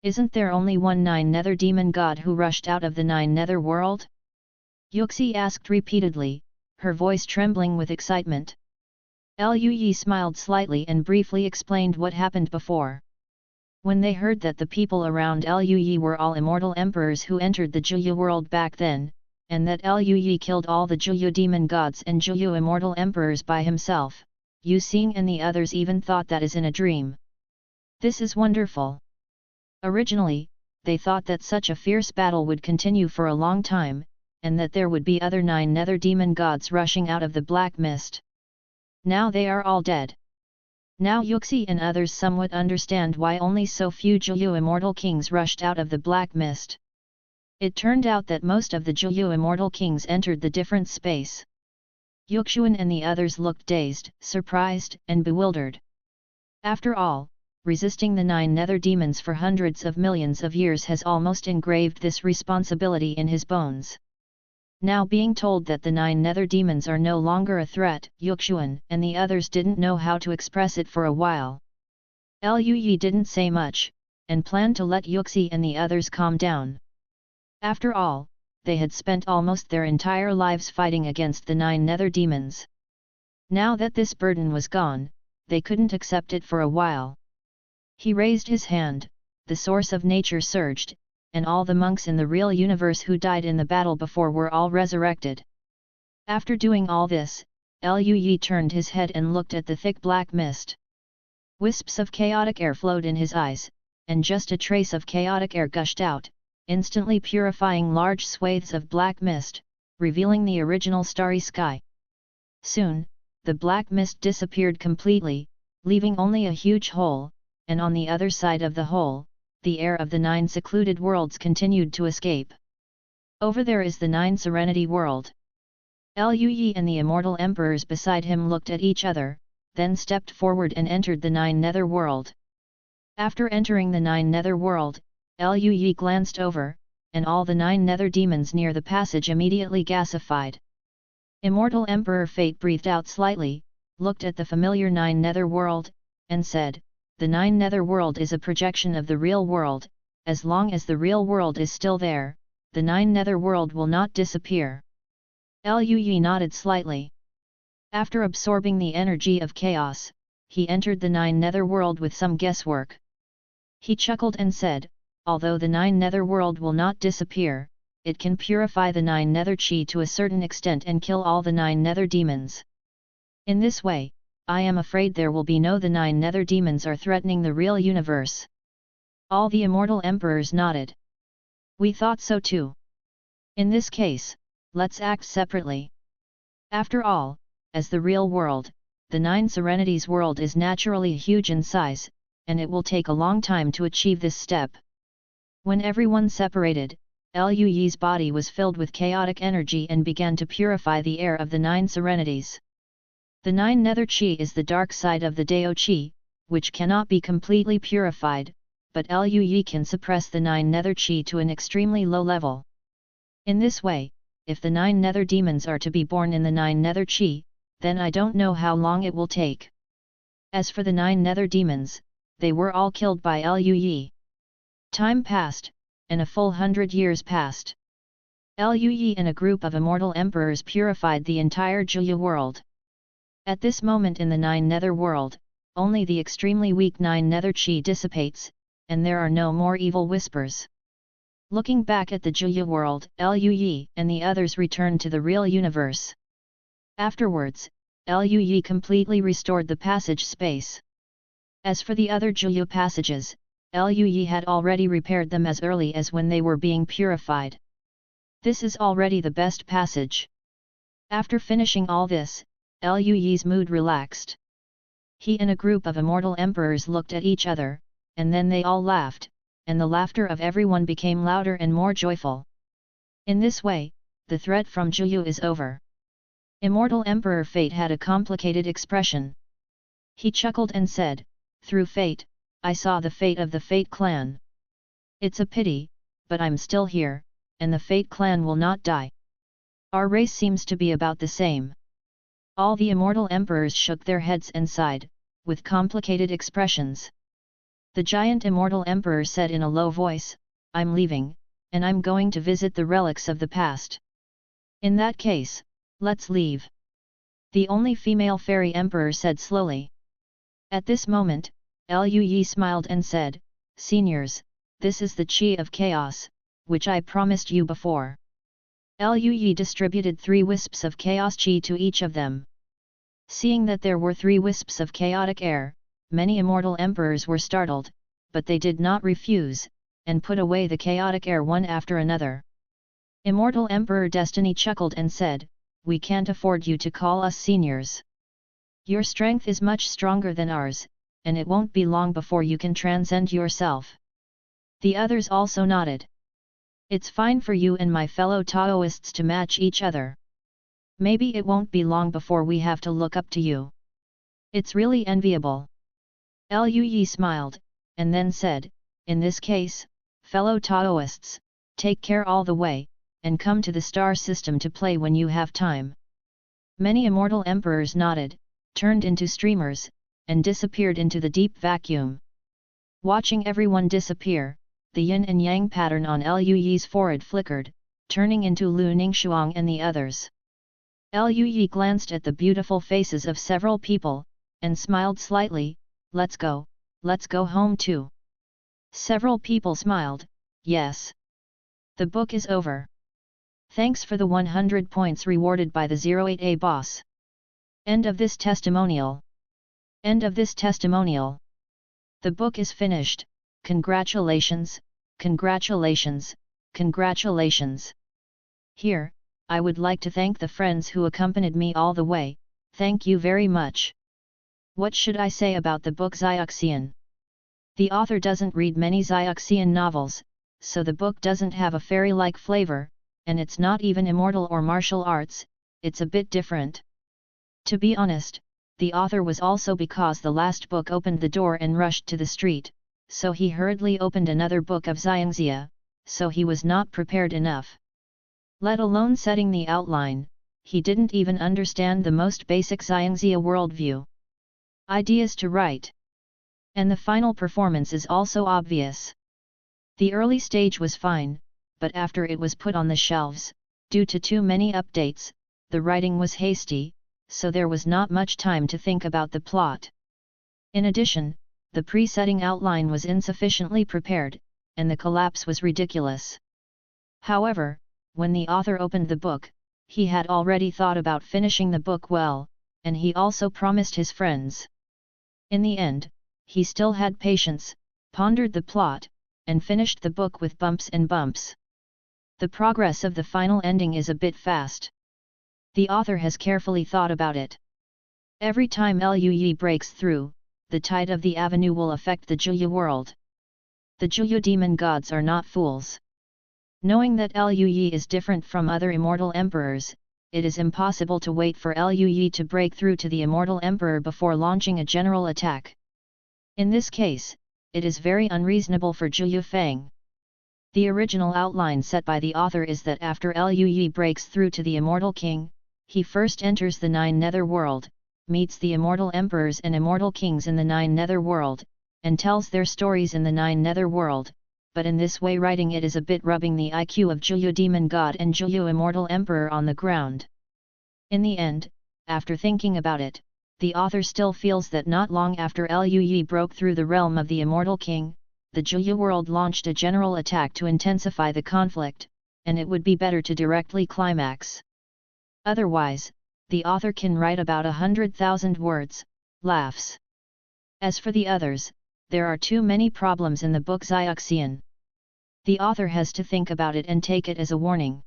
Isn't there only one 9 nether demon god who rushed out of the 9 nether world? Yuxi asked repeatedly, her voice trembling with excitement. Liu Yi smiled slightly and briefly explained what happened before. When they heard that the people around Liu Yi were all immortal emperors who entered the Zhiyu world back then, and that Liu Yi killed all the Zhiyu demon gods and Zhiyu immortal emperors by himself, Yu Xing and the others even thought that is in a dream. This is wonderful. Originally, they thought that such a fierce battle would continue for a long time, and that there would be other 9 nether demon gods rushing out of the black mist. Now they are all dead. Now Yuxi and others somewhat understand why only so few Zhiyu immortal kings rushed out of the black mist. It turned out that most of the Zhiyu immortal kings entered the different space. Yuxuan and the others looked dazed, surprised, and bewildered. After all, resisting the 9 nether demons for hundreds of millions of years has almost engraved this responsibility in his bones. Now being told that the 9 nether demons are no longer a threat, Yuxuan and the others didn't know how to express it for a while. Liu Yi didn't say much, and planned to let Yuxi and the others calm down. After all, they had spent almost their entire lives fighting against the 9 nether demons. Now that this burden was gone, they couldn't accept it for a while. He raised his hand, the source of nature surged, and all the monks in the real universe who died in the battle before were all resurrected. After doing all this, Liu Yi turned his head and looked at the thick black mist. Wisps of chaotic air flowed in his eyes, and just a trace of chaotic air gushed out, instantly purifying large swathes of black mist, revealing the original starry sky. Soon, the black mist disappeared completely, leaving only a huge hole, and on the other side of the hole, the air of the 9 secluded worlds continued to escape. Over there is the 9 Serenity world. Liu Yi and the immortal emperors beside him looked at each other, then stepped forward and entered the Nine Nether World. After entering the Nine Nether World, Liu Yi glanced over, and all the 9 nether demons near the passage immediately gasified. Immortal Emperor Fate breathed out slightly, looked at the familiar 9 nether world, and said, "The 9 nether world is a projection of the real world. As long as the real world is still there, the 9 nether world will not disappear." Liu Yi nodded slightly. After absorbing the energy of chaos, he entered the 9 nether world with some guesswork. He chuckled and said, "Although the 9 nether world will not disappear, it can purify the 9 nether chi to a certain extent and kill all the 9 nether demons. In this way, I am afraid there will be no the 9 nether demons are threatening the real universe." All the immortal emperors nodded. "We thought so too. In this case, let's act separately. After all, as the real world, the 9 Serenities world is naturally huge in size, and it will take a long time to achieve this step." When everyone separated, Liu Yi's body was filled with chaotic energy and began to purify the air of the 9 Serenities. The 9 nether chi is the dark side of the Dao chi, which cannot be completely purified, but Liu Yi can suppress the 9 nether chi to an extremely low level. In this way, if the 9 nether demons are to be born in the 9 nether chi, then I don't know how long it will take. As for the 9 nether demons, they were all killed by Liu Yi. Time passed, and a full 100 years passed. Liu Yi and a group of immortal emperors purified the entire Juya world. At this moment in the 9 nether world, only the extremely weak 9 nether chi dissipates, and there are no more evil whispers. Looking back at the Juya world, Liu Yi and the others returned to the real universe. Afterwards, Liu Yi completely restored the passage space. As for the other Juya passages, Liu Yi had already repaired them as early as when they were being purified. This is already the best passage. After finishing all this, Liu Yi's mood relaxed. He and a group of immortal emperors looked at each other, and then they all laughed, and the laughter of everyone became louder and more joyful. In this way, the threat from Juyu is over. Immortal Emperor Fate had a complicated expression. He chuckled and said, "Through fate, I saw the fate of the Fate clan. It's a pity, but I'm still here, and the Fate clan will not die. Our race seems to be about the same." All the immortal emperors shook their heads and sighed, with complicated expressions. The giant immortal emperor said in a low voice, "I'm leaving, and I'm going to visit the relics of the past." "In that case, let's leave." The only female fairy emperor said slowly. At this moment, Liu Yi smiled and said, "Seniors, this is the Qi of Chaos, which I promised you before." Liu Yi distributed 3 wisps of chaos Qi to each of them. Seeing that there were 3 wisps of chaotic air, many immortal emperors were startled, but they did not refuse, and put away the chaotic air one after another. Immortal Emperor Destiny chuckled and said, "We can't afford you to call us seniors. Your strength is much stronger than ours, and it won't be long before you can transcend yourself." The others also nodded. "It's fine for you and my fellow Taoists to match each other. Maybe it won't be long before we have to look up to you. It's really enviable." Liu Yi smiled, and then said, "In this case, fellow Taoists, take care all the way, and come to the star system to play when you have time." Many immortal emperors nodded, turned into streamers, and disappeared into the deep vacuum. Watching everyone disappear, the yin and yang pattern on Liu Yi's forehead flickered, turning into Lu Ningshuang and the others. Liu Yi glanced at the beautiful faces of several people, and smiled slightly, let's go home too." Several people smiled, "Yes. The book is over. Thanks for the 100 points rewarded by the 08A boss. End of this testimonial. End of this testimonial. The book is finished, congratulations, congratulations, congratulations. Here, I would like to thank the friends who accompanied me all the way, thank you very much. What should I say about the book Xiaoxian? The author doesn't read many Xiaoxian novels, so the book doesn't have a fairy-like flavor, and it's not even immortal or martial arts, it's a bit different. To be honest, the author was also because the last book opened the door and rushed to the street, so he hurriedly opened another book of Xiangxia, so he was not prepared enough. Let alone setting the outline, he didn't even understand the most basic Xiangxia worldview. Ideas to write. And the final performance is also obvious. The early stage was fine, but after it was put on the shelves, due to too many updates, the writing was hasty, so there was not much time to think about the plot. In addition, the pre-setting outline was insufficiently prepared, and the collapse was ridiculous. However, when the author opened the book, he had already thought about finishing the book well, and he also promised his friends. In the end, he still had patience, pondered the plot, and finished the book with bumps and bumps. The progress of the final ending is a bit fast. The author has carefully thought about it. Every time Luyi breaks through, the tide of the avenue will affect the Juya world. The Juya demon gods are not fools. Knowing that Luyi is different from other immortal emperors, it is impossible to wait for Luyi to break through to the immortal emperor before launching a general attack. In this case, it is very unreasonable for Juya Feng. The original outline set by the author is that after Luyi breaks through to the immortal king, he first enters the Nine Nether World, meets the immortal emperors and immortal kings in the Nine Nether World, and tells their stories in the Nine Nether World, but in this way writing it is a bit rubbing the IQ of Juya Demon God and Juya Immortal Emperor on the ground. In the end, after thinking about it, the author still feels that not long after Luyi broke through the realm of the Immortal King, the Juya world launched a general attack to intensify the conflict, and it would be better to directly climax. Otherwise, the author can write about 100,000 words, laughs. As for the others, there are too many problems in the book Xiaoxian. The author has to think about it and take it as a warning.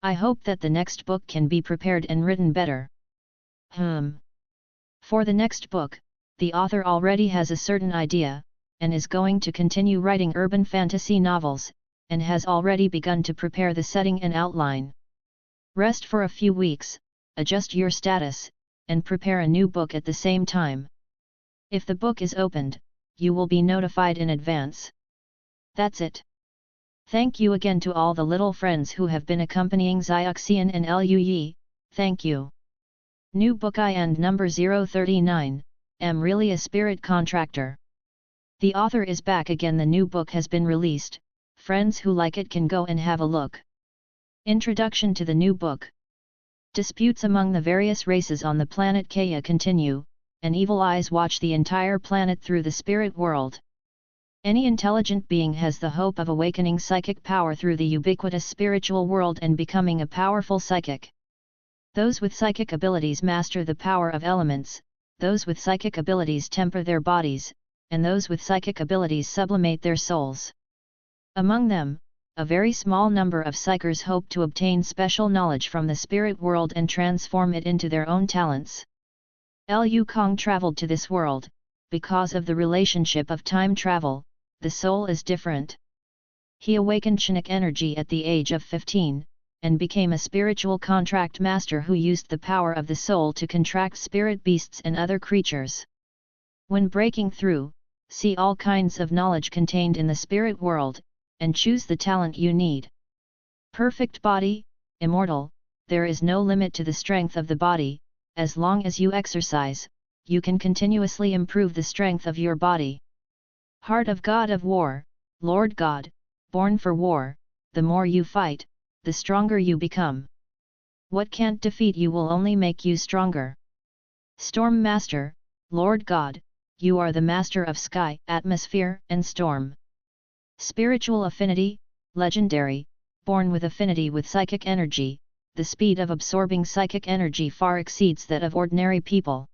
I hope that the next book can be prepared and written better. For the next book, the author already has a certain idea, and is going to continue writing urban fantasy novels, and has already begun to prepare the setting and outline. Rest for a few weeks, adjust your status, and prepare a new book at the same time. If the book is opened, you will be notified in advance. That's it. Thank you again to all the little friends who have been accompanying Xiaoxian and Luyi, thank you. New book I and number 039, am really a spirit contractor. The author is back again. The new book has been released, friends who like it can go and have a look. Introduction to the new book. Disputes among the various races on the planet Kaya continue, and evil eyes watch the entire planet through the spirit world. Any intelligent being has the hope of awakening psychic power through the ubiquitous spiritual world and becoming a powerful psychic. Those with psychic abilities master the power of elements, those with psychic abilities temper their bodies, and those with psychic abilities sublimate their souls. Among them, a very small number of psychers hope to obtain special knowledge from the spirit world and transform it into their own talents. Liu Kong traveled to this world. Because of the relationship of time travel, the soul is different. He awakened Chinook energy at the age of 15, and became a spiritual contract master who used the power of the soul to contract spirit beasts and other creatures. When breaking through, see all kinds of knowledge contained in the spirit world, and choose the talent you need. Perfect body, immortal, there is no limit to the strength of the body, as long as you exercise, you can continuously improve the strength of your body. Heart of God of War, Lord God, born for war, the more you fight, the stronger you become. What can't defeat you will only make you stronger. Storm Master, Lord God, you are the master of sky, atmosphere, and storm. Spiritual affinity, legendary, born with affinity with psychic energy, the speed of absorbing psychic energy far exceeds that of ordinary people.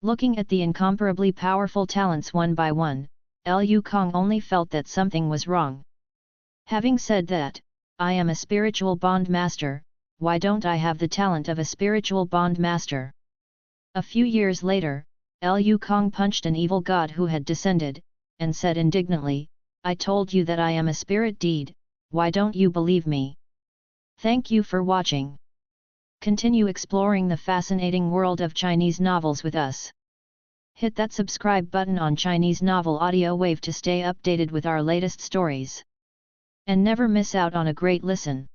Looking at the incomparably powerful talents one by one, Liu Kong only felt that something was wrong. Having said that, I am a spiritual bond master, why don't I have the talent of a spiritual bond master? A few years later, Liu Kong punched an evil god who had descended, and said indignantly, I told you that I am a spirit deed, why don't you believe me? Thank you for watching. Continue exploring the fascinating world of Chinese novels with us. Hit that subscribe button on Chinese Novel Audio Wave to stay updated with our latest stories. And never miss out on a great listen.